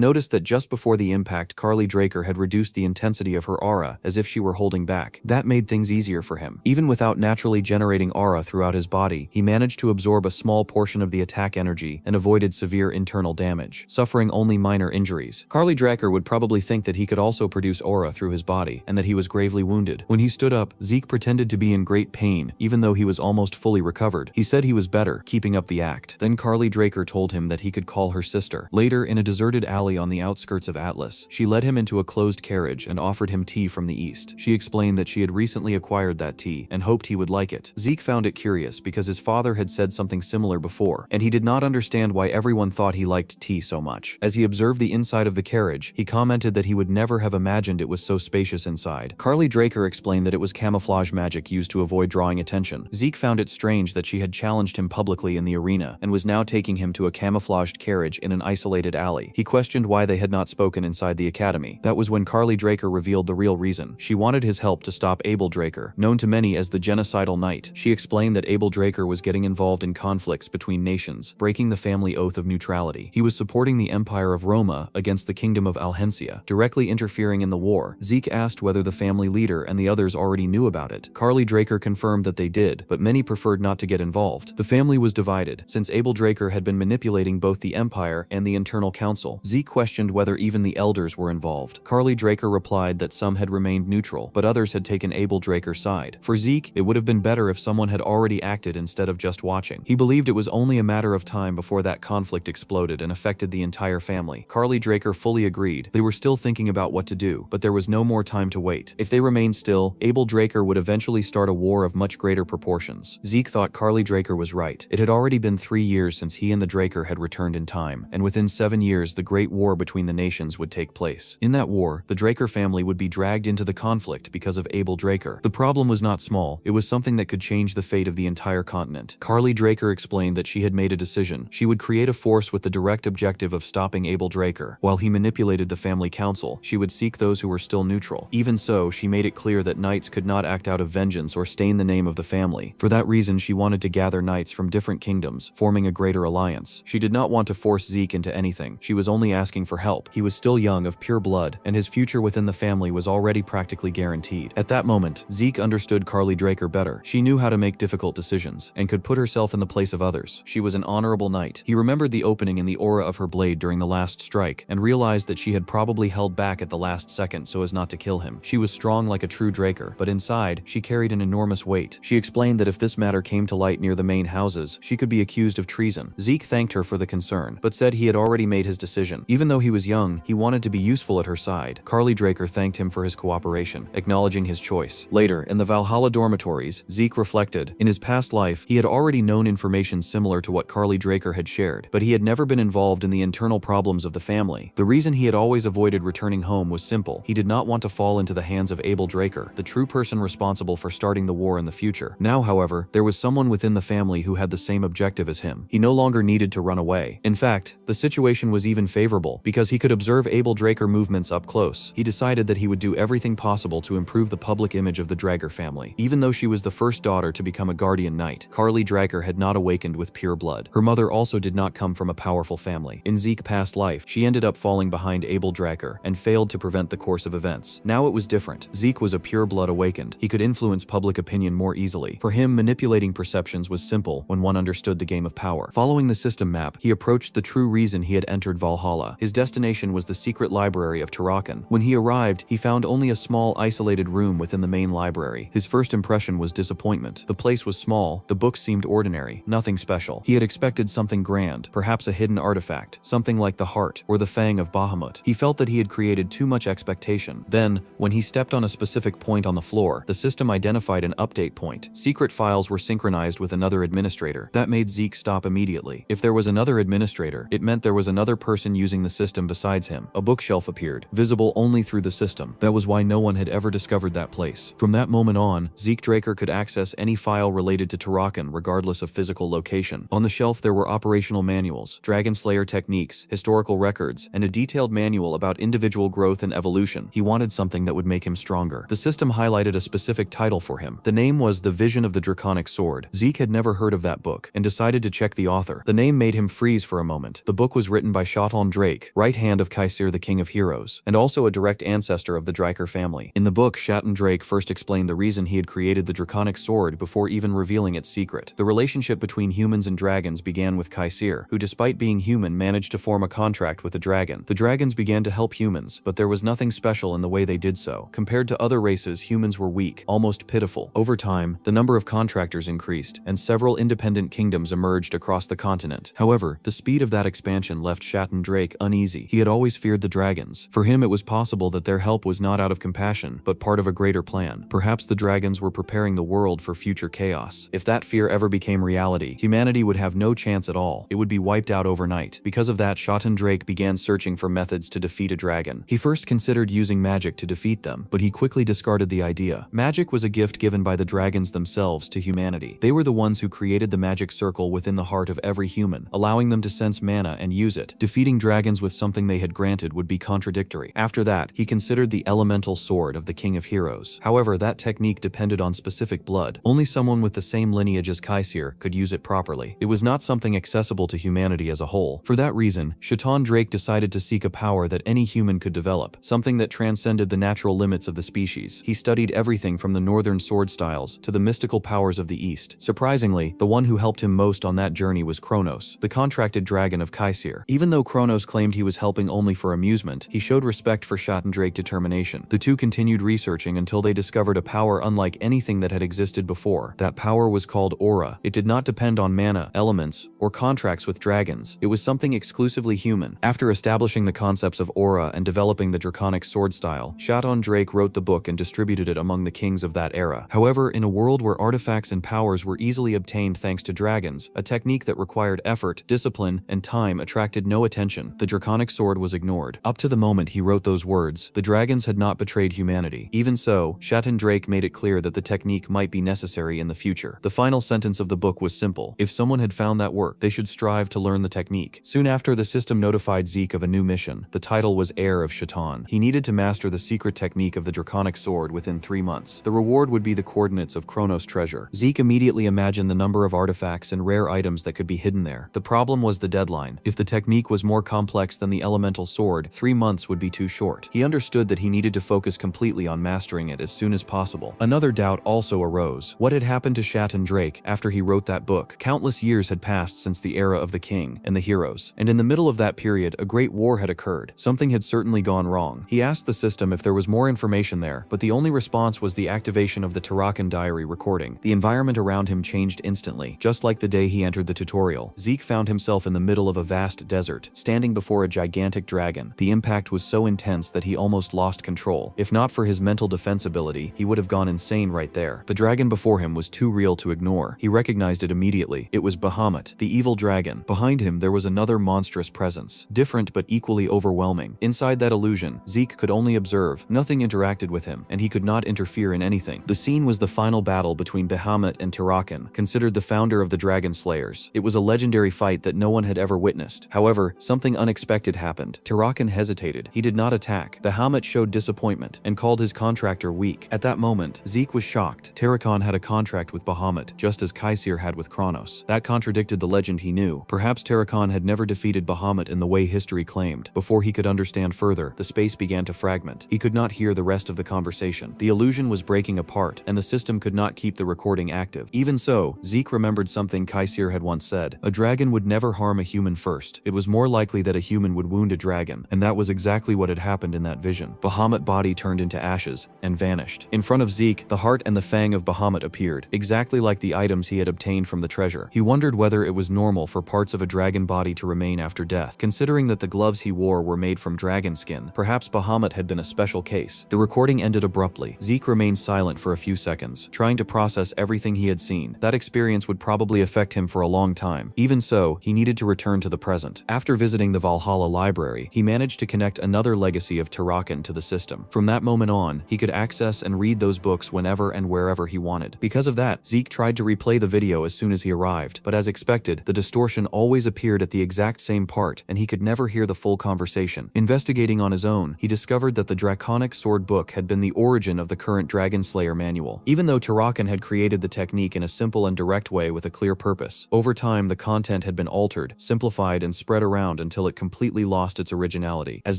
noticed that just before the impact, Carly Draker had reduced the intensity of her aura as if she were holding back. That made things easier for him. Even without naturally generating aura throughout his body, he managed to absorb a small portion of the attack energy and avoided severe internal damage, suffering only minor injuries. Carly Draker would probably think that he could also produce aura through his body, and that he was gravely wounded. When he stood up, Zeke pretended to be in great pain, even though he was almost fully recovered. He said he was better, keeping up the act. Then Carly Draker told him that he could call her sister. Later, in a deserted alley on the outskirts of Atlas, she led him into a closed carriage and offered him tea from the east. She explained that she had recently acquired that tea and hoped he would like it. Zeke found it curious because his father had said something similar before, and he did not understand why everyone thought he liked tea so much. As he observed the inside of the carriage, he commented that he would never have imagined it was so spacious inside. Carly Draker explained that it was camouflage magic used to avoid drawing attention. Zeke found it strange that she had challenged him publicly in the arena and was now taking him to a camouflaged carriage in an isolated alley. He questioned why they had not spoken inside the academy. That was when Carly Draker revealed the real reason. She wanted his help to stop Abel Draker, known to many as the Genocidal Knight. She explained that Abel Draker was getting involved in conflicts between nations, breaking the family oath of neutrality. He was supporting the Empire of Roma against the Kingdom of Alhencia, directly interfering in the war. Zeke asked whether the family leader and the others already knew about it. Carly Draker confirmed that they did, but many preferred not to get involved. The family was divided, since Abel Draker had been manipulating both the Empire and the Internal Council. Zeke questioned whether even the elders were involved. Carly Draker replied that some had remained neutral, but others had taken Abel Draker's side. For Zeke, it would have been better if someone had already acted instead of just watching. He believed it was only a matter of time before that conflict exploded and affected the entire family. Carly Draker fully agreed. They were still thinking about what to do, but there was no more time to wait. If they remained still, Abel Draker would eventually start a war of much greater proportions. Zeke thought Carly Draker was right. It had already been 3 years since he and the Draker had returned in time, and within 7 years the Great War between the nations would take place. In that war, the Draker family would be dragged into the conflict because of Abel Draker. The problem was not small. It was something that could change the fate of the entire continent. Carly Draker explained that she had made a decision. She would create a force with the direct objective of stopping Abel Draker. While he manipulated the family council, she would seek those who were still neutral. Even so, she made it clear that knights could not act out of vengeance or stain the name of the family. For that reason, she wanted to gather knights from different kingdoms, forming a greater alliance. She did not want to force Zeke into anything. She was only asking for help. He was still young, of pure blood, and his future within the family was already practically guaranteed. At that moment, Zeke understood Carly Draker better. She knew how to make difficult decisions, and could put herself in the place of others. She was an honorable knight. He remembered the opening in the aura of her blade during the last strike, and realized that she had probably held back at the last second so as not to kill him. She was strong like a true Draker, but inside, she carried an enormous weight. She explained that if this matter came to light near the main houses, she could be accused of treason. Zeke thanked her for the concern, but said he had already made his decision. Even though he was young, he wanted to be useful at her side. Carly Draker thanked him for his cooperation, acknowledging his choice. Later, in the Valhalla dormitories, Zeke reflected. In his past life, he had already known information similar to what Carly Draker had shared, but he had never been involved in the internal problems of the family. The reason he had always avoided returning home was simple. He did not want to fall into the hands of Abel Draker, the true person responsible for starting the war in the future. future. Now, however, there was someone within the family who had the same objective as him. He no longer needed to run away. In fact, the situation was even favorable because he could observe Abel Draker movements up close. He decided that he would do everything possible to improve the public image of the Draker family. Even though she was the first daughter to become a guardian knight, Carly Draker had not awakened with pure blood. Her mother also did not come from a powerful family. In Zeke's past life, she ended up falling behind Abel Draker and failed to prevent the course of events. Now it was different. Zeke was a pure blood awakened. He could influence public opinion more easily. For him, manipulating perceptions was simple when one understood the game of power. Following the system map, he approached the true reason he had entered Valhalla. His destination was the secret library of Tarakan. When he arrived, he found only a small, isolated room within the main library. His first impression was disappointment. The place was small, the books seemed ordinary, nothing special. He had expected something grand, perhaps a hidden artifact, something like the heart or the fang of Bahamut. He felt that he had created too much expectation. Then, when he stepped on a specific point on the floor, the system identified an update point. Secret files were synchronized with another administrator. That made Zeke stop immediately. If there was another administrator, it meant there was another person using the system besides him. A bookshelf appeared, visible only through the system. That was why no one had ever discovered that place. From that moment on, Zeke Draker could access any file related to Tarakan regardless of physical location. On the shelf there were operational manuals, Dragon Slayer techniques, historical records, and a detailed manual about individual growth and evolution. He wanted something that would make him stronger. The system highlighted a specific title for him. The name was The Vision of the Draconic Sword. Zeke had never heard of that book and decided to check the author. The name made him freeze for a moment. The book was written by Shatan Drake, right hand of Kaisir the King of Heroes, and also a direct ancestor of the Draker family. In the book, Shatan Drake first explained the reason he had created the Draconic Sword before even revealing its secret. The relationship between humans and dragons began with Kaisir, who despite being human managed to form a contract with a dragon. The dragons began to help humans, but there was nothing special in the way they did so. Compared to other races, humans were weak, almost pitiful. Over time, the number of contractors increased, and several independent kingdoms emerged across the continent. However, the speed of that expansion left Shatan Drake uneasy. He had always feared the dragons. For him, it was possible that their help was not out of compassion, but part of a greater plan. Perhaps the dragons were preparing the world for future chaos. If that fear ever became reality, humanity would have no chance at all. It would be wiped out overnight. Because of that, Shatan Drake began searching for methods to defeat a dragon. He first considered using magic to defeat them, but he quickly discarded the idea. Magic was a gift given by the dragons themselves to humanity. They were the ones who created the magic circle within the heart of every human, allowing them to sense mana and use it. Defeating dragons with something they had granted would be contradictory. After that, he considered the elemental sword of the King of Heroes. However, that technique depended on specific blood. Only someone with the same lineage as Kaisir could use it properly. It was not something accessible to humanity as a whole. For that reason, Shatan Drake decided to seek a power that any human could develop, something that transcended the natural limits of the species. He studied everything from the northern sword styles to the mystical powers of the east. Surprisingly, the one who helped him most on that journey was Kronos, the contracted dragon of Kaisir. Even though Kronos claimed he was helping only for amusement, he showed respect for Shatan Drake's determination. The two continued researching until they discovered a power unlike anything that had existed before. That power was called aura. It did not depend on mana, elements, or contracts with dragons. It was something exclusively human. After establishing the concepts of aura and developing the draconic sword style, Shatan Drake wrote the book and distributed it among the kings of that era. However, in a world where artifacts and powers were easily obtained thanks to dragons, a technique that required effort, discipline, and time attracted no attention. The draconic sword was ignored. Up to the moment he wrote those words, the dragons had not betrayed humanity. Even so, Shatan Drake made it clear that the technique might be necessary in the future. The final sentence of the book was simple. If someone had found that work, they should strive to learn the technique. Soon after, the system notified Zeke of a new mission. The title was Heir of Shatan. He needed to master the secret technique of the draconic sword within 3 months. The reward would be the coordinates of Kronos' treasure. Zeke immediately imagined the number of artifacts and rare items that could be hidden there. The problem was the deadline. If the technique was more complex than the elemental sword, 3 months would be too short. He understood that he needed to focus completely on mastering it as soon as possible. Another doubt also arose. What had happened to Shatan Drake after he wrote that book? Countless years had passed since the era of the king and the heroes, and in the middle of that period, a great war had occurred. Something had certainly gone wrong. He asked the system if there was more information there, but the only response was the activation of the Tarakan diary recording. The environment around him changed instantly, just like the day he entered the tutorial. Zeke found himself in the middle of a vast desert, standing before a gigantic dragon. The impact was so intense that he almost lost control. If not for his mental defense ability, he would have gone insane right there. The dragon before him was too real to ignore. He recognized it immediately. It was Bahamut, the evil dragon. Behind him, there was another monstrous presence, different but equally overwhelming. Inside that illusion, Zeke could only observe. Nothing interacted with him, and he could not interfere in anything. The scene was the final battle between Bahamut and Tirakan, considered the founder of the Dragon Slayers. It was a legendary fight that no one had ever witnessed. However, something unexpected happened. Tirakan hesitated. He did not attack. Bahamut showed disappointment and called his contractor weak. At that moment, Zeke was shocked. Tirakan had a contract with Bahamut, just as Kaisir had with Kronos. That contradicted the legend he knew. Perhaps Tirakan had never defeated Bahamut in the way history claimed. Before he could understand further, the space began to fragment. He could not hear the rest of the conversation. The illusion was breaking apart, and the system could not keep the recording active. Even so, Zeke remembered something Kaisir had once said. A dragon would never harm a human first. It was more likely that a human would wound a dragon, and that was exactly what had happened in that vision. Bahamut body turned into ashes and vanished. In front of Zeke, the heart and the fang of Bahamut appeared, exactly like the items he had obtained from the treasure. He wondered whether it was normal for parts of a dragon body to remain after death. Considering that the gloves he wore were made from dragon skin, perhaps Bahamut had been a special case. The recording ended abruptly. Zeke remained silent for a few seconds, trying to process everything he had seen. That experience would probably affect him for a long time. Even so, he needed to return to the present. After visiting the Valhalla library, he managed to connect another legacy of Tirakan to the system. From that moment on, he could access and read those books whenever and wherever he wanted. Because of that, Zeke tried to replay the video as soon as he arrived, but as expected, the distortion always appeared at the exact same part, and he could never hear the full conversation. Investigating on his own, he discovered that the Draconic Sword book had been the origin of the current Dragon Slayer manual. Even though Tirakan had created the technique in a simple and direct way with a clear purpose, over time the content had been altered, simplified, and spread around until it completely lost its originality. As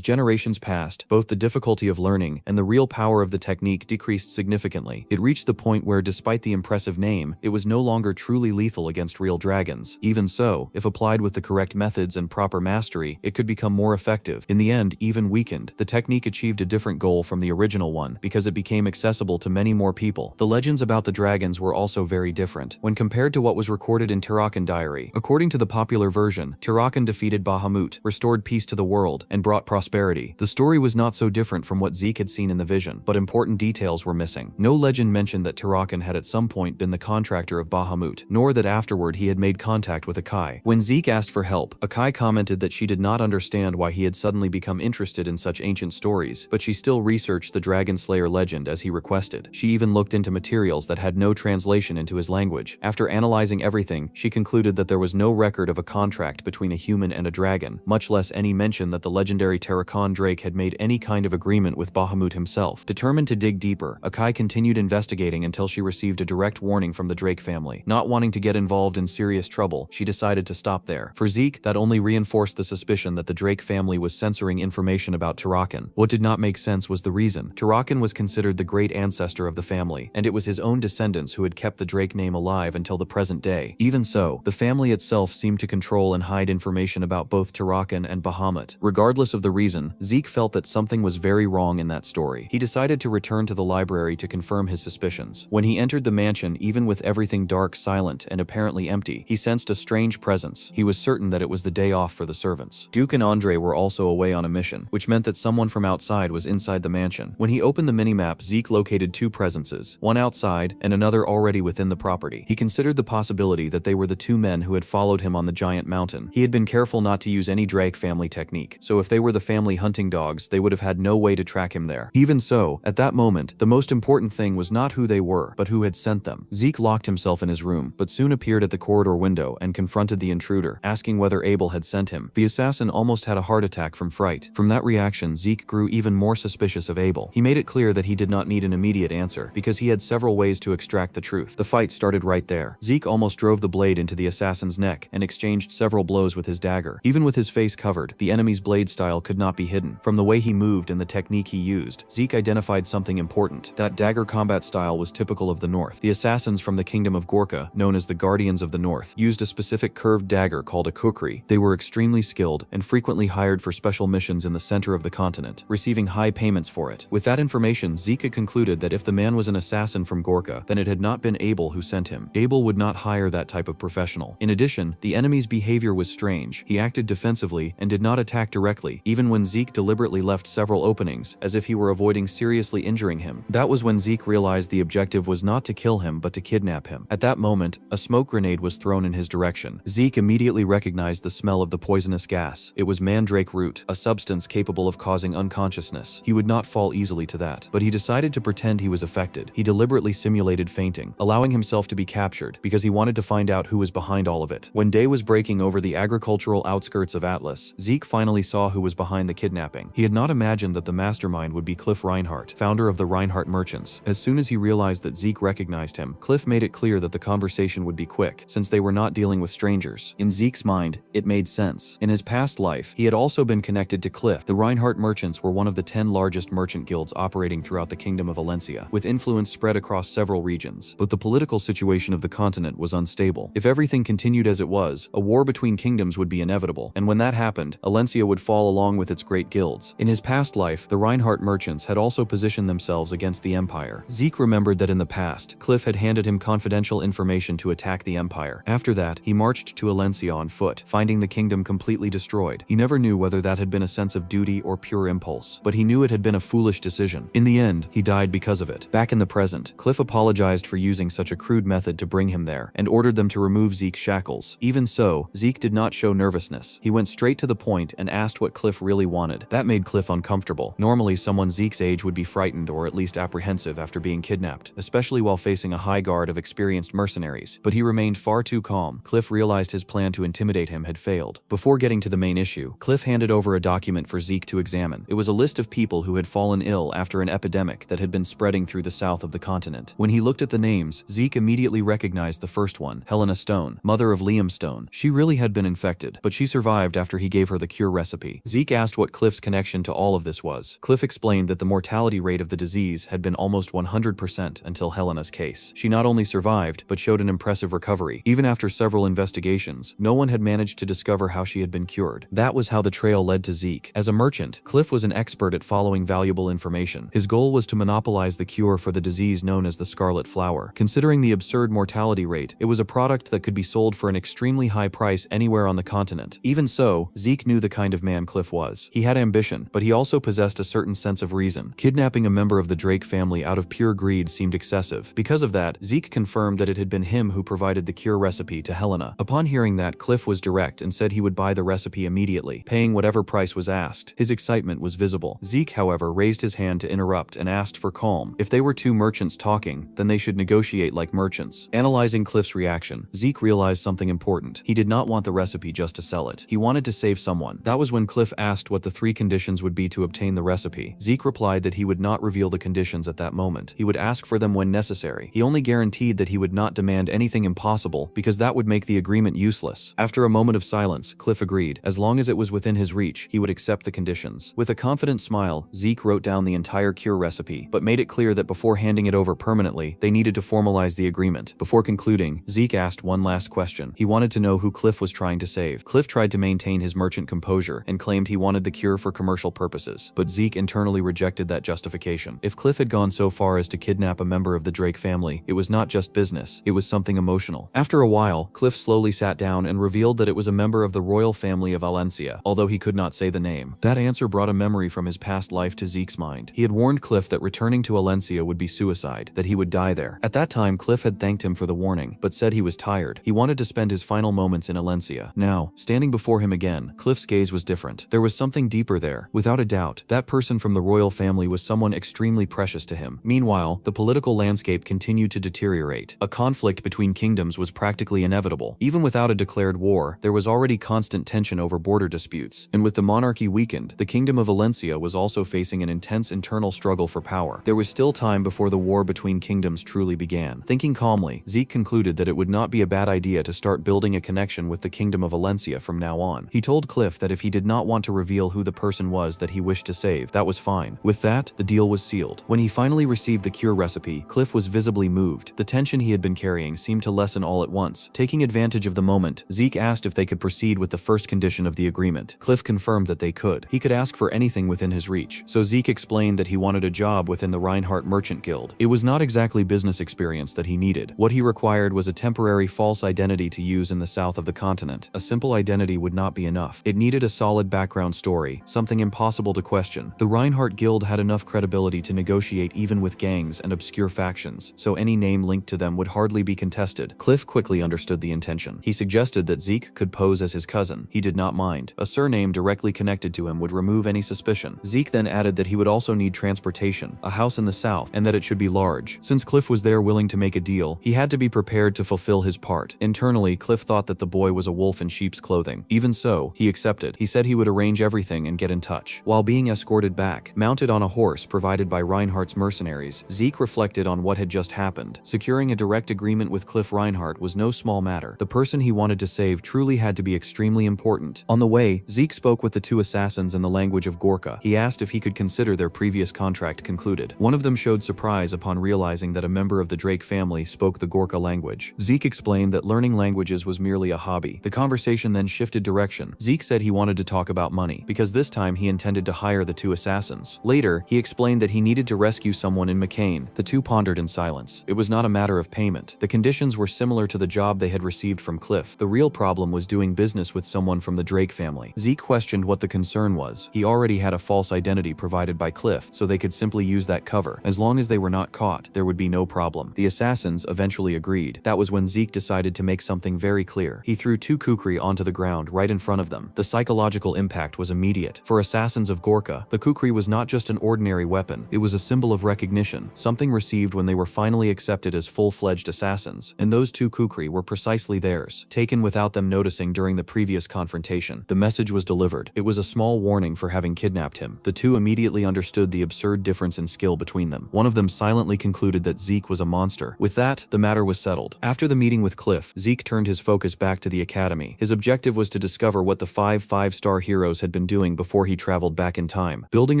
generations passed, both the difficulty of learning and the real power of the technique decreased significantly. It reached the point where, despite the impressive name, it was no longer truly lethal against real dragons. Even so, if applied with the correct methods and proper mastery, it could become more effective. In the end, even weakened, the technique achieved a different goal from the original one because it became accessible to many more people. The legends about the dragons were also very different when compared to what was recorded in Tirakan Diary. According to the popular version, Tirakan defeated Bahamut, restored peace to the world, and brought prosperity. The story was not so different from what Zeke had seen in the vision, but important details were missing. No legend mentioned that Tirakan had at some point been the contractor of Bahamut, nor that afterward he had made contact with Akai. When Zeke asked for help, Akai commented that she did not understand why he had suddenly become interested in such ancient stories, but she still researched the Dragon Slayer legend as he requested. She even looked into materials that had no translation into his language. After analyzing everything, she concluded that there was no record of a contract between a human and a dragon, much less any mention that the legendary Tirakan Drake had made any kind of agreement with Bahamut himself. Determined to dig deeper, Akai continued investigating until she received a direct warning from the Drake family. Not wanting to get involved in serious trouble, she decided to stop there. For Zeke, that only reinforced the suspicion that the Drake family was censoring information about Tirakan. What did not make sense was the reason. Tirakan was considered the great ancestor of the family, and it was his own descendants who had kept the Drake name alive until the present day. Even so, the family itself seemed to control and hide information about both Tirakan and Bahamut. Regardless of the reason, Zeke felt that something was very wrong in that story. He decided to return to the library to confirm his suspicions. When he entered the mansion, even with everything dark, silent, and apparently empty, he sensed a strange presence. He was certain that it was the day off for the servants. Duke and Andre were also away on a mission, which meant that someone from outside was inside the mansion. When he opened the minimap, Zeke located two presences, one outside and another already within the property. He considered the possibility that they were the two men who had followed him on the giant mountain. He had been careful not to use any Drake family technique, so if they were the family hunting dogs, they would have had no way to track him there. Even so, at that moment, the most important thing was not who they were, but who had sent them. Zeke locked himself in his room, but soon appeared at the corridor window and confronted the intruder, asking whether Abel had sent him. The assassin almost had a heart attack from fright. From that reaction, Zeke grew even more suspicious of Abel. He made it clear that he did not need an immediate answer, because he had several ways to extract the truth. The fight started right there. Zeke almost drove the blade into the assassin's neck and exchanged several blows with his dagger. Even with his face covered, the enemy's blade style could not be hidden. From the way he moved and the technique he used, Zeke identified something important. That dagger combat style was typical of the North. The assassins from the kingdom of Gorka, known as the Guardians of the North, used a specific curved dagger called a kukri. They were extremely skilled and frequently hired for special missions in the center of the continent, receiving high payments for it. With that information, Zeke concluded that if the man was an assassin from Gorka, then it had not been Abel who sent him. Abel would not hire that type of professional. In addition, the enemy's behavior was strange. He acted defensively and did not attack directly, even when Zeke deliberately left several openings, as if he were avoiding seriously injuring him. That was when Zeke realized the objective was not to kill him but to kidnap him. At that moment, a smoke grenade was thrown in his direction. Zeke immediately recognized the smell of the poisonous gas. It was mandrake root, a substance capable of causing unconsciousness. He would not fall easily to that, but he decided to pretend he was affected. He deliberately simulated fainting, allowing himself to be captured because he wanted to find out who was behind all of it. When day was breaking over the agricultural outskirts of Atlas, Zeke finally saw who was behind the kidnapping. He had not imagined that the mastermind would be Cliff Reinhardt, founder of the Reinhardt Merchants. As soon as he realized that Zeke recognized him, Cliff made it clear that the conversation would be quick, since they were not dealing with strangers. In Zeke's mind, it made sense. In his past life, he had also been connected to Cliff. The Reinhardt Merchants were one of the 10 largest merchant guilds operating throughout the Kingdom of Valencia, with influence spread across several regions. But the political situation of the continent was unstable. If everything continued as it was, a war between kingdoms would be inevitable, and when that happened, Valencia would fall along with its great guilds. In his past life, the Reinhardt Merchants had also positioned themselves against the Empire. Zeke remembered that in the past, Cliff had handed him confidential information to attack the Empire. After that, he marched to Valencia on foot, finding the kingdom completely destroyed. He never knew whether that had been a sense of duty or pure impulse, but he knew it had been a foolish decision. In the end, he died because of it. Back in the present, Cliff apologized for using such a crude method to bring him there, and ordered them to remove Zeke's shackles. Even so, Zeke did not show nervousness. He went straight to the point and asked what Cliff really wanted. That made Cliff uncomfortable. Normally, someone Zeke's age would be frightened or at least apprehensive after being kidnapped, especially while facing a high guard of experienced mercenaries. But he remained far too calm. Cliff realized his plan to intimidate him had failed. Before getting to the main issue, Cliff handed over a document for Zeke to examine. It was a list of people who had fallen ill after an epidemic that had been spreading through the south of the continent. When he looked at the names, Zeke immediately recognized the first one, Helena Stone, mother of Liam Stone. She really had been infected, but she survived after he gave her the cure recipe. Zeke asked what Cliff's connection to all of this was. Cliff explained that the mortality rate of the disease had been almost 100% until Helena's case. She not only survived, but showed an impressive recovery. Even after several investigations, no one had managed to discover how she had been cured. That was how the trail led to Zeke. As a merchant, Cliff was an expert at following valuable information. His goal was to monopolize the cure for the disease known as the scarlet flower. Considering the absurd mortality rate, it was a product that could be sold for an extremely high price anywhere on the continent. Even so, Zeke knew the kind of man Cliff was. He had ambition, but he also possessed a certain sense of reason. Kidnapping a member of the Drake family out of pure greed seemed excessive. Because of that, Zeke confirmed that it had been him who provided the cure recipe to Helena. Upon hearing that, Cliff was direct and said he would buy the recipe immediately, paying whatever price was asked. His excitement was visible. Zeke, however, raised his hand to interrupt and asked for calm. If they were two merchants talking, then they should negotiate like merchants. Analyzing Cliff's reaction, Zeke realized something important. He did not want the recipe just to sell it. He wanted to save someone. That was when Cliff asked what the 3 conditions would be to obtain the recipe. Zeke replied that he would not reveal the conditions at that moment. He would ask for them when necessary. He only guaranteed that he would not demand anything impossible because that would make the agreement useless. After a moment of silence, Cliff agreed. As long as it was within his reach, he would accept the conditions. With a confident smile, Zeke wrote down the entire cure recipe, but made it clear that before handing it over permanently, they needed to formalize the agreement. Before concluding, Zeke asked one last question. He wanted to know who Cliff was trying to save. Cliff tried to maintain his merchant composure and claimed he wanted the cure for commercial purposes, but Zeke internally rejected that justification. If Cliff had gone so far as to kidnap a member of the Drake family, it was not just business, it was something emotional. After a while, Cliff slowly sat down and revealed that it was a member of the royal family of Valencia, although he could not say the name. That answer brought a memory from his past life to Zeke's mind. He had warned Cliff that returning to Valencia would be suicide, that he would die there. At that time, Cliff had thanked him for the warning, but said he was tired. He wanted to spend his final moments in Valencia. Now, standing before him again, Cliff's gaze was different. There was something deeper there. Without a doubt, that person from the royal family was someone extremely precious to him. Meanwhile, the political landscape continued to deteriorate. A conflict between kingdoms was practically inevitable. Even without a declared war, there was already constant tension over border disputes, and with the monarchy weakened, the Kingdom of Valencia was also facing an intense internal struggle for power. There was still time before the war between kingdoms truly began. Thinking calmly, Zeke concluded that it would not be a bad idea to start building a connection with the Kingdom of Valencia from now on. He told Cliff that if he did not want to reveal who the person was that he wished to save, that was fine. With that, the deal was sealed. When he finally received the cure recipe, Cliff was visibly moved. The tension he had been carrying seemed to lessen all at once. Taking advantage of the moment, Zeke asked if they could proceed with the first condition of the agreement. Cliff confirmed that they could. He could ask for anything within his reach, so Zeke explained that he wanted a job within the Reinhardt Merchant Guild. It was not exactly business experience that he needed. What he required was a temporary false identity to use in the south of the continent. A simple identity would not be enough. It needed a solid background story, something impossible to question. The Reinhardt Guild had enough credibility to negotiate even with gangs and obscure factions, so any name linked to them would hardly be contested. Cliff quickly understood the intention. He suggested that Zeke could pose as his cousin. He did not mind. A surname directly connected to him would remove any suspicion. Zeke then added that he would also need transportation, a house in the south, and that it should be large. charge. Since Cliff was there willing to make a deal, he had to be prepared to fulfill his part. Internally, Cliff thought that the boy was a wolf in sheep's clothing. Even so, he accepted. He said he would arrange everything and get in touch. While being escorted back, mounted on a horse provided by Reinhardt's mercenaries, Zeke reflected on what had just happened. Securing a direct agreement with Cliff Reinhardt was no small matter. The person he wanted to save truly had to be extremely important. On the way, Zeke spoke with the two assassins in the language of Gorka. He asked if he could consider their previous contract concluded. One of them showed surprise upon realizing that a member of the Drake family spoke the Gorka language. Zeke explained that learning languages was merely a hobby. The conversation then shifted direction. Zeke said he wanted to talk about money, because this time he intended to hire the two assassins. Later, he explained that he needed to rescue someone in McCain. The two pondered in silence. It was not a matter of payment. The conditions were similar to the job they had received from Cliff. The real problem was doing business with someone from the Drake family. Zeke questioned what the concern was. He already had a false identity provided by Cliff, so they could simply use that cover. As long as they were not caught, there would be no problem. The assassins eventually agreed. That was when Zeke decided to make something very clear. He threw two kukri onto the ground right in front of them. The psychological impact was immediate. For assassins of Gorka, the kukri was not just an ordinary weapon. It was a symbol of recognition, something received when they were finally accepted as full-fledged assassins. And those two kukri were precisely theirs, taken without them noticing during the previous confrontation. The message was delivered. It was a small warning for having kidnapped him. The two immediately understood the absurd difference in skill between them. One of them silently concluded that Zeke was a monster. With that, the matter was settled. After the meeting with Cliff, Zeke turned his focus back to the academy. His objective was to discover what the five-star heroes had been doing before he traveled back in time. Building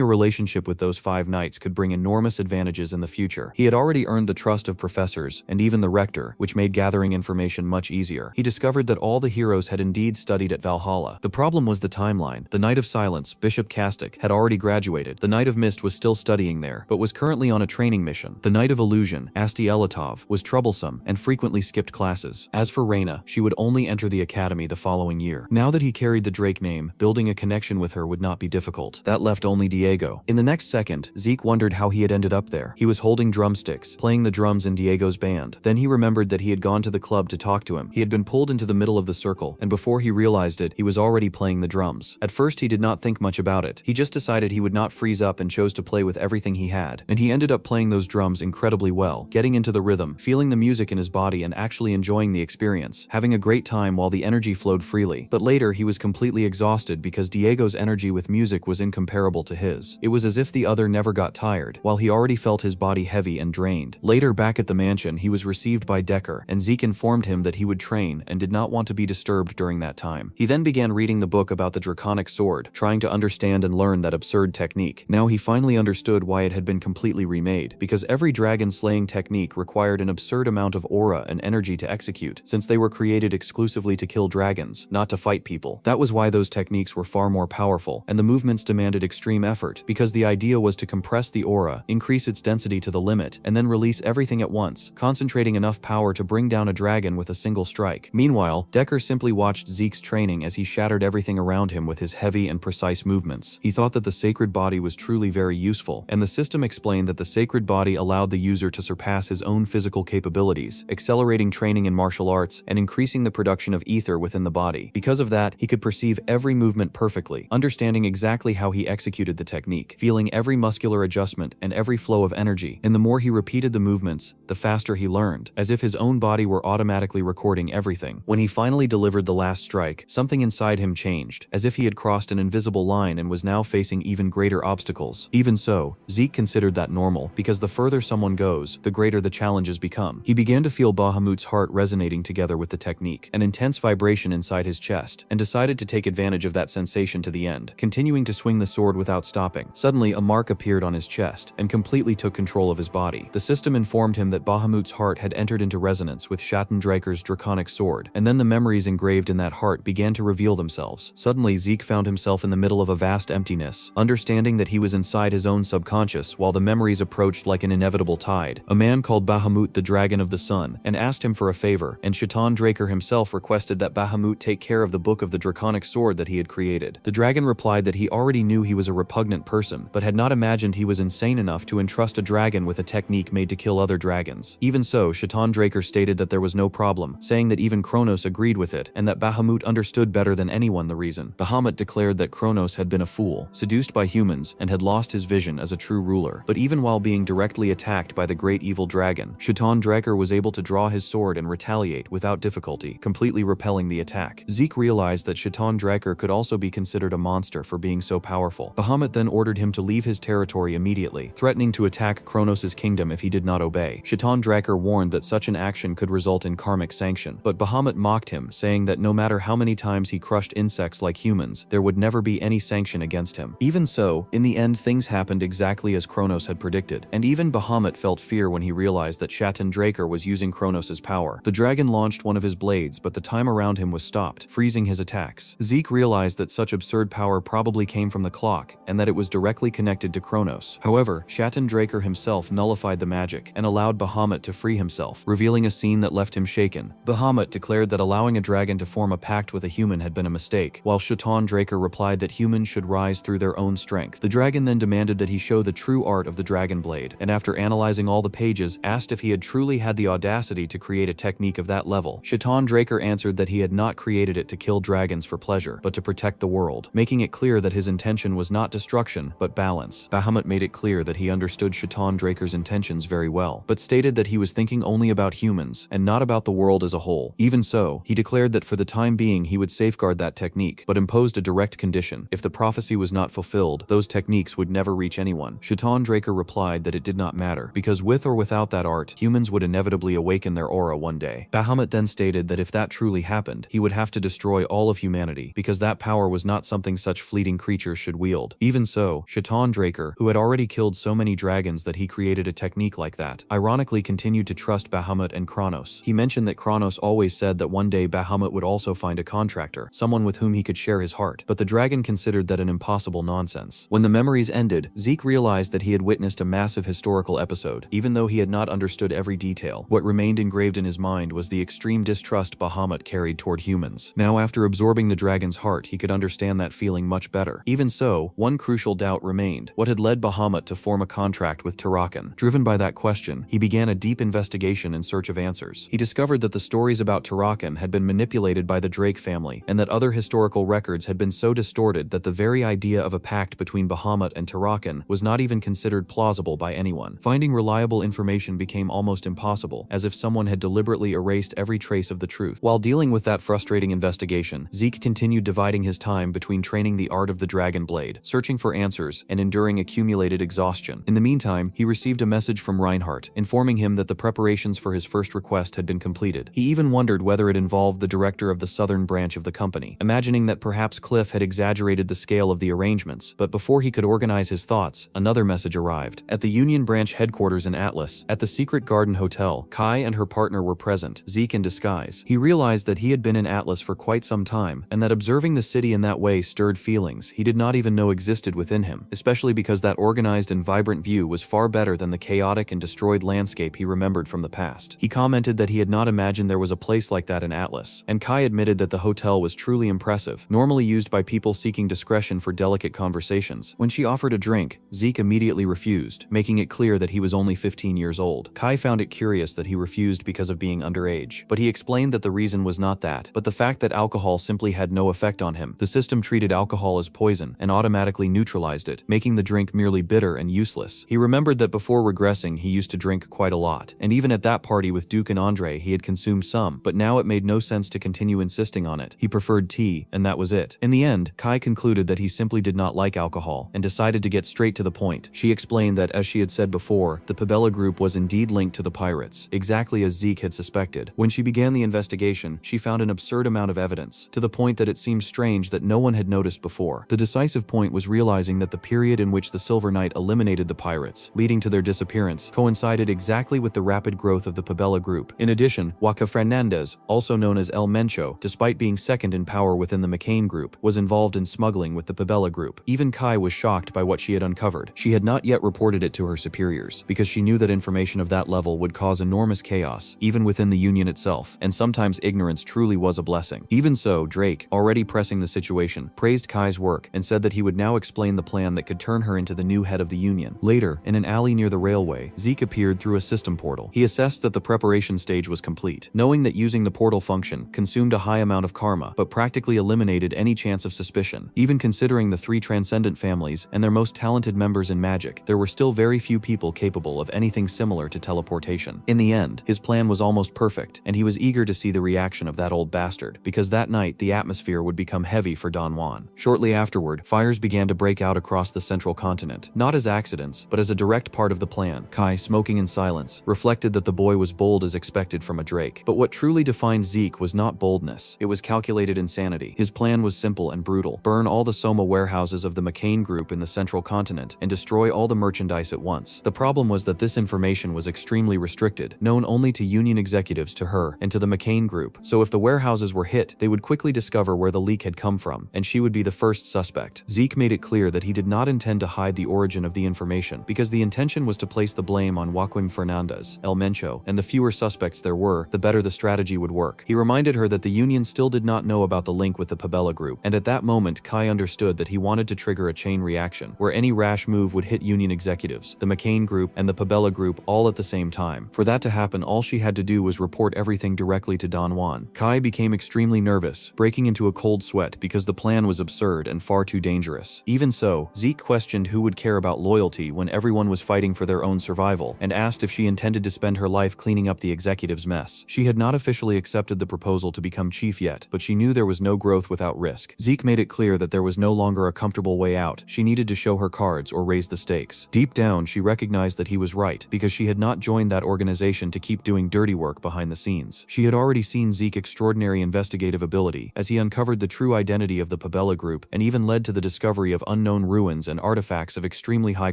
a relationship with those 5 knights could bring enormous advantages in the future. He had already earned the trust of professors, and even the rector, which made gathering information much easier. He discovered that all the heroes had indeed studied at Valhalla. The problem was the timeline. The Knight of Silence, Bishop Kastic, had already graduated. The Knight of Mist was still studying there, but was currently on a training mission. The Knight of Illusion, Asti Elatov, was troublesome and frequently skipped classes. As for Reyna, she would only enter the academy the following year. Now that he carried the Drake name, building a connection with her would not be difficult. That left only Diego. In the next second, Zeke wondered how he had ended up there. He was holding drumsticks, playing the drums in Diego's band. Then he remembered that he had gone to the club to talk to him. He had been pulled into the middle of the circle, and before he realized it, he was already playing the drums. At first, he did not think much about it. He just decided he would not freeze up and chose to play with everything he had. And he ended up playing those drums incredibly well, getting into the rhythm, feeling the music in his body and actually enjoying the experience, having a great time while the energy flowed freely. But later, he was completely exhausted because Diego's energy with music was incomparable to his. It was as if the other never got tired, while he already felt his body heavy and drained. Later, back at the mansion, he was received by Decker, and Zeke informed him that he would train and did not want to be disturbed during that time. He then began reading the book about the draconic sword, trying to understand and learn that absurd technique. Now he finally understood why it had been completely remade, because every dragon-slaying technique required an absurd amount of aura and energy to execute, since they were created exclusively to kill dragons, not to fight people. That was why those techniques were far more powerful, and the movements demanded extreme effort, because the idea was to compress the aura, increase its density to the limit, and then release everything at once, concentrating enough power to bring down a dragon with a single strike. Meanwhile, Decker simply watched Zeke's training as he shattered everything around him with his heavy and precise movements. He thought that the sacred body was truly very useful, and the system explained that the sacred body allowed the user to surpass his own physical capabilities, accelerating training in martial arts and increasing the production of ether within the body. Because of that, he could perceive every movement perfectly, understanding exactly how he executed the technique, feeling every muscular adjustment and every flow of energy, and the more he repeated the movements, the faster he learned, as if his own body were automatically recording everything. When he finally delivered the last strike, something inside him changed, as if he had crossed an invisible line and was now facing even greater obstacles. Even so, Zeke considered that normal, because the further someone goes, the greater the challenges become. He began to feel Bahamut's heart resonating together with the technique, an intense vibration inside his chest, and decided to take advantage of that sensation to the end, continuing to swing the sword without stopping. Suddenly, a mark appeared on his chest, and completely took control of his body. The system informed him that Bahamut's heart had entered into resonance with Schattendreiker's draconic sword, and then the memories engraved in that heart began to reveal themselves. Suddenly, Zeke found himself in the middle of a vast emptiness, understanding that he was inside his own subconscious while the memories approached like an inevitable tide. A man called Bahamut the Dragon of the Sun, and asked him for a favor, and Schattendreiker himself requested that Bahamut take care of the book of the draconic sword that he had created. The dragon replied that he already knew he was a repugnant person, but had not imagined he was insane enough to entrust a dragon with a technique made to kill other dragons. Even so, Schattendreiker stated that there was no problem, saying that even Kronos agreed with it, and that Bahamut understood better than anyone the reason. Bahamut declared that Kronos had been a fool, seduced by humans, and had lost his vision as a true ruler. But even while being directly attacked attacked by the great evil dragon, Shaitan Draker was able to draw his sword and retaliate without difficulty, completely repelling the attack. Zeke realized that Shaitan Draker could also be considered a monster for being so powerful. Bahamut then ordered him to leave his territory immediately, threatening to attack Kronos' kingdom if he did not obey. Shaitan Draker warned that such an action could result in karmic sanction, but Bahamut mocked him, saying that no matter how many times he crushed insects like humans, there would never be any sanction against him. Even so, in the end things happened exactly as Kronos had predicted, and even Bahamut felt fear when he realized that Shaitan Draker was using Kronos' power. The dragon launched one of his blades, but the time around him was stopped, freezing his attacks. Zeke realized that such absurd power probably came from the clock, and that it was directly connected to Kronos. However, Shaitan Draker himself nullified the magic, and allowed Bahamut to free himself, revealing a scene that left him shaken. Bahamut declared that allowing a dragon to form a pact with a human had been a mistake, while Shaitan Draker replied that humans should rise through their own strength. The dragon then demanded that he show the true art of the dragon blade, and after analyzing all the pages, asked if he had truly had the audacity to create a technique of that level. Shaitan Draker answered that he had not created it to kill dragons for pleasure, but to protect the world, making it clear that his intention was not destruction, but balance. Bahamut made it clear that he understood Shaitan Draker's intentions very well, but stated that he was thinking only about humans, and not about the world as a whole. Even so, he declared that for the time being he would safeguard that technique, but imposed a direct condition. If the prophecy was not fulfilled, those techniques would never reach anyone. Shaitan Draker replied that it did not matter, because with or without that art, humans would inevitably awaken their aura one day. Bahamut then stated that if that truly happened, he would have to destroy all of humanity, because that power was not something such fleeting creatures should wield. Even so, Shaitan Draker, who had already killed so many dragons that he created a technique like that, ironically continued to trust Bahamut and Kronos. He mentioned that Kronos always said that one day Bahamut would also find a contractor, someone with whom he could share his heart, but the dragon considered that an impossible nonsense. When the memories ended, Zeke realized that he had witnessed a massive historical episode. Even though he had not understood every detail, what remained engraved in his mind was the extreme distrust Bahamut carried toward humans. Now, after absorbing the dragon's heart, he could understand that feeling much better. Even so, one crucial doubt remained: what had led Bahamut to form a contract with Tarakan? Driven by that question, he began a deep investigation in search of answers. He discovered that the stories about Tarakan had been manipulated by the Drake family, and that other historical records had been so distorted that the very idea of a pact between Bahamut and Tarakan was not even considered plausible by anyone. Finding reliable information became almost impossible, as if someone had deliberately erased every trace of the truth. While dealing with that frustrating investigation, Zeke continued dividing his time between training the art of the dragon blade, searching for answers, and enduring accumulated exhaustion. In the meantime, he received a message from Reinhardt, informing him that the preparations for his first request had been completed. He even wondered whether it involved the director of the southern branch of the company, imagining that perhaps Cliff had exaggerated the scale of the arrangements. But before he could organize his thoughts, another message arrived. At the Union Branch headquarters in Atlas, at the Secret Garden Hotel, Kai and her partner were present, Zeke in disguise. He realized that he had been in Atlas for quite some time, and that observing the city in that way stirred feelings he did not even know existed within him, especially because that organized and vibrant view was far better than the chaotic and destroyed landscape he remembered from the past. He commented that he had not imagined there was a place like that in Atlas, and Kai admitted that the hotel was truly impressive, normally used by people seeking discretion for delicate conversations. When she offered a drink, Zeke immediately refused, making it clear that he was only 15 years old. Kai found it curious that he refused because of being underage, but he explained that the reason was not that, but the fact that alcohol simply had no effect on him. The system treated alcohol as poison and automatically neutralized it, making the drink merely bitter and useless. He remembered that before regressing he used to drink quite a lot, and even at that party with Duke and Andre he had consumed some, but now it made no sense to continue insisting on it. He preferred tea, and that was it. In the end, Kai concluded that he simply did not like alcohol, and decided to get straight to the point. She explained that, as she had said before, the Pabella group was indeed linked to the pirates, exactly as Zeke had suspected. When she began the investigation, she found an absurd amount of evidence, to the point that it seemed strange that no one had noticed before. The decisive point was realizing that the period in which the Silver Knight eliminated the pirates, leading to their disappearance, coincided exactly with the rapid growth of the Pabella group. In addition, Waka Fernandez, also known as El Mencho, despite being second in power within the McCain group, was involved in smuggling with the Pabella group. Even Kai was shocked by what she had uncovered. She had not yet reported it to her superiors, because she knew that information of that level would cause enormous chaos, even within the Union itself, and sometimes ignorance truly was a blessing. Even so, Drake, already pressing the situation, praised Kai's work and said that he would now explain the plan that could turn her into the new head of the Union. Later, in an alley near the railway, Zeke appeared through a system portal. He assessed that the preparation stage was complete, knowing that using the portal function consumed a high amount of karma, but practically eliminated any chance of suspicion. Even considering the three transcendent families and their most talented members in magic, there were still very few people capable of anything similar to teleportation. In the end, his plan was almost perfect, and he was eager to see the reaction of that old bastard, because that night the atmosphere would become heavy for Don Juan. Shortly afterward, fires began to break out across the central continent, not as accidents, but as a direct part of the plan. Kai, smoking in silence, reflected that the boy was bold as expected from a Drake. But what truly defined Zeke was not boldness, it was calculated insanity. His plan was simple and brutal: burn all the Soma warehouses of the McCain group in the central continent and destroy all the merchandise at once. The problem was that this information was extremely restricted, known only to union executives, to her, and to the McCain group. So if the warehouses were hit, they would quickly discover where the leak had come from, and she would be the first suspect. Zeke made it clear that he did not intend to hide the origin of the information, because the intention was to place the blame on Joaquin Fernandez, El Mencho, and the fewer suspects there were, the better the strategy would work. He reminded her that the union still did not know about the link with the Pabella group, and at that moment Kai understood that he wanted to trigger a chain reaction, where any rash move would hit union executives, the McCain group, and the Pabella group all at the same time. For that to happen, all she had to do was report everything directly to Don Juan. Kai became extremely nervous, breaking into a cold sweat because the plan was absurd and far too dangerous. Even so, Zeke questioned who would care about loyalty when everyone was fighting for their own survival, and asked if she intended to spend her life cleaning up the executives' mess. She had not officially accepted the proposal to become chief yet, but she knew there was no growth without risk. Zeke made it clear that there was no longer a comfortable way out. She needed to show her cards or raise the stakes. Deep down, she recognized that he was right, because she had not joined that organization to keep doing dirty work behind the scenes. She had already seen Zeke's extraordinary investigative ability, as he uncovered the true identity of the Pabella group and even led to the discovery of unknown ruins and artifacts of extremely high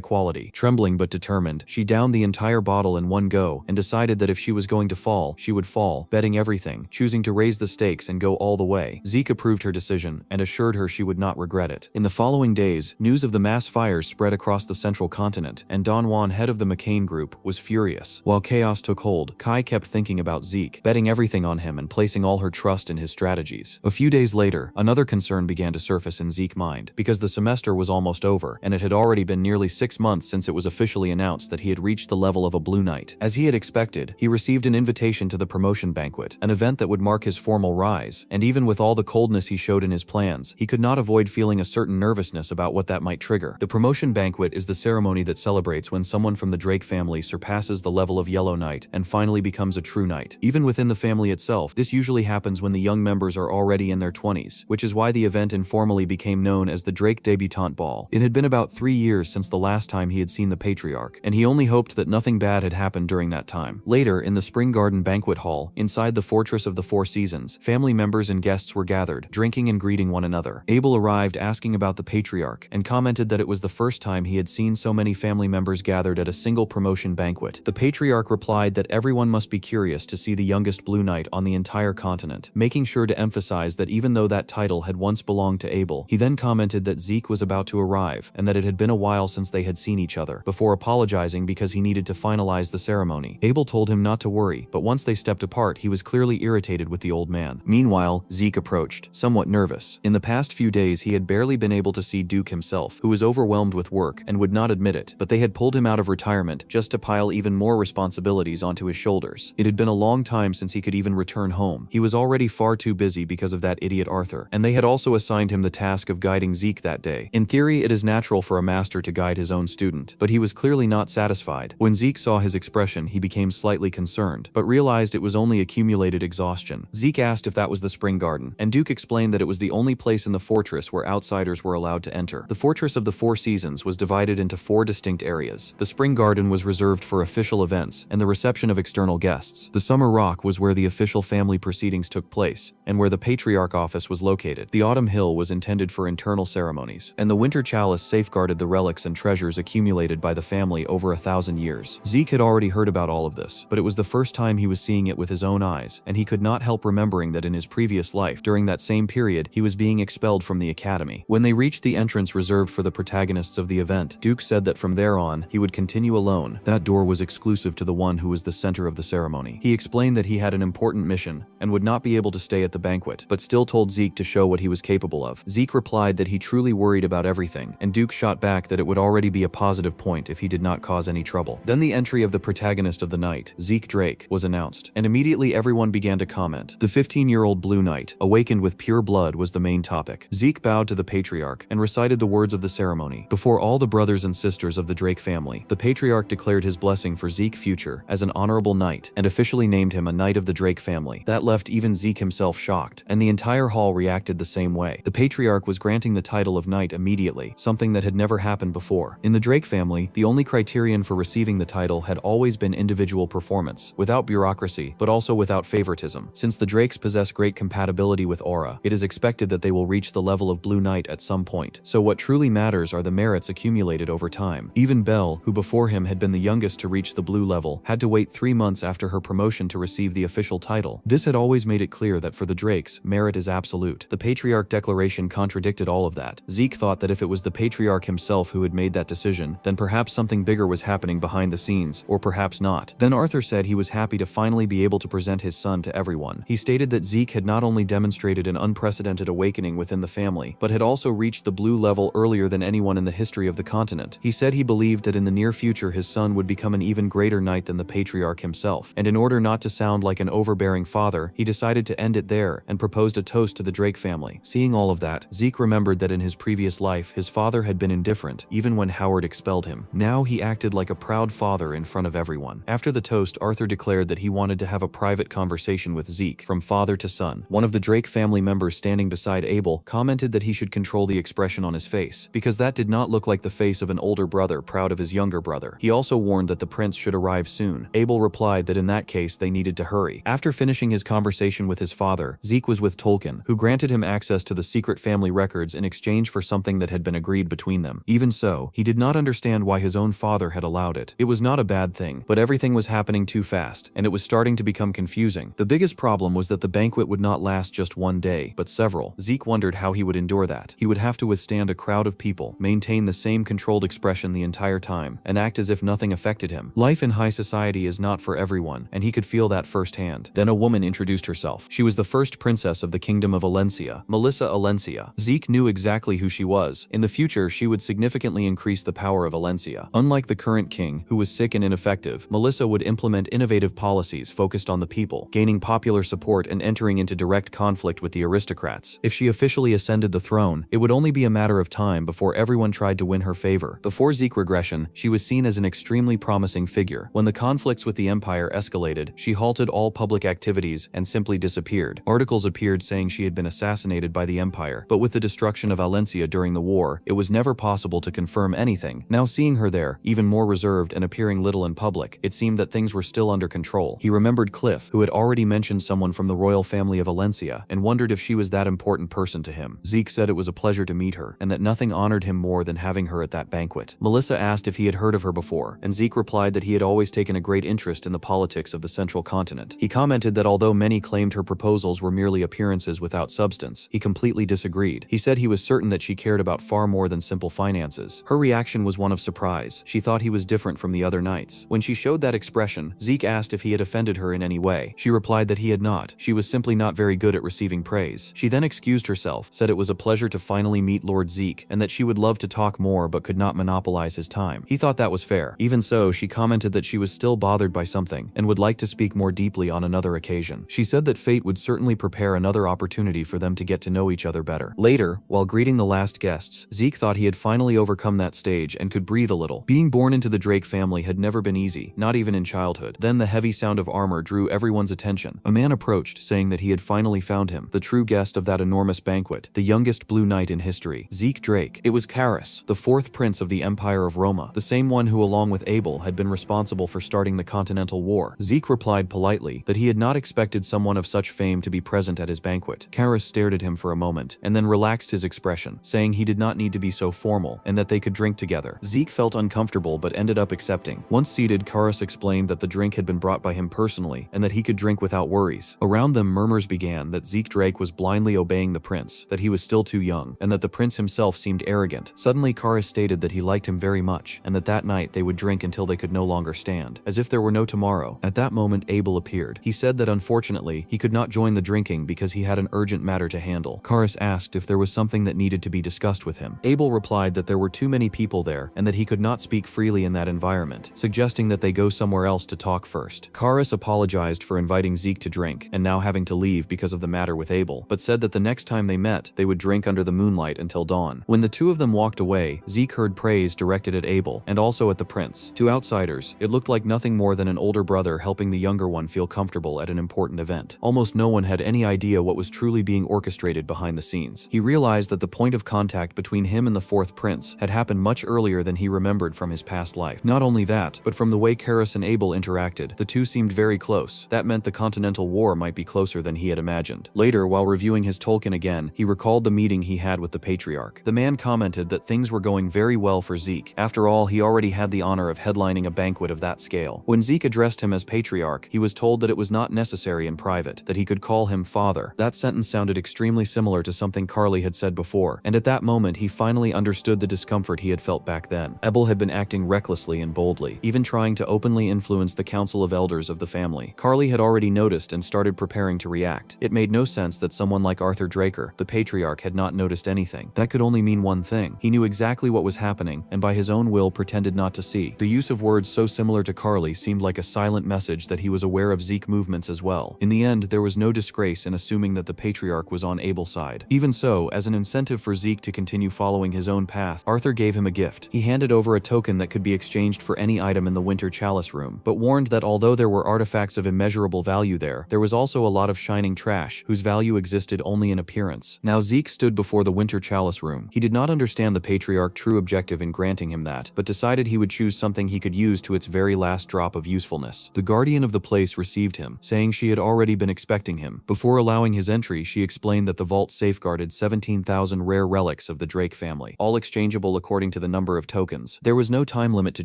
quality. Trembling but determined, she downed the entire bottle in one go and decided that if she was going to fall, she would fall, betting everything, choosing to raise the stakes and go all the way. Zeke approved her decision and assured her she would not regret it. In the following days, news of the mass fires spread across the central continent, and Don Juan, head of the McCain group, was furious. While chaos took hold, Kai kept thinking about Zeke, betting everything on him and placing all her trust in his strategies. A few days later, another concern began to surface in Zeke's mind, because the semester was almost over, and it had already been nearly 6 months since it was officially announced that he had reached the level of a Blue Knight. As he had expected, he received an invitation to the promotion banquet, an event that would mark his formal rise, and even with all the coldness he showed in his plans, he could not avoid feeling a certain nervousness about what that might trigger. The promotion banquet is the ceremony that celebrates when someone from the Drake family surpasses the level of Yellow Knight and finally becomes a true knight. Even within the family itself, this usually happens when the young members are already in their 20s, which is why the event informally became known as the Drake Debutante Ball. It had been about 3 years since the last time he had seen the patriarch, and he only hoped that nothing bad had happened during that time. Later, in the Spring Garden Banquet Hall, inside the Fortress of the Four Seasons, family members and guests were gathered, drinking and greeting one another. Abel arrived asking about the patriarch, and commented that it was the first time he had seen so many family members gathered at a single promotion banquet. The patriarch replied that everyone must be curious to see the youngest Blue Knight on the entire continent, making sure to emphasize that even though that title had once belonged to Abel, he then commented that Zeke was about to arrive, and that it had been a while since they had seen each other, before apologizing because he needed to finalize the ceremony. Abel told him not to worry, but once they stepped apart, he was clearly irritated with the old man. Meanwhile, Zeke approached, somewhat nervous. In the past few days, he had barely been able to see Duke himself, who was overwhelmed with work and would not admit it, but they had pulled him out of retirement just to pile even more responsibilities onto his shoulders. It had been a long time since he could even return home. He was already far too busy because of that idiot Arthur, and they had also assigned him the task of guiding Zeke that day. In theory, it is natural for a master to guide his own student, but he was clearly not satisfied. When Zeke saw his expression, he became slightly concerned, but realized it was only accumulated exhaustion. Zeke asked if that was the Spring Garden, and Duke explained that it was the only place in the fortress where outsiders were allowed to enter. The Fortress of the Four Seasons was divided into 4 distinct areas. The Spring Garden was reserved for official events and the reception of external guests. The Summer Rock was where the official family proceedings took place, and where the Patriarch office was located. The Autumn Hill was intended for internal ceremonies, and the Winter Chalice safeguarded the relics and treasures accumulated by the family over 1,000 years. Zeke had already heard about all of this, but it was the first time he was seeing it with his own eyes, and he could not help remembering that in his previous life, during that same period, he was being expelled from the academy. When they reached the entrance reserved for the protagonists of the event, Duke said that from there on, he would continue alone. That door was exclusive to the one who was the center of the ceremony. He explained that he had an important mission and would not be able to stay at the banquet, but still told Zeke to show what he was capable of. Zeke replied that he truly worried about everything, and Duke shot back that it would already be a positive point if he did not cause any trouble. Then the entry of the protagonist of the night, Zeke Drake, was announced, and immediately everyone began to comment. The 15-year-old Blue Knight, awakened with pure blood, was the main topic. Zeke bowed to the patriarch and recited the words of the ceremony. Before all the brothers and sisters of the Drake family, the the patriarch declared his blessing for Zeke's future as an honorable knight and officially named him a knight of the Drake family. That left even Zeke himself shocked, and the entire hall reacted the same way. The patriarch was granting the title of knight immediately, something that had never happened before. In the Drake family, the only criterion for receiving the title had always been individual performance, without bureaucracy, but also without favoritism. Since the Drakes possess great compatibility with aura, it is expected that they will reach the level of Blue Knight at some point. So what truly matters are the merits accumulated over time. Even Belle, who before him had been the youngest to reach the blue level, had to wait 3 months after her promotion to receive the official title. This had always made it clear that for the Drakes, merit is absolute. The patriarch declaration contradicted all of that. Zeke thought that if it was the patriarch himself who had made that decision, then perhaps something bigger was happening behind the scenes, or perhaps not. Then Arthur said he was happy to finally be able to present his son to everyone. He stated that Zeke had not only demonstrated an unprecedented awakening within the family, but had also reached the blue level earlier than anyone in the history of the continent. He said he believed that in the near future his son would become an even greater knight than the patriarch himself, and in order not to sound like an overbearing father, he decided to end it there and proposed a toast to the Drake family. Seeing all of that, Zeke remembered that in his previous life his father had been indifferent, even when Howard expelled him. Now he acted like a proud father in front of everyone. After the toast, Arthur declared that he wanted to have a private conversation with Zeke, from father to son. One of the Drake family members standing beside Abel commented that he should control the expression on his face, because that did not look like the face of an older brother proud of his younger brother. He also warned that the prince should arrive soon. Abel replied that in that case they needed to hurry. After finishing his conversation with his father, Zeke was with Tolkien, who granted him access to the secret family records in exchange for something that had been agreed between them. Even so, he did not understand why his own father had allowed it. It was not a bad thing, but everything was happening too fast, and it was starting to become confusing. The biggest problem was that the banquet would not last just one day, but several. Zeke wondered how he would endure that. He would have to withstand a crowd of people, maintain the same controlled expression the entire time, and act as if nothing affected him. Life in high society is not for everyone, and he could feel that firsthand. Then a woman introduced herself. She was the first princess of the kingdom of Alencia, Melissa Alencia. Zeke knew exactly who she was. In the future, she would significantly increase the power of Alencia. Unlike the current king, who was sick and ineffective, Melissa would implement innovative policies focused on the people, gaining popular support and entering into direct conflict with the aristocrats. If she officially ascended the throne, it would only be a matter of time before everyone tried to win her favor. Before Zeke regression, she was seen as an extremely promising figure. When the conflicts with the empire escalated, she halted all public activities and simply disappeared. Articles appeared saying she had been assassinated by the empire, but with the destruction of Alencia during the war, it was never possible to confirm anything. Now seeing her there, even more reserved and appearing little in public, it seemed that things were still under control. He remembered Cliff, who had already mentioned someone from the royal family of Alencia, and wondered if she was that important person to him. Zeke said it was a pleasure to meet her, and that nothing honored him more than having her at that banquet. Melissa asked if he had heard of her before, and Zeke replied that he had always taken a great interest in the politics of the central continent. He commented that although many claimed her proposals were merely appearances without substance, he completely disagreed. He said he was certain that she cared about far more than simple finances. Her reaction was one of surprise. She thought he was different from the other knights. When she showed that expression, Zeke asked if he had offended her in any way. She replied that he had not. She was simply not very good at receiving praise. She then excused herself, said it was a pleasure to finally meet Lord Zeke, and that she would love to talk more but could not monopolize his time. He thought that was fair. Even so, she commented that she was still bothered by something and would like to speak more deeply on another occasion. She said that fate would certainly prepare another opportunity for them to get to know each other better. Later, while greeting the last guests, Zeke thought he had finally overcome that stage and could breathe a little. Being born into the Drake family had never been easy, not even in childhood. Then the heavy sound of armor drew everyone's attention. A man approached, saying that he had finally found him, the true guest of that enormous banquet, the youngest Blue Knight in history, Zeke Drake. It was Karis, the fourth prince of the Empire of Roma, the same one who along with Abel had been responsible for starting the Continental War. Zeke replied politely that he had not expected someone of such fame to be present at his banquet. Karis stared at him for a moment, and then relaxed his expression, saying he did not need to be so formal, and that they could drink together. Zeke felt uncomfortable but ended up accepting. Once seated, Karis explained that the drink had been brought by him personally, and that he could drink without worries. Around them murmurs began that Zeke Drake was blindly obeying the prince, that he was still too young, and that the prince himself seemed arrogant. Suddenly Karis stated that he liked him very much, and that night they would drink until they could no longer stand, as if there were no tomorrow. At that moment Abel appeared. He said that unfortunately, he could not join the drinking because he had an urgent matter to handle. Karis asked if there was something that needed to be discussed with him. Abel replied that there were too many people there, and that he could not speak freely in that environment, suggesting that they go somewhere else to talk first. Karis apologized for inviting Zeke to drink, and now having to leave because of the matter with Abel, but said that the next time they met, they would drink under the moonlight until dawn. When the two of them walked away, Zeke heard praise directed at Abel, and also at the prince. To outsiders, it looked like nothing more than an older brother helping the younger one feel comfortable at an important event. Almost no one had any idea what was truly being orchestrated behind the scenes. He realized that the point of contact between him and the fourth prince had happened much earlier than he remembered from his past life. Not only that, but from the way Karis and Abel interacted, the two seemed very close. That meant the Continental War might be closer than he had imagined. Later, while reviewing his Tolkien again, he recalled the meeting he had with the Patriarch. The man commented that things were going very well for Zeke. After all, he already had the honor of headlining a banquet of that scale. When Zeke addressed him as Patriarch, he was told that it was not necessary in private, that he could call him father. That sentence sounded extremely similar to something Carly had said before, and at that moment he finally understood the discomfort he had felt back then. Abel had been acting recklessly and boldly, even trying to openly influence the council of elders of the family. Carly had already noticed and started preparing to react. It made no sense that someone like Arthur Draker, the Patriarch, had not noticed anything. That could only mean one thing. He knew exactly what was happening, and by his own will pretended not to see. The use of words so similar to Carly seemed like a silent message that he was aware of Zeke's movements as well. In the end, there was no disgrace in assuming that the Patriarch was on Abel's side. Even so, as an incentive for Zeke to continue following his own path, Arthur gave him a gift. He handed over a token that could be exchanged for any item in the Winter Chalice room, but warned that although there were artifacts of immeasurable value there was also a lot of shining trash whose value existed only in appearance. Now Zeke stood before the Winter Chalice room. He did not understand the Patriarch's true objective in granting him that, but decided he would choose something he could use to its very last drop of usefulness. The guardian of the place received him, saying she had already been expecting him. Before allowing his entry, she explained that the vault safeguarded 17,000 rare relics of the Drake family, all exchangeable according to the number of tokens. There was no time limit to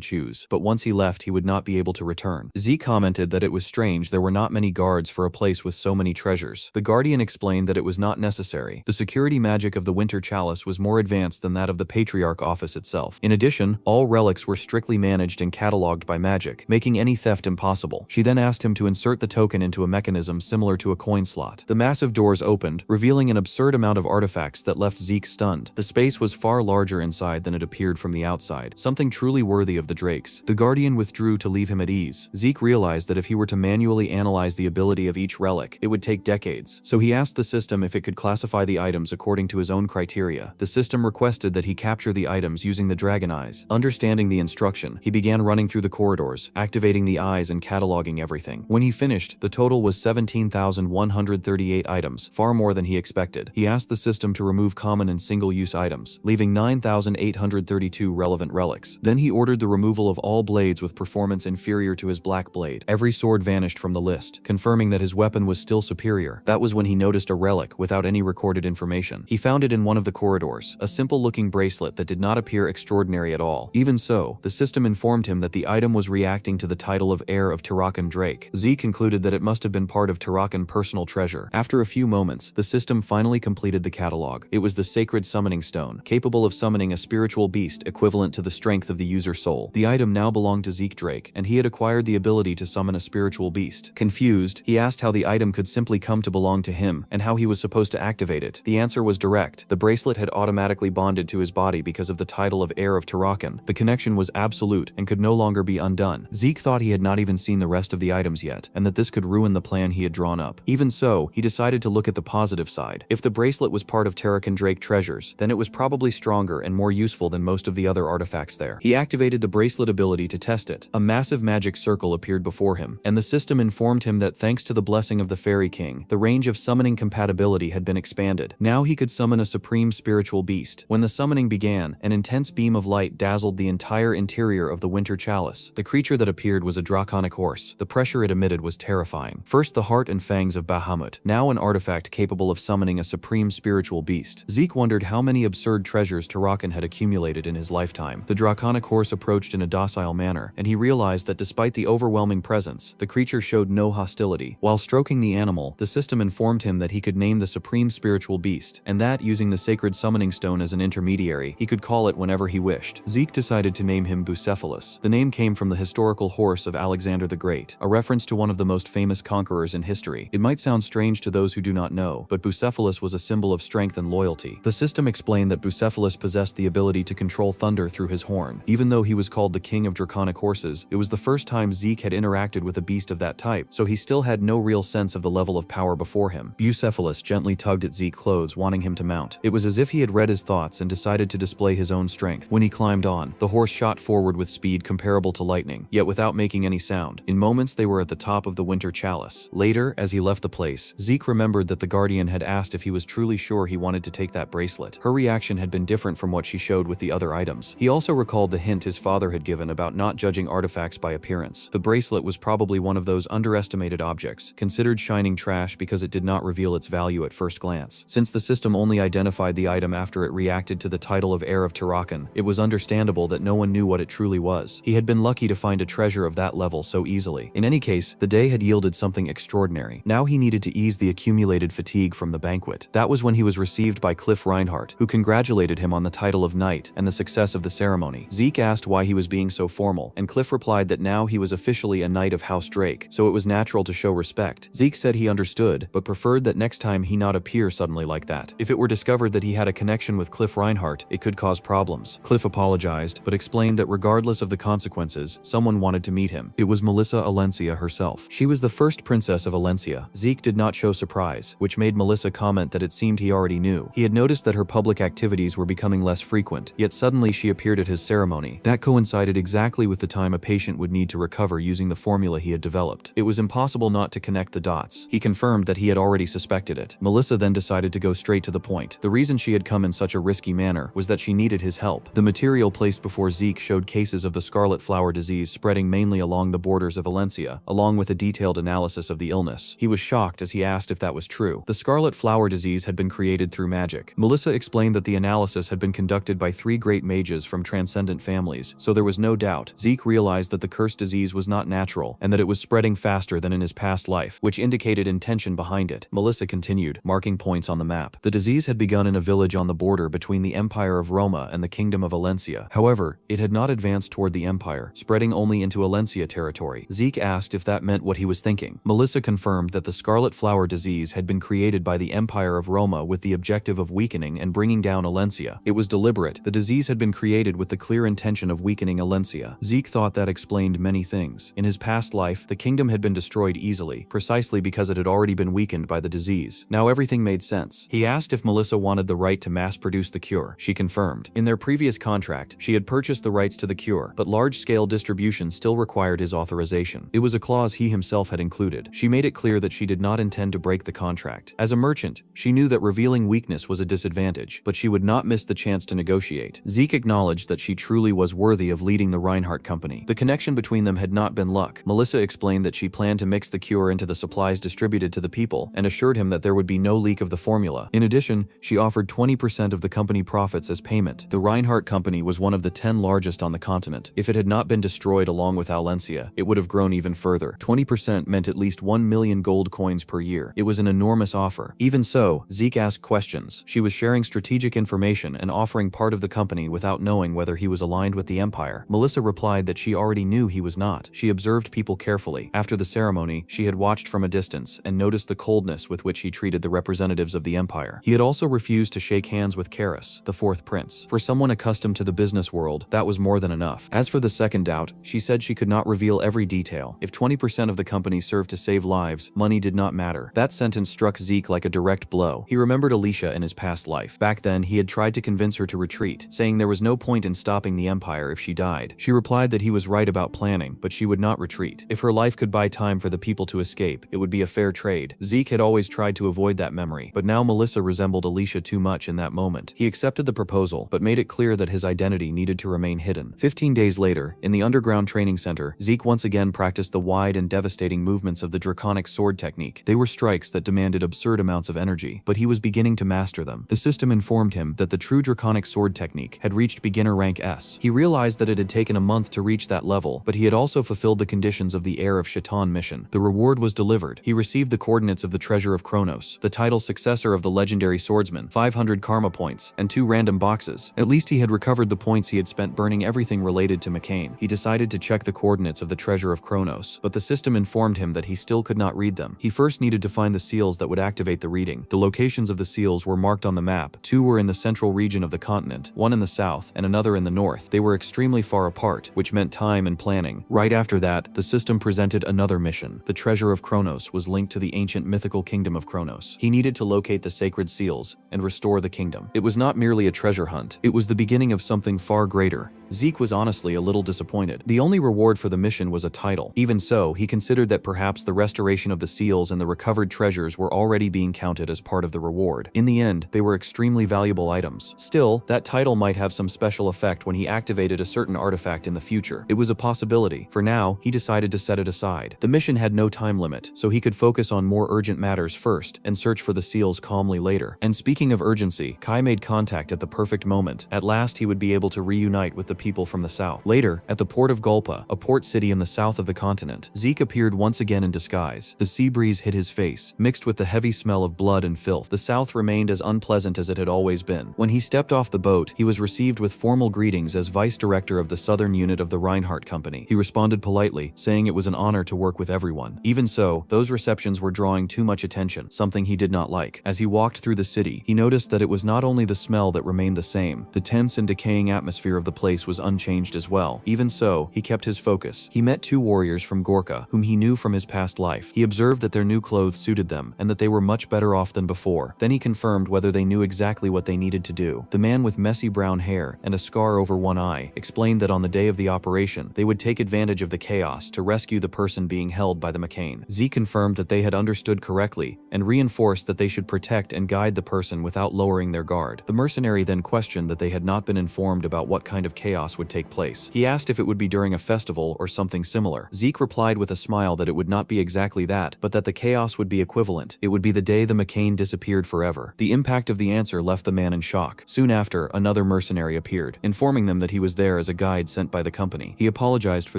choose, but once he left he would not be able to return. Zeke commented that it was strange there were not many guards for a place with so many treasures. The guardian explained that it was not necessary. The security magic of the Winter Chalice was more advanced than that of the Patriarch office itself. In addition, all relics were strictly managed and catalogued by magic, making any theft impossible. She then asked him to insert the token into a mechanism similar to a coin slot. The massive doors opened, revealing an absurd amount of artifacts that left Zeke stunned. The space was far larger inside than it appeared from the outside, something truly worthy of the Drakes. The guardian withdrew to leave him at ease. Zeke realized that if he were to manually analyze the ability of each relic, it would take decades, so he asked the system if it could classify the items according to his own criteria. The system requested that he capture the items using the dragon eyes. Understanding the instruction, he began running through the corridors, activating the eyes and cataloging everything. When he finished, the total was 17,138 items, far more than he expected. He asked the system to remove common and single-use items, leaving 9,832 relevant relics. Then he ordered the removal of all blades with performance inferior to his black blade. Every sword vanished from the list, confirming that his weapon was still superior. That was when he noticed a relic without any recorded information. He found it in one of the corridors, a simple-looking bracelet that did not appear extraordinary at all. Even so, the system informed him that the item was reacting to the title of heir of Tarakan Drake. Zeke concluded that it must have been part of Tarakan personal treasure. After a few moments, the system finally completed the catalog. It was the Sacred Summoning Stone, capable of summoning a spiritual beast equivalent to the strength of the user's soul. The item now belonged to Zeke Drake, and he had acquired the ability to summon a spiritual beast. Confused, he asked how the item could simply come to belong to him, and how he was supposed to activate it. The answer was direct. The bracelet had automatically bonded to his body because of the title of heir of Tarakan. The connection was absolute and could no longer be undone. Zeke thought he had not even seen the rest of the items yet, and that this could ruin the plan he had drawn up. Even so, he decided to look at the positive side. If the bracelet was part of Tarakan Drake treasures, then it was probably stronger and more useful than most of the other artifacts there. He activated the bracelet ability to test it. A massive magic circle appeared before him, and the system informed him that thanks to the blessing of the Fairy King, the range of summoning compatibility had been expanded. Now he could summon a supreme spiritual beast. When the summoning began, an intense beam of light dazzled the entire interior of the Winter Chalice. The creature that appeared was a draconic horse. The pressure it emitted was terrifying. First the heart and fangs of Bahamut, now an artifact capable of summoning a supreme spiritual beast. Zeke wondered how many absurd treasures Tarakan had accumulated in his lifetime. The draconic horse approached in a docile manner, and he realized that despite the overwhelming presence, the creature showed no hostility. While stroking the animal, the system informed him that he could name the supreme spiritual beast, and that, using the sacred summoning stone as an intermediary, he could call it whenever he wished. Zeke decided to name him Bucephalus. The name came from the historical horse of Alexander the Great, a reference to one of the most famous conquerors in history. It might sound strange to those who do not know, but Bucephalus was a symbol of strength and loyalty. The system explained that Bucephalus possessed the ability to control thunder through his horn. Even though he was called the king of draconic horses, it was the first time Zeke had interacted with a beast of that type, so he still had no real sense of the level of power before him. Bucephalus gently tugged at Zeke's clothes, wanting him to mount. It was as if he had read his thoughts and decided to display his own strength. When he climbed on, the horse horse shot forward with speed comparable to lightning, yet without making any sound. In moments they were at the top of the winter chalice. Later, as he left the place, Zeke remembered that the guardian had asked if he was truly sure he wanted to take that bracelet. Her reaction had been different from what she showed with the other items. He also recalled the hint his father had given about not judging artifacts by appearance. The bracelet was probably one of those underestimated objects, considered shining trash because it did not reveal its value at first glance. Since the system only identified the item after it reacted to the title of heir of Tarakan, it was understandable that no one knew what it truly was. He had been lucky to find a treasure of that level so easily. In any case, the day had yielded something extraordinary. Now he needed to ease the accumulated fatigue from the banquet. That was when he was received by Cliff Reinhardt, who congratulated him on the title of knight and the success of the ceremony. Zeke asked why he was being so formal, and Cliff replied that now he was officially a knight of House Drake, so it was natural to show respect. Zeke said he understood, but preferred that next time he not appear suddenly like that. If it were discovered that he had a connection with Cliff Reinhardt, it could cause problems. Cliff apologized, but explained that regardless of the consequences, someone wanted to meet him. It was Melissa Alencia herself. She was the first princess of Alencia. Zeke did not show surprise, which made Melissa comment that it seemed he already knew. He had noticed that her public activities were becoming less frequent, yet suddenly she appeared at his ceremony. That coincided exactly with the time a patient would need to recover using the formula he had developed. It was impossible not to connect the dots. He confirmed that he had already suspected it. Melissa then decided to go straight to the point. The reason she had come in such a risky manner was that she needed his help. The material placed before Zeke showed cases of the scarlet flower disease spreading mainly along the borders of Valencia, along with a detailed analysis of the illness. He was shocked as he asked if that was true. The scarlet flower disease had been created through magic. Melissa explained that the analysis had been conducted by 3 great mages from transcendent families, so there was no doubt. Zeke realized that the cursed disease was not natural, and that it was spreading faster than in his past life, which indicated intention behind it. Melissa continued, marking points on the map. The disease had begun in a village on the border between the Empire of Roma and the Kingdom of Valencia. However, it had not advanced toward the Empire, spreading only into Valencia territory. Zeke asked if that meant what he was thinking. Melissa confirmed that the scarlet flower disease had been created by the Empire of Roma with the objective of weakening and bringing down Valencia. It was deliberate. The disease had been created with the clear intention of weakening Valencia. Zeke thought that explained many things. In his past life, the kingdom had been destroyed easily, precisely because it had already been weakened by the disease. Now everything made sense. He asked if Melissa wanted the right to mass-produce the cure. She confirmed. In their previous contract, she had purchased the rights to the cure, but large-scale distribution still required his authorization. It was a clause he himself had included. She made it clear that she did not intend to break the contract. As a merchant, she knew that revealing weakness was a disadvantage, but she would not miss the chance to negotiate. Zeke acknowledged that she truly was worthy of leading the Reinhardt company. The connection between them had not been luck. Melissa explained that she planned to mix the cure into the supplies distributed to the people, and assured him that there would be no leak of the formula. In addition, she offered 20% of the company profits as payment. The Reinhardt company was one of the 10 largest on the continent. If it had not been destroyed along with Valencia, it would have grown even further. 20% meant at least 1 million gold coins per year. It was an enormous offer. Even so, Zeke asked questions. She was sharing strategic information and offering part of the company without knowing whether he was aligned with the Empire. Melissa replied that she already knew he was not. She observed people carefully. After the ceremony, she had watched from a distance and noticed the coldness with which he treated the representatives of the Empire. He had also refused to shake hands with Karis, the 4th prince. For someone accustomed to the business world, that was more than enough. As for the second doubt, she said she could not reveal every detail. If 20% of the company served to save lives, money did not matter. That sentence struck Zeke like a direct blow. He remembered Alicia in his past life. Back then, he had tried to convince her to retreat, saying there was no point in stopping the Empire if she died. She replied that he was right about planning, but she would not retreat. If her life could buy time for the people to escape, it would be a fair trade. Zeke had always tried to avoid that memory, but now Melissa resembled Alicia too much in that moment. He accepted the proposal, but made it clear that his identity needed to remain hidden. 15 days later, in the underground training center, Zeke once again practiced the wide and devastating movements of the draconic sword technique. They were strikes that demanded absurd amounts of energy, but he was beginning to master them. The system informed him that the true draconic sword technique had reached beginner rank S. He realized that it had taken a month to reach that level, but he had also fulfilled the conditions of the Heir of Shaitan mission. The reward was delivered. He received the coordinates of the Treasure of Kronos, the title successor of the legendary swordsman, 500 karma points, and 2 random boxes. At least he had recovered the points he had spent burning everything related to McCain. He decided to check the coordinates of the Treasure of Kronos, but the system informed him that he still could not read them. He first needed to find the seals that would activate the reading. The locations of the seals were marked on the map. 2 were in the central region of the continent, 1 in the south, and another in the north. They were extremely far apart, which meant time and planning. Right after that, the system presented another mission. The Treasure of Kronos was linked to the ancient mythical kingdom of Kronos. He needed to locate the sacred seals and restore the kingdom. It was not merely a treasure hunt. It was the beginning of something far greater. traitor. Zeke was honestly a little disappointed. The only reward for the mission was a title. Even so, he considered that perhaps the restoration of the seals and the recovered treasures were already being counted as part of the reward. In the end, they were extremely valuable items. Still, that title might have some special effect when he activated a certain artifact in the future. It was a possibility. For now, he decided to set it aside. The mission had no time limit, so he could focus on more urgent matters first and search for the seals calmly later. And speaking of urgency, Kai made contact at the perfect moment. At last, he would be able to reunite with the people from the south. Later, at the port of Gulpa, a port city in the south of the continent, Zeke appeared once again in disguise. The sea breeze hit his face, mixed with the heavy smell of blood and filth. The south remained as unpleasant as it had always been. When he stepped off the boat, he was received with formal greetings as vice director of the southern unit of the Reinhardt Company. He responded politely, saying it was an honor to work with everyone. Even so, those receptions were drawing too much attention, something he did not like. As he walked through the city, he noticed that it was not only the smell that remained the same, the tense and decaying atmosphere of the place was unchanged as well. Even so, he kept his focus. He met two warriors from Gorka, whom he knew from his past life. He observed that their new clothes suited them, and that they were much better off than before. Then he confirmed whether they knew exactly what they needed to do. The man with messy brown hair and a scar over one eye explained that on the day of the operation, they would take advantage of the chaos to rescue the person being held by the McCain. Z confirmed that they had understood correctly, and reinforced that they should protect and guide the person without lowering their guard. The mercenary then questioned that they had not been informed about what kind of chaos would take place. He asked if it would be during a festival or something similar. Zeke replied with a smile that it would not be exactly that, but that the chaos would be equivalent. It would be the day the McCain disappeared forever. The impact of the answer left the man in shock. Soon after, another mercenary appeared, informing them that he was there as a guide sent by the company. He apologized for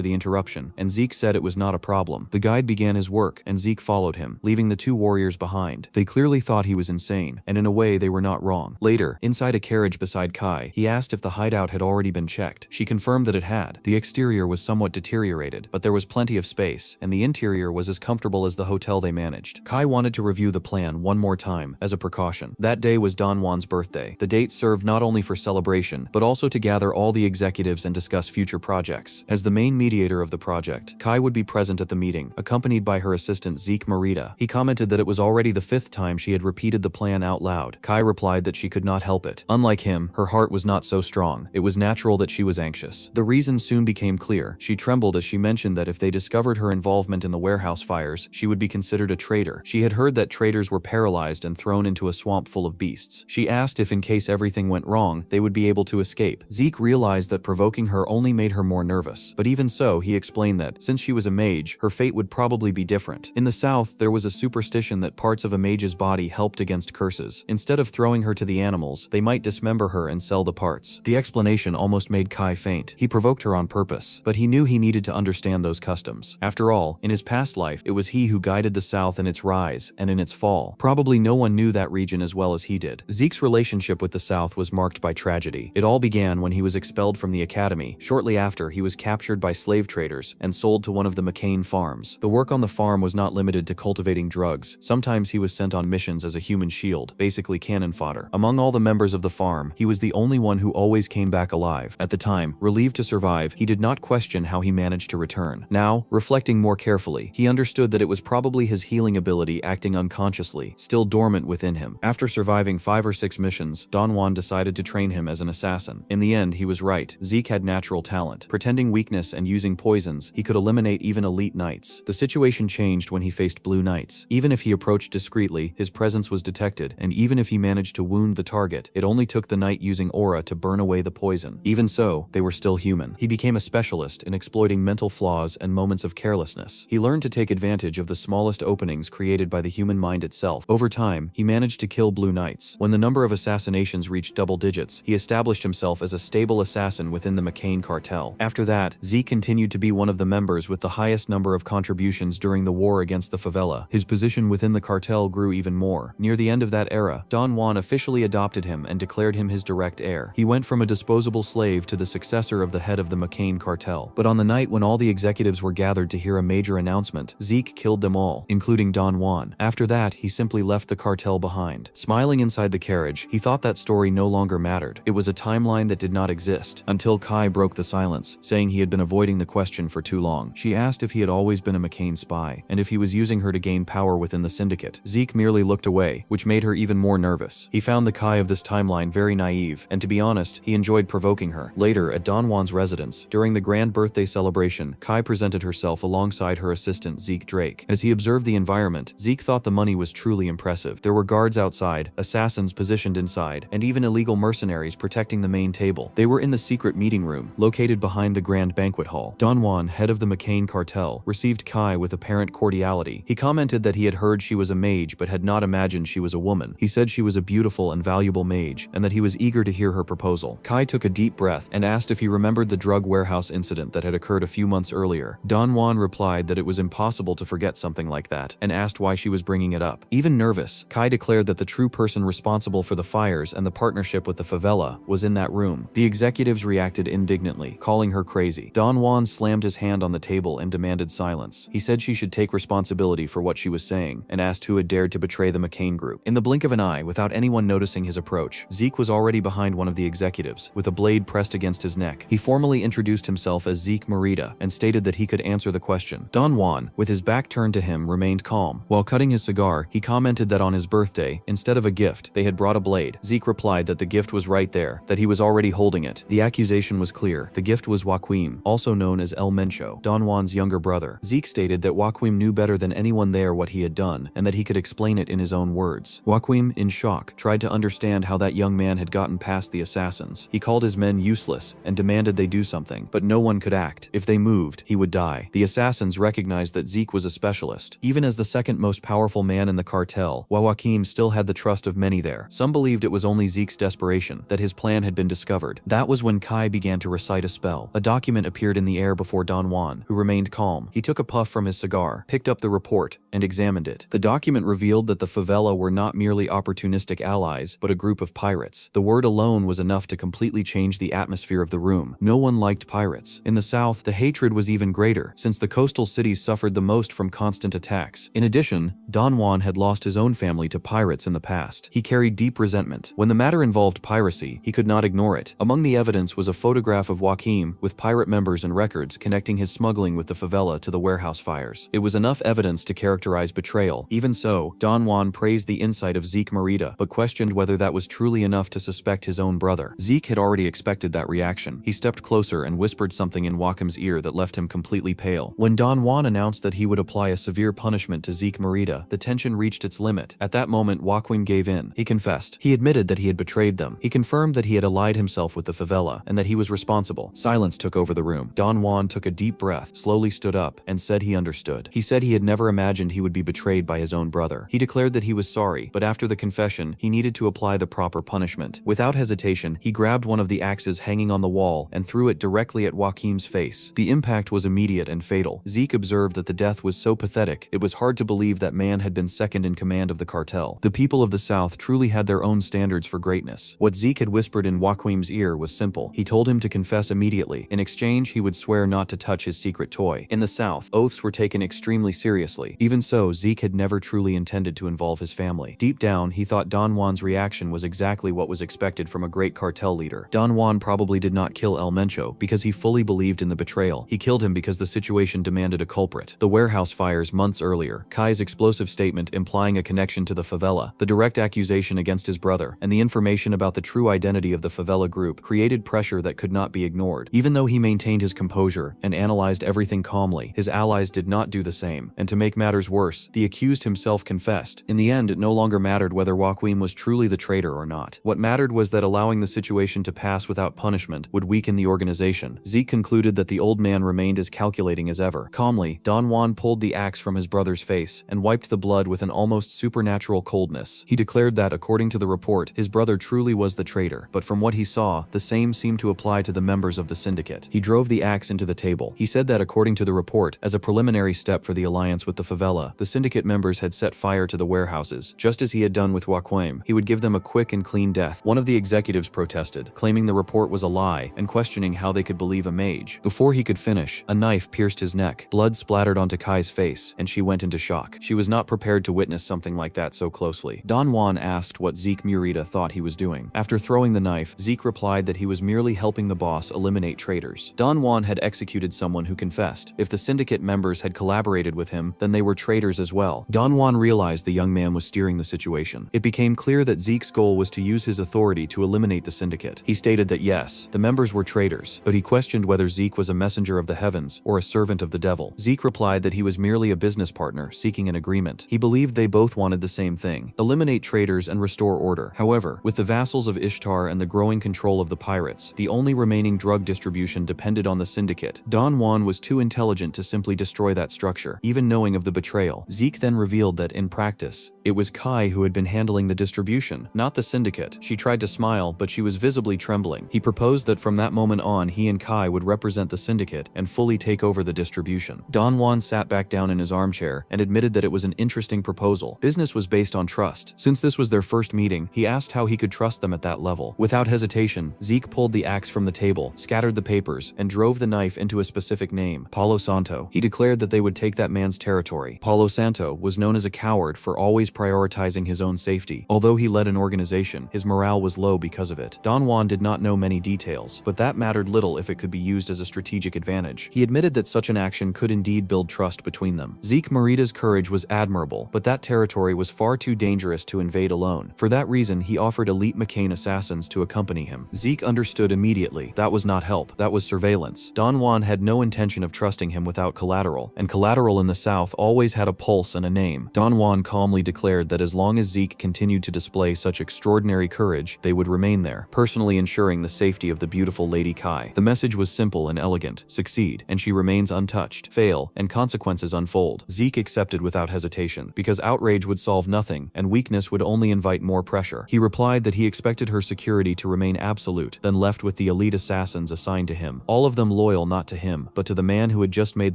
the interruption, and Zeke said it was not a problem. The guide began his work, and Zeke followed him, leaving the two warriors behind. They clearly thought he was insane, and in a way they were not wrong. Later, inside a carriage beside Kai, he asked if the hideout had already been checked. She confirmed that it had. The exterior was somewhat deteriorated, but there was plenty of space, and the interior was as comfortable as the hotel they managed. Kai wanted to review the plan one more time, as a precaution. That day was Don Juan's birthday. The date served not only for celebration, but also to gather all the executives and discuss future projects. As the main mediator of the project, Kai would be present at the meeting, accompanied by her assistant Zeke Marita. He commented that it was already the 5th time she had repeated the plan out loud. Kai replied that she could not help it. Unlike him, her heart was not so strong. It was natural that she was anxious. The reason soon became clear. She trembled as she mentioned that if they discovered her involvement in the warehouse fires, she would be considered a traitor. She had heard that traitors were paralyzed and thrown into a swamp full of beasts. She asked if in case everything went wrong, they would be able to escape. Zeke realized that provoking her only made her more nervous. But even so, he explained that, since she was a mage, her fate would probably be different. In the south, there was a superstition that parts of a mage's body helped against curses. Instead of throwing her to the animals, they might dismember her and sell the parts. The explanation almost made Kai faint. He provoked her on purpose, but he knew he needed to understand those customs. After all, in his past life, it was he who guided the South in its rise and in its fall. Probably no one knew that region as well as he did. Zeke's relationship with the South was marked by tragedy. It all began when he was expelled from the academy. Shortly after, he was captured by slave traders and sold to one of the McCain farms. The work on the farm was not limited to cultivating drugs. Sometimes he was sent on missions as a human shield, basically cannon fodder. Among all the members of the farm, he was the only one who always came back alive. At the time, relieved to survive, he did not question how he managed to return. Now, reflecting more carefully, he understood that it was probably his healing ability acting unconsciously, still dormant within him. After surviving 5 or 6 missions, Don Juan decided to train him as an assassin. In the end, he was right. Zeke had natural talent. Pretending weakness and using poisons, he could eliminate even elite knights. The situation changed when he faced blue knights. Even if he approached discreetly, his presence was detected, and even if he managed to wound the target, it only took the knight using aura to burn away the poison. Even so, they were still human. He became a specialist in exploiting mental flaws and moments of carelessness. He learned to take advantage of the smallest openings created by the human mind itself. Over time, he managed to kill blue knights. When the number of assassinations reached double digits, he established himself as a stable assassin within the McCain cartel. After that, Zeke continued to be one of the members with the highest number of contributions during the war against the favela. His position within the cartel grew even more. Near the end of that era, Don Juan officially adopted him and declared him his direct heir. He went from a disposable slave to the successor of the head of the McCain cartel. But on the night when all the executives were gathered to hear a major announcement, Zeke killed them all, including Don Juan. After that, he simply left the cartel behind. Smiling inside the carriage, he thought that story no longer mattered. It was a timeline that did not exist. Until Kai broke the silence, saying he had been avoiding the question for too long. She asked if he had always been a McCain spy, and if he was using her to gain power within the syndicate. Zeke merely looked away, which made her even more nervous. He found the Kai of this timeline very naive, and to be honest, he enjoyed provoking provoking her. Later, at Donwan's residence, during the grand birthday celebration, Kai presented herself alongside her assistant Zeke Drake. As he observed the environment, Zeke thought the money was truly impressive. There were guards outside, assassins positioned inside, and even illegal mercenaries protecting the main table. They were in the secret meeting room, located behind the grand banquet hall. Donwan, head of the McCain cartel, received Kai with apparent cordiality. He commented that he had heard she was a mage but had not imagined she was a woman. He said she was a beautiful and valuable mage, and that he was eager to hear her proposal. Kai took a deep breath and asked if he remembered the drug warehouse incident that had occurred a few months earlier. Donwan replied that it was impossible to forget something like that, and asked why she was bringing it up. Even nervous, Kai declared that the true person responsible for the fires and the partnership with the favela was in that room. The executives reacted indignantly, calling her crazy. Donwan slammed his hand on the table and demanded silence. He said she should take responsibility for what she was saying, and asked who had dared to betray the McCain group. In the blink of an eye, without anyone noticing his approach, Zeke was already behind one of the executives, with a blade pressed against his neck. He formally introduced himself as Zeke Merida and stated that he could answer the question. Donwan, with his back turned to him, remained calm. While cutting his cigar, he commented that on his birthday, instead of a gift, they had brought a blade. Zeke replied that the gift was right there, that he was already holding it. The accusation was clear. The gift was Joaquim, also known as El Mencho, Donwan's younger brother. Zeke stated that Joaquim knew better than anyone there what he had done, and that he could explain it in his own words. Joaquim, in shock, tried to understand how that young man had gotten past the assassins. He called his men useless and demanded they do something, but no one could act. If they moved, he would die. The assassins recognized that Zeke was a specialist. Even as the second most powerful man in the cartel, Joaquim still had the trust of many there. Some believed it was only Zeke's desperation, that his plan had been discovered. That was when Kai began to recite a spell. A document appeared in the air before Donwan, who remained calm. He took a puff from his cigar, picked up the report, and examined it. The document revealed that the favela were not merely opportunistic allies, but a group of pirates. The word alone was enough to completely change the atmosphere of the room. No one liked pirates. In the south, the hatred was even greater, since the coastal cities suffered the most from constant attacks. In addition, Donwan had lost his own family to pirates in the past. He carried deep resentment. When the matter involved piracy, he could not ignore it. Among the evidence was a photograph of Joaquim with pirate members and records connecting his smuggling with the favela to the warehouse fires. It was enough evidence to characterize betrayal. Even so, Donwan praised the insight of Zeke Merida, but questioned whether that was truly enough to suspect his own brother. Zeke had already expected that reaction. He stepped closer and whispered something in Joaquim's ear that left him completely pale. When Donwan announced that he would apply a severe punishment to Zeke Merida, the tension reached its limit. At that moment, Joaquim gave in. He confessed. He admitted that he had betrayed them. He confirmed that he had allied himself with the favela, and that he was responsible. Silence took over the room. Donwan took a deep breath, slowly stood up, and said he understood. He said he had never imagined he would be betrayed by his own brother. He declared that he was sorry, but after the confession, he needed to apply the proper punishment. Without hesitation, he grabbed one of the axes hanging on the wall and threw it directly at Joaquim's face. The impact was immediate and fatal. Zeke observed that the death was so pathetic, it was hard to believe that man had been second in command of the cartel. The people of the South truly had their own standards for greatness. What Zeke had whispered in Joaquim's ear was simple. He told him to confess immediately. In exchange, he would swear not to touch his secret toy. In the South, oaths were taken extremely seriously. Even so, Zeke had never truly intended to involve his family. Deep down, he thought Donwan's reaction was exactly what was expected from a great cartel leader. Donwan probably did not kill El Mencho because he fully believed in the betrayal. He killed him because the situation demanded a culprit. The warehouse fires months earlier, Kai's explosive statement implying a connection to the favela, the direct accusation against his brother, and the information about the true identity of the favela group created pressure that could not be ignored. Even though he maintained his composure and analyzed everything calmly, his allies did not do the same, and to make matters worse, the accused himself confessed. In the end, it no longer mattered whether Joaquim was truly the traitor or not. What mattered was that allowing the situation to pass without punishment would weaken the organization. Zeke concluded that the old man remained as calculating as ever. Calmly, Donwan pulled the axe from his brother's face and wiped the blood with an almost supernatural coldness. He declared that, according to the report, his brother truly was the traitor, but from what he saw, the same seemed to apply to the members of the syndicate. He drove the axe into the table. He said that, according to the report, as a preliminary step for the alliance with the favela, the syndicate members had set fire to the warehouses. Just as he had done with Joaquim, he would give them a quick and clean death. One of the executives protested, claiming the report was a lie and questioning how they could believe a mage. Before he could finish, a knife pierced his neck. Blood splattered onto Kai's face, and she went into shock. She was not prepared to witness something like that so closely. Donwan asked what Zeke Merida thought he was doing. After throwing the knife, Zeke replied that he was merely helping the boss eliminate traitors. Donwan had executed someone who confessed. If the syndicate members had collaborated with him, then they were traitors as well. Donwan realized the young man was steering the situation. It became clear that Zeke's goal was to use his authority to eliminate the syndicate. He stated that yes, the members were traitors, but he questioned whether Zeke was a messenger of the heavens or a servant of the devil. Zeke replied that he was merely a business partner seeking an agreement. He believed they both wanted the same thing: eliminate traitors and restore order. However, with the vassals of Ishtar and the growing control of the pirates, the only remaining drug distribution depended on the syndicate. Don Juan was too intelligent to simply destroy that structure, even knowing of the betrayal. Zeke then revealed that, in practice, it was Kai who had been handling the distribution, not the syndicate. She tried to smile, but she was visibly trembling. He proposed that from that moment on, he and Kai would represent the syndicate and fully take over the distribution. Don Juan sat back down in his armchair and admitted that it was an interesting proposal. Business was based on trust. Since this was their first meeting, he asked how he could trust them at that level. Without hesitation, Zeke pulled the axe from the table, scattered the papers, and drove the knife into a specific name: Palo Santo. He declared that they would take that man's territory. Palo Santo was known as a coward for always prioritizing his own safety. Although he led an organization, his morale was low because of it. Don Juan did not know many details, but that mattered little if it could be used as a strategic advantage. He admitted that such an action could indeed build trust between them. Zeke Morita's courage was admirable, but that territory was far too dangerous to invade alone. For that reason, he offered elite McCain assassins to accompany him. Zeke understood immediately. That was not help, that was surveillance. Don Juan had no intention of trusting him without collateral, and collateral in the South always had a pulse and a name. Don Juan calmly declared that as long as Zeke continued to display such extraordinary courage, they would remain there, personally ensuring the safety of the beautiful Lady Kai. The message was simple and elegant: succeed, and she remains untouched; fail, and consequences unfold. Zeke accepted without hesitation, because outrage would solve nothing, and weakness would only invite more pressure. He replied that he expected her security to remain absolute, then left with the elite assassins assigned to him, all of them loyal not to him, but to the man who had just made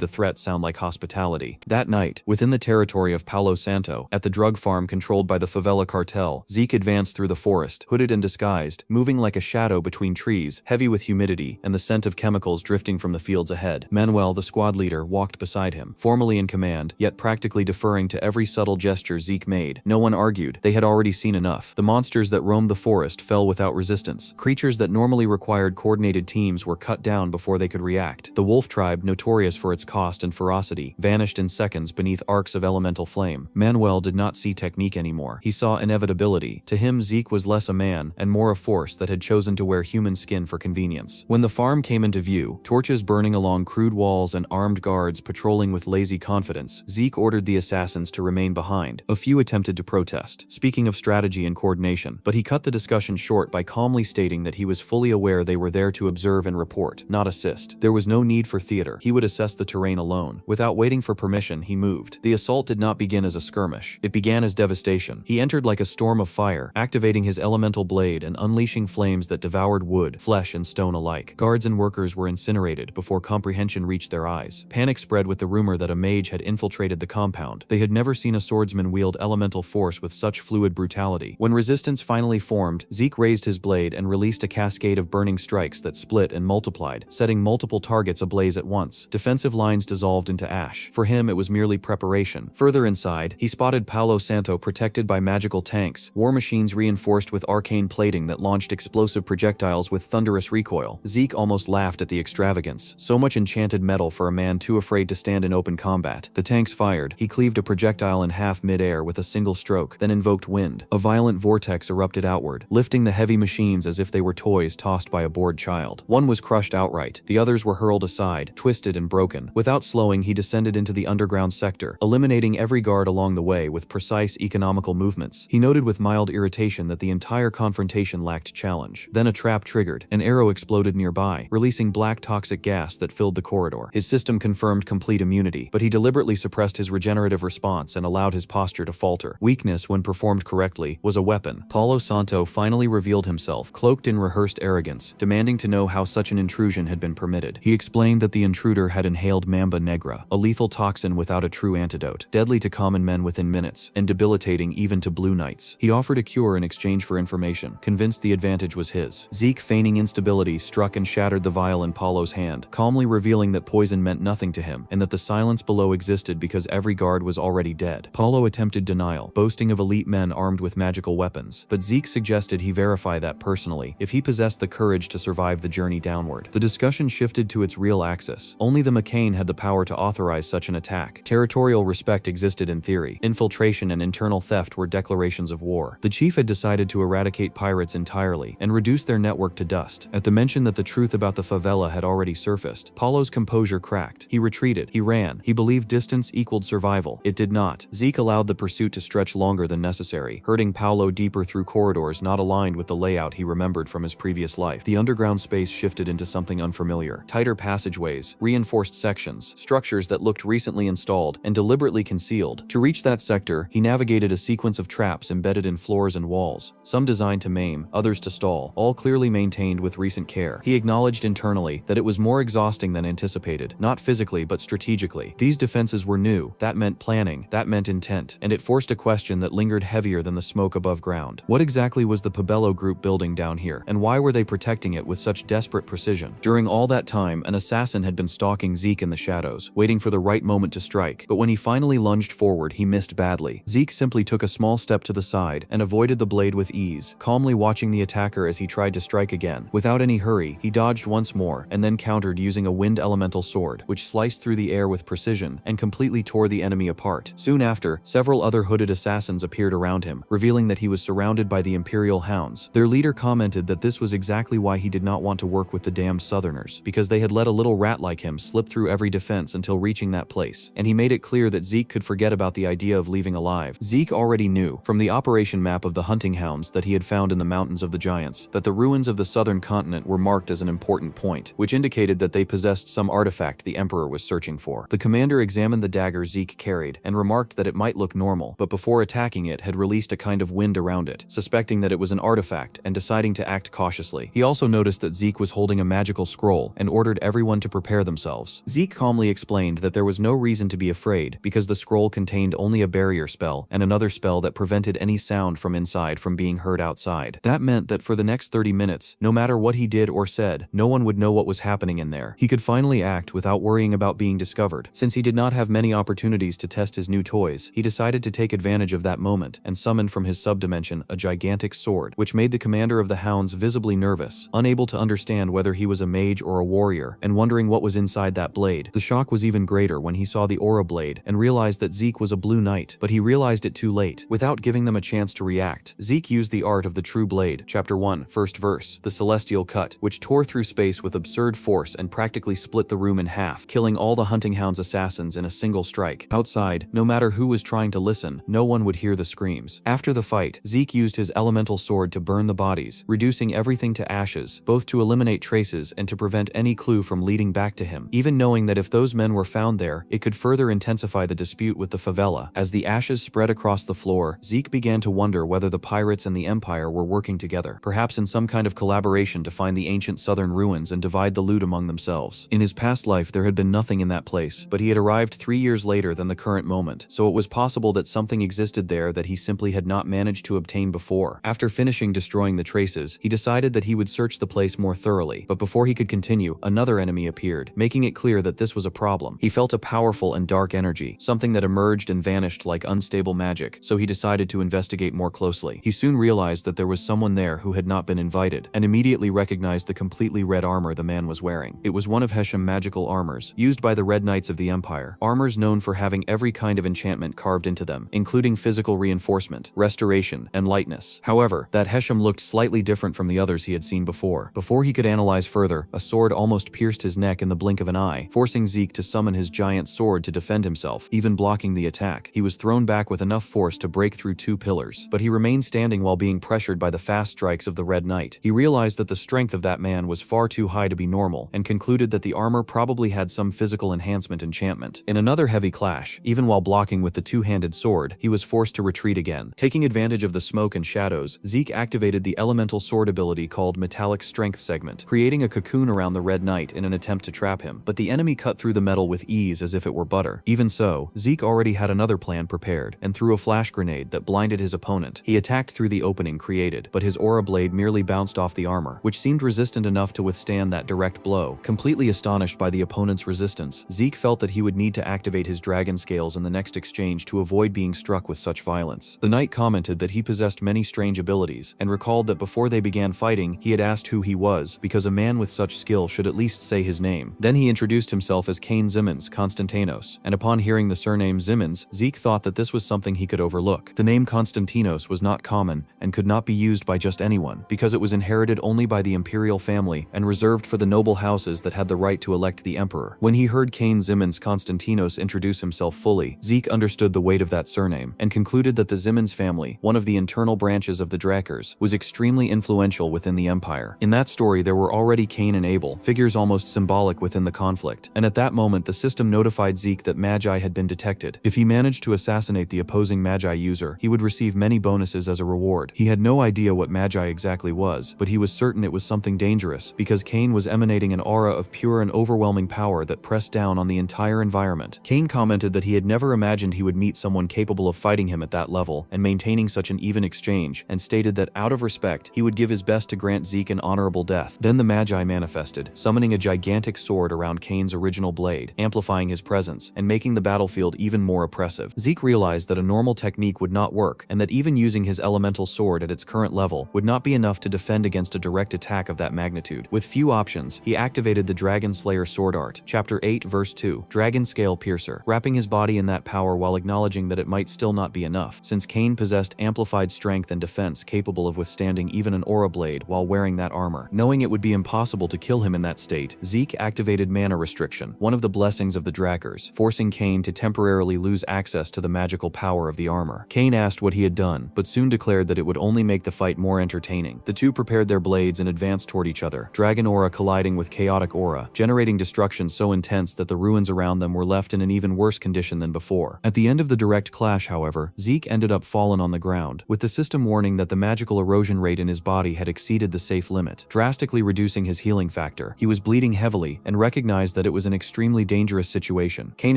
the threat sound like hospitality. That night, within the territory of Palo Santo, at the drug farm controlled by the favela cartel, Zeke advanced through the forest, hooded and disguised, moving like a shadow between trees, heavy with humidity and the scent of chemicals drifting from the fields ahead. Manuel, the squad leader, walked beside him, formally in command, yet practically deferring to every subtle gesture Zeke made. No one argued. They had already seen enough. The monsters that roamed the forest fell without resistance. Creatures that normally required coordinated teams were cut down before they could react. The wolf tribe, notorious for its cost and ferocity, vanished in seconds beneath arcs of elemental flame. Manuel did not see technique anymore. He saw inevitability. To him, Zeke was less a man and more a force that had chosen to wear human skin for convenience. When the farm came into view, torches burning along crude walls and armed guards patrolling with lazy confidence, Zeke ordered the assassins to remain behind. A few attempted to protest, speaking of strategy and coordination, but he cut the discussion short by calmly stating that he was fully aware they were there to observe and report, not assist. There was no need for theater. He would assess the terrain alone. Without waiting for permission, he moved. The assault did not begin as a skirmish. It began as devastation. He entered like a storm of fire, activating his elemental blade and unleashing flames that devoured wood, flesh, and stone alike. Guards and workers were incinerated before comprehension reached their eyes. Panic spread with the rumor that a mage had infiltrated the compound. They had never seen a swordsman wield elemental force with such fluid brutality. When resistance finally formed, Zeke raised his blade and released a cascade of burning strikes that split and multiplied, setting multiple targets ablaze at once. Defensive lines dissolved into ash. For him, it was merely preparation. Further inside, he spotted Palo Santo protected by magical tanks, war machines reinforced with arcane plating that launched explosive projectiles with thunderous recoil. Zeke almost laughed at the extravagance. So much enchanted metal for a man too afraid to stand in open combat. The tanks fired. He cleaved a projectile in half mid-air with a single stroke, then invoked wind. A violent vortex erupted outward, lifting the heavy machines as if they were toys tossed by a bored child. One was crushed outright. The others were hurled aside, twisted and broken. Without slowing, he descended into the underground sector, eliminating every guard along the way with precise economical movements. He noted with mild irritation that the entire confrontation lacked challenge. Then a trap triggered. An arrow exploded nearby, releasing black toxic gas that filled the corridor. His system confirmed complete immunity, but he deliberately suppressed his regenerative response and allowed his posture to falter. Weakness, when performed correctly, was a weapon. Palo Santo finally revealed himself, cloaked in rehearsed arrogance, demanding to know how such an intrusion had been permitted. He explained that the intruder had inhaled Mamba Negra, a lethal toxin without a true antidote, deadly to common men within minutes, and debilitating even to Blue Knights. He offered a cure in exchange for information, convinced the advantage was his. Zeke, feigning instability, struck and shattered the vial in Palo's hand, calmly revealing that poison meant nothing to him, and that the silence below existed because every guard was already dead. Palo attempted denial, boasting of elite men armed with magical weapons, but Zeke suggested he verify that personally, if he possessed the courage to survive the journey downward. The discussion shifted to its real axis. Only the McCain had the power to authorize such an attack. Territorial respect existed in theory. Infiltration and internal theft were declarations of war. The chief had decided to eradicate pirates entirely and reduce their network to dust. At the mention that the truth about the favela had already surfaced, Paulo's composure cracked. He retreated. He ran. He believed distance equaled survival. It did not. Zeke allowed the pursuit to stretch longer than necessary, herding Paulo deeper through corridors not aligned with the layout he remembered from his previous life. The underground space shifted into something unfamiliar. Tighter passageways, reinforced sections, structures that looked recently installed and deliberately concealed. To reach that sector, he navigated a sequence of traps embedded in floors and walls, some designed to maim, others to stall, all clearly maintained with recent care. He acknowledged internally that it was more exhausting than anticipated, not physically but strategically. These defenses were new. That meant planning, that meant intent, and it forced a question that lingered heavier than the smoke above ground. What exactly was the Pabello group building down here, and why were they protecting it with such desperate precision? During all that time, an assassin had been stalking Zeke in the shadows, waiting for the right moment to strike, but when he finally lunged forward, he missed badly. Zeke simply took a small step to the side and avoided the blade with ease, calmly watching the attacker as he tried to strike again. Without any hurry, he dodged once more and then countered using a wind elemental sword, which sliced through the air with precision and completely tore the enemy apart. Soon after, several other hooded assassins appeared around him, revealing that he was surrounded by the Imperial Hounds. Their leader commented that this was exactly why he did not want to work with the damned Southerners, because they had let a little rat like him slip through every defense until reaching that place, and he made it clear that Zeke could forget about the idea of leaving alive. Zeke already knew, from the operation map of the hunting hounds that he had found in the Mountains of the Giants, that the ruins of the southern continent were marked as an important point, which indicated that they possessed some artifact the Emperor was searching for. The commander examined the dagger Zeke carried and remarked that it might look normal, but before attacking it had released a kind of wind around it, suspecting that it was an artifact and deciding to act cautiously. He also noticed that Zeke was holding a magical scroll and ordered everyone to prepare themselves. Zeke calmly explained that there was no reason to be afraid because the scroll contained only a barrier spell and another spell that prevented any sound from inside from being heard outside. That meant that for the next 30 minutes, no matter what he did or said, no one would know what was happening in there. He could finally act without worrying about being discovered. Since he did not have many opportunities to test his new toys, he decided to take advantage of that moment and summoned from his subdimension a gigantic sword, which made the commander of the hounds visibly nervous, unable to understand whether he was a mage or a warrior, and wondering what was inside that blade. The shock was even greater when he saw the aura blade and realized that Zeke was a blue knight, but he realized it too late. Without giving them a chance to react, Zeke used the art of the true blade, Chapter 1, First Verse, the Celestial Cut, which tore through space with absurd force and practically split the room in half, killing all the hunting hound's assassins in a single strike. Outside, no matter who was trying to listen, no one would hear the screams. After the fight, Zeke used his elemental sword to burn the bodies, reducing everything to ashes, both to eliminate traces and to prevent any clue from leading back to him, even knowing that if those men were found there, it could further intensify the dispute with the favela. As the ashes spread across the floor, Zeke began to wonder whether the pirates and the Empire were working together, perhaps in some kind of collaboration to find the ancient southern ruins and divide the loot among themselves. In his past life, there had been nothing in that place, but he had arrived 3 years later than the current moment, so it was possible that something existed there that he simply had not managed to obtain before. After finishing destroying the traces, he decided that he would search the place more thoroughly, but before he could continue, another enemy appeared, making it clear that this was a problem. He felt a powerful and dark energy, something that emerged and vanished like unstable magic, so he decided to investigate more closely. He soon realized that there was someone there who had not been invited, and immediately recognized the completely red armor the man was wearing. It was one of Hesham magical armors, used by the Red Knights of the Empire, armors known for having every kind of enchantment carved into them, including physical reinforcement, restoration, and lightness. However, that Hesham looked slightly different from the others he had seen before. Before he could analyze further, a sword almost pierced his neck in the blink of an eye, forcing Zeke to summon his giant sword to defend himself, even blocking the attack. He was thrown back with enough force to break through 2 pillars, but he remained standing while being pressured by the fast strikes of the Red Knight. He realized that the strength of that man was far too high to be normal, and concluded that the armor probably had some physical enhancement enchantment. In another heavy clash, even while blocking with the two-handed sword, he was forced to retreat again. Taking advantage of the smoke and shadows, Zeke activated the elemental sword ability called Metallic Strength Segment, creating a cocoon around the Red Knight in an attempt to trap him, but the enemy cut through the metal with ease as if it were butter. Even so, Zeke already had another plan prepared, and threw a flash grenade that blinded his opponent. He attacked through the opening created, but his aura blade merely bounced off the armor, which seemed resistant enough to withstand that direct blow. Completely astonished by the opponent's resistance, Zeke felt that he would need to activate his dragon scales in the next exchange to avoid being struck with such violence. The knight commented that he possessed many strange abilities, and recalled that before they began fighting, he had asked who he was, because a man with such skill should at least say his name. Then he introduced himself as Cain Zimmons Constantinos, and upon hearing the surname Zimmons, Zeke thought that this was something he could overlook. The name Constantinos was not common, and could not be used by just anyone, because it was was inherited only by the imperial family and reserved for the noble houses that had the right to elect the emperor. When he heard Cain Zimmons Constantinos introduce himself fully, Zeke understood the weight of that surname and concluded that the Zimmons family, one of the internal branches of the Drakers, was extremely influential within the empire. In that story, there were already Cain and Abel, figures almost symbolic within the conflict, and at that moment the system notified Zeke that Magi had been detected. If he managed to assassinate the opposing Magi user, he would receive many bonuses as a reward. He had no idea what Magi exactly was, but he was certain it was something dangerous, because Cain was emanating an aura of pure and overwhelming power that pressed down on the entire environment. Cain commented that he had never imagined he would meet someone capable of fighting him at that level and maintaining such an even exchange, and stated that out of respect, he would give his best to grant Zeke an honorable death. Then the Magi manifested, summoning a gigantic sword around Cain's original blade, amplifying his presence and making the battlefield even more oppressive. Zeke realized that a normal technique would not work, and that even using his elemental sword at its current level would not be enough to defend against a direct attack of that magnitude. With few options, he activated the Dragon Slayer Sword Art, Chapter 8 Verse 2, Dragon Scale Piercer, wrapping his body in that power while acknowledging that it might still not be enough, since Cain possessed amplified strength and defense capable of withstanding even an aura blade while wearing that armor. Knowing it would be impossible to kill him in that state, Zeke activated Mana Restriction, one of the blessings of the Drakers, forcing Cain to temporarily lose access to the magical power of the armor. Cain asked what he had done, but soon declared that it would only make the fight more entertaining. The two prepared their blades and advanced toward each other, Dragon Aura colliding with Chaotic Aura, generating destruction so intense that the ruins around them were left in an even worse condition than before. At the end of the direct clash, however, Zeke ended up fallen on the ground, with the system warning that the magical erosion rate in his body had exceeded the safe limit, drastically reducing his healing factor. He was bleeding heavily and recognized that it was an extremely dangerous situation. Cain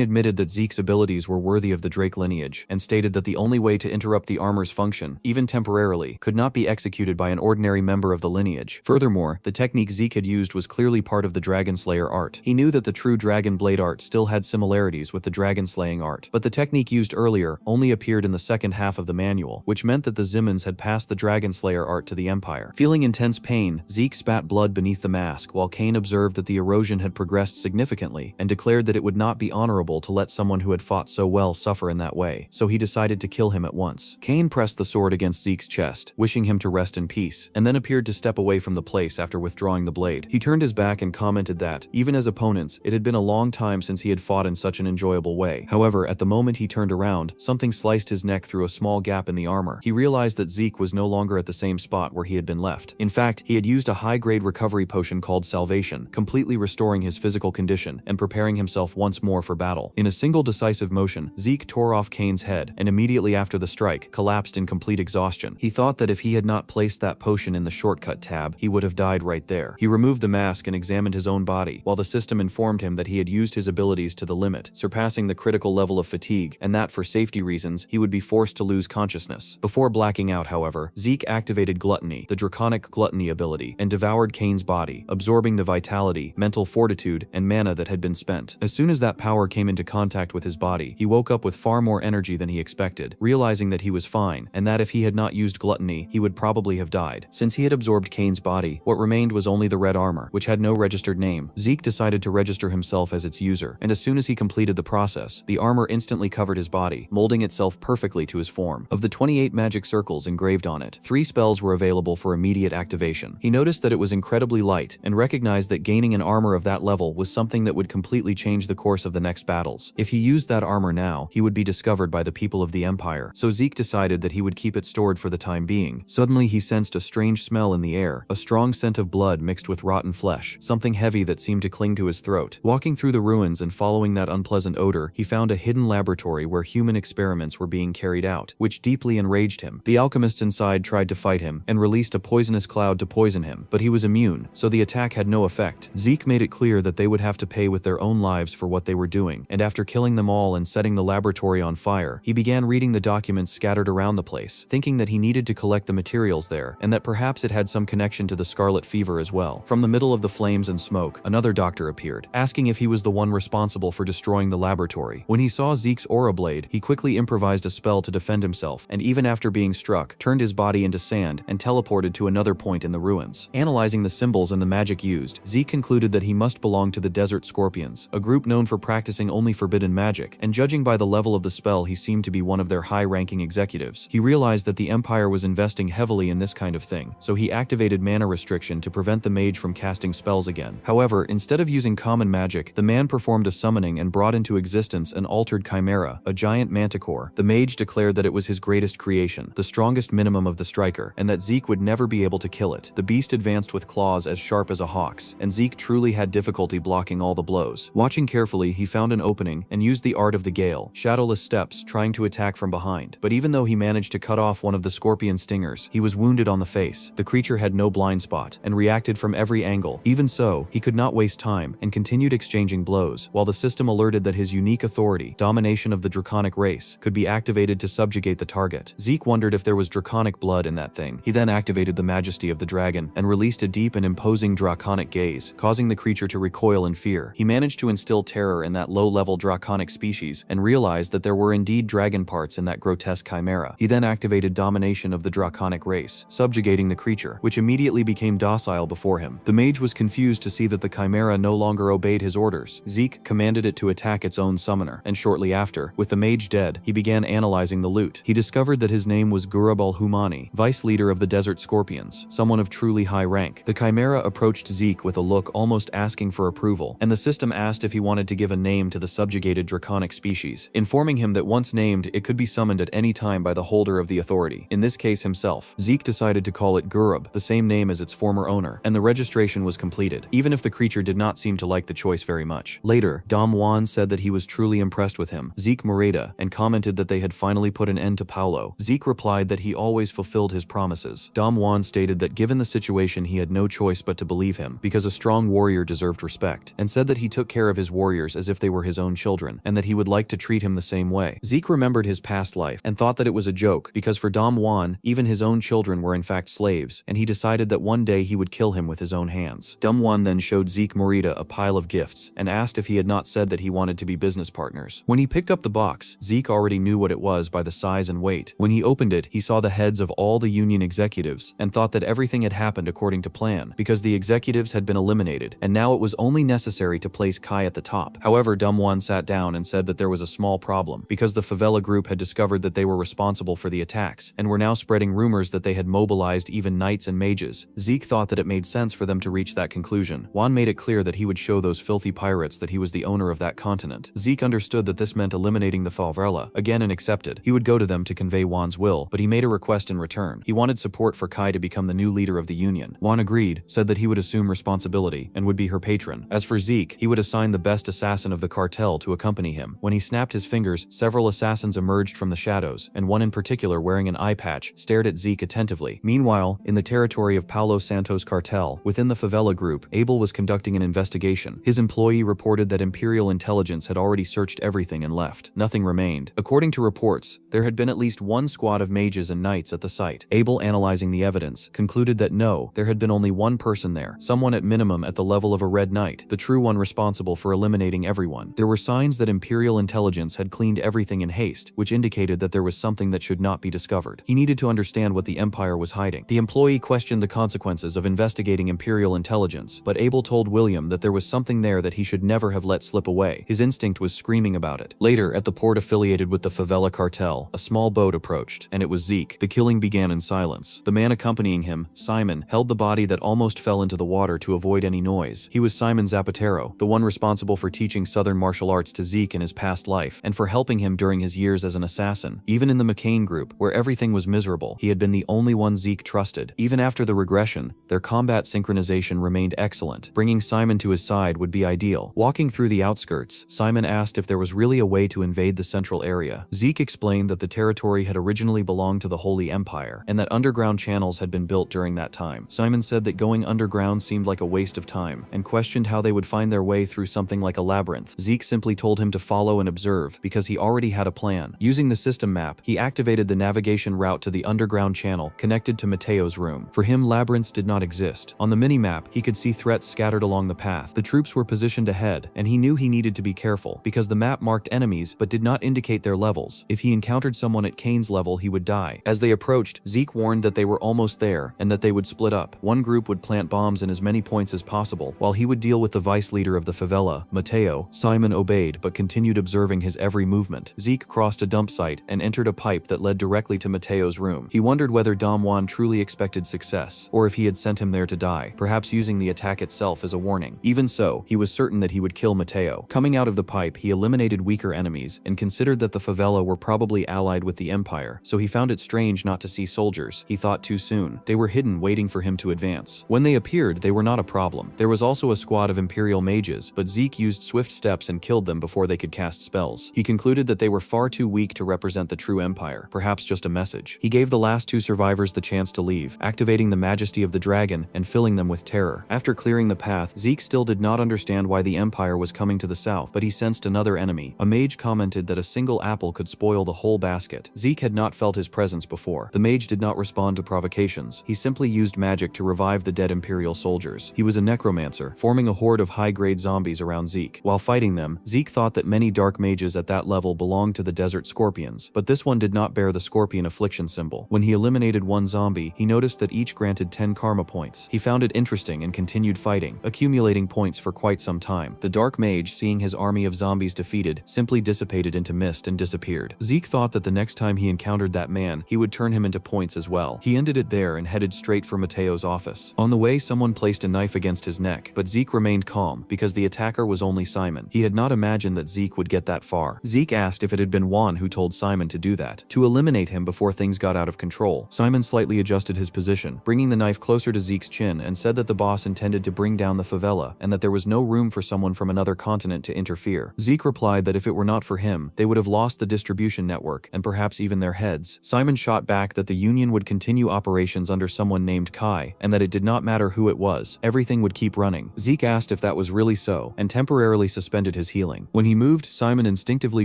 admitted that Zeke's abilities were worthy of the Drake lineage, and stated that the only way to interrupt the armor's function, even temporarily, could not be executed by an ordinary member of the lineage. Furthermore, the technique Zeke had used was clearly part of the Dragon Slayer art. He knew that the true Dragon Blade art still had similarities with the Dragon Slaying art, but the technique used earlier only appeared in the second half of the manual, which meant that the Zimmons had passed the Dragon Slayer art to the Empire. Feeling intense pain, Zeke spat blood beneath the mask, while Cain observed that the erosion had progressed significantly and declared that it would not be honorable to let someone who had fought so well suffer in that way, so he decided to kill him at once. Cain pressed the sword against Zeke's chest, wishing him to rest in peace, and then appeared to step away from the place after withdrawing the blade. He turned his back and commented that, even as opponents, it had been a long time since he had fought in such an enjoyable way. However, at the moment he turned around, something sliced his neck through a small gap in the armor. He realized that Zeke was no longer at the same spot where he had been left. In fact, he had used a high-grade recovery potion called Salvation, completely restoring his physical condition and preparing himself once more for battle. In a single decisive motion, Zeke tore off Cain's head, and immediately after the strike, collapsed in complete exhaustion. He thought that if he had not placed that potion in the shortcut tab, he would have died right there. He removed the mask and examined his own body, while the system informed him that he had used his abilities to the limit, surpassing the critical level of fatigue, and that for safety reasons, he would be forced to lose consciousness. Before blacking out, however, Zeke activated Gluttony, the Draconic Gluttony ability, and devoured Cain's body, absorbing the vitality, mental fortitude, and mana that had been spent. As soon as that power came into contact with his body, he woke up with far more energy than he expected, realizing that he was fine, and that if he had not used Gluttony, he would probably have died. Since he had absorbed Cain's body, what remained was only the red armor, which had no registered name. Zeke decided to register himself as its user, and as soon as he completed the process, the armor instantly covered his body, molding itself perfectly to his form. Of the 28 magic circles engraved on it, 3 spells were available for immediate activation. He noticed that it was incredibly light, and recognized that gaining an armor of that level was something that would completely change the course of the next battles. If he used that armor now, he would be discovered by the people of the Empire, so Zeke decided that he would keep it stored for the time being. Suddenly he sensed a strange smell in the air, a strong scent of blood mixed with rotten flesh, something heavy that seemed to cling to his throat. Walking through the ruins and following that unpleasant odor, he found a hidden laboratory where human experiments were being carried out, which deeply enraged him. The alchemists inside tried to fight him, and released a poisonous cloud to poison him, but he was immune, so the attack had no effect. Zeke made it clear that they would have to pay with their own lives for what they were doing, and after killing them all and setting the laboratory on fire, he began reading the documents scattered around the place, thinking that he needed to collect the materials there, and that perhaps it had some connection to the scarlet fever as well. From the middle of the flames and smoke, another doctor appeared, asking if he was the one responsible for destroying the laboratory. When he saw Zeke's aura blade, he quickly improvised a spell to defend himself, and even after being struck, turned his body into sand and teleported to another point in the ruins. Analyzing the symbols and the magic used, Zeke concluded that he must belong to the Desert Scorpions, a group known for practicing only forbidden magic, and judging by the level of the spell, he seemed to be one of their high-ranking executives. He realized that the Empire was investing heavily in this kind of thing, so he activated mana restriction to prevent the mage from casting spells again. However, instead of using common magic, the man performed a summoning and brought into existence an altered chimera, a giant manticore. The mage declared that it was his greatest creation, the strongest minimum of the striker, and that Zeke would never be able to kill it. The beast advanced with claws as sharp as a hawk's, and Zeke truly had difficulty blocking all the blows. Watching carefully, he found an opening and used the art of the gale, shadowless steps, trying to attack from behind. But even though he managed to cut off one of the scorpion stingers, he was wounded on the face. The creature had no blind spot and reacted from every angle. Even so, he could not waste time and continued exchanging blows, while the system alerted that his unique authority, domination of the draconic race, could be activated to subjugate the target. Zeke wondered if there was draconic blood in that thing. He then activated the majesty of the dragon and released a deep and imposing draconic gaze, causing the creature to recoil in fear. He managed to instill terror in that low-level draconic species and realized that there were indeed dragon parts in that grotesque chimera. He then activated domination of the draconic race, subjugating the creature, which immediately became docile before him. The mage was confused to see that the chimera no longer obeyed his orders. Zeke commanded it to attack its own summoner, and shortly after, with the mage dead, he began analyzing the loot. He discovered that his name was Gurub al-Humani, vice leader of the Desert Scorpions, someone of truly high rank. The chimera approached Zeke with a look almost asking for approval, and the system asked if he wanted to give a name to the subjugated draconic species, informing him that once named, it could be summoned at any time by the holder of the authority, in this case himself. Zeke decided to call it Gurub, the same name as its former owner, and the registration was completed, even if the creature did not seem to like the choice very much. Later, Dom Juan said that he was truly impressed with him, Zeke Moreda, and commented that they had finally put an end to Paulo. Zeke replied that he always fulfilled his promises. Dom Juan stated that given the situation he had no choice but to believe him, because a strong warrior deserved respect, and said that he took care of his warriors as if they were his own children, and that he would like to treat him the same way. Zeke remembered his past life and thought that it was a joke, because for Dom Juan, even his own children were in fact slaves, and he decided that one day he would kill him with his own hands. Dom Juan then showed Zeke Morita a pile of gifts, and asked if he had not said that he wanted to be business partners. When he picked up the box, Zeke already knew what it was by the size and weight. When he opened it, he saw the heads of all the union executives, and thought that everything had happened according to plan, because the executives had been eliminated, and now it was only necessary to place Kai at the top. However, Dom Juan sat down and said that there was a small problem, because the favela group had discovered that they were responsible for the attacks, and were now spreading rumors that they had mobilized even knights and mages. Zeke thought that it made sense for them to reach that conclusion. Juan made it clear that he would show those filthy pirates that he was the owner of that continent. Zeke understood that this meant eliminating the favela, again, and accepted. He would go to them to convey Juan's will, but he made a request in return. He wanted support for Kai to become the new leader of the union. Juan agreed, said that he would assume responsibility, and would be her patron. As for Zeke, he would assign the best assassin of the cartel to accompany him. When he snapped his fingers, several assassins emerged from the shadows, and one in particular wearing an eye patch stared at Zeke attentively. Meanwhile, in the territory of Paulo Santos' cartel, within the favela group, Abel was conducting an investigation. His employee reported that Imperial intelligence had already searched everything and left. Nothing remained. According to reports, there had been at least one squad of mages and knights at the site. Abel, analyzing the evidence, concluded that no, there had been only one person there, someone at minimum at the level of a red knight, the true one responsible for eliminating everyone. There were signs that Imperial intelligence had cleaned everything in haste, which indicated that there was something that should not be discovered. He needed to understand what the Empire was hiding. The employee questioned the consequences of investigating Imperial intelligence, but Abel told William that there was something there that he should never have let slip away. His instinct was screaming about it. Later, at the port affiliated with the favela cartel, a small boat approached, and it was Zeke. The killing began in silence. The man accompanying him, Simon, held the body that almost fell into the water to avoid any noise. He was Simon Zapatero, the one responsible for teaching Southern martial arts to Zeke in his past life, and for helping him during his years as an assassin. Even in the McCain group, where everything was miserable, he had been the only one Zeke trusted. Even after the regression, their combat synchronization remained excellent. Bringing Simon to his side would be ideal. Walking through the outskirts, Simon asked if there was really a way to invade the central area. Zeke explained that the territory had originally belonged to the Holy Empire, and that underground channels had been built during that time. Simon said that going underground seemed like a waste of time, and questioned how they would find their way through something like a labyrinth. Zeke simply told him to follow and observe, because he already had a plan. Using the system map, he activated the navigation route to the underground channel connected to Mateo's room. For him, labyrinths did not exist. On the mini-map, he could see threats scattered along the path. The troops were positioned ahead, and he knew he needed to be careful, because the map marked enemies but did not indicate their levels. If he encountered someone at Kane's level, he would die. As they approached, Zeke warned that they were almost there, and that they would split up. One group would plant bombs in as many points as possible, while he would deal with the vice leader of the favela, Mateo. Simon obeyed, but continued observing his every movement. Zeke crossed a dump site and entered a pipe that led directly to Mateo's room. He wondered whether Dom Juan truly expected success, or if he had sent him there to die, perhaps using the attack itself as a warning. Even so, he was certain that he would kill Mateo. Coming out of the pipe, he eliminated weaker enemies, and considered that the favela were probably allied with the Empire, so he found it strange not to see soldiers. He thought too soon. They were hidden, waiting for him to advance. When they appeared, they were not a problem. There was also a squad of Imperial mages, but Zeke used swift steps and killed them before they could cast spells. He concluded that they were far too weak to represent the true Empire, perhaps just a message. He gave the last two survivors the chance to leave, activating the majesty of the dragon and filling them with terror. After clearing the path, Zeke still did not understand why the Empire was coming to the south, but he sensed another enemy. A mage commented that a single apple could spoil the whole basket. Zeke had not felt his presence before. The mage did not respond to provocations. He simply used magic to revive the dead Imperial soldiers. He was a necromancer, forming a horde of high-grade zombies around Zeke. While fighting them, Zeke thought that many dark mages at that level belonged to the desert scorpions, but this one did not bear the scorpion affliction symbol. When he eliminated one zombie, he noticed that each granted 10 karma points. He found it interesting and continued fighting, accumulating points for quite some time. The dark mage, seeing his army of zombies defeated, simply dissipated into mist and disappeared. Zeke thought that the next time he encountered that man, he would turn him into points as well. He ended it there and headed straight for Mateo's office. On the way, someone placed a knife against his neck, but Zeke remained calm because the attacker was only Simon. He had not imagined that Zeke would get that far. Zeke asked if it had been Juan who told Simon to do that, to eliminate him before things got out of control. Simon slightly adjusted his position, bringing the knife closer to Zeke's chin, and said that the boss intended to bring down the favela and that there was no room for someone from another continent to interfere. Zeke replied that if it were not for him, they would have lost the distribution network and perhaps even their heads. Simon shot back that the Union would continue operations under someone named Kai, and that it did not matter who it was, everything would keep running. Zeke asked if that was really so, and temporarily suspended his healing. When he moved, Simon instinctively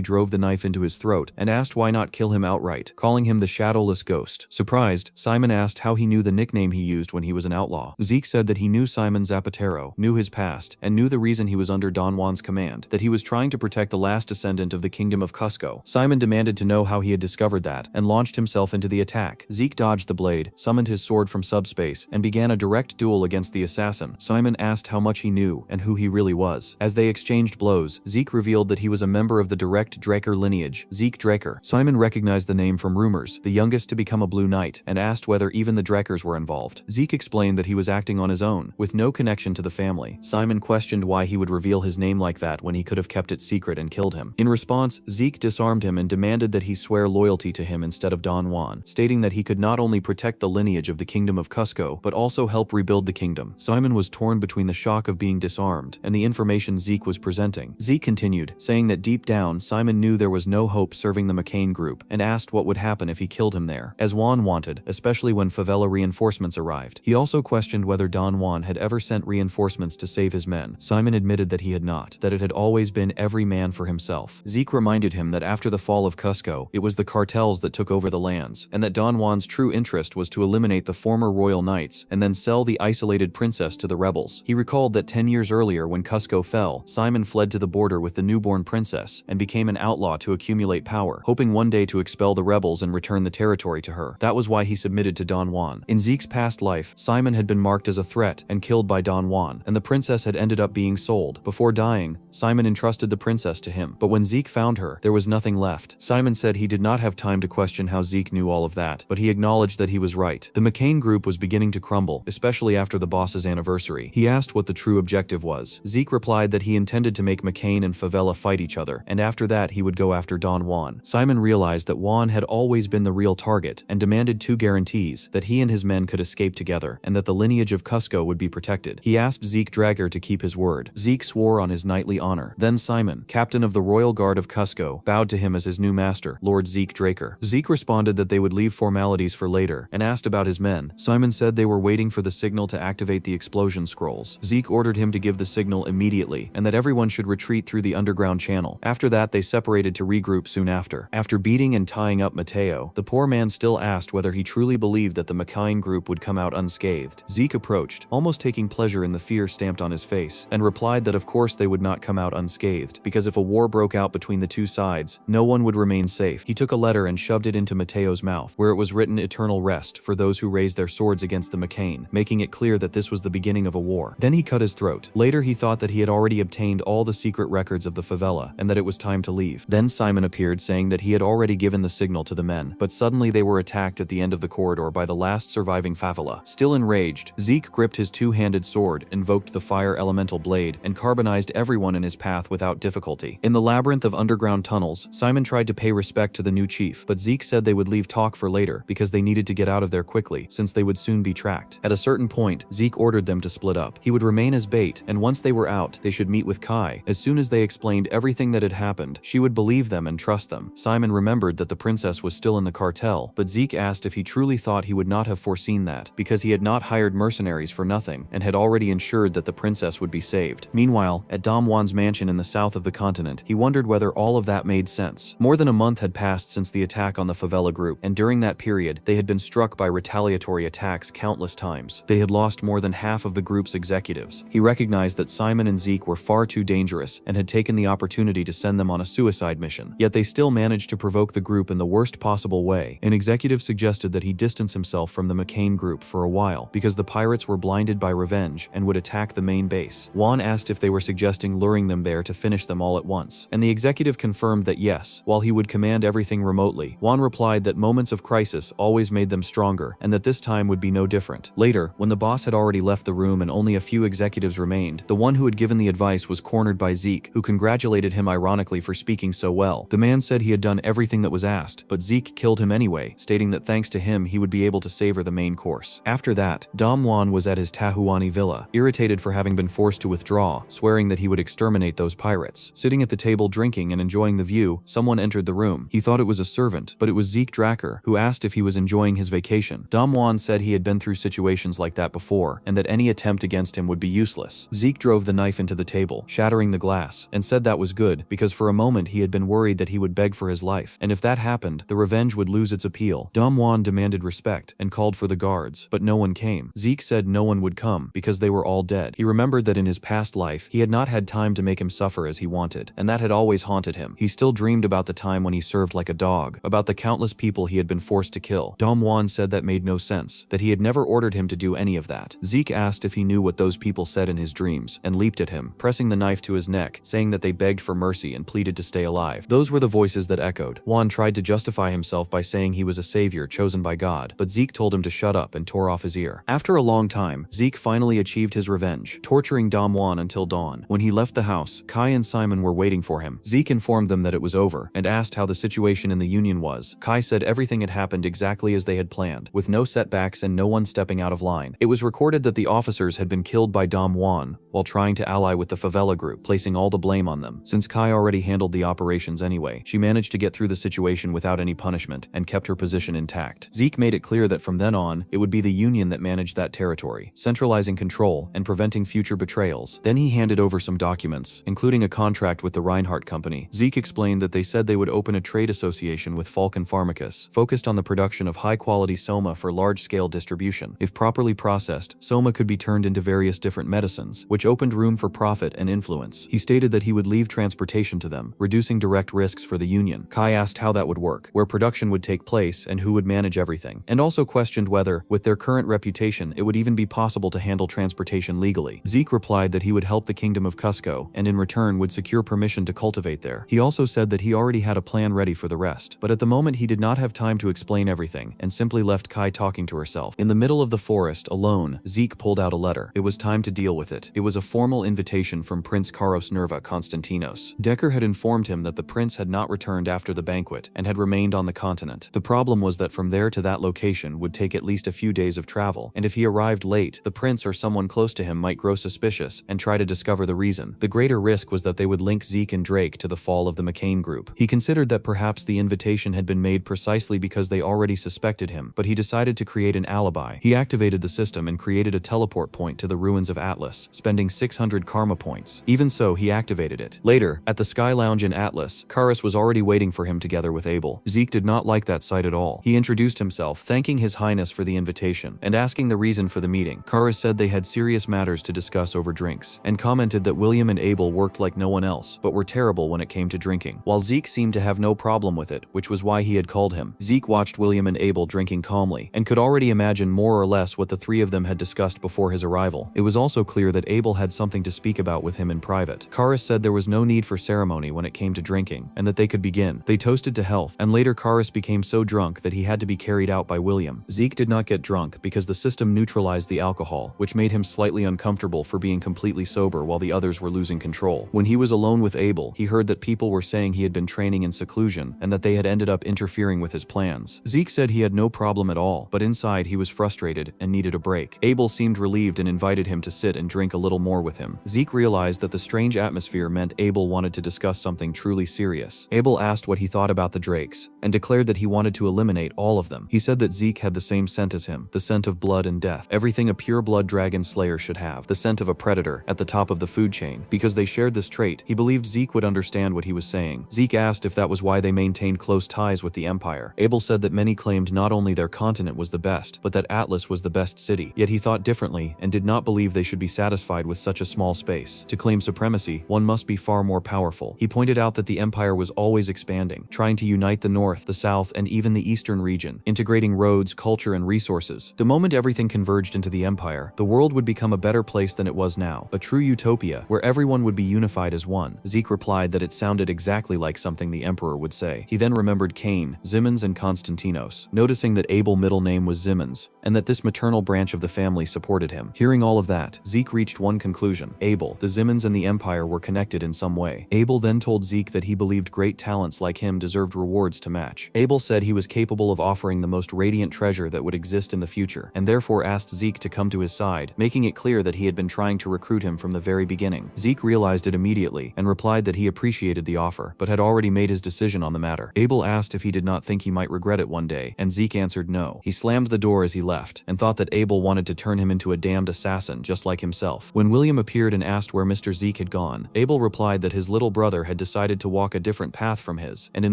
drove the knife into his throat, and asked why not kill him outright, calling him the Shadowless Ghost. Surprised, Simon asked how he knew the nickname he used when he was an outlaw. Zeke said that he knew Simon Zapatero, knew his past, and knew the reason he was under Don Juan's command, that he was trying to protect the last descendant of the Kingdom of Cusco. Simon demanded to know how he had discovered that, and launched himself into the attack. Zeke dodged the blade, summoned his sword from subspace, and began a direct duel against the assassin. Simon asked how much he knew and who he really was. As they exchanged blows, Zeke revealed that he was a member of the direct Draker lineage, Zeke Draker. Simon recognized the name from rumors, the youngest to become a Blue Knight, and asked whether even the Drakers were involved. Zeke explained that he was acting on his own, with no connection to the family. Simon questioned why he would reveal his name like that when he could have kept it secret and killed him. In response, Zeke disarmed him and demanded that he swear loyalty to him instead of Don Juan, stating that he could not only protect the lineage of the Kingdom of Cusco, but also help rebuild the kingdom. Simon was torn between the shock of being disarmed and the information Zeke was presenting. Zeke continued, saying that deep down, Simon knew there was no hope serving the McCain group, and asked what would happen if he killed him there, as Juan wanted, especially when favela reinforcements arrived. He also questioned whether Don Juan had ever sent reinforcements to save his men. Simon admitted that he had not, that it had always been every man for himself. Zeke reminded him that after the fall of Cusco, it was the cartels that took over the lands, and that Don Juan's true interest was to eliminate the former royal knights and then sell the isolated princess to the rebels. He recalled that 10 years earlier when Cusco fell, Simon fled to the border with the newborn princess and became an outlaw to accumulate power, hoping one day to expel the rebels and return the territory to her. That was why he submitted to Don Juan. In Zeke's past life, Simon had been marked as a threat and killed by Don Juan, and the princess had ended up being sold. Before dying, Simon entrusted the princess to him, but when Zeke found her, there was nothing left. Simon said he did not have time to question how Zeke knew all of that, but he acknowledged that he was right. The McCain group was beginning to crumble, especially after the boss's anniversary. He asked what the true objective was. Zeke replied that he intended to make McCain and favela fight each other, and after that he would go after Don Juan. Simon realized that Juan had always been the real target, and demanded 2 guarantees, that he and his men could escape together, and that the lineage of Cusco would be protected. He asked Zeke Drager to keep his word. Zeke swore on his knightly honor. Then Simon, captain of the Royal Guard of Cusco, bowed to him as his new master, Lord Zeke Draker. Zeke responded that they would leave formalities for later, and asked about his men. Simon said they were waiting for the signal to activate the explosion scrolls. Zeke ordered him to give the signal immediately, and that everyone should retreat through the underground channel. After that, they separated to regroup soon after. After beating and tying up Mateo, the poor man still asked whether he truly believed that the McCain group would come out unscathed. Zeke approached, almost taking pleasure in the fear stamped on his face, and replied that of course they would not come out unscathed, because if a war broke out between the two sides, no one would remain safe. He took a letter and shoved it into Mateo's mouth, where it was written eternal rest for those who raise their swords against the McCain, making it clear that this was the beginning of a war. Then he cut his throat. Later he thought that he had already obtained all the secret records of the favela, and that it was time to leave. Then Simon appeared saying that he had already given the signal to the men, but suddenly they were attacked at the end of the corridor by the last surviving favela. Still enraged, Zeke gripped his two-handed sword, invoked the fire elemental blade, and carbonized everyone in his path without difficulty. In the labyrinth of underground tunnels, Simon tried to pay respect to the new chief, but Zeke said they would leave talk for later because they needed to get out of there quickly since they would soon be tracked. At a certain point, Zeke ordered them to split up. He would remain as bait, and once they were out, they should meet with Kai. As soon as they explained everything that had happened, she would believe them and trust them. Simon remembered that the princess was still in the cartel, but Zeke asked if he truly thought he would not have foreseen that, because he had not hired mercenaries for nothing and had already ensured that the princess would be saved. Meanwhile, at Dom Juan's mansion in the south of the continent, he wondered whether all of that made sense. More than a month had passed since the attack on the favela group, and during that period, they had been struck by retaliatory attacks countless times. They had lost more than half of the group's executives. He recognized that Simon and Zeke were far too dangerous and had taken the opportunity to send them on a suicide mission. Yet they still managed to provoke the group in the worst possible way. An executive suggested that he distance himself from the McCain group for a while because the pirates were blinded by revenge and would attack the main base. Juan asked if they were suggesting luring them there to finish them all at once, and the executive confirmed that yes, while he would command everything remotely. Juan replied that moments of crisis always made them stronger and that this time would be no different. Later, when the boss had already left the room and only a few executives remained, the one who had given the advice was cornered by Zeke, who congratulated him ironically for speaking so well. The man said he had done everything that was asked, but Zeke killed him anyway, stating that thanks to him he would be able to savor the main course. After that, Dom Juan was at his Tahuani villa, irritated for having been forced to withdraw, swearing that he would exterminate those pirates. Sitting at the table drinking and enjoying the view, someone entered the room. He thought it was a servant, but it was Zeke Dracker, who asked if he was enjoying his vacation. Dom Juan said he had been through situations like that before, and that any attempt against him would be useless. Zeke drove the knife into the table, shattering the glass, and said that was good, because for a moment he had been worried that he would beg for his life, and if that happened, the revenge would lose its appeal. Dom Juan demanded respect, and called for the guards, but no one came. Zeke said no one would come, because they were all dead. He remembered that in his past life, he had not had time to make him suffer as he wanted, and that had always haunted him. He still dreamed about the time when he served like a dog, about the countless people he had been forced to kill. Dom Juan said that made no sense, that he had never ordered him to do any of that. Zeke asked if he knew what those people said in his dreams, and leaped at him, pressing the knife to his neck, saying that they begged for mercy and pleaded to stay alive. Those were the voices that echoed. Juan tried to justify himself by saying he was a savior chosen by God, but Zeke told him to shut up and tore off his ear. After a long time, Zeke finally achieved his revenge, torturing Dom Juan until dawn. When he left the house, Kai and Simon were waiting for him. Zeke informed them that it was over, and asked how the situation in the Union was. Kai said everything had happened exactly as they had planned, with no setbacks and no one stepping out of line. It was recorded that the officers had been killed by Dom Juan while trying to ally with the favela group, placing all the blame on them. Since Kai already handled the operations anyway, she managed to get through the situation without any punishment and kept her position intact. Zeke made it clear that from then on, it would be the Union that managed that territory, centralizing control and preventing future betrayals. Then he handed over some documents, including a contract with the Reinhardt Company. Zeke explained that they said they would open a trade association with Falcon Pharmacus, focused on the production of high-quality soma for large-scale distribution. If properly processed, soma could be turned into various different medicines, which opened room for profit and influence. He stated that he would leave transportation to them, reducing direct risks for the Union. Kai asked how that would work, where production would take place, and who would manage everything, and also questioned whether, with their current reputation, it would even be possible to handle transportation legally. Zeke replied that he would help the Kingdom of Cusco, and in return would secure permission to cultivate there. He also said that he already had a plan ready for the rest, but at the moment he did not have time to explain everything, and simply left Kai talking to herself. In the middle of the forest, alone, Zeke pulled out a letter. It was time to deal with it. It was a formal invitation from Prince Karos Nerva Konstantinos. Decker had informed him that the prince had not returned after the banquet, and had remained on the continent. The problem was that from there to that location would take at least a few days of travel, and if he arrived late, the prince or someone close to him might grow suspicious and try to discover the reason. The greater risk was that they would link Zeke and Drake to the fall of the McCain group. He considered that perhaps the invitation had been made precisely because they already suspected him, but he decided to create an alibi. He activated the system and created a teleport point to the ruins of Atlas, spending 600 karma points. Even so, he activated it. Later, at the Sky Lounge in Atlas, Karis was already waiting for him together with Abel. Zeke did not like that sight at all. He introduced himself, thanking His Highness for the invitation, and asking the reason for the meeting. Karis said they had serious matters to discuss over drinks, and commented that William and Abel worked like no one else, but were terrible when it came to drinking. While Zeke seemed to have no problem with it, which was why he had called him, Zeke watched William and Abel drinking calmly, and could already imagine more or less what the three of them had discussed before his arrival. It was also clear that Abel had something to speak about with him in private. Karis said there was no need for ceremony when it came to drinking, and that they could begin. They toasted to health, and later Karis became so drunk that he had to be carried out by William. William. Zeke did not get drunk because the system neutralized the alcohol, which made him slightly uncomfortable for being completely sober while the others were losing control. When he was alone with Abel, he heard that people were saying he had been training in seclusion and that they had ended up interfering with his plans. Zeke said he had no problem at all, but inside he was frustrated and needed a break. Abel seemed relieved and invited him to sit and drink a little more with him. Zeke realized that the strange atmosphere meant Abel wanted to discuss something truly serious. Abel asked what he thought about the Drakes and declared that he wanted to eliminate all of them. He said that Zeke had the same scent as him, the scent of blood and death, everything a pure-blood dragon slayer should have, the scent of a predator at the top of the food chain. Because they shared this trait, he believed Zeke would understand what he was saying. Zeke asked if that was why they maintained close ties with the Empire. Abel said that many claimed not only their continent was the best, but that Atlas was the best city. Yet he thought differently and did not believe they should be satisfied with such a small space. To claim supremacy, one must be far more powerful. He pointed out that the Empire was always expanding, trying to unite the North, the South, and even the Eastern region, integrating roads, culture, and resources. The moment everything converged into the Empire, the world would become a better place than it was now, a true utopia where everyone would be unified as one. Zeke replied that it sounded exactly like something the Emperor would say. He then remembered Cain, Zimmons, and Constantinos, noticing that Abel's middle name was Zimmons, and that this maternal branch of the family supported him. Hearing all of that, Zeke reached one conclusion: Abel, the Zimmons, and the Empire were connected in some way. Abel then told Zeke that he believed great talents like him deserved rewards to match. Abel said he was capable of offering the most radiant treasure that would exist in the future, and therefore asked Zeke to come to his side, making it clear that he had been trying to recruit him from the very beginning. Zeke realized it immediately and replied that he appreciated the offer, but had already made his decision on the matter. Abel asked if he did not think he might regret it one day, and Zeke answered no. He slammed the door as he left, and thought that Abel wanted to turn him into a damned assassin just like himself. When William appeared and asked where Mr. Zeke had gone, Abel replied that his little brother had decided to walk a different path from his, and in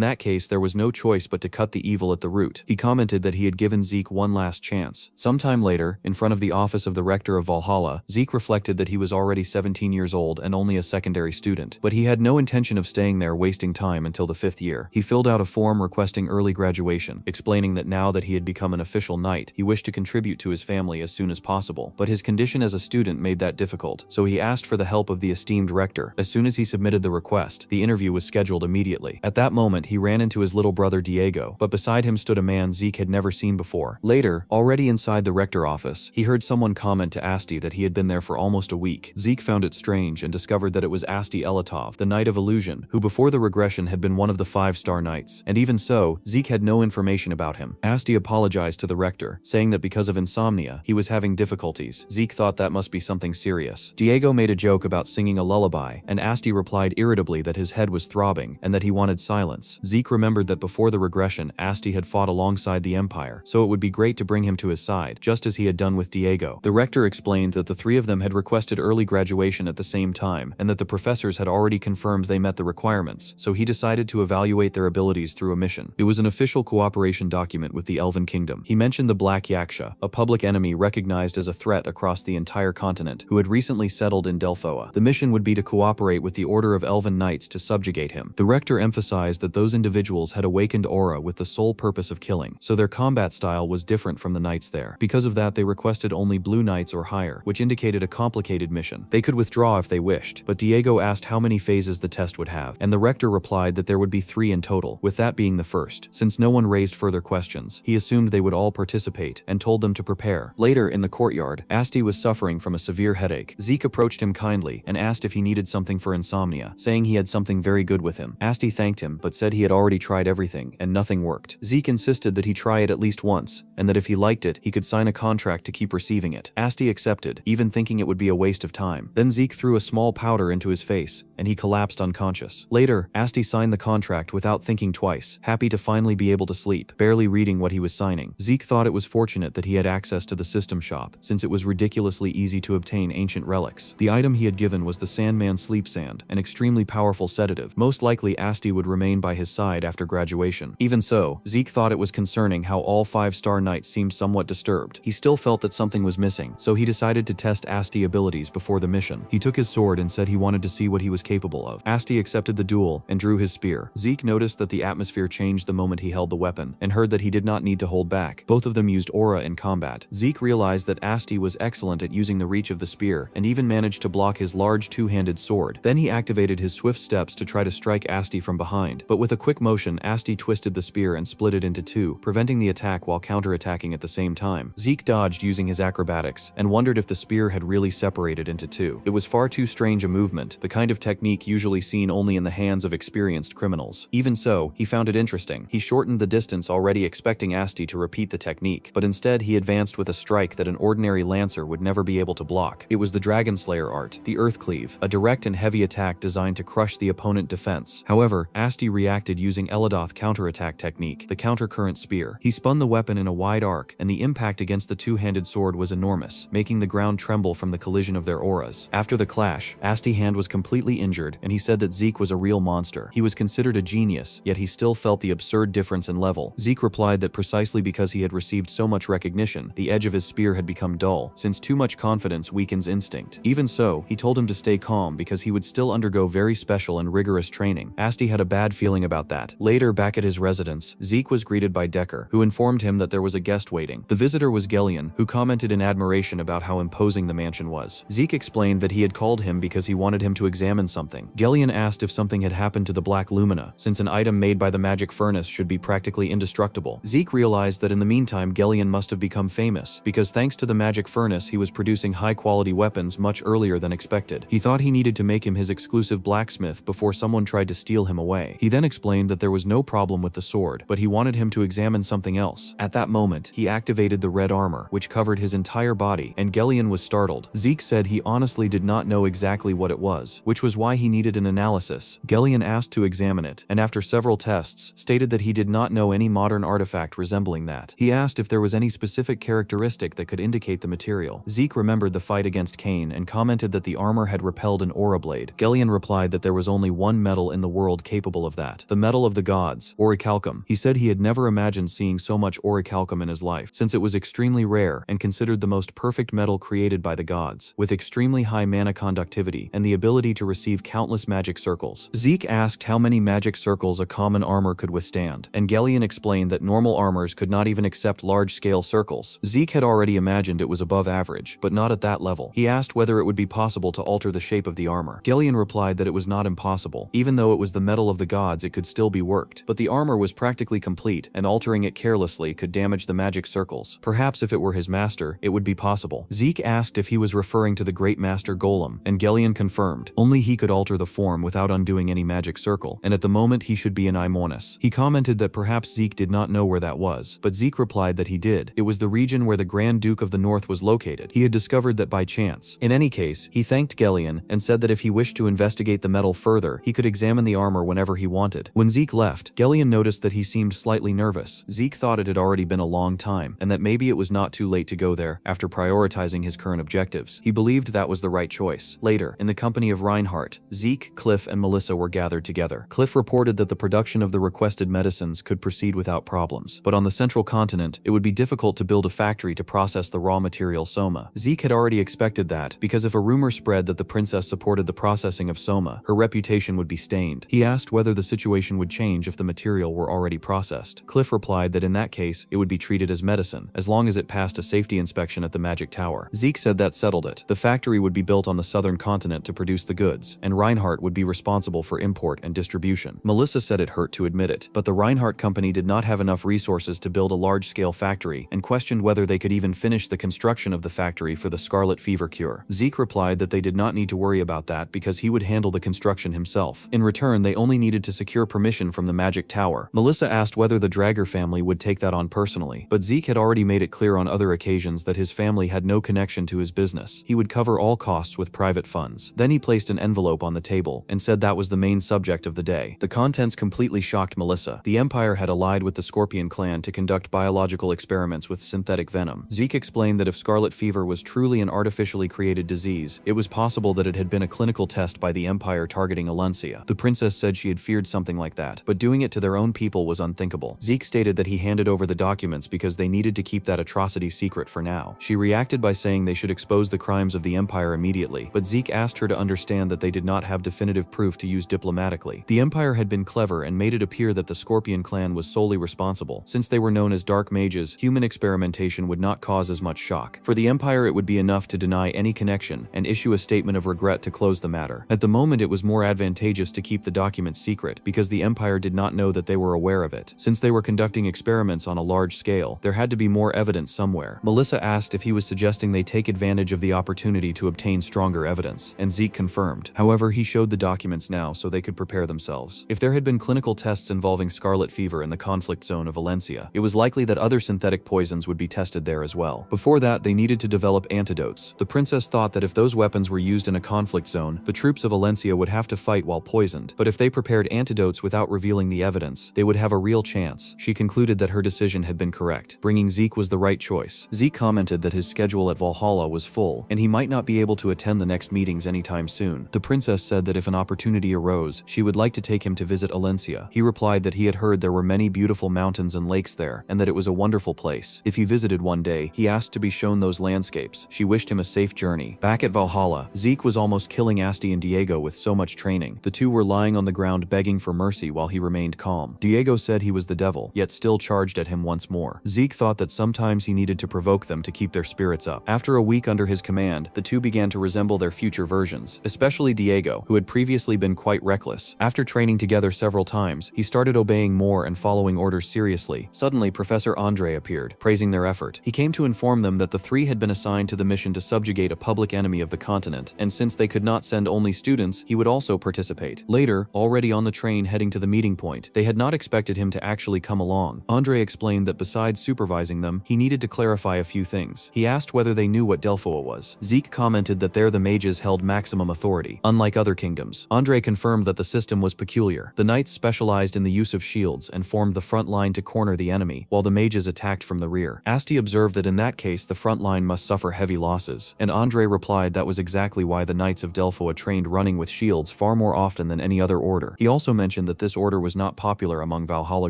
that case there was no choice but to cut the evil at the root. He commented that he had given Zeke one last chance. Sometime later, in front of the office of the rector of Valhalla, Zeke reflected that he was already 17 years old and only a secondary student, but he had no intention of staying there wasting time until the 5th year. He filled out a form requesting early graduation, explaining that now that he had become an official knight, he wished to contribute to his family as soon as possible, but his condition as a student made that difficult, so he asked for the help of the esteemed rector. As soon as he submitted the request, the interview was scheduled immediately. At that moment, he ran into his little brother Diego, but beside him stood a man Zeke had never seen before. Later, already inside the rector office, he heard someone comment to Asti that he had been there for almost a week. Zeke found it strange and discovered that it was Asti Elatov, the Knight of Illusion, who before the regression had been one of the 5-star knights. And even so, Zeke had no information about him. Asti apologized to the rector, saying that because of insomnia, he was having difficulties. Zeke thought that must be something serious. Diego made a joke about singing a lullaby, and Asti replied irritably that his head was throbbing and that he wanted silence. Zeke remembered that before the regression, Asti had fought alongside the Empire, so it would be great to bring him to his side, just as he had done with Diego. The rector explained that the three of them had requested early graduation at the same time, and that the professors had already confirmed they met the requirements, so he decided to evaluate their abilities through a mission. It was an official cooperation document with the Elven Kingdom. He mentioned the Black Yaksha, a public enemy recognized as a threat across the entire continent, who had recently settled in Delphoa. The mission would be to cooperate with the Order of Elven Knights to subjugate him. The rector emphasized that those individuals had awakened aura with the sole purpose of killing, so their combat style was different from the knights there. Because of that, they requested only blue knights or higher, which indicated a complicated mission. They could withdraw if they wished, but Diego asked how many phases the test would have, and the rector replied that there would be 3 in total, with that being the first. Since no one raised further questions, he assumed they would all participate and told them to prepare. Later, in the courtyard, Asti was suffering from a severe headache. Zeke approached him kindly and asked if he needed something for insomnia, saying he had something very good with him. Asti thanked him, but said he had already tried everything and nothing worked. Zeke insisted that he try it at least once, and that if he liked it, he could sign a contract to keep receiving it. Asti accepted, even thinking it would be a waste of time. Then Zeke threw a small powder into his face, and he collapsed unconscious. Later, Asti signed the contract without thinking twice, happy to finally be able to sleep, barely reading what he was signing. Zeke thought it was fortunate that he had access to the system shop, since it was ridiculously easy to obtain ancient relics. The item he had given was the Sandman Sleep Sand, an extremely powerful sedative. Most likely Asti would remain by his side after graduation. Even so, Zeke thought it was concerning how all 5-star knights seemed somewhat disturbed. He still felt that something was missing, so he decided to test Asti abilities before the mission. He took his sword and said he wanted to see what he was capable of. Asti accepted the duel and drew his spear. Zeke noticed that the atmosphere changed the moment he held the weapon, and heard that he did not need to hold back. Both of them used aura in combat. Zeke realized that Asti was excellent at using the reach of the spear, and even managed to block his large 2-handed sword. Then he activated his swift steps to try to strike Asti from behind, but with a quick motion, Asti twisted the spear and split it into 2, preventing the attack attack while counterattacking at the same time. Zeke dodged using his acrobatics and wondered if the spear had really separated into two. It was far too strange a movement, the kind of technique usually seen only in the hands of experienced criminals. Even so, he found it interesting. He shortened the distance, already expecting Asti to repeat the technique, but instead he advanced with a strike that an ordinary lancer would never be able to block. It was the Dragon Slayer art, the Earth Cleave, a direct and heavy attack designed to crush the opponent defense. However, Asti reacted using Elidoth counterattack technique, the countercurrent spear. He spun the weapon in a wide arc, and the impact against the two-handed sword was enormous, making the ground tremble from the collision of their auras. After the clash, Asti's hand was completely injured, and he said that Zeke was a real monster. He was considered a genius, yet he still felt the absurd difference in level. Zeke replied that precisely because he had received so much recognition, the edge of his spear had become dull, since too much confidence weakens instinct. Even so, he told him to stay calm because he would still undergo very special and rigorous training. Asti had a bad feeling about that. Later, back at his residence, Zeke was greeted by Decker, who informed him that there was a guest waiting. The visitor was Gellion, who commented in admiration about how imposing the mansion was. Zeke explained that he had called him because he wanted him to examine something. Gellion asked if something had happened to the Black Lumina, since an item made by the magic furnace should be practically indestructible. Zeke realized that in the meantime Gellion must have become famous, because thanks to the magic furnace he was producing high-quality weapons much earlier than expected. He thought he needed to make him his exclusive blacksmith before someone tried to steal him away. He then explained that there was no problem with the sword, but he wanted him to examine something else. At that moment, he activated the red armor, which covered his entire body, and Gellion was startled. Zeke said he honestly did not know exactly what it was, which was why he needed an analysis. Gellion asked to examine it, and after several tests, stated that he did not know any modern artifact resembling that. He asked if there was any specific characteristic that could indicate the material. Zeke remembered the fight against Cain and commented that the armor had repelled an aura blade. Gellion replied that there was only one metal in the world capable of that, the metal of the gods, orichalcum. He said he had never imagined seeing so much orichalcum in his life, since it was extremely rare and considered the most perfect metal created by the gods, with extremely high mana conductivity and the ability to receive countless magic circles. Zeke asked how many magic circles a common armor could withstand, and Gellion explained that normal armors could not even accept large-scale circles. Zeke had already imagined it was above average, but not at that level. He asked whether it would be possible to alter the shape of the armor. Gellion replied that it was not impossible. Even though it was the metal of the gods, it could still be worked, but the armor was practically complete, and altering it carelessly could damage the magic circles. Perhaps if it were his master, it would be possible. Zeke asked if he was referring to the Great Master Golem, and Gellion confirmed. Only he could alter the form without undoing any magic circle, and at the moment he should be in Imonis. He commented that perhaps Zeke did not know where that was, but Zeke replied that he did. It was the region where the Grand Duke of the North was located. He had discovered that by chance. In any case, he thanked Gellion and said that if he wished to investigate the metal further, he could examine the armor whenever he wanted. When Zeke left, Gellion noticed that he seemed slightly nervous. Zeke thought it had already been a long time, and that maybe it was not too late to go there after prioritizing his current objectives. He believed that was the right choice. Later, in the company of Reinhardt, Zeke, Cliff, and Melissa were gathered together. Cliff reported that the production of the requested medicines could proceed without problems, but on the central continent, it would be difficult to build a factory to process the raw material soma. Zeke had already expected that, because if a rumor spread that the princess supported the processing of soma, her reputation would be stained. He asked whether the situation would change if the material were already processed. Cliff replied that in that case, it would be treated as medicine, as long as it passed a safety inspection at the Magic Tower. Zeke said that settled it. The factory would be built on the southern continent to produce the goods, and Reinhardt would be responsible for import and distribution. Melissa said it hurt to admit it, but the Reinhardt company did not have enough resources to build a large-scale factory, and questioned whether they could even finish the construction of the factory for the scarlet fever cure. Zeke replied that they did not need to worry about that because he would handle the construction himself. In return, they only needed to secure permission from the Magic Tower. Melissa asked whether the Drager family would take that on personally, but Zeke had already made it clear on other occasions that his family had no connection to his business. He would cover all costs with private funds. Then he placed an envelope on the table and said that was the main subject of the day. The contents completely shocked Melissa. The Empire had allied with the Scorpion clan to conduct biological experiments with synthetic venom. Zeke explained that if scarlet fever was truly an artificially created disease, it was possible that it had been a clinical test by the Empire targeting Alencia. The princess said she had feared something like that, but doing it to their own people was unthinkable. Zeke stated that he handed over the documents because they needed to keep that atrocity secret for now. She reacted by saying they should expose the crimes of the Empire immediately, but Zeke asked her to understand that they did not have definitive proof to use diplomatically. The Empire had been clever and made it appear that the Scorpion clan was solely responsible. Since they were known as dark mages, human experimentation would not cause as much shock. For the Empire, it would be enough to deny any connection and issue a statement of regret to close the matter. At the moment, it was more advantageous to keep the documents secret because the Empire did not know that they were aware of it. Since they were conducting experiments evidence on a large scale, there had to be more evidence somewhere. Melissa asked if he was suggesting they take advantage of the opportunity to obtain stronger evidence, and Zeke confirmed. However, he showed the documents now so they could prepare themselves. If there had been clinical tests involving scarlet fever in the conflict zone of Valencia, it was likely that other synthetic poisons would be tested there as well. Before that, they needed to develop antidotes. The princess thought that if those weapons were used in a conflict zone, the troops of Valencia would have to fight while poisoned, but if they prepared antidotes without revealing the evidence, they would have a real chance. She concluded that her decision had been correct. Bringing Zeke was the right choice. Zeke commented that his schedule at Valhalla was full, and he might not be able to attend the next meetings anytime soon. The princess said that if an opportunity arose, she would like to take him to visit Valencia. He replied that he had heard there were many beautiful mountains and lakes there, and that it was a wonderful place. If he visited one day, he asked to be shown those landscapes. She wished him a safe journey. Back at Valhalla, Zeke was almost killing Asti and Diego with so much training. The two were lying on the ground begging for mercy while he remained calm. Diego said he was the devil, yet still charged at him once more. Zeke thought that sometimes he needed to provoke them to keep their spirits up. After a week under his command, the two began to resemble their future versions, especially Diego, who had previously been quite reckless. After training together several times, he started obeying more and following orders seriously. Suddenly, Professor Andre appeared, praising their effort. He came to inform them that the three had been assigned to the mission to subjugate a public enemy of the continent, and since they could not send only students, he would also participate. Later, already on the train heading to the meeting point, they had not expected him to actually come along. Andre explained that besides supervising them, he needed to clarify a few things. He asked whether they knew what Delphoa was. Zeke commented that there the mages held maximum authority, unlike other kingdoms. Andre confirmed that the system was peculiar. The knights specialized in the use of shields and formed the front line to corner the enemy, while the mages attacked from the rear. Asti observed that in that case the front line must suffer heavy losses, and Andre replied that was exactly why the Knights of Delphoa trained running with shields far more often than any other order. He also mentioned that this order was not popular among Valhalla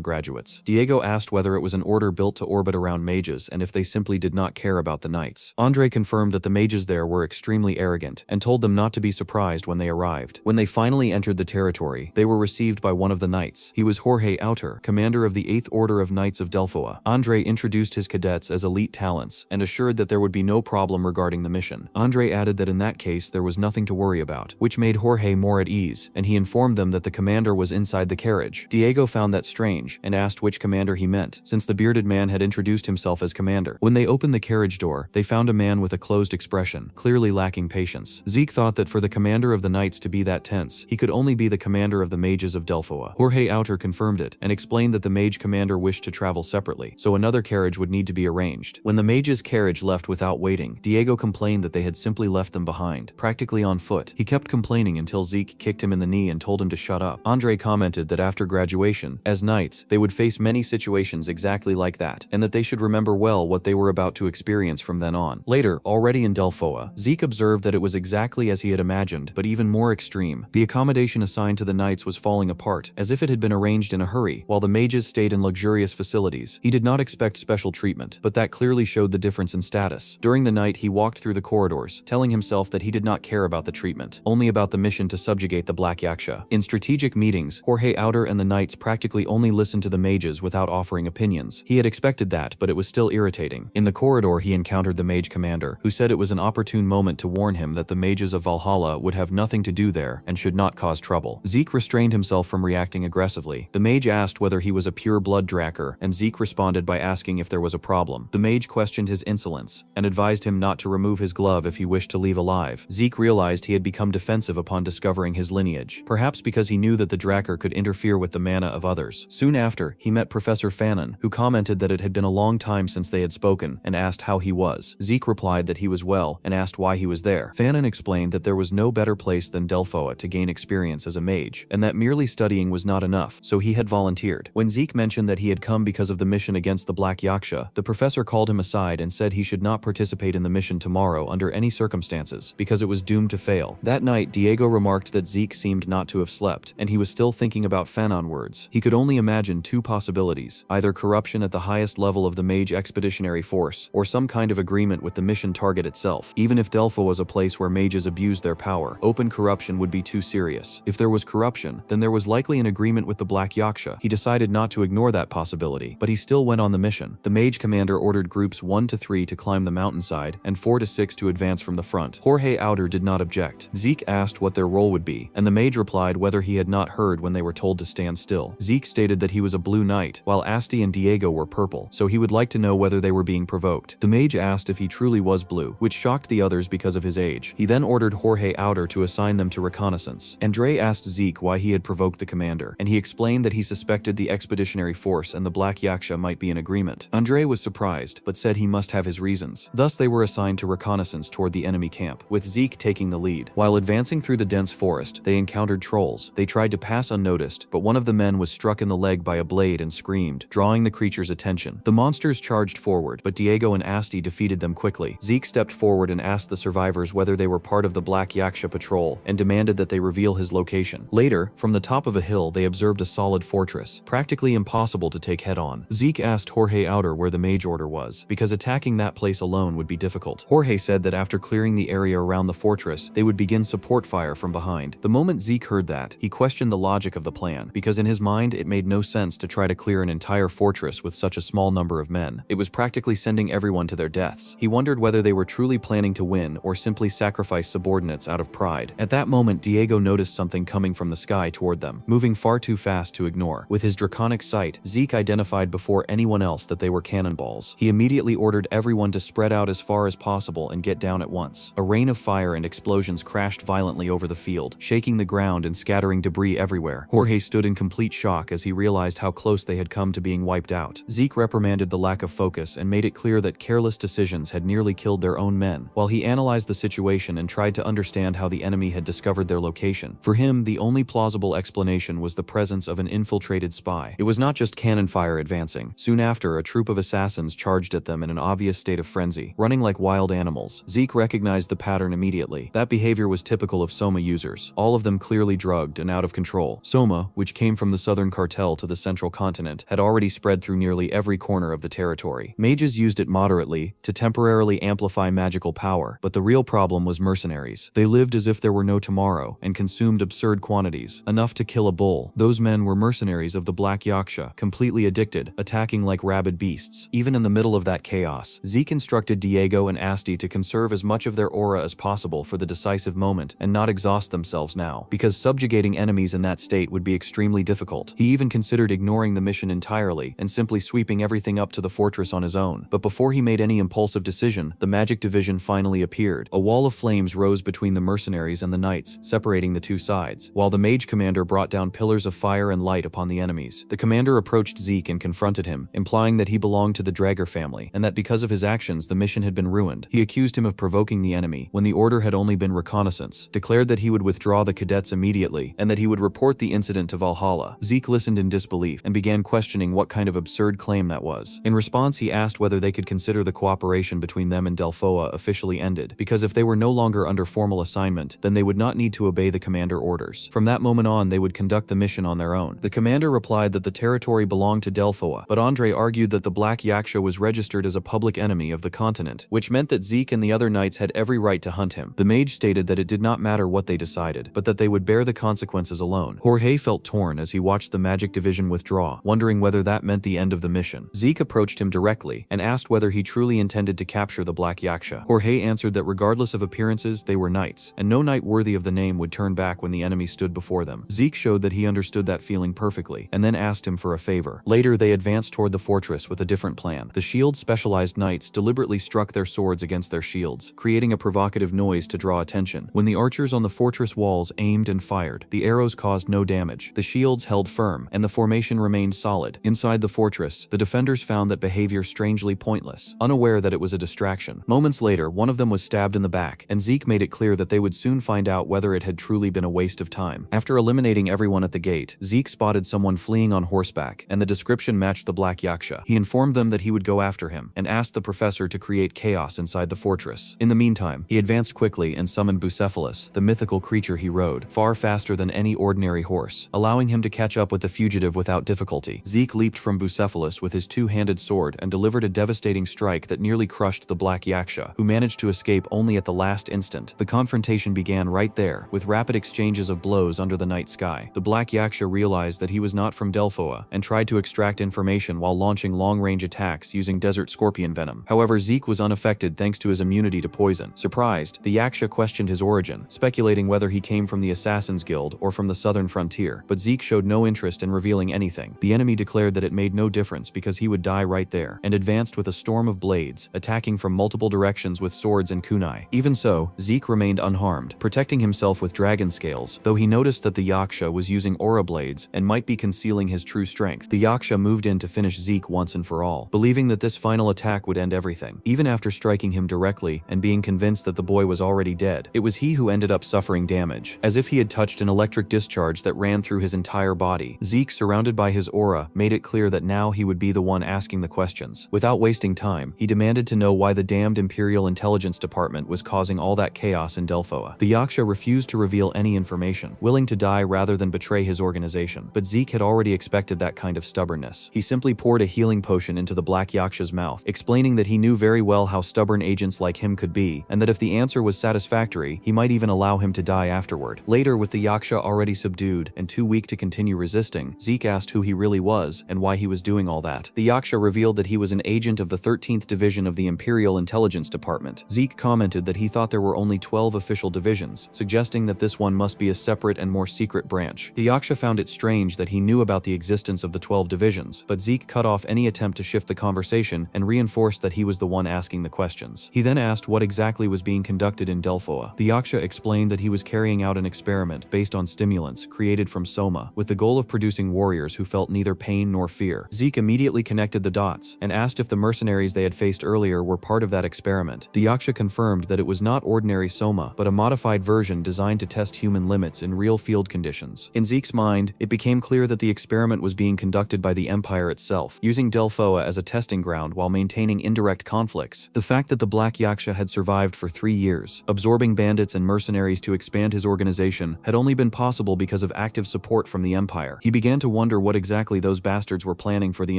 graduates. Diego asked whether it was an order built to orbit around mages and if they simply did not care about the knights. Andre confirmed that the mages there were extremely arrogant and told them not to be surprised when they arrived. When they finally entered the territory, they were received by one of the knights. He was Jorge Outer, commander of the 8th Order of Knights of Delphoa. Andre introduced his cadets as elite talents and assured that there would be no problem regarding the mission. Andre added that in that case there was nothing to worry about, which made Jorge more at ease, and he informed them that the commander was inside the carriage. Diego found that strange and asked which commander he meant, since the bearded man had introduced himself as commander. When they opened the carriage door, they found a man with a closed expression, clearly lacking patience. Zeke thought that for the commander of the knights to be that tense, he could only be the commander of the mages of Delphoa. Jorge Outer confirmed it and explained that the mage commander wished to travel separately, so another carriage would need to be arranged. When the mage's carriage left without waiting, Diego complained that they had simply left them behind, practically on foot. He kept complaining until Zeke kicked him in the knee and told him to shut up. Andre commented that after graduation, as knights, they would face many situations exactly like that, and that they should remember well what they were about to experience from then on. Later, already in Delphoa, Zeke observed that it was exactly as he had imagined, but even more extreme. The accommodation assigned to the knights was falling apart, as if it had been arranged in a hurry, while the mages stayed in luxurious facilities. He did not expect special treatment, but that clearly showed the difference in status. During the night, he walked through the corridors, telling himself that he did not care about the treatment, only about the mission to subjugate the Black Yaksha. In strategic meetings, Jorge Outer and the knights practically only listened to the mages without offering opinions. He had expected that, but it was still irritating. In the corridor, he encountered the mage commander, who said it was an opportune moment to warn him that the mages of Valhalla would have nothing to do there and should not cause trouble. Zeke restrained himself from reacting aggressively. The mage asked whether he was a pure blood Dracker, and Zeke responded by asking if there was a problem. The mage questioned his insolence and advised him not to remove his glove if he wished to leave alive. Zeke realized he had become defensive upon discovering his lineage, perhaps because he knew that the Dracker could interfere with the mana of others. Soon after, he met Professor Fanon, who commented that it had been a long time since they had spoken, and asked how he was. Zeke replied that he was well, and asked why he was there. Fanon explained that there was no better place than Delphoa to gain experience as a mage, and that merely studying was not enough, so he had volunteered. When Zeke mentioned that he had come because of the mission against the Black Yaksha, the professor called him aside and said he should not participate in the mission tomorrow under any circumstances, because it was doomed to fail. That night, Diego remarked that Zeke seemed not to have slept, and he was still thinking about Fanon words. He could only imagine two possibilities, either corruption at the highest level of the Mage Expeditionary Force, or some kind of agreement with the mission target itself. Even if Delphoa was a place where mages abused their power, open corruption would be too serious. If there was corruption, then there was likely an agreement with the Black Yaksha. He decided not to ignore that possibility, but he still went on the mission. The mage commander ordered groups 1 to 3 to climb the mountainside, and 4 to 6 to advance from the front. Jorge Outer did not object. Zeke asked what their role would be, and the mage replied whether he had not heard when they were told to stand still. Zeke stated that he was a blue knight, while Asti and Diego were purple, so he would like to know whether they were being provoked. The mage asked if he truly was blue, which shocked the others because of his age. He then ordered Jorge Outer to assign them to reconnaissance. Andre asked Zeke why he had provoked the commander, and he explained that he suspected the expeditionary force and the Black Yaksha might be in agreement. Andre was surprised, but said he must have his reasons. Thus they were assigned to reconnaissance toward the enemy camp, with Zeke taking the lead. While advancing through the dense forest, they encountered trolls. They tried to pass unnoticed, but one of the men was struck in the leg by a blade and screamed, drawing the creature's attention. The monsters charged forward, but Diego and Asti defeated them quickly. Zeke stepped forward and asked the survivors whether they were part of the Black Yaksha patrol, and demanded that they reveal his location. Later, from the top of a hill they observed a solid fortress, practically impossible to take head-on. Zeke asked Jorge Outer where the mage order was, because attacking that place alone would be difficult. Jorge said that after clearing the area around the fortress, they would begin support fire from behind. The moment Zeke heard that, he questioned the logic of the plan, because in his mind it made no sense to try to clear an entire fortress with such a small number of men. It was practically sending everyone to their deaths. He wondered whether they were truly planning to win or simply sacrifice subordinates out of pride. At that moment, Diego noticed something coming from the sky toward them, moving far too fast to ignore. With his draconic sight, Zeke identified before anyone else that they were cannonballs. He immediately ordered everyone to spread out as far as possible and get down at once. A rain of fire and explosions crashed violently over the field, shaking the ground and scattering debris everywhere. Jorge stood in complete shock as he realized how close they had come to being wiped out. Zeke reprimanded the lack of focus and made it clear that careless decisions had nearly killed their own men, while he analyzed the situation and tried to understand how the enemy had discovered their location. For him, the only plausible explanation was the presence of an infiltrated spy. It was not just cannon fire advancing. Soon after, a troop of assassins charged at them in an obvious state of frenzy, running like wild animals. Zeke recognized the pattern immediately. That behavior was typical of Soma users, all of them clearly drugged and out of control. Soma, which came from the southern cartel to the central continent, had already spread through nearly every corner of the territory. Mages used it moderately to temporarily amplify magical power, but the real problem was mercenaries. They lived as if there were no tomorrow and consumed absurd quantities, enough to kill a bull. Those men were mercenaries of the Black Yaksha, completely addicted, attacking like rabid beasts. Even in the middle of that chaos, Zeke instructed Diego and Asti to conserve as much of their aura as possible for the decisive moment and not exhaust themselves now, because subjugating enemies in that state would be extremely difficult. He even considered ignoring the mission entirely and simply sweeping everything up to the fortress on his own. But before he made any impulsive decision, the magic division finally appeared. A wall of flames rose between the mercenaries and the knights, separating the two sides, while the mage commander brought down pillars of fire and light upon the enemies. The commander approached Zeke and confronted him, implying that he belonged to the Drager family, and that because of his actions the mission had been ruined. He accused him of provoking the enemy, when the order had only been reconnaissance, declared that he would withdraw the cadets immediately, and that he would report the incident to Valhalla. Zeke listened in disbelief, and began questioning what kind of absurd claim that was. In response, he asked whether they could consider the cooperation between them and Delphoa officially ended, because if they were no longer under formal assignment, then they would not need to obey the commander orders. From that moment on, they would conduct the mission on their own. The commander replied that the territory belonged to Delphoa, but Andre argued that the Black Yaksha was registered as a public enemy of the continent, which meant that Zeke and the other knights had every right to hunt him. The mage stated that it did not matter what they decided, but that they would bear the consequences alone. Jorge felt torn as he watched the magic division withdraw, wondering whether that meant the end of the mission. Zeke approached him directly and asked whether he truly intended to capture the Black Yaksha. Jorge answered that regardless of appearances, they were knights, and no knight worthy of the name would turn back when the enemy stood before them. Zeke showed that he understood that feeling perfectly, and then asked him for a favor. Later, they advanced toward the fortress with a different plan. The shield-specialized knights deliberately struck their swords against their shields, creating a provocative noise to draw attention. When the archers on the fortress walls aimed and fired, the arrows caused no damage. The shields held firm, and the formation remained solid. Inside the fortress, the defenders found that behavior strangely pointless, unaware that it was a distraction. Moments later, one of them was stabbed in the back, and Zeke made it clear that they would soon find out whether it had truly been a waste of time. After eliminating everyone at the gate, Zeke spotted someone fleeing on horseback, and the description matched the Black Yaksha. He informed them that he would go after him, and asked the professor to create chaos inside the fortress. In the meantime, he advanced quickly and summoned Bucephalus, the mythical creature he rode, far faster than any ordinary horse, allowing him to catch up with the fugitive without difficulty. Zeke leaped from Bucephalus with his two-handed sword and delivered a devastating strike that nearly crushed the Black Yaksha, who managed to escape only at the last instant. The confrontation began right there, with rapid exchanges of blows under the night sky. The Black Yaksha realized that he was not from Delphoa and tried to extract information while launching long-range attacks using desert scorpion venom. However, Zeke was unaffected thanks to his immunity to poison. Surprised, the Yaksha questioned his origin, speculating whether he came from the Assassin's Guild or from the southern frontier, but Zeke showed no interest in revealing anything. The enemy declared that it made no difference because he would die right there, and advanced with a storm of blades, attacking from multiple directions with swords and kunai. Even so, Zeke remained unharmed, protecting himself with dragon scales, though he noticed that the Yaksha was using aura blades and might be concealing his true strength. The Yaksha moved in to finish Zeke once and for all, believing that this final attack would end everything. Even after striking him directly and being convinced that the boy was already dead, it was he who ended up suffering damage, as if he had touched an electric discharge that ran through his entire body. Zeke, surrounded by his aura, made it clear that now he would be the one asking the questions. Without wasting time, he demanded to know why the damned Imperial Intelligence Department was causing all that chaos in Delphoa. The Yaksha refused to reveal any information, willing to die rather than betray his organization. But Zeke had already expected that kind of stubbornness. He simply poured a healing potion into the Black Yaksha's mouth, explaining that he knew very well how stubborn agents like him could be, and that if the answer was satisfactory, he might even allow him to die afterward. Later, with the Yaksha already subdued and too weak to continue resisting, Zeke asked who he really was and why he was doing all that. The Yaksha revealed that he was an agent of the 13th Division of the Imperial Intelligence Department. Zeke commented that he thought there were only 12 official divisions, suggesting that this one must be a separate and more secret branch. The Yaksha found it strange that he knew about the existence of the 12 divisions, but Zeke cut off any attempt to shift the conversation and reinforced that he was the one asking the questions. He then asked what exactly was being conducted in Delphoa. The Yaksha explained that he was carrying out an experiment based on stimulants created from soma, with the goal of producing warriors who felt neither pain nor fear. Zeke immediately connected the dots and asked if the mercenaries they had faced earlier were part of that experiment. The Yaksha confirmed that it was not ordinary soma, but a modified version designed to test human limits in real field conditions. In Zeke's mind, it became clear that the experiment was being conducted by the Empire itself, using Delphoa as a testing ground while maintaining indirect conflicts. The fact that the Black Yaksha had survived for 3 years, absorbing bandits and mercenaries to expand his organization, had only been possible because of active support from the Empire. He began to wonder what exactly those bastards were planning for the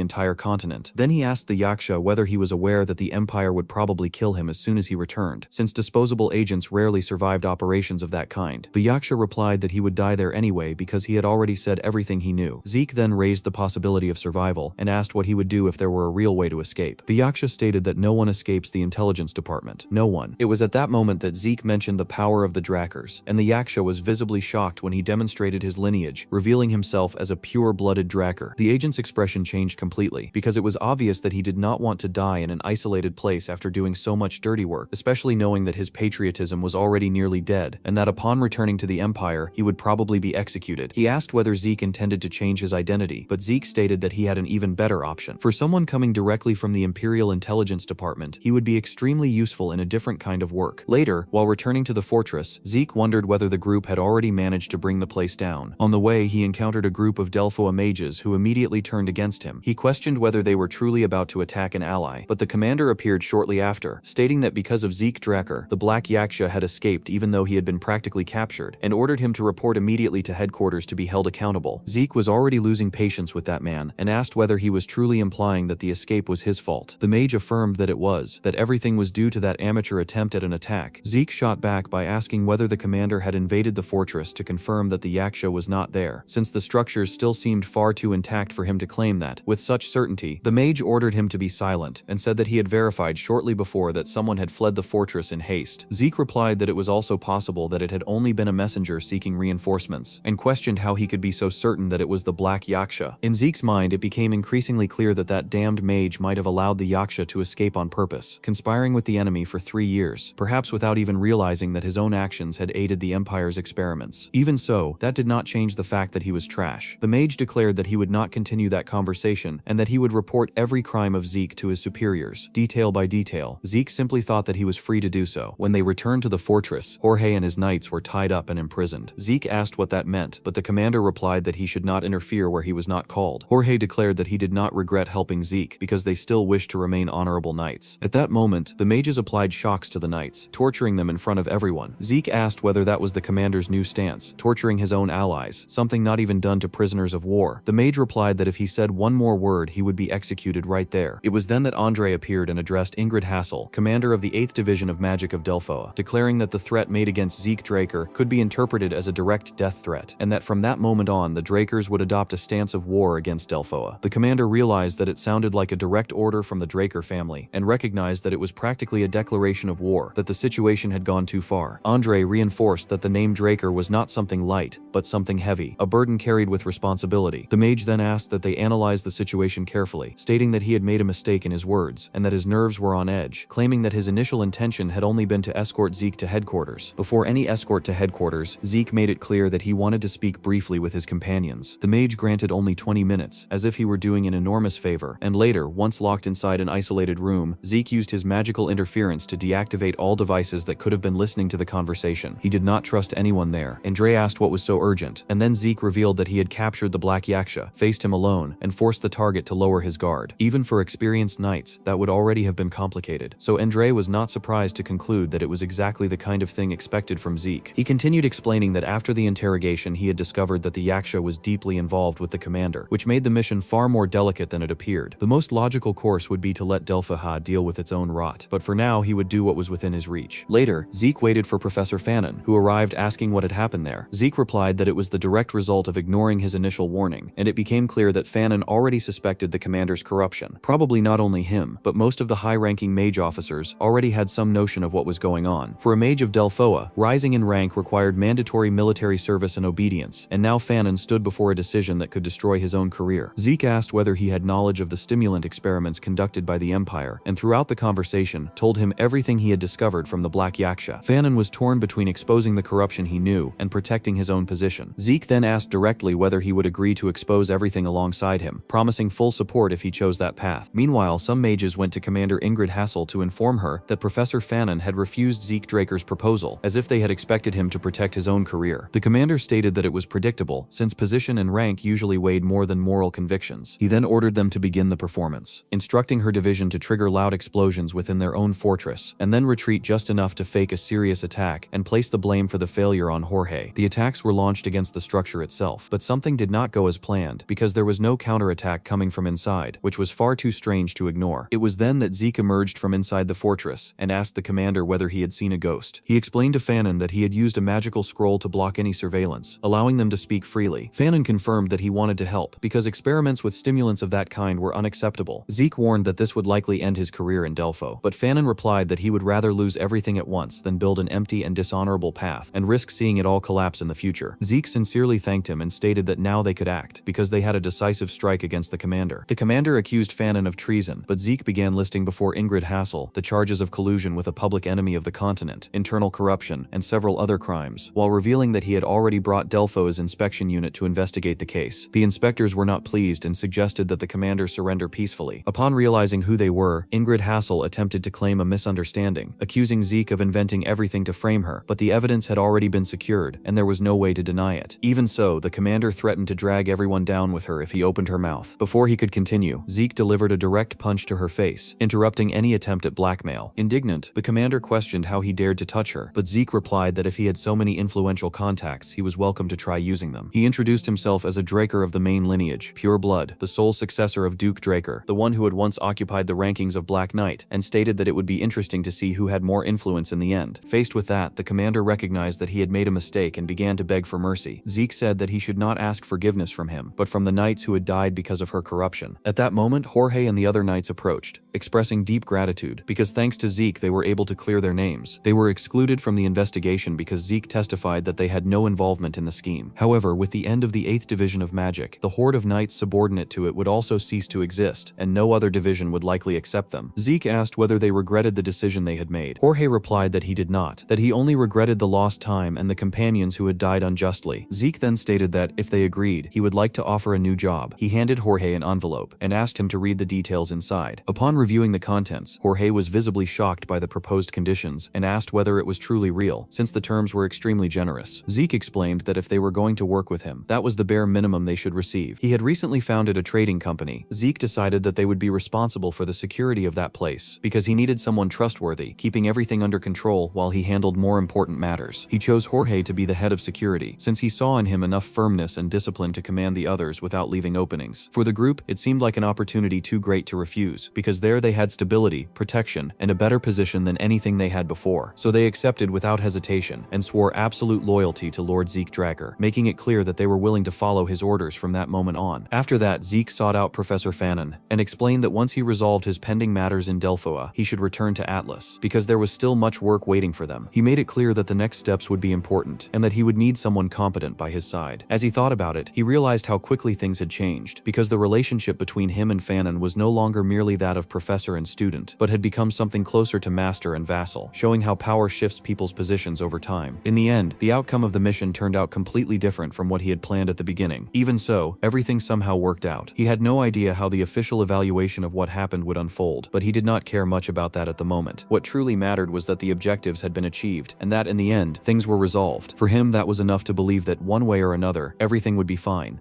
entire continent. Then he asked the Yaksha whether he was aware that the Empire would probably kill him as soon as he returned, since disposable agents rarely survived operations of that kind. The Yaksha replied that he would die there anyway because he had already said everything he knew. Zeke then raised the possibility of survival and asked what he would do if there were a real way to escape. The Yaksha stated that no one escapes the intelligence department. No one. It was at that moment that Zeke mentioned the power of the Drakers, and the Yaksha was visibly shocked when he demonstrated his lineage, revealing himself as a pure-blooded Draker. The agent's expression changed completely, because it was obvious that he did not want to die in an isolated place after doing so much dirty work, especially knowing that his patriotism was already nearly dead, and that upon returning to the Empire, he would probably be executed. He asked whether Zeke intended to change his identity, but Zeke stated that he had an even better option. For someone coming directly from the Imperial Intelligence Department, he would be extremely useful in a different kind of work. Later, while returning to the fortress, Zeke wondered whether the group had already managed to bring the place down. On the way, he encountered a group of Delphoa mages who immediately turned against him. He questioned whether they were truly about to attack an ally, but the commander appeared shortly after, stating that because of Zeke Draker, the Black Yaksha had escaped even though he had been practically captured, and ordered him to report immediately to headquarters to be held accountable. Zeke was already losing patience with that man, and asked whether he was truly implying that the escape was his fault. The mage affirmed that it was, that everything was due to that amateur attempt at an attack. Zeke shot back by asking whether the commander had invaded the fortress to confirm that the Yaksha was not there, since the structures still seemed far too intact for him to claim that. With such certainty, the mage ordered him to be silent, and said that he had verified shortly before that someone had fled the fortress in haste. Zeke replied that it was also possible that it had only been a messenger seeking reinforcements, and questioned how he could be so certain that it was the Black Yaksha. In Zeke's mind, it became increasingly clear that that damned mage might have allowed the Yaksha to escape on purpose, conspiring with the enemy for 3 years, perhaps without even realizing that his own actions had aided the Empire's experiments. Even so, that did not change the fact that he was trash. The mage declared that he would not continue that conversation, and that he would report every crime of Zeke to his superiors, detail by detail. Zeke simply thought that he was free to do so. When they returned to the fortress, Jorge and his knights were tied up and imprisoned. Zeke asked what that meant, but the commander replied that he should not interfere where he was not called. Jorge declared that he did not regret helping Zeke, because they still wished to remain honorable knights. At that moment, the mages applied shocks to the knights, torturing them in front of everyone. Zeke asked whether that was the commander's new stance, torturing his own allies, something not even done to prisoners of war. The mage replied that if he said one more word, he would be executed right there. It was then that Andre appeared and addressed Ingrid Hassel, commander of the 8th Division of Magic of Delphoa, declaring that the threat made against Zeke Draker could be interpreted as a direct death threat, and that from that moment on, the Drakers would adopt a stance of war against Delphoa. The commander realized that it sounded like a direct order from the Draker family, and recognized that it was practically a declaration of war, that the situation had gone too far. Andre reinforced that the name Draker was not something light, but something heavy, a burden carried with responsibility. The mage then asked that they analyzed the situation carefully, stating that he had made a mistake in his words, and that his nerves were on edge, claiming that his initial intention had only been to escort Zeke to headquarters. Before any escort to headquarters, Zeke made it clear that he wanted to speak briefly with his companions. The mage granted only 20 minutes, as if he were doing an enormous favor, and later, once locked inside an isolated room, Zeke used his magical interference to deactivate all devices that could have been listening to the conversation. He did not trust anyone there. Andre asked what was so urgent, and then Zeke revealed that he had captured the Black Yaksha, faced him alone, and forced the target to lower his guard. Even for experienced knights, that would already have been complicated, so Andre was not surprised to conclude that it was exactly the kind of thing expected from Zeke. He continued explaining that after the interrogation he had discovered that the Yaksha was deeply involved with the commander, which made the mission far more delicate than it appeared. The most logical course would be to let Delphaha deal with its own rot, but for now he would do what was within his reach. Later, Zeke waited for Professor Fanon, who arrived asking what had happened there. Zeke replied that it was the direct result of ignoring his initial warning, and it became clear that Fanon already suspected the commander's corruption. Probably not only him, but most of the high-ranking mage officers already had some notion of what was going on. For a mage of Delphoa, rising in rank required mandatory military service and obedience, and now Fanon stood before a decision that could destroy his own career. Zeke asked whether he had knowledge of the stimulant experiments conducted by the Empire, and throughout the conversation, told him everything he had discovered from the Black Yaksha. Fanon was torn between exposing the corruption he knew and protecting his own position. Zeke then asked directly whether he would agree to expose everything alongside him, promising full support if he chose that path. Meanwhile, some mages went to Commander Ingrid Hassel to inform her that Professor Fanon had refused Zeke Draker's proposal, as if they had expected him to protect his own career. The commander stated that it was predictable, since position and rank usually weighed more than moral convictions. He then ordered them to begin the performance, instructing her division to trigger loud explosions within their own fortress, and then retreat just enough to fake a serious attack and place the blame for the failure on Jorge. The attacks were launched against the structure itself, but something did not go as planned, because there was no counterattack coming from inside, which was far too strange to ignore. It was then that Zeke emerged from inside the fortress and asked the commander whether he had seen a ghost. He explained to Fanon that he had used a magical scroll to block any surveillance, allowing them to speak freely. Fanon confirmed that he wanted to help, because experiments with stimulants of that kind were unacceptable. Zeke warned that this would likely end his career in Delpho, but Fanon replied that he would rather lose everything at once than build an empty and dishonorable path and risk seeing it all collapse in the future. Zeke sincerely thanked him and stated that now they could act, because they had a decisive strike against the commander. The commander accused Fanon of treason, but Zeke began listing before Ingrid Hassel the charges of collusion with a public enemy of the continent, internal corruption, and several other crimes, while revealing that he had already brought Delpho's inspection unit to investigate the case. The inspectors were not pleased and suggested that the commander surrender peacefully. Upon realizing who they were, Ingrid Hassel attempted to claim a misunderstanding, accusing Zeke of inventing everything to frame her, but the evidence had already been secured, and there was no way to deny it. Even so, the commander threatened to drag everyone down with her if he opened her mouth. Before he could continue, Zeke delivered a direct punch to her face, interrupting any attempt at blackmail. Indignant, the commander questioned how he dared to touch her, but Zeke replied that if he had so many influential contacts, he was welcome to try using them. He introduced himself as a Draker of the main lineage, pure blood, the sole successor of Duke Draker, the one who had once occupied the rankings of Black Knight, and stated that it would be interesting to see who had more influence in the end. Faced with that, the commander recognized that he had made a mistake and began to beg for mercy. Zeke said that he should not ask forgiveness from him, but from the knights who had died because of her corruption. At that moment, Jorge and the other knights approached, expressing deep gratitude, because thanks to Zeke they were able to clear their names. They were excluded from the investigation because Zeke testified that they had no involvement in the scheme. However, with the end of the 8th Division of Magic, the horde of knights subordinate to it would also cease to exist, and no other division would likely accept them. Zeke asked whether they regretted the decision they had made. Jorge replied that he did not, that he only regretted the lost time and the companions who had died unjustly. Zeke then stated that, if they agreed, he would like to offer a new job. He handed Jorge an envelope and asked him to read the details inside. Upon reviewing the contents, Jorge was visibly shocked by the proposed conditions and asked whether it was truly real, since the terms were extremely generous. Zeke explained that if they were going to work with him, that was the bare minimum they should receive. He had recently founded a trading company. Zeke decided that they would be responsible for the security of that place, because he needed someone trustworthy, keeping everything under control while he handled more important matters. He chose Jorge to be the head of security, since he saw in him enough firmness and discipline to command the others without leaving openings. For the group, it seemed like an opportunity too great to refuse, because there they had stability, protection, and a better position than anything they had before. So they accepted without hesitation and swore absolute loyalty to Lord Zeke Draker, making it clear that they were willing to follow his orders from that moment on. After that, Zeke sought out Professor Fanon and explained that once he resolved his pending matters in Delphoa, he should return to Atlas, because there was still much work waiting for them. He made it clear that the next steps would be important, and that he would need someone competent by his side. As he thought about it, he realized how quickly things had changed changed, because the relationship between him and Fanon was no longer merely that of professor and student, but had become something closer to master and vassal, showing how power shifts people's positions over time. In the end, the outcome of the mission turned out completely different from what he had planned at the beginning. Even so, everything somehow worked out. He had no idea how the official evaluation of what happened would unfold, but he did not care much about that at the moment. What truly mattered was that the objectives had been achieved, and that in the end, things were resolved. For him, that was enough to believe that one way or another, everything would be fine.